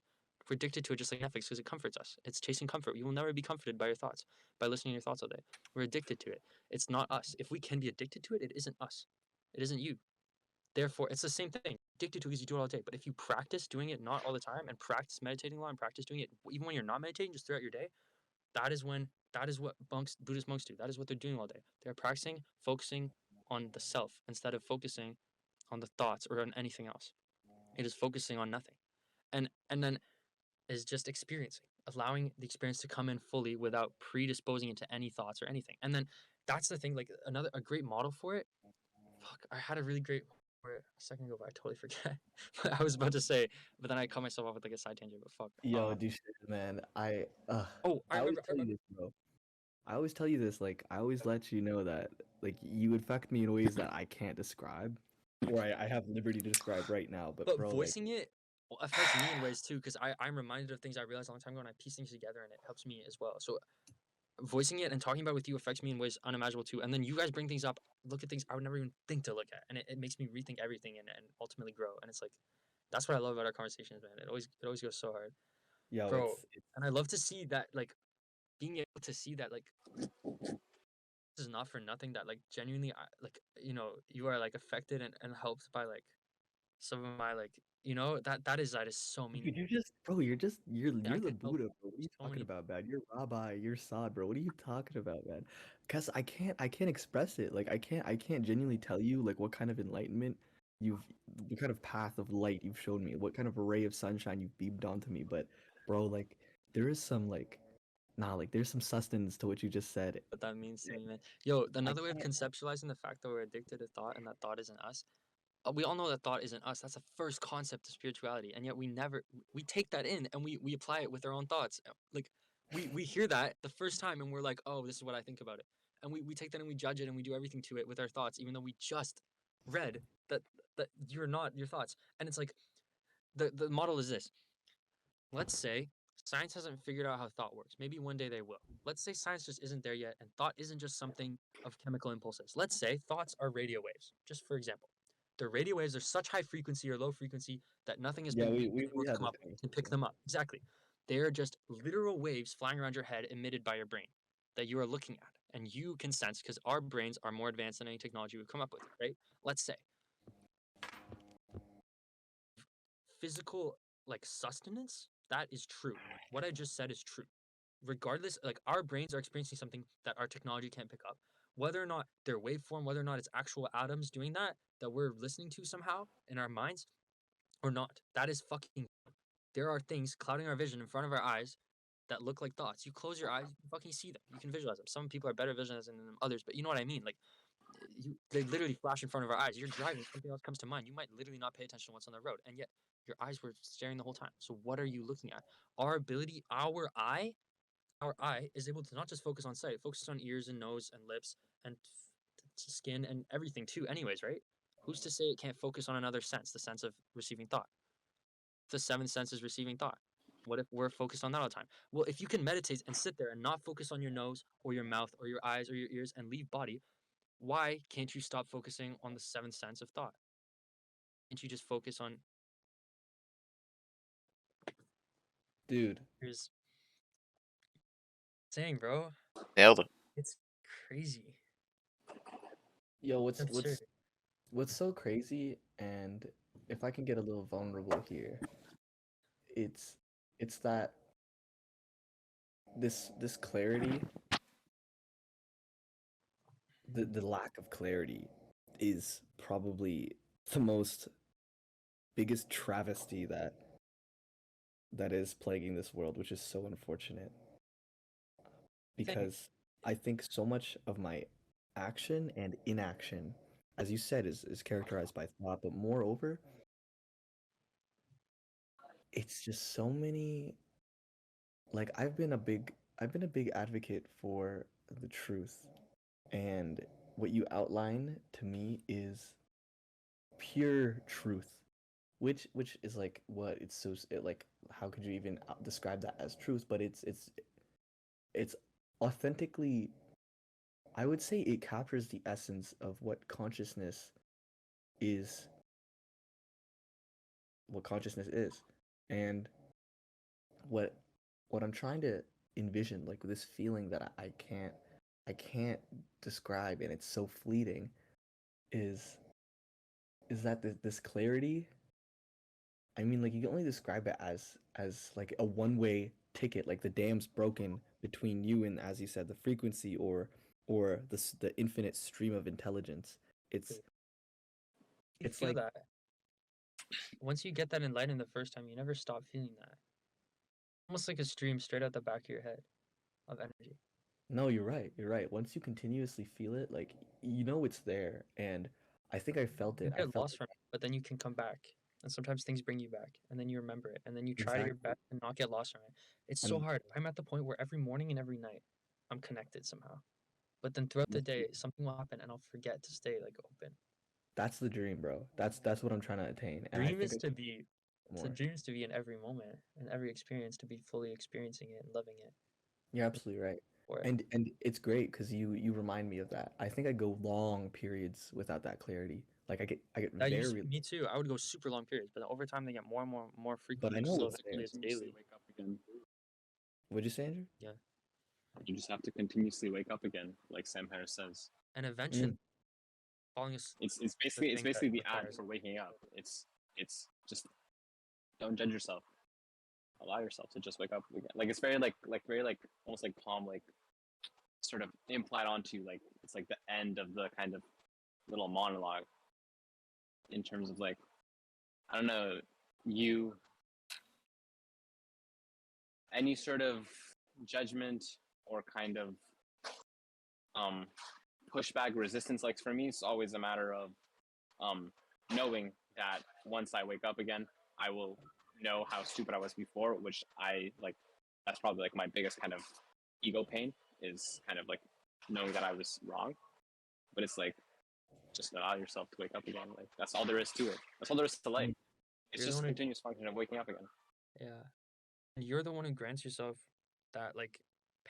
We're addicted to it just like Netflix because it comforts us. It's chasing comfort. You will never be comforted by your thoughts, by listening to your thoughts all day. We're addicted to it. It's not us. If we can be addicted to it, it isn't us. It isn't you. Therefore, it's the same thing. Addicted to it because you do it all day. But if you practice doing it not all the time and practice meditating a lot and practice doing it even when you're not meditating, just throughout your day, that is what Buddhist monks do. That is what they're doing all day. They're practicing focusing on the self instead of focusing on the thoughts or on anything else. It is focusing on nothing. And then is just experiencing, allowing the experience to come in fully without predisposing it to any thoughts or anything. And then that's the thing, like a great model for it. Fuck, I had a really great for it a second ago, but I totally forget what I was about to say. But then I cut myself off with like a side tangent. But fuck. Yo, dude, man, Oh, I I always remember. I tell you remember. this, bro. I always tell you this, like, I always let you know that, like, you affect me in ways that I can't describe, or I have liberty to describe right now. But, But bro, like, voicing it affects me in ways too, because I'm reminded of things I realized a long time ago, and I piece things together, and it helps me as well. So voicing it and talking about it with you affects me in ways unimaginable too. And then you guys bring things up, look at things I would never even think to look at, and it makes me rethink everything and ultimately grow. And it's like that's what I love about our conversations, man. It always goes so hard, yo, bro. it's And I love to see that, like being able to see that, like this is not for nothing. That like genuinely, like you are like affected and helped by like some of my like that is so dude, meaningful. you're just, bro, I you're the could help Buddha, bro. What are you so talking many. about, man? You're Rabbi, you're Sod, bro. What are you talking about, man? Cause I can't express it. Like, I can't genuinely tell you like what kind of enlightenment you've, what kind of path of light you've shown me, what kind of a ray of sunshine you've beamed onto me. But, bro, like, there is some like, nah, like, there's some sustenance to what you just said. What that means to me, man. Yo, I another way of can't. conceptualizing the fact that we're addicted to thought and that thought isn't us. We all know that thought isn't us. That's the first concept of spirituality, and yet we take that in and we apply it with our own thoughts. Like we hear that the first time and we're like, oh, this is what I think about it, and we take that and we judge it and we do everything to it with our thoughts, even though we just read that you're not your thoughts. And it's like the model is this. Let's say science hasn't figured out how thought works. Maybe one day they will. Let's say science just isn't there yet, and thought isn't just something of chemical impulses. Let's say thoughts are radio waves, just for example. The radio waves are such high frequency or low frequency that nothing has Yeah, been we able to had come this up and pick conversation. them up. Exactly. They are just literal waves flying around your head emitted by your brain that you are looking at. And you can sense because our brains are more advanced than any technology we've come up with, right? Let's say physical like sustenance, that is true. What I just said is true. Regardless, like our brains are experiencing something that our technology can't pick up. Whether or not they're waveform, whether or not it's actual atoms doing that we're listening to somehow in our minds or not, that is fucking. There are things clouding our vision in front of our eyes that look like thoughts. You close your eyes, you can fucking see them. You can visualize them. Some people are better visualizing them than others, but you know what I mean. Like they literally flash in front of our eyes. You're driving, something else comes to mind. You might literally not pay attention to what's on the road, and yet your eyes were staring the whole time. So what are you looking at? Our ability, our eye is able to not just focus on sight, it focuses on ears and nose and lips and skin and everything too. Anyways, right? Who's to say it can't focus on another sense, the sense of receiving thought? The seventh sense is receiving thought. What if we're focused on that all the time? Well, if you can meditate and sit there and not focus on your nose or your mouth or your eyes or your ears and leave body, why can't you stop focusing on the seventh sense of thought? Can't you just focus on Dude, here's saying, bro? Nailed it. It's crazy. yo, It's absurd. what's so crazy, and if I can get a little vulnerable here, it's it's that this clarity, the lack of clarity is probably the most biggest travesty that is plaguing this world, which is so unfortunate Thing. because I think so much of my action and inaction, as you said, is characterized by thought, but moreover, it's just so many like I've been a big advocate for the truth, and what you outline to me is pure truth, which is like what it's so like how could you even describe that as truth, but it's authentically, I would say it captures the essence of is what consciousness is, and what I'm trying to envision, like this feeling that I can't describe, and it's so fleeting, is that this clarity. I mean, like you can only describe it as like a one-way ticket, like the dam's broken between you and, as you said, the frequency or the infinite stream of intelligence. It's You it's feel like that. Once you get that enlightened the first time, you never stop feeling that. Almost like a stream straight out the back of your head of energy. no, you're right. You're right. Once you continuously feel it, like you know it's there, and I think I felt You it. I get felt lost it from it, but then you can come back. And sometimes things bring you back, and then you remember it, and then you try to your exactly. best to not get lost from it. It's so And hard. I'm at the point where every morning and every night, I'm connected somehow. But then throughout the that's day, something will happen, and I'll forget to stay like open. that's the dream, bro. That's what I'm trying to attain, and I Dream think is I to can be, to more. dream is to be in every moment and every experience, to be fully experiencing it and loving it You're absolutely right. for it. And it's great because you remind me of that. I think I go long periods without that clarity. Like I get That used very, me too. I would go super long periods, but then over time they get more but frequent, I You know just until have it's to there. eventually it's continuously daily. wake up again. What'd you say, Andrew? Yeah, You just have to continuously wake up again, like Sam Harris says. and eventually Mm, falling asleep. It's The basically thing that the act requires for waking up. It's just don't judge yourself. Allow yourself to just wake up again. Like it's very like almost like calm, like sort of implied onto like it's like the end of the kind of little monologue in terms of like I don't know you any sort of judgment or kind of um pushback resistance. Like for me, it's always a matter of um knowing that once I wake up again, I will know how stupid I was before, which I like. That's probably like my biggest kind of ego pain is kind of like knowing that I was wrong. But it's like just allow yourself to wake up again. Like that's all there is to it. That's all there is to life. mm, It's you're the just one a who, continuous function of waking up again. yeah, and you're the one who grants yourself that like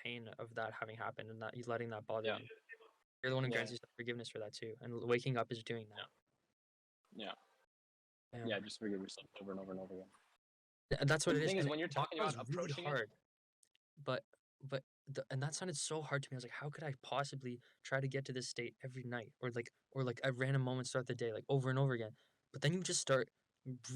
pain of that having happened and that you letting that bother Yeah. you. You're the one who Yeah. grants yourself forgiveness for that too, and waking up is doing that. Yeah. Yeah, Yeah. Just forgive yourself over and over and over again. That's what The it is. thing is, And when you're that talking was about really approaching it, hard, but and that sounded so hard to me. I was like, how could I possibly try to get to this state every night, or like at random moments throughout the day, like over and over again? But then you just start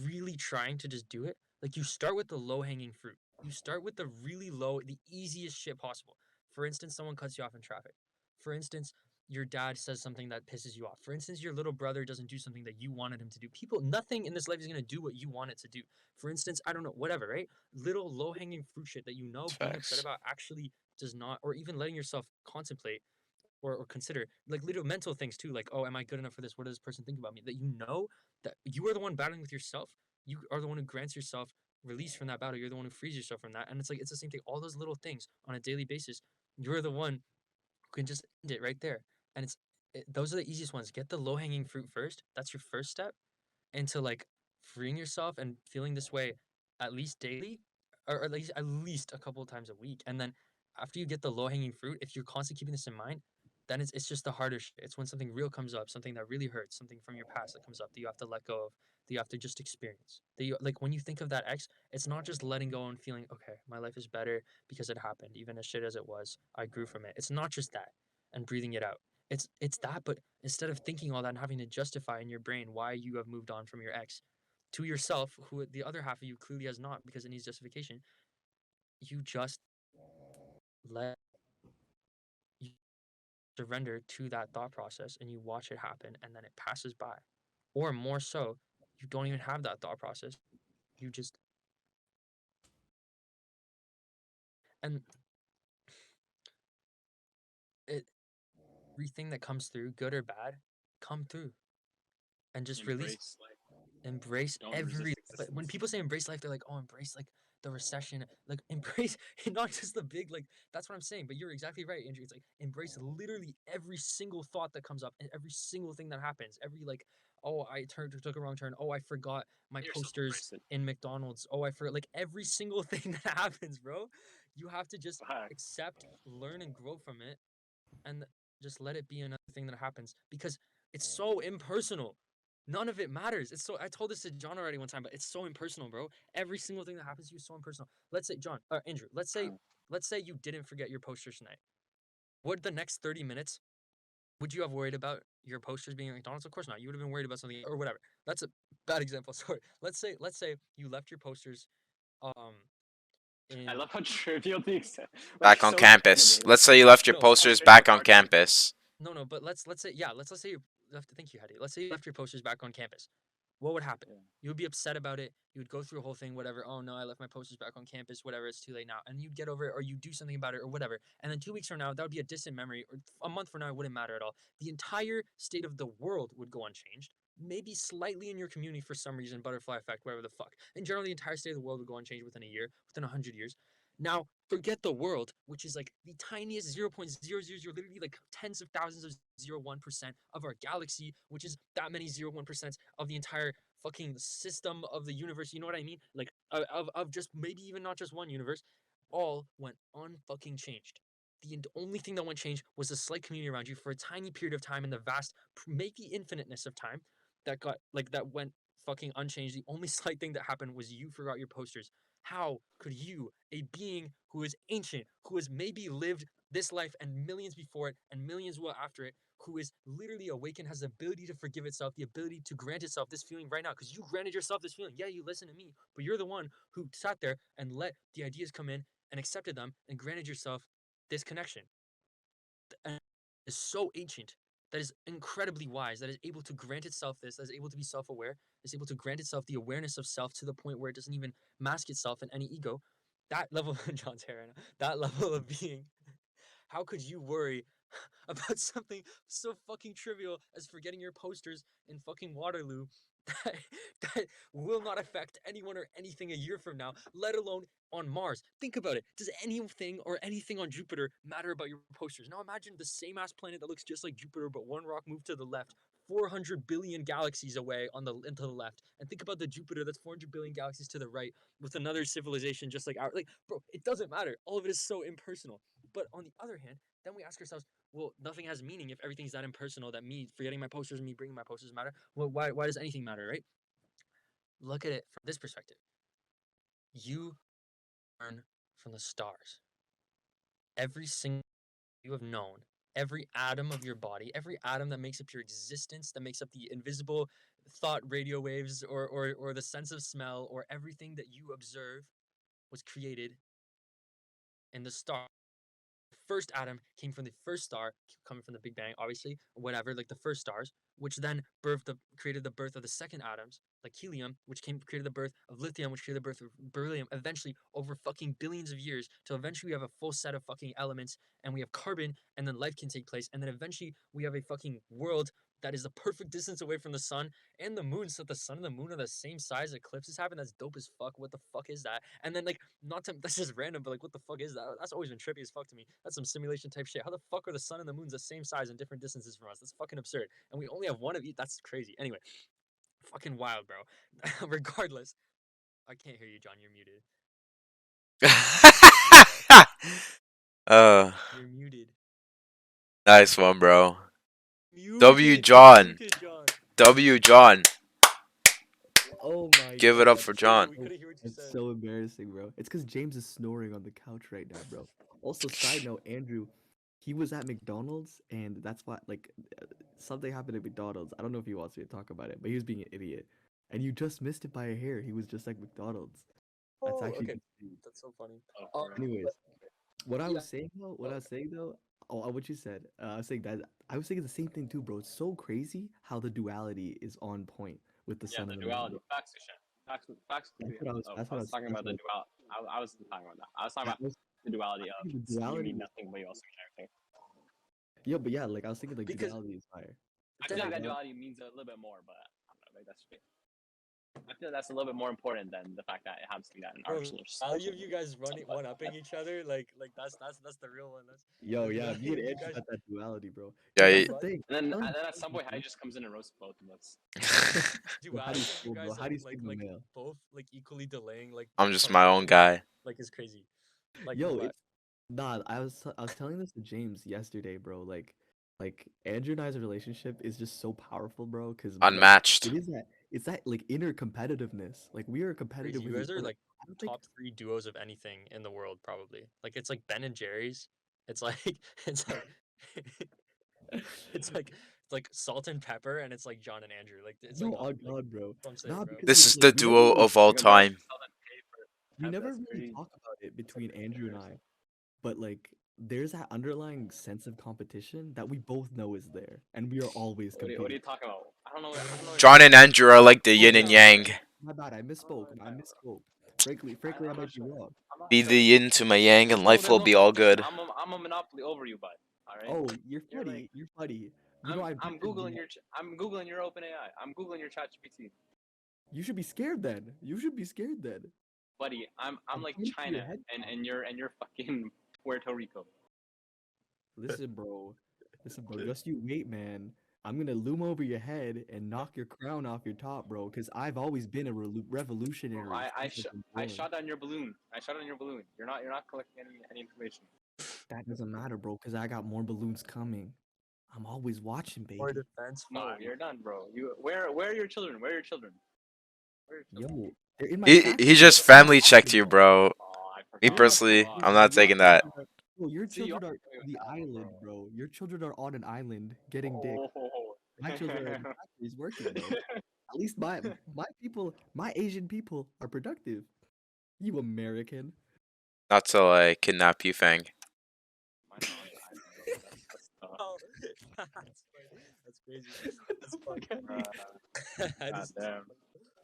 really trying to just do it. Like you start with the low hanging fruit. You start with the really low, the easiest shit possible. For instance, someone cuts you off in traffic. For instance, your dad says something that pisses you off. For instance, your little brother doesn't do something that you wanted him to do. Nothing in this life is gonna do what you want it to do. For instance, I don't know, whatever, right? Little low hanging fruit shit that you know being upset Facts. about actually does not, or even letting yourself contemplate or consider like little mental things too, like, oh, am I good enough for this? What does this person think about me? That you know that you are the one battling with yourself. You are the one who grants yourself release from that battle. You're the one who frees yourself from that. And it's like it's the same thing. All those little things on a daily basis, you're the one who can just end it right there. And those are the easiest ones. Get the low hanging fruit first. That's your first step into like freeing yourself and feeling this way at least daily, or at least a couple of times a week. And then after you get the low hanging fruit, if you're constantly keeping this in mind, then it's just the harder shit. It's when something real comes up, something that really hurts, something from your past that comes up that you have to let go of, that you have to just experience. That you like when you think of that ex, it's not just letting go and feeling, okay, my life is better because it happened, even as shit as it was, I grew from it. It's not just that and breathing it out. It's that, but instead of thinking all that and having to justify in your brain why you have moved on from your ex, to yourself, who the other half of you clearly has not because it needs justification, you just let you surrender to that thought process and you watch it happen and then it passes by. Or more so, you don't even have that thought process. You just and it everything that comes through, good or bad, come through and just release. Embrace Don't every resist but when existence. people say embrace life, they're like, oh, embrace like the recession, like embrace not just the big like that's what I'm saying. But you're exactly right, Andrew. It's like embrace literally every single thought that comes up and every single thing that happens. Every like, oh, I took a wrong turn. Oh, I forgot my Yourself, posters embrace it. in McDonald's. Oh, I forgot like every single thing that happens, bro. You have to just Fuck. accept, learn, and grow from it, and just let it be another thing that happens because it's so impersonal. None of it matters. It's so I told this to John already one time, but it's so impersonal, bro. Every single thing that happens to you is so impersonal. Let's say John or Andrew, let's say you didn't forget your posters tonight. Would the next 30 minutes would you have worried about your posters being at McDonald's? Of course not. You would have been worried about something or whatever. That's a bad example. Sorry. Let's say you left your posters um I in love how trivial the extent. Back on campus. Let's say you left your No, posters back on campus. no, but let's say yeah, let's say you left. Thank you, Hadi. Let's say you left your posters back on campus. What would happen? Yeah. You would be upset about it. You would go through a whole thing, whatever. Oh no, I left my posters back on campus. Whatever, it's too late now. And you'd get over it, or you do something about it, or whatever. And then 2 weeks from now, that would be a distant memory, or a month from now, it wouldn't matter at all. The entire state of the world would go unchanged. Maybe slightly in your community for some reason, butterfly effect, whatever the fuck. In general, the entire state of the world would go unchanged within a year, within 100 years. Now, forget the world, which is like the tiniest 0.000, literally like tens of thousands of 0.01% of our galaxy, which is that many 0.01% of the entire fucking system of the universe. You know what I mean? Like of just maybe even not just one universe. All went unfucking changed. The only thing that went changed was the slight community around you for a tiny period of time in the vast, maybe infiniteness of time that got like that went fucking unchanged. The only slight thing that happened was you forgot your posters. How could you, a being who is ancient, who has maybe lived this life and millions before it and millions will after it, who is literally awakened, has the ability to forgive itself, the ability to grant itself this feeling right now, because you granted yourself this feeling. Yeah, you listen to me, but you're the one who sat there and let the ideas come in and accepted them and granted yourself this connection. And is so ancient, that is incredibly wise, that is able to grant itself this, that is able to be self-aware, is able to grant itself the awareness of self to the point where it doesn't even mask itself in any ego. That level of John's hair right now, that level of being, how could you worry about something so fucking trivial as forgetting your posters in fucking Waterloo that, that will not affect anyone or anything a year from now, let alone on Mars? Think about it. Does anything or anything on Jupiter matter about your posters? Now imagine the same ass planet that looks just like Jupiter, but one rock moved to the left. 400 billion galaxies away on the into the left, and think about the Jupiter that's 400 billion galaxies to the right with another civilization just like our like bro, it doesn't matter. All of it is so impersonal. But on the other hand, then we ask ourselves, well, nothing has meaning if everything's that impersonal that me forgetting my posters and me bringing my posters matter. Well, why does anything matter, right? Look at it from this perspective. You learn from the stars. Every single you have known, every atom of your body, every atom that makes up your existence, that makes up the invisible thought radio waves or the sense of smell or everything that you observe was created in the star. First atom came from the first star, coming from the Big Bang, obviously, whatever, like the first stars, which then created the birth of the second atoms, like helium, which created the birth of lithium, which created the birth of beryllium. Eventually, over fucking billions of years, till eventually we have a full set of fucking elements, and we have carbon, and then life can take place, and then eventually we have a fucking world that is the perfect distance away from the sun and the moon, so the sun and the moon are the same size. Eclipses happen. That's dope as fuck. What the fuck is that? And then like, not to that's just random, but like, what the fuck is that? That's always been trippy as fuck to me. That's some simulation type shit. How the fuck are the sun and the moons the same size and different distances from us? That's fucking absurd. And we only have one of each. That's crazy. Anyway, fucking wild, bro. Regardless, I can't hear you, John. You're muted. uh, You're muted. nice one, bro. W Muted. You're John. muted, John. W John. Oh my Give it up god. for Sorry, John. we couldn't hear what you It's said. so embarrassing, bro. It's because James is snoring on the couch right now, bro. Also, side note, Andrew, he was at McDonald's, and that's why, like, something happened at McDonald's. I don't know if he wants me to talk about it, but he was being an idiot. and you just missed it by a hair. He was just like McDonald's. That's Oh, actually okay. insane. That's so funny. Oh, Um, for real. Anyways, what I yeah. was saying though, oh, what you said, I was saying that I was thinking the same thing too, bro. It's so crazy how the duality is on point with the Yeah, son the and the man, duality. bro. Facts. Oh, I was talking about the dual. I was talking about that. I was talking I about was, the I duality of think the you duality mean is, nothing, but you also mean everything. yeah, but yeah, like I was thinking like the Because duality is higher. I So feel like like that that, duality means a little bit more, but I don't know, maybe that's me. I feel that's a little bit more important than the fact that it happens to be that in our bro, source. value of you guys running one upping each other, like that's the real one. yo, That's yeah, value me and of you Andrew guys. got that duality, bro. Yeah, Yo, That's that's y- the value. thing. And Telling then you, at some point, Hattie just comes in and roasts both of us. bro, how do you Duality of you feel, bro? guys How do you like Sigma male? both like equally delaying like I'm just my own punishment guy. like is crazy. Like no Yo, lie. it's nah. I was telling this to James yesterday, bro. Like Andrew and I's relationship is just so powerful, bro. Cause like Unmatched. it's that like inner competitiveness. Like we are competitive Crazy. You with each guys are other. like I don't think top three duos of anything in the world, probably. Like it's like Ben and Jerry's. It's like it's like it's like salt and pepper, and it's like John and Andrew. Like it's no, like on like God, bro. that's what I'm saying, Nah, bro. because This is like the duo of all You're comparing time. salt and pepper. we never That's really crazy. talk about it That's like between Andrew and years. I, but like there's that underlying sense of competition that we both know is there, and we are always What are competing. you talking about? I don't know. I don't know what you're John talking and about. Andrew are like the Oh yin my and bad. yang. My bad. I I don't know misspoke. what you're I talking about. misspoke. Frankly, I'm I not might be sure. wrong. I'm not Be sure. the yin to my yang, and life Then will no, be all listen. good. I'm a monopoly over you, bud. All right. Oh, you're You're like funny. You're funny. You know, I'm better than that. I'm googling your OpenAI. I'm googling your ChatGPT, You should be scared then. You should be scared then. buddy. I'm I'm like pointing to China, your head top. and you're fucking Puerto Rico. Listen, bro. Listen, bro. Just you wait, man. I'm gonna loom over your head and knock your crown off your top, bro. Cause I've always been a Bro, revolutionary since I've been I born. shot down your balloon. I shot on your balloon. You're not collecting any information. That doesn't matter, bro. Cause I got more balloons coming. I'm always watching, More baby. defense, No, fine. you're done, bro. You where are your children? Where are your children? Where are your children? Yo, they're in my He factory. just In my family checked factory, you, bro. bro. Oh, I Me They're forgot. in my personally, factory, I'm bro. not Your taking that. children are, bro, your See, you children are are doing the that one, island, bro. bro. Your children are on an island getting dick. Oh. My children are in the factories working, bro. At least my people, my Asian people are productive. You American. Not to like kidnap you, Fang. Mine are on the island, bro. That's Oh, that's crazy. That's fun. That God is so damn. funny.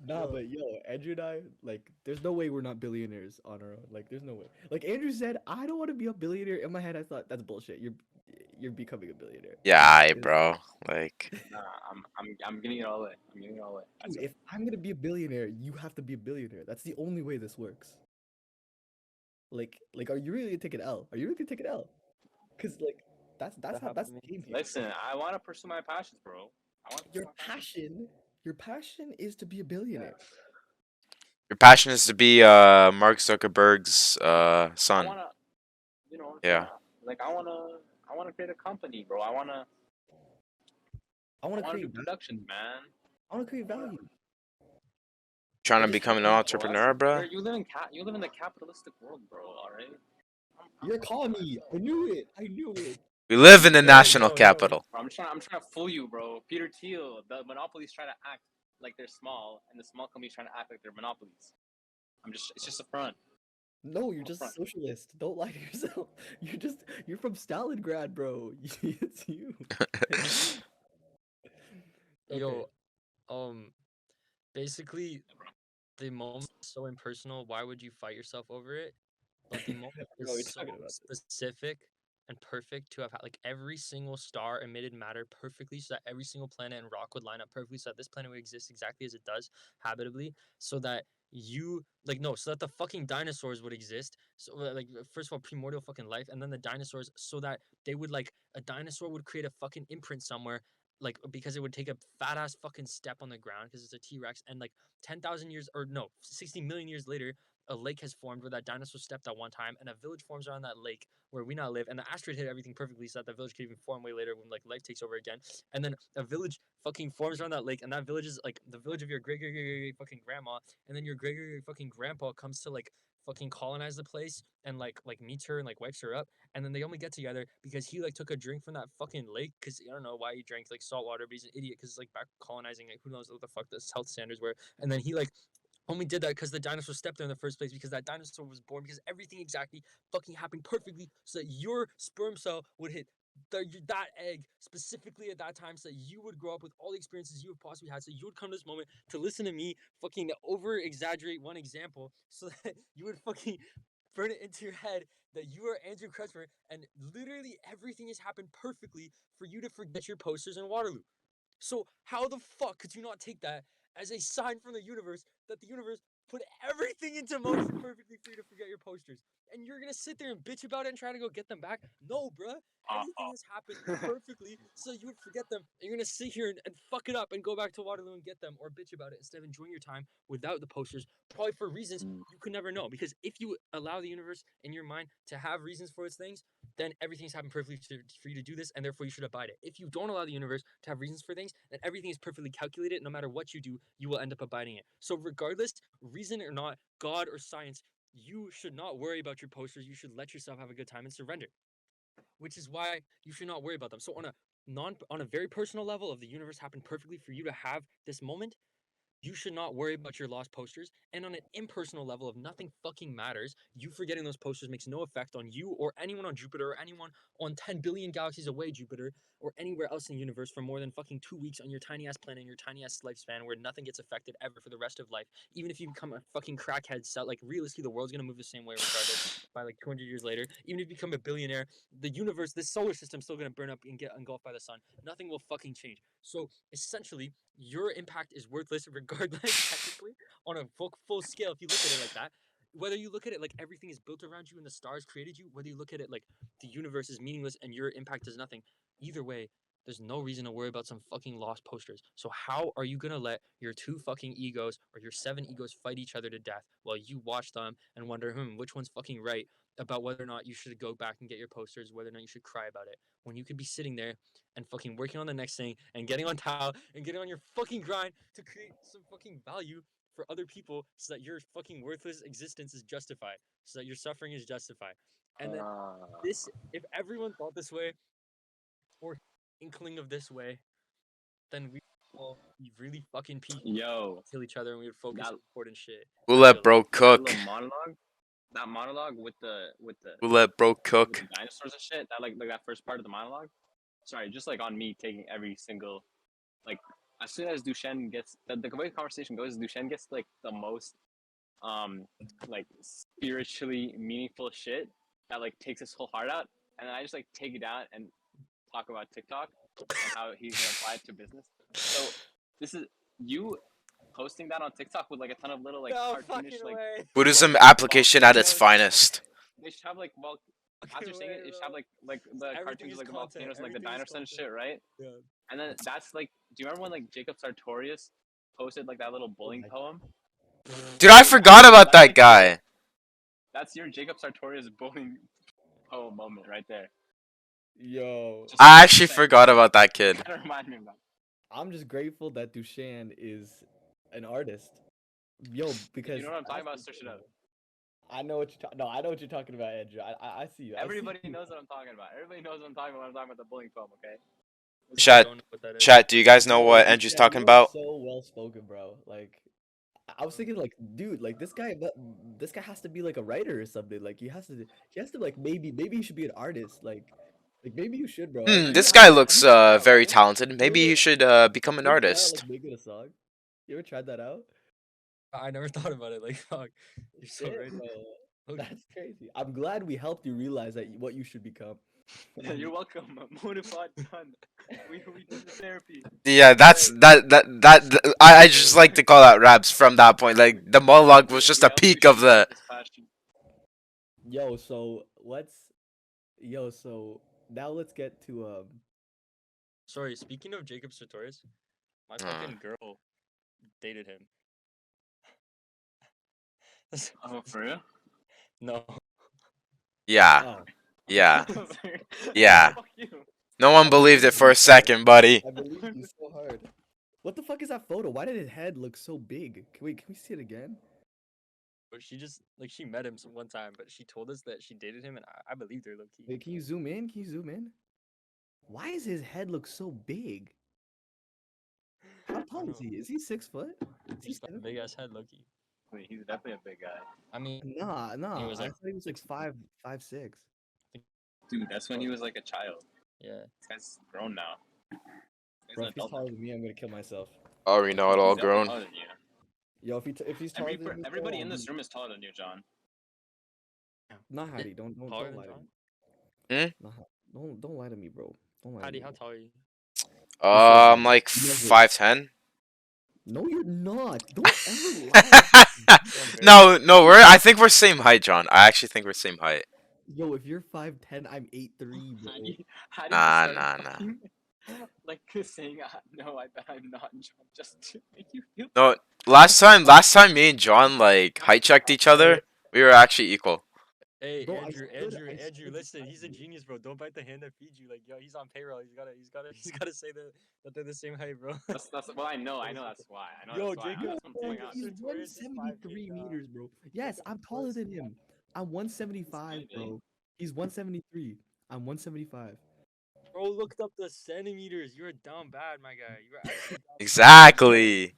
Nah, Yo, but yo, Andrew and I, like, there's no way we're not billionaires on our own. Like, there's no way. Like Andrew said, I don't want to be a billionaire. In my head, I thought that's bullshit. You're becoming a billionaire. Yeah, I It's- bro. Like, Nah, I'm getting it all away. I'm getting it all away. That's Dude, it. if I'm gonna be a billionaire, you have to be a billionaire. That's the only way this works. Are you really gonna take an L? Are you really gonna take an L? Cause like, that that's happened to me. the game here. Listen, I want to pursue my passions, bro. I want to pursue Your my passions. your passion is to be a billionaire. your passion is to be Mark Zuckerberg's I son. wanna, you know what I'm Yeah. saying? Like I wanna create a company, bro. I I want to wanna do create value. productions, man. I want to create value. Trying I to just become feel an like Bro, entrepreneur, bro. you live in the capitalistic world, bro. All right. you're calling me. I knew it. I knew it. We live in the Yo, national yo, yo. capital. I'm trying to fool you, bro. Peter Thiel, the monopolies trying to act like they're small, and the small companies trying to act like they're monopolies. It's just a front. No, you're A just a front. socialist. Don't lie to yourself. You're from Stalingrad, bro. It's you. Okay. Yo, basically, the moment is so impersonal. Why would you fight yourself over it? But the moment I know what is you're so talking about. specific and perfect to have had like every single star emitted matter perfectly so that every single planet and rock would line up perfectly so that this planet would exist exactly as it does habitably so that you like no so that the fucking dinosaurs would exist so like first of all primordial fucking life and then the dinosaurs so that they would like a dinosaur would create a fucking imprint somewhere like because it would take a fat ass fucking step on the ground because it's a T-Rex and like 10,000 years or no 60 million years later a lake has formed where that dinosaur stepped at one time, and a village forms around that lake where we now live, and the asteroid hit everything perfectly so that the village could even form way later when like life takes over again. And then a village fucking forms around that lake, and that village is like the village of your great great great great fucking grandma, and then your great great great fucking grandpa comes to like fucking colonize the place and like meets her and like wipes her up, and then they only get together because he like took a drink from that fucking lake because I don't know why he drank like salt water, but he's an idiot because like back colonizing, like who knows what the fuck the health standards were, and then he like only did that because the dinosaur stepped there in the first place because that dinosaur was born because everything exactly fucking happened perfectly so that your sperm cell would hit that egg specifically at that time so that you would grow up with all the experiences you have possibly had so you would come to this moment to listen to me fucking over exaggerate one example so that you would fucking burn it into your head that you are Andrew Krechmer and literally everything has happened perfectly for you to forget your posters in Waterloo. So how the fuck could you not take that as a sign from the universe that the universe put everything into motion perfectly for you to forget your posters? And you're gonna sit there and bitch about it and try to go get them back? No, bruh. Everything has happened perfectly so you would forget them. And you're gonna sit here and fuck it up and go back to Waterloo and get them or bitch about it instead of enjoying your time without the posters, probably for reasons you could never know. Because if you allow the universe in your mind to have reasons for its things, then everything's happened perfectly for you to do this, and therefore you should abide it. If you don't allow the universe to have reasons for things, then everything is perfectly calculated. No matter what you do, you will end up abiding it. So regardless, reason or not, God or science, you should not worry about your posters. You should let yourself have a good time and surrender. Which is why you should not worry about them. So on a very personal level of the universe happened perfectly for you to have this moment, you should not worry about your lost posters. And on an impersonal level of nothing fucking matters, you forgetting those posters makes no effect on you or anyone on Jupiter or anyone on 10 billion galaxies away Jupiter or anywhere else in the universe for more than fucking 2 weeks on your tiny ass planet and your tiny ass lifespan where nothing gets affected ever for the rest of life. Even if you become a fucking crackhead, like realistically, the world's gonna move the same way regardless by like 200 years later. Even if you become a billionaire, the universe, this solar system's still gonna burn up and get engulfed by the sun. Nothing will fucking change. So essentially, your impact is worthless regardless, technically, on a full scale, if you look at it like that. Whether you look at it like everything is built around you and the stars created you, whether you look at it like the universe is meaningless and your impact is nothing, either way, there's no reason to worry about some fucking lost posters. So how are you gonna let your two fucking egos or your 7 egos fight each other to death while you watch them and wonder, which one's fucking right about whether or not you should go back and get your posters, whether or not you should cry about it, when you could be sitting there and fucking working on the next thing and getting on towel and getting on your fucking grind to create some fucking value for other people so that your fucking worthless existence is justified, so that your suffering is justified. And then this, if everyone thought this way or inkling of this way, then we would all be really fucking peaceful, Yo, kill each other, and we would focus that, on important shit. We'll let bro that cook. little monologue, that monologue with the We'll let bro cook. dinosaurs and shit. That like that first part of the monologue. Sorry, just like on me taking every single like as soon as Dusan gets the way the conversation goes, Dusan gets like the most like spiritually meaningful shit that like takes his whole heart out, and then I just like take it down and talk about TikTok and how he's gonna apply it to business. So this is you posting that on TikTok with like a ton of little like No cartoonish fucking like way. Buddhism application at its finest. they should have like as you're saying it, it should have like the Everything cartoons is of like the content, volcanoes and like the everything is dinosaurs and content. shit, right? Yeah. And then that's like, do you remember when like Jacob Sartorius posted like that little bullying my poem? Dude, I forgot about that guy. That's your Jacob Sartorius bullying poem moment right there. Yo, Just I actually saying. forgot about that kid. Kind of remind me of that. I'm just grateful that Dusan is an artist. Yo, because You know what I'm talking about? that's- Search it up. I know what you're talking. No, I know what you're talking about, Andrew. I see you. I see Everybody you. knows what I'm talking about. Everybody knows what I'm talking about when I'm talking about the bullying poem, okay? Chat, Don't know what that is. Chat, do you guys know Yo, what Dusan, Andrew's talking you are about? so well spoken, bro. Like, I was thinking, like, dude, like this guy has to be like a writer or something. Like, he has to like maybe he should be an artist. Like maybe you should, bro. Have This you- guy have looks you tried that very out? talented. Maybe You he ever- should become an you ever tried out, artist. like making a song? You ever tried that out? I never thought about it. Like, fuck. You're so Shit, right. bro. Okay. That's crazy. I'm glad we helped you realize that what you should become. You're welcome. Motivpod done. We did the therapy. Yeah, I just like to call out raps from that point. Like the monologue was just a helped peak you of shoot out the. this passion. Yo, so now let's get to Sorry, speaking of Jacob Sartorius, my fucking girl dated him. Oh, for real? No. Yeah, oh, yeah, yeah. Fuck you. No one believed it for a second, buddy. I believe you so hard. What the fuck is that photo? Why did his head look so big? Can we see it again? She just like she met him one time, but she told us that she dated him, and I believed her low key. Wait, can you zoom in? Can you zoom in? Why does his head look so big? How tall is he? Is he 6 foot? Is he He's got a 7 big foot? ass head, low key. He's definitely a big guy. I mean, Nah. he was I like thought he was like 6 five, 5'6". Dude, that's when he was like a child. Yeah. This guy's grown now. He's Bro, an if he's adult taller now. than me, I'm gonna kill myself. Oh, we know it He's all definitely grown. taller than you. Yo, if he's taller than me, bro, Everybody in I'm this room is taller than you, John. not Hadi. Don't Taller lie than to John? me. Nah, don't lie to me, bro. Don't lie to Hadi, me. how Bro. tall are you? You I'm like said never. 5'10". No, you're not. Don't ever lie. No, I think we're same height, John. I actually think we're same height. Yo, if you're 5'10", I'm 8'3", bro. How did you Nah, start nah. fucking, like saying no, I bet I'm not John, just to make you feel No, last time me and John like height checked each other, we were actually equal. Hey, Bro, I Andrew, stood listen, he's a beside you. genius, bro. Don't bite the hand that feeds you. Like, yo, he's on payroll. He's gotta say that they're the same height, bro. That's well, I know that's why. I know Yo, that's why. Jacob, That's what I'm pointing out. He's Sartorius is 5'8", 173 dog. meters, bro. Yes, I'm taller than him. I'm 175, He's really bro. He's 173. I'm 175. Bro, looked up the centimeters. You're dumb bad, my guy. You're actually dumb. Exactly.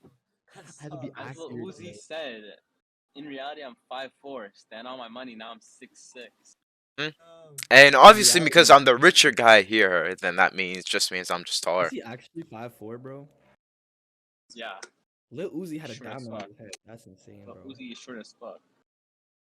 I had to be As Lil accurate. Uzi Bro. said, in reality I'm 5'4". Stand on my money. Now I'm 6'6". And obviously, Reality, because I'm the richer guy here, then that just means I'm just is taller. he actually 5'4", bro? Yeah, Lil Uzi had a Short as diamond on fuck. his head. That's insane, but bro. Uzi is short as fuck.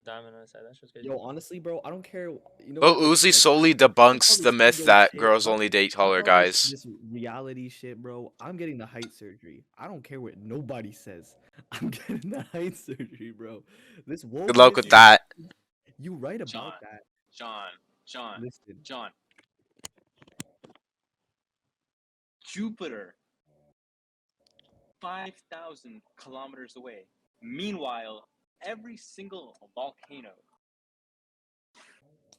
Diamond on his head. That's just crazy. Yo, honestly, bro, I don't care. You know Lil what? Uzi Like, solely fuck all debunks the this myth ego that shit. girls only date Fuck taller all this, guys. this reality shit, bro. I'm getting the height surgery. I don't care what nobody says. I'm getting the height surgery, bro. This Good luck wokeness with shit, that. you right John, about that. John, Listen, John. Jupiter, 5,000 kilometers away. Meanwhile, every single volcano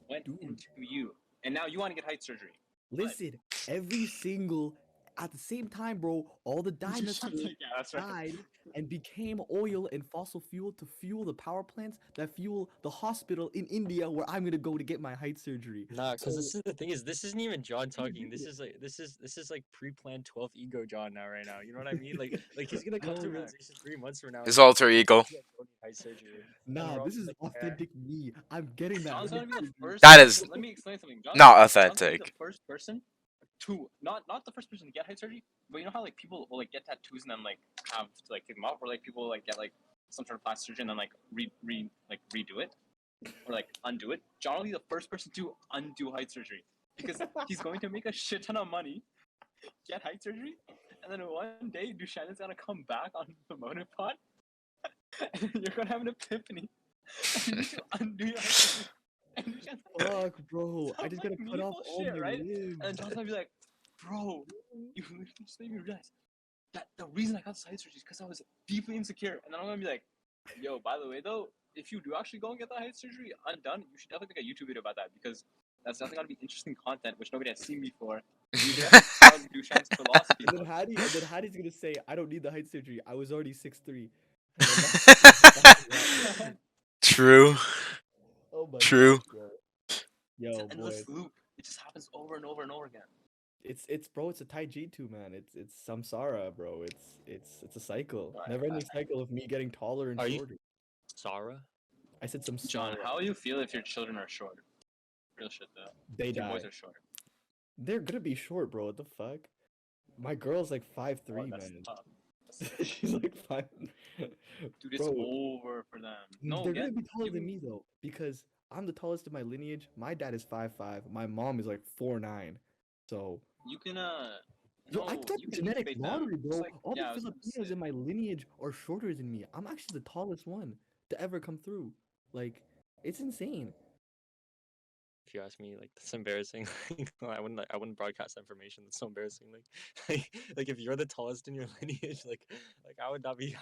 went dude. into you, and now you want to get height surgery. Listen, every single at the same time, bro, all the dinosaurs Yeah, that's right. died and became oil and fossil fuel to fuel the power plants that fuel the hospital in India where I'm gonna go to get my height surgery. Nah, because So, this is the thing is this isn't even John talking. dude. This is like pre-planned 12th ego John now right now. You know what I mean? Like he's gonna come to No. realization 3 months from now. His and alter ego. be like, "Don't need height surgery." And Nah, we're all this is like, "Yeah." authentic me. I'm getting that John's height gonna be the surgery. first. That is Let me explain something. John's not John's gonna be authentic. the first person to not the first person to get height surgery, but you know how like people will like get tattoos and then like have to like take them off, or like people like get like some sort of plastic surgery and then like redo it, or like undo it. John will be the first person to undo height surgery because he's going to make a shit ton of money, get height surgery, and then one day Dusan is gonna come back on the motvpod, and you're gonna have an epiphany, and you need to undo your height surgery. And Dushan's gonna Fuck, bro. I sounds just like gotta cut off meaningful all shit, my right? limbs. And John's gonna be like, bro, you literally just made me realize that the reason I got side surgery is because I was deeply insecure. And then I'm gonna be like, yo, by the way though, if you do actually go and get that height surgery undone, you should definitely make a YouTube video about that because that's definitely gonna be interesting content which nobody has seen before. You definitely Dushan's philosophy. And then Hadi's gonna say, I don't need the height surgery. I was already 6'3". True. Oh my True. god, bro. It's Yo, an endless boy. loop. It just happens over and over and over again. It's bro, it's a Tai Chi too, man. It's samsara, bro. It's a cycle. Alright, Never ending cycle of me getting taller and Are you- shorter. Sarah? I said samsara. John, how will you feel if your children are short? Real shit though. They If your die. boys are short. They're gonna be short, bro. What the fuck? My girl's like 5'3", Oh, that's man. tough. She's like 5. Dude, it's Bro, over for them. No, they're get, gonna be taller give than me- me though, because I'm the tallest in my lineage. My dad is 5'5". My mom is like 4'9". So You can yo, I no, got you the can genetic incubate them. lottery, Just bro. like, All yeah, I the was gonna Filipinos say. in my lineage are shorter than me. I'm actually the tallest one to ever come through. Like, it's insane. If you ask me, like that's embarrassing. I wouldn't broadcast that information. That's so embarrassing. Like if you're the tallest in your lineage, I would not be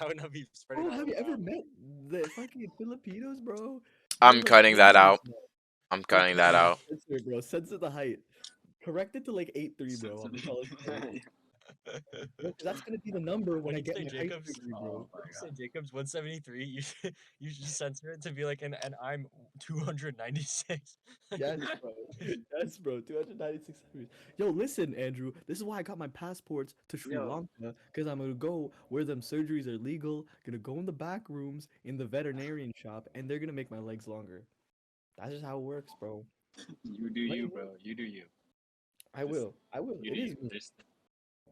spreading Bro, that have you ever around. met the fucking Filipinos, bro? I'm They're like cutting that giants, out. man. I'm Wait, cutting that out. censor it, bro. Censor the height. Correct it to like 8'3", bro. I'm the tallest in my lineage. Bro, 'cause that's gonna be the number when When I you get say my height Jacobs, surgery, bro. Oh my you say god. Jacobs 173, you should censor it to be like, and I'm 296. Yes, bro. Yes, bro. 296 centimeters. Yo, listen, Andrew. This is why I got my passports to Sri Yo, Lanka, because I'm gonna go where them surgeries are legal. Gonna go in the back rooms in the veterinarian shop, and they're gonna make my legs longer. That's just how it works, bro. you do Money you, bro. works. You do you. I Just will. I will. you It do is you. me. There's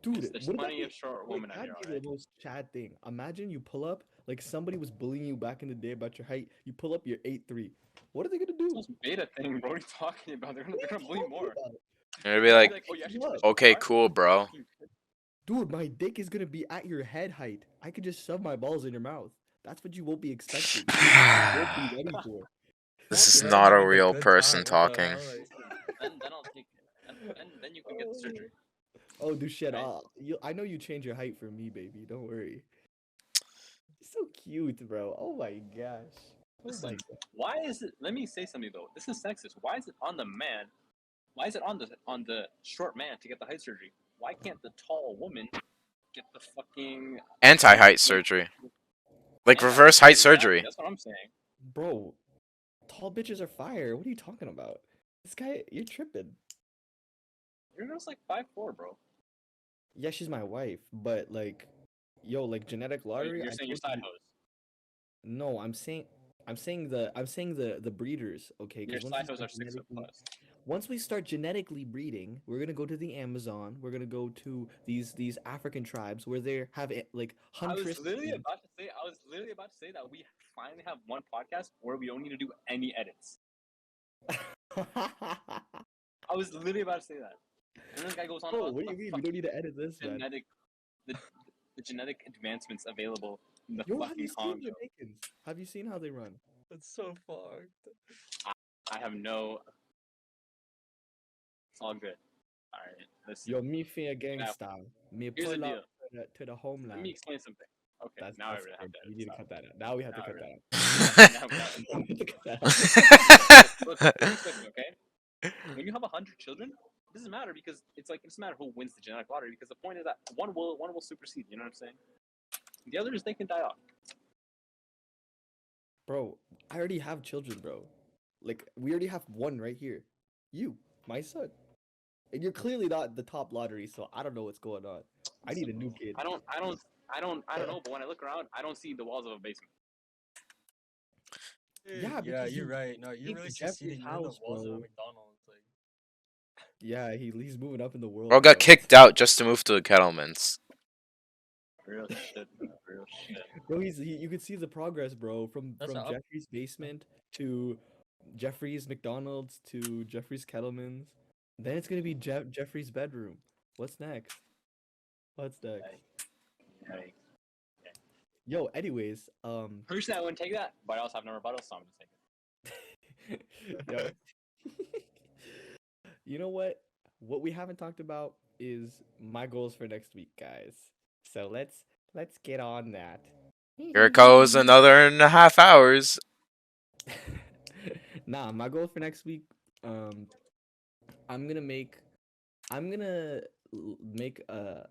Dude, there's wouldn't that plenty of be short wait, women out that'd here, be the alright? most Chad thing. Imagine you pull up, like somebody was bullying you back in the day about your height. You pull up, you're 8'3". What are they gonna It's do? most beta thing, bro. What are you talking about? They're gonna What they're are gonna bully you you talking more. about? You're gonna be They're gonna like, be like, oh, you actually took What? this okay, far? cool, bro. Fucking shit. Dude, my dick is gonna be at your head height. I could just shove my balls in your mouth. That's what you won't be expecting. That's what you won't be ready for. This is You're not not a having a real good person time. What the talking. hell? Like, Listen, then I'll take it. Then you can get the Oh, surgery. oh dude, shit. Right? I know you change your height for me, baby. Don't worry. You're so cute, bro. Oh my gosh. Oh my Listen, god. why is it? Let me say something though. This is sexist. Why is it on the man? Why is it on the short man to get the height surgery? Why can't the tall woman get the fucking Anti-height like surgery. Like anti-height reverse height surgery? Exactly. surgery. That's what I'm saying. Bro, tall bitches are fire. What are you talking about? This guy, you're tripping. Your girl's like 5'4", bro. Yeah, she's my wife, but like, yo, like genetic Oh, lottery. you're I saying your told side you. hose. No, I'm saying the breeders, okay? Your Because once we side hose are start 6 foot genetically, plus. once we start genetically breeding, we're gonna go to the Amazon. We're gonna go to these African tribes where they have like I was huntress. literally about to say. I was literally about to say that we finally have one podcast where we don't need to do any edits. I was literally about to say that. And this guy goes on Bro, about what do the you mean? We don't fucking need to edit this, man. genetic, the, the genetic advancements available in the Yo, have you fucking seen Congo. Jamaicans? Have you seen how they run? that's so fucked. I have no. It's all good. All right, listen. Yo, me fear Now, gangsta. Me here's the pull deal. up to the Let homeland. me explain something. Okay, now I That's really have good. to We edit need this to out. cut that out. Now we have to Now I cut really. that out. Now We have to cut that out. look, let me explain something, okay? When you have 100 children, it doesn't matter because it's like it doesn't matter who wins the genetic lottery because the point is that one will supersede. You know what I'm saying? The others they can die off. Bro, I already have children, bro. Like, we already have one right here. You, my son. And you're clearly not the top lottery, so I don't know what's going on. I need a new kid. I don't know. But when I look around, I don't see the walls of a basement. Yeah, Yeah, because you're you right. No, you're came really to Jeffrey's succeeding. You're in the house, walls of a bro. McDonald's. Like, Yeah, he's moving up in the Bro world, got bro. kicked out just to move to the Kettlemans. Real shit, bro. Real shit. Bro, you could see the progress, bro, from that's from a up. Jeffrey's basement to Jeffrey's McDonald's to Jeffrey's Kettleman's. Then it's gonna be Jeffrey's bedroom. What's next? What's next? Hey, Yo, anyways, personally, I wouldn't take that, but I also have no rebuttal, so I'm gonna take it. yo, you know what? What we haven't talked about is my goals for next week, guys. So let's get on that. Here goes another and a half hours. Nah, my goal for next week, um, I'm gonna make, I'm gonna make a.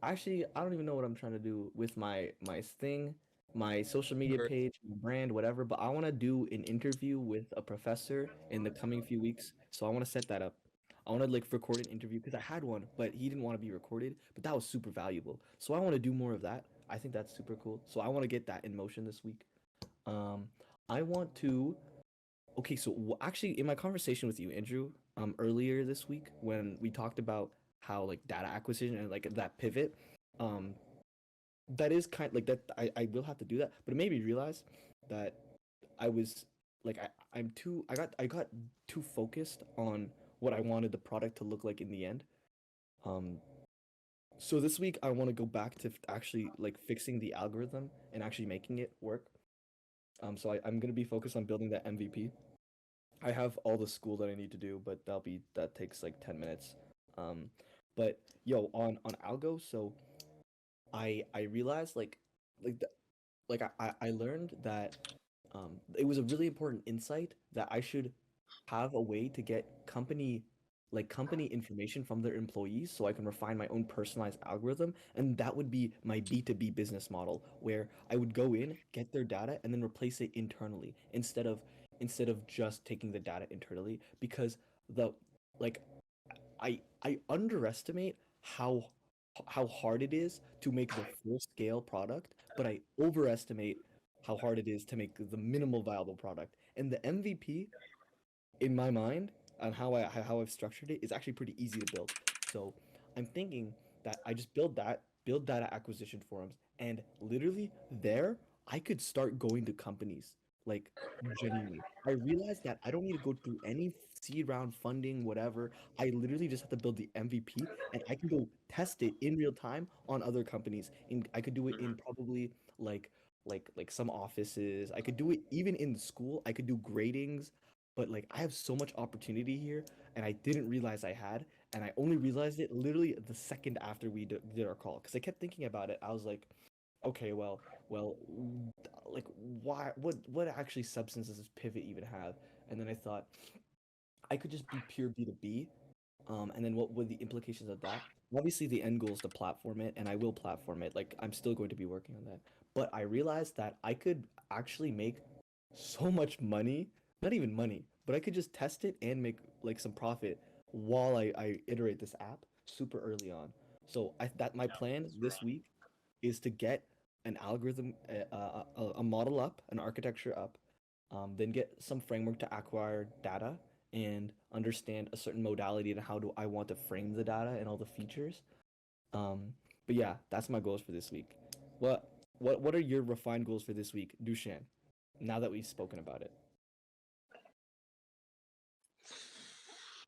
Actually, I don't even know what I'm trying to do with my thing, my social media Convert. page, my brand, whatever. But I want to do an interview with a professor in the coming few weeks. So I want to set that up. I want to like record an interview because I had one, but he didn't want to be recorded. But that was super valuable. So I want to do more of that. I think that's super cool. So I want to get that in motion this week. Um, I want to. Okay, so actually, in my conversation with you, Andrew, earlier this week when we talked about how like data acquisition and like that pivot, um, that is kind like that. I will have to do that, but it made me realize that I was like I got too focused on what I wanted the product to look like in the end. Um, so this week I want to go back to actually like fixing the algorithm and actually making it work. So I'm gonna be focused on building that MVP. I have all the school that I need to do, but that takes like 10 minutes. Um, but yo, on algo, so I realized like the, like I learned that it was a really important insight that I should have a way to get company like company information from their employees so I can refine my own personalized algorithm, and that would be my B2B business model where I would go in, get their data and then replace it internally instead of just taking the data internally because the like I underestimate how hard it is to make the full scale product, but I overestimate how hard it is to make the minimal viable product. And the MVP in my mind on how I've structured it is actually pretty easy to build. So I'm thinking that I just build data acquisition forums, and literally there I could start going to companies like genuinely. I realized that I don't need to go through any seed round funding, whatever. I literally just have to build the MVP, and I can go test it in real time on other companies. And I could do it in probably like some offices. I could do it even in school. I could do gradings, but like I have so much opportunity here, and I didn't realize I had, and I only realized it literally the second after we did our call, because I kept thinking about it. I was like, okay, like why? What actually substance does this pivot even have? And then I thought I could just be pure B2B, and then what would the implications of that? Obviously, the end goal is to platform it, and I will platform it. Like I'm still going to be working on that. But I realized that I could actually make so much money, not even money, but I could just test it and make like some profit while I iterate this app super early on. So that my plan this week is to get an algorithm, a model up, an architecture up, then get some framework to acquire data and understand a certain modality and how do I want to frame the data and all the features. Um, but yeah, that's my goals for this week. What what are your refined goals for this week, Dushan? Now that we've spoken about it.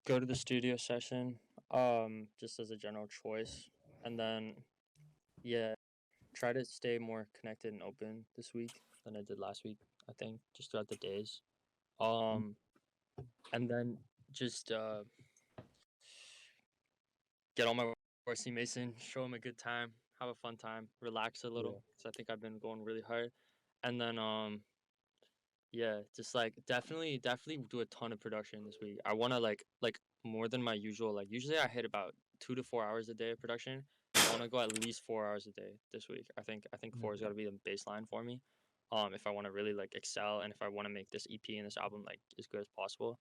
Go to the studio session, just as a general choice, and then yeah, try to stay more connected and open this week than I did last week. I think just throughout the days. Um, and then just get on my Horsey Mason, show him a good time, have a fun time, relax a little Yeah. because I think I've been going really hard, and then yeah, just like definitely do a ton of production this week. I want to like more than my usual. Like usually I hit about 2 to 4 hours a day of production. I want to go at least 4 hours a day this week. I think four has got to be the baseline for me. If I want to really like excel and if I want to make this EP and this album like as good as possible.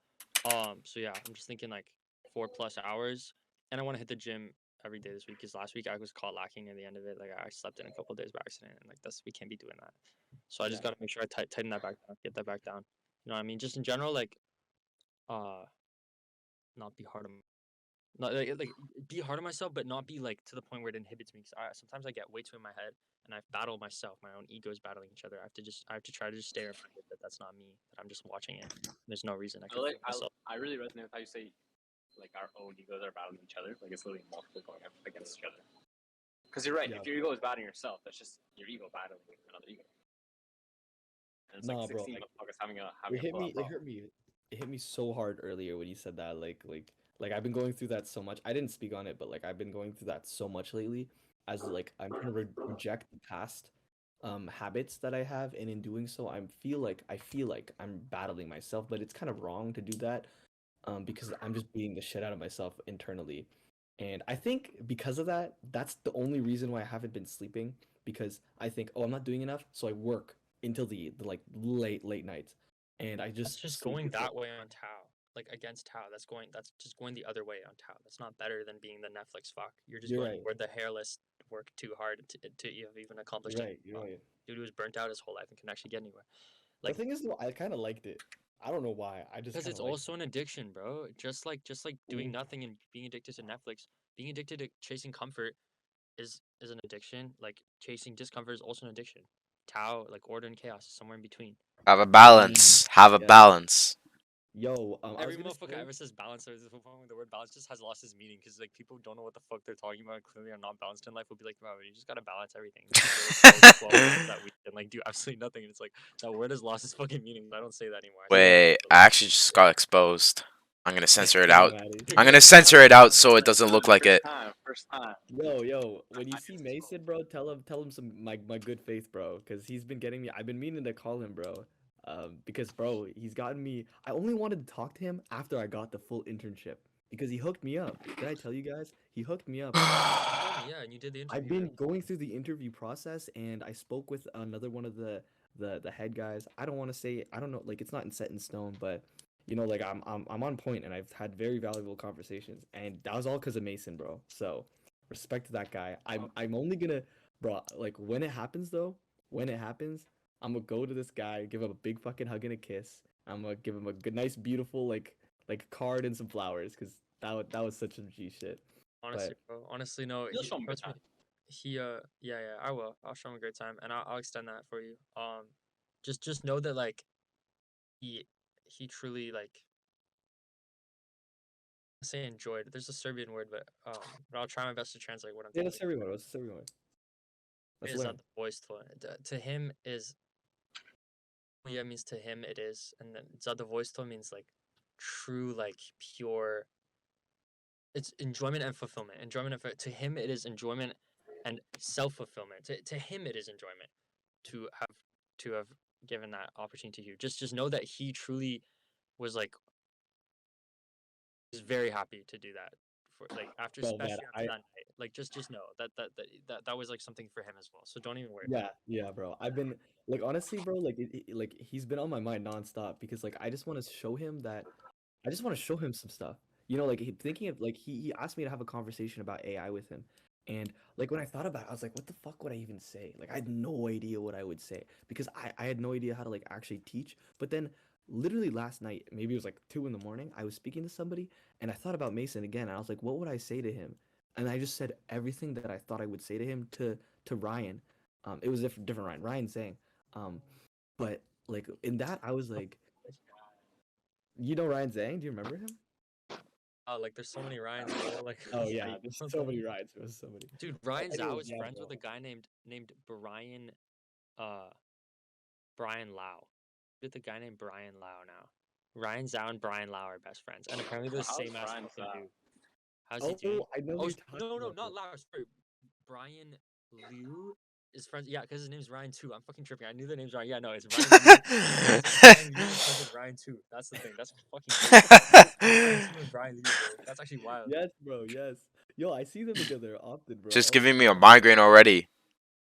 So yeah, I'm just thinking like 4 plus hours, and I want to hit the gym every day this week because last week I was caught lacking near the end of it. Like I slept in a couple days by accident, and like that's we can't be doing that. So I Yeah. just got to make sure I tighten that back down, get that back down. You know what I mean? Just in general, like, uh, not be hard on, not like be hard on myself, but not be like to the point where it inhibits me. Because sometimes I get way too in my head, and I battle myself. My own ego is battling each other. I have to try to just stay reminded that that's not me. That I'm just watching it. There's no reason I I could like feel myself. I really resonate with how you say like our own egos are battling each other. Like it's literally multiple going up against each other. Because you're right. Yeah. If your ego is battling yourself, that's just your ego battling another ego. And it's like Nah, bro. 16 Like motherfuckers it having a hit full me. on It brawl. hurt me. It hit me so hard earlier when you said that. Like I've been going through that so much. I didn't speak on it, but like I've been going through that so much lately. As like I'm trying to reject the past habits that I have, and in doing so, I feel like I'm battling myself, but it's kind of wrong to do that. Because I'm just beating the shit out of myself internally. And I think because of that, that's the only reason why I haven't been sleeping. Because I think, oh, I'm not doing enough, so I work until the like late nights, and I That's just just sleep going until that way on Tao. Like against Tao. That's just going the other way on Tao. That's not better than being the Netflix fuck. You're just you're going right. where the hairless work too hard to even accomplish You're anything. right. You're right. Dude was burnt out his whole life and can actually get anywhere. The Like thing is, though, I kind of liked it. I don't know why. I just because kind it's of liked also an addiction, bro. Just like doing it. nothing and being addicted to Netflix, being addicted to chasing comfort is an addiction. Like chasing discomfort is also an addiction. Tao, like order and chaos is somewhere in between. Have a Mm, balance. Have a yeah. balance. Yo, I was Every gonna motherfucker say, ever says balance, the word balance just has lost its meaning because like people don't know what the fuck they're talking about. And clearly, are not balanced in life. Will be like, bro, you just gotta balance everything. You just go like 12 hours that week and like do absolutely nothing. And it's like that word has lost its fucking meaning. I don't say that anymore. I say yeah. Wait, I actually just got exposed. I'm gonna censor it Damn, out. Hadi. I'm You're gonna gonna say censor that? it out so it doesn't look like First it. time, first time. Yo, when you I see did Mason, bro, tell him some my good faith, bro, because he's been getting me. I've been meaning to call him, bro. Because bro, he's gotten me. I only wanted to talk to him after I got the full internship. because he hooked me up. Did I tell you guys? He hooked me up. You told me, yeah, and you did the I've interview. been Right? going through the interview process, and I spoke with another one of the head guys. I don't want to say, I don't know, like it's not in set in stone, but like I'm on point, and I've had very valuable conversations, and that was all because of Mason, bro. So respect to that guy. I'm only gonna, bro, like when it happens though, when it happens, I'm gonna go to this guy, give him a big fucking hug and a kiss. I'm gonna give him a good, nice, beautiful like card and some flowers, because that was such some G shit. Honestly, But bro. Honestly, no. You'll show him a good Trust me. time. Yeah, I will. I'll show him a great time, and I'll extend that for you. Just know that like he he truly like say enjoyed. There's a Serbian word, but I'll try my best to translate what I'm yeah, telling that's you. everyone. That's everyone. Let's Is learn. that the voice to him is yeah means to him it is, and then Zadovoljstvo means like true like pure. It's enjoyment and fulfillment. To him it is enjoyment and self fulfillment. To him it is enjoyment to have given that opportunity to you. Just know that he truly was like was very happy to do that for like after Bro, man, especially after that night. Like just know that was like something for him as well. So don't even worry about yeah, yeah, bro. I've been like honestly, bro, like like he's been on my mind nonstop because like I just want to show him that I just want to show him some stuff. Like thinking of like he asked me to have a conversation about AI with him. And like when I thought about it, I was like, what the fuck would I even say? Like I had no idea what I would say because I had no idea how to like actually teach. But then literally last night, maybe it was like 2 in the morning, I was speaking to somebody and I thought about Mason again. And I was like, what would I say to him? And I just said everything that I thought I would say to him to Ryan. It was different Ryan. Ryan saying, um, but like in that I was like, Ryan Zhang? Do you remember him? like there's so many Ryans, bro. Like Oh yeah, there's so many rides. There's so many. dude, But Ryan Zhao anyways, is yeah, friends bro. with a guy named uh Brian Lau. With a guy named Brian Lau now. Ryan Zhao and Brian Lau are best friends, and apparently they're the How's same ass Brian fucking Sapp? dude. How's he doing? Oh, I know who Oh you're talking no, about, not bro. Lau. Sorry, Brian Liu is friends. Yeah, because his name's Ryan too. I'm fucking tripping. I knew the name's Ryan. Yeah, no, it's Ryan Liu. Brian Liu is friends with Ryan too. That's the thing. That's fucking crazy. Ryan Liu and Brian Liu, bro. That's actually wild. Yes, bro. Yes. Yo, I see them together often, bro. Just Oh my giving me a god. migraine already.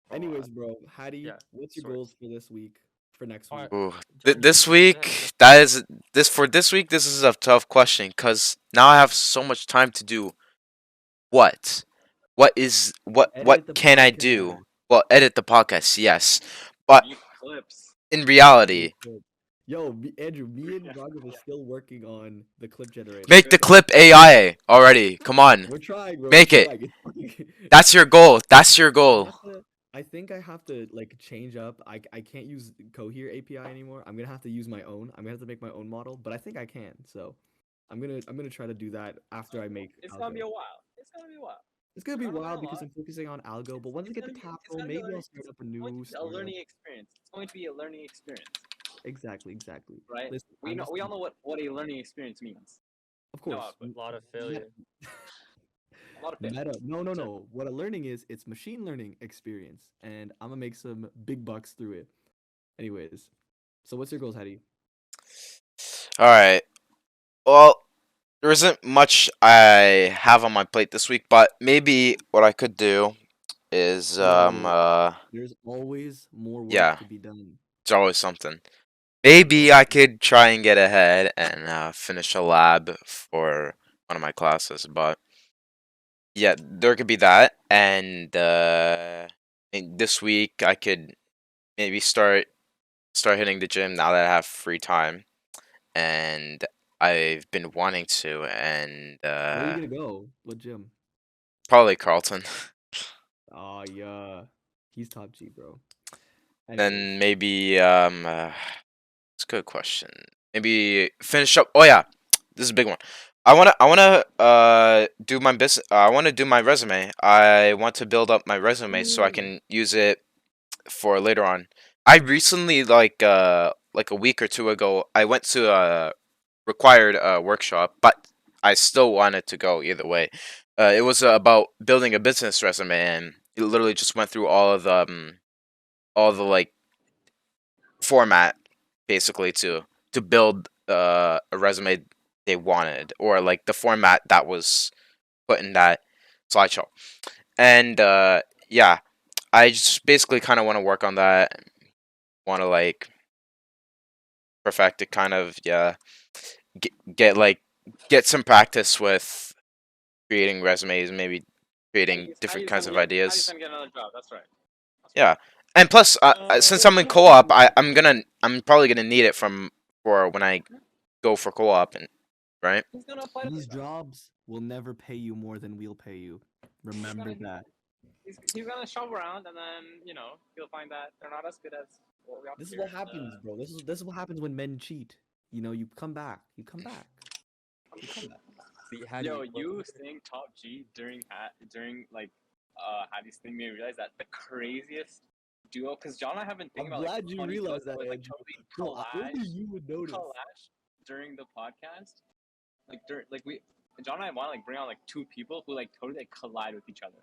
Oh, Anyways, bro, Hadi, yeah. what's your Sorry. goals for this week? For next All right, week? Ooh. John, This go ahead. week, that is this week. This is a tough question because now I have so much time to do what? What Edit the can I podcast. do? Well, edit the podcast, yes, but Make clips. in reality, Make clips. Yo, Andrew, me and Raghav are still working on the clip generator. make the clip AI already. Come on, We're trying, bro. We're make it. trying. That's your goal. That's your I goal. have to. I think I have to like change up. I can't use Cohere API anymore. I'm gonna have to use my own. I'm gonna have to make my own model, but I think I can. So I'm gonna try to do that after I make It's gonna be algo. a while. It's gonna be a while. It's gonna be I'm not wild gonna because lie. I'm focusing on algo. But once I It's get the gonna be. It's capital, gonna be a maybe I'll learning. start up a Going new to be a startup. learning experience. It's going to be a learning experience, Exactly, exactly. right? Listen, We I'm know. just We all know what a learning experience means. of No course output. A lot of meta, failure. A lot of pain. meta. No, no, So, no. What a learning is, it's machine learning experience, and I'm gonna make some big bucks through it. Anyways, so what's your goals, Hadi? All right. Well, there isn't much I have on my plate this week, but maybe what I could do is Bro, there's always more work yeah, to be done. it's always something. There's Maybe always I could try and get ahead and finish a lab for one of my classes, but yeah, there could be that. And this week I could maybe start hitting the gym now that I have free time, and I've been wanting to, and Where are you gonna go? What gym? probably Carlton. Oh yeah, he's top G, bro. Anyways, Then maybe it's a good question. Maybe finish up. Oh yeah, this is a big one. I wanna do my business. I wanna do my resume. I want to build up my resume so I ooh, can use it for later on. I recently like a week or two ago I went to a required workshop, but I still wanted to go either way. It was about building a business resume, and it literally just went through all the like format basically to build a resume they wanted, or like the format that was put in that slideshow. And yeah, I just basically kind of want to work on that. Want to like perfect it, kind of. Yeah, get like get some practice with creating resumes, maybe creating different kinds of Hadi's ideas. gonna get another job. That's right. Yeah, and plus, since I'm in co-op, I'm probably gonna need it for when I go for co-op, and right. He's gonna apply to These the job. jobs will never pay you more than we'll pay you. Remember that. He's gonna shop around, and then he'll find that they're not as good as what we offer This is here. what happens, bro. This is what happens when men cheat. You know, you come back. You come back. You come back. See, Hadi, Yo, what- you saying top G during like Hadi's thing made me realize that the craziest duo, because John and I have been I'm thinking about like glad you funny realized duos that, would, like Andrew. totally Bro, only you would notice. collage during the podcast. Like John and I want to like bring on like two people who like totally like collide with each other.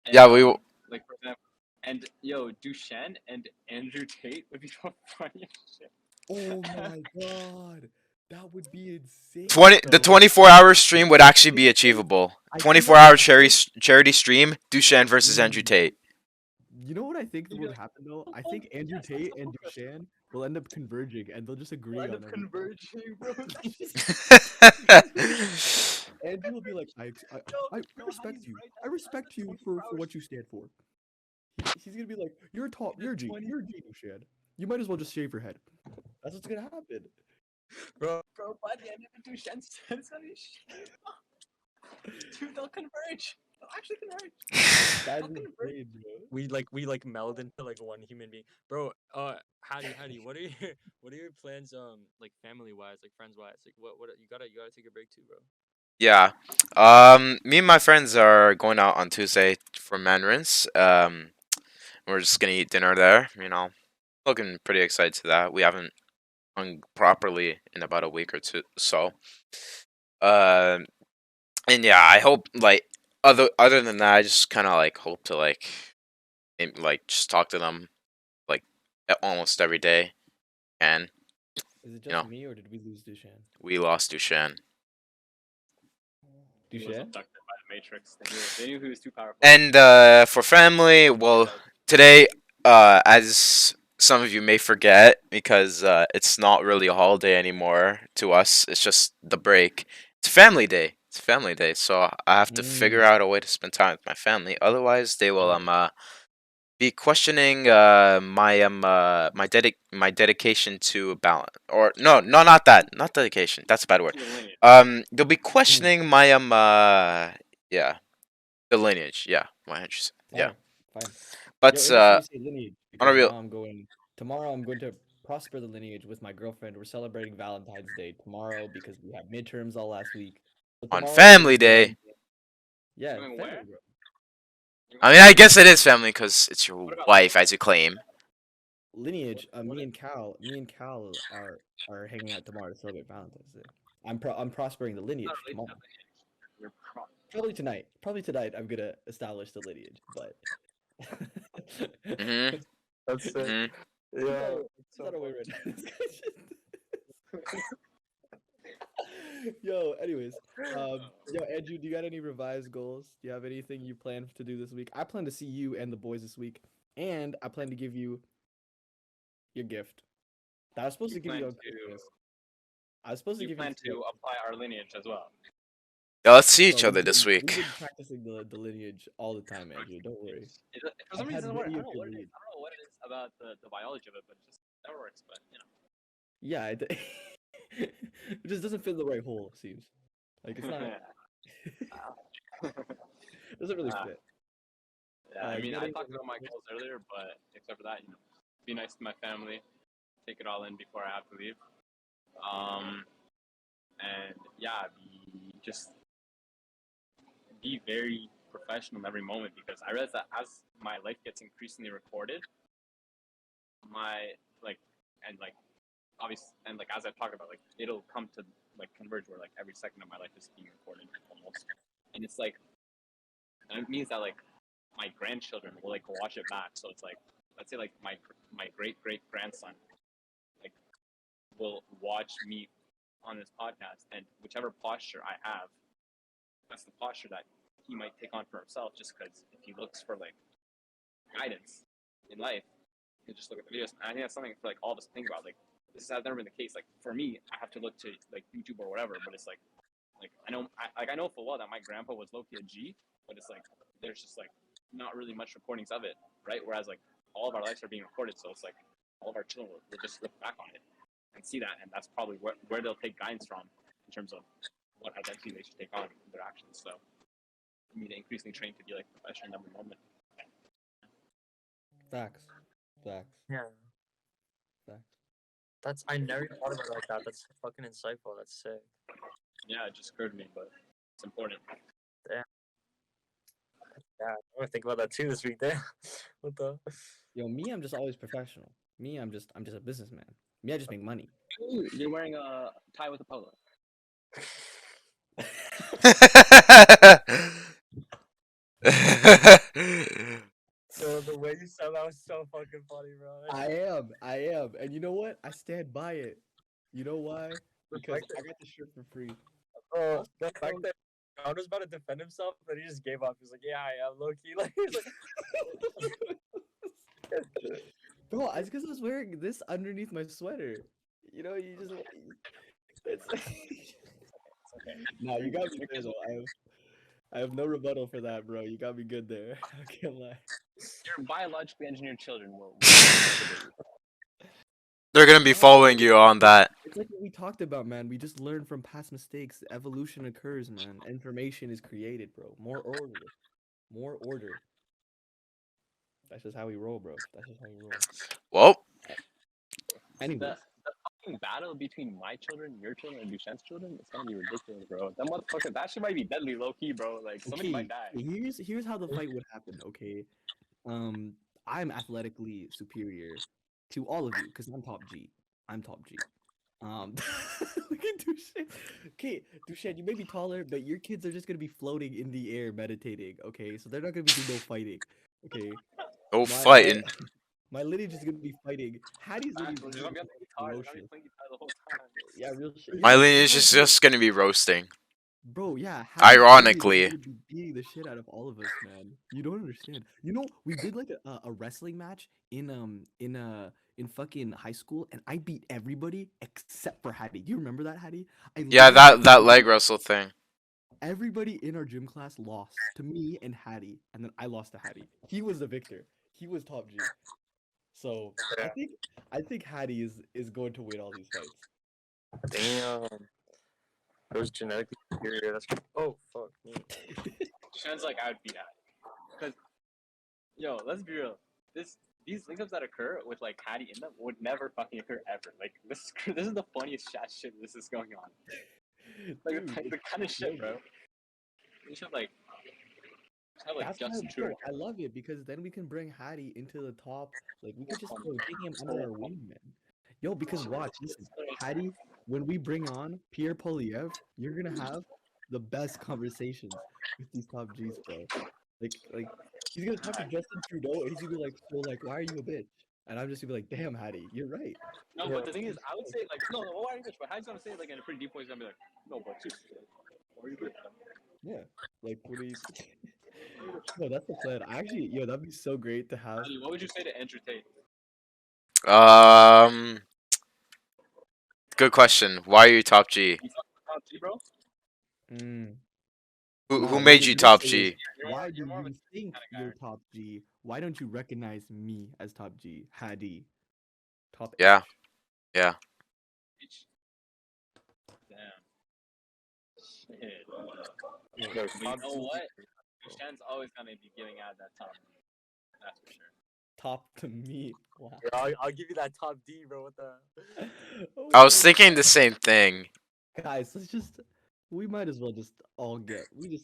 And, Yeah, we. like for example, and yo, Dusan and Andrew Tate would be the funniest shit. Oh my god. That would be insane. 24-hour stream would actually be achievable. I think 24-hour charity stream, Dusan versus Andrew Tate. You know what I think You'd be would like, happen though? I "Oh, think Andrew yes, that's Tate the and full question." Dushan will end up converging and they'll just agree End on up everything. converging, bro. Andrew will be like, I respect you. I respect you for what you stand for. He's gonna be like, you're top, you're G, Dushan. You might as well just shave your head. That's what's gonna happen. Bro, by the end of it, Dusan says that dude, they'll converge. They'll actually converge. That's Fucking insane, bro. we meld into like one human being, bro. Hadi, what are your plans, like family wise, like friends wise, like what you gotta take a break too, bro. Yeah. Me and my friends are going out on Tuesday for Mandarins. We're just gonna eat dinner there. Looking pretty excited to that. We haven't hung properly in about a week or two, so. Um, and yeah, I hope like other than that, I just kind of like hope to like, like just talk to them like almost every day. And Is it You just know. me or did we lose Dushan? we lost Dushan. He was Dushan? abducted by the Matrix. They knew he was too powerful. And for family, well, today, as some of you may forget, because it's not really a holiday anymore to us. It's just the break. It's family day. It's family day, so I have to figure out a way to spend time with my family. Otherwise, they will be questioning my dedication to balance. Or no, not that, not dedication. That's a bad word. To the lineage. They'll be questioning my yeah, the lineage. Yeah, 100%. Yeah, Fine. but Yo, interesting you say lineage on a because real. tomorrow I'm going to prosper the lineage with my girlfriend. We're celebrating Valentine's Day tomorrow because we had midterms all last week. So On tomorrow Family is Day. Yeah, Going family, where? bro. I mean, I guess it is family because it's your What about wife, as you claim. Lineage. What Me and Cal are hanging out tomorrow to celebrate Valentine's Day. I'm prospering the lineage Not related tomorrow. to lineage. You're Probably tonight. Probably tonight. I'm gonna establish the lineage, but. Mhm. That's Mhm. Yeah. Is that a way right now? Yo, anyways, yo, Andrew, do you got any revised goals? Do you have anything you plan to do this week? I plan to see you and the boys this week, and I plan to give you your gift. That I was supposed You to give you plan on to- Christmas. I was supposed to You give plan you to apply our lineage as well. Yeah, let's see each Bro, other this week. We've been practicing the lineage all the time, Andrew. Don't worry. For some I've had reason, I many don't of know your what it is. leads. I don't know what it is about the biology of it, but it just never works. But Yeah, it just doesn't fit in the right hole. It seems like it's not. It doesn't really Ah. fit. Yeah, I mean, I getting- talked about my goals earlier, but except for that, be nice to my family, take it all in before I have to leave. And yeah, be very professional in every moment because I realize that as my life gets increasingly recorded, obviously, and like as I talk about, like it'll come to like converge where like every second of my life is being recorded almost, and it's like, and it means that like my grandchildren will like watch it back. So it's like, let's say like my great grandson like will watch me on this podcast, and whichever posture I have, that's the posture that he might take on for himself. Just because if he looks for like guidance in life, he'll just look at the videos. And I think that's something for like all of us to think about. Like this has never been the case. Like for me, I have to look to like YouTube or whatever, but it's like I know full well that my grandpa was low key a G, but it's like there's just like not really much recordings of it, right? Whereas like all of our lives are being recorded, so it's like all of our children will just look back on it and see that, and that's probably where they'll take guidance from in terms of what identity they should take on in their actions. So I mean, increasingly trained to be like professional in every moment. Facts. Facts. Yeah. Facts. I never even thought about it like that. That's fucking insightful. That's sick. Yeah, it just occurred to me, but it's important. Yeah, I'm gonna think about that too this week. Damn. What the? Yo, me, I'm just always professional. Me, I'm just a businessman. Me, I just make money. Ooh, you're wearing a tie with a polo. So the way you said that was so fucking funny, bro. I am, and you know what? I stand by it. You know why? Because I got the shirt for free. Bro, the fact that Brown was about to defend himself, but he just gave up. He was like, "Yeah, I am low key." Like, he's like, Bro, it's because I was wearing this underneath my sweater. You know, you just it's. No, you got me there though. I have no rebuttal for that, bro. You got me good there. I can't lie. Your biologically engineered children will. They're gonna be following you on that. It's like what we talked about, man. We just learn from past mistakes. Evolution occurs, man. Information is created, bro. More order. More order. That's just how we roll, bro. That's just how we roll. Well, Anyways, The fucking battle between my children, your children, and Dusan's children, it's gonna be ridiculous, bro. That motherfucker, that shit might be deadly low key, bro. Like somebody might die. here's how the fight would happen, okay? I'm athletically superior to all of you because I'm top G. I'm top G. Look at Dushan. Okay, Dushan, you may be taller, but your kids are just gonna be floating in the air meditating, okay? So they're not gonna be doing no fighting, okay? no My fighting. my lineage is gonna be fighting. Hattie's They're lineage is gonna gonna be be on the guitar. They're gonna be ferocious. playing guitar the whole time. Yeah, real shit. My Yeah, lineage is just gonna be roasting. bro, yeah. Hattie's Ironically. lineage would be beating the shit out of all of us, man. You don't understand. You know, we did like a wrestling match in fucking high school, and I beat everybody except for Hattie. Do you remember that, Hattie? I Yeah, literally beat that leg wrestle thing. everybody in our gym class lost to me and Hattie, and then I lost to Hattie. He was the victor. He was top G. So I think Hattie is going to win all these fights. damn. It was genetically superior. That's oh fuck me. Dusan's like I would beat that. Cause, yo, let's be real. These linkups that occur with like Hadi in them would never fucking occur ever. Like this is the funniest shit this is going on. Like Dude, the kind of shit, bro. You should like have like that's Justin bro, Trudeau. I love it because then we can bring Hattie into the top. Like we could just take him under our wing, man. Yo, because watch, listen, Hattie, when we bring on Pierre Polyev, you're gonna have the best conversations with these top Gs, bro. Like he's gonna talk to Justin Trudeau and he's gonna be like, so like, why are you a bitch? And I'm just gonna be like, damn, Hattie, you're right. No, but the thing is, I would say like no, why are you bitch? But Hadi's gonna say it like in a pretty deep way. He's gonna be like, no, but seriously, why are you bitch? Yeah, like what do you? No, that's the plan. Actually, yo, that'd be so great to have. Hadi, what would you say to Andrew Tate? Good question. Why are you top G? You talking about top G, bro? Mm. Who No, made what you would top say is, G? why do You're more of a you think kind of guy. you're top G? Why don't you recognize me as top G? Hadi. Top Yeah. H. Yeah. Bitch. Damn. Shit. No, But you know what? Dusan's always gonna be giving out that top. That's for sure. Top to me. Wow. I'll give you that top D, bro. What the? Oh I was my thinking the same thing. Guys, we might as well just all get we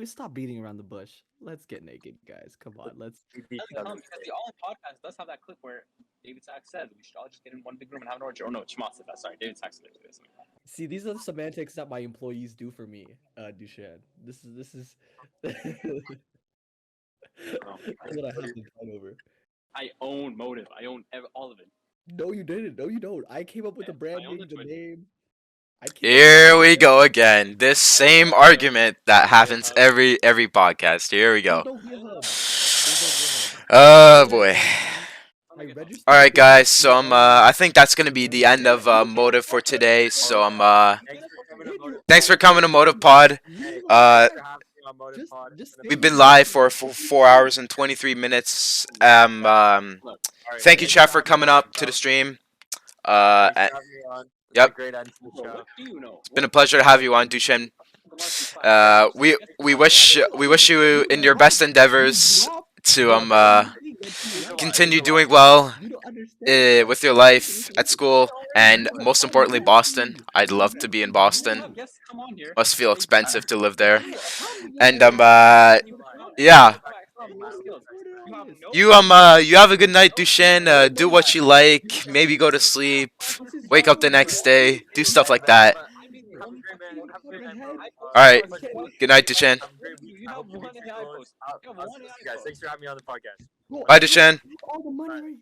stop beating around the bush. Let's get naked, guys. Come on, let's Doesn't count because the All In podcast does have that clip where David Sachs says we should all just get in one big room and have an orgy. Or no, Chamath said that. Sorry, David Sachs did this. see these are the semantics that my employees do for me, Dushan. This is this is what I have to fight over. I own Motive. I own all of it. No, you didn't. No, you don't. I came up with the Yeah, I own branding, the the Twitch. name. I can't. Here we go again. This same argument that happens every podcast. Here we There's go. no GitHub. There's no GitHub. Oh boy. I registered. All right, GitHub guys. So in I think that's gonna be the end of motive for today. So thanks for coming to motive pod. Uh, we've been live for 4 hours and 23 minutes. Thank you, Chef, for coming up to the stream. And yep, What do you know? it's been a pleasure to have you on, Dusan. We wish you in your best endeavors to continue doing well You don't understand. with your life at school and most importantly Boston. I'd love to be in Boston. Guests come on here. Must feel expensive to live there. And Yeah. yeah. You You have a good night, Duchenne. Do what you like. Maybe go to sleep. Wake up the next day. Do stuff like that. All right. Good night, Duchenne. You have one AI post. You have one AI Guys, post. thanks for having me on the podcast. Bye, Duchenne. All the money right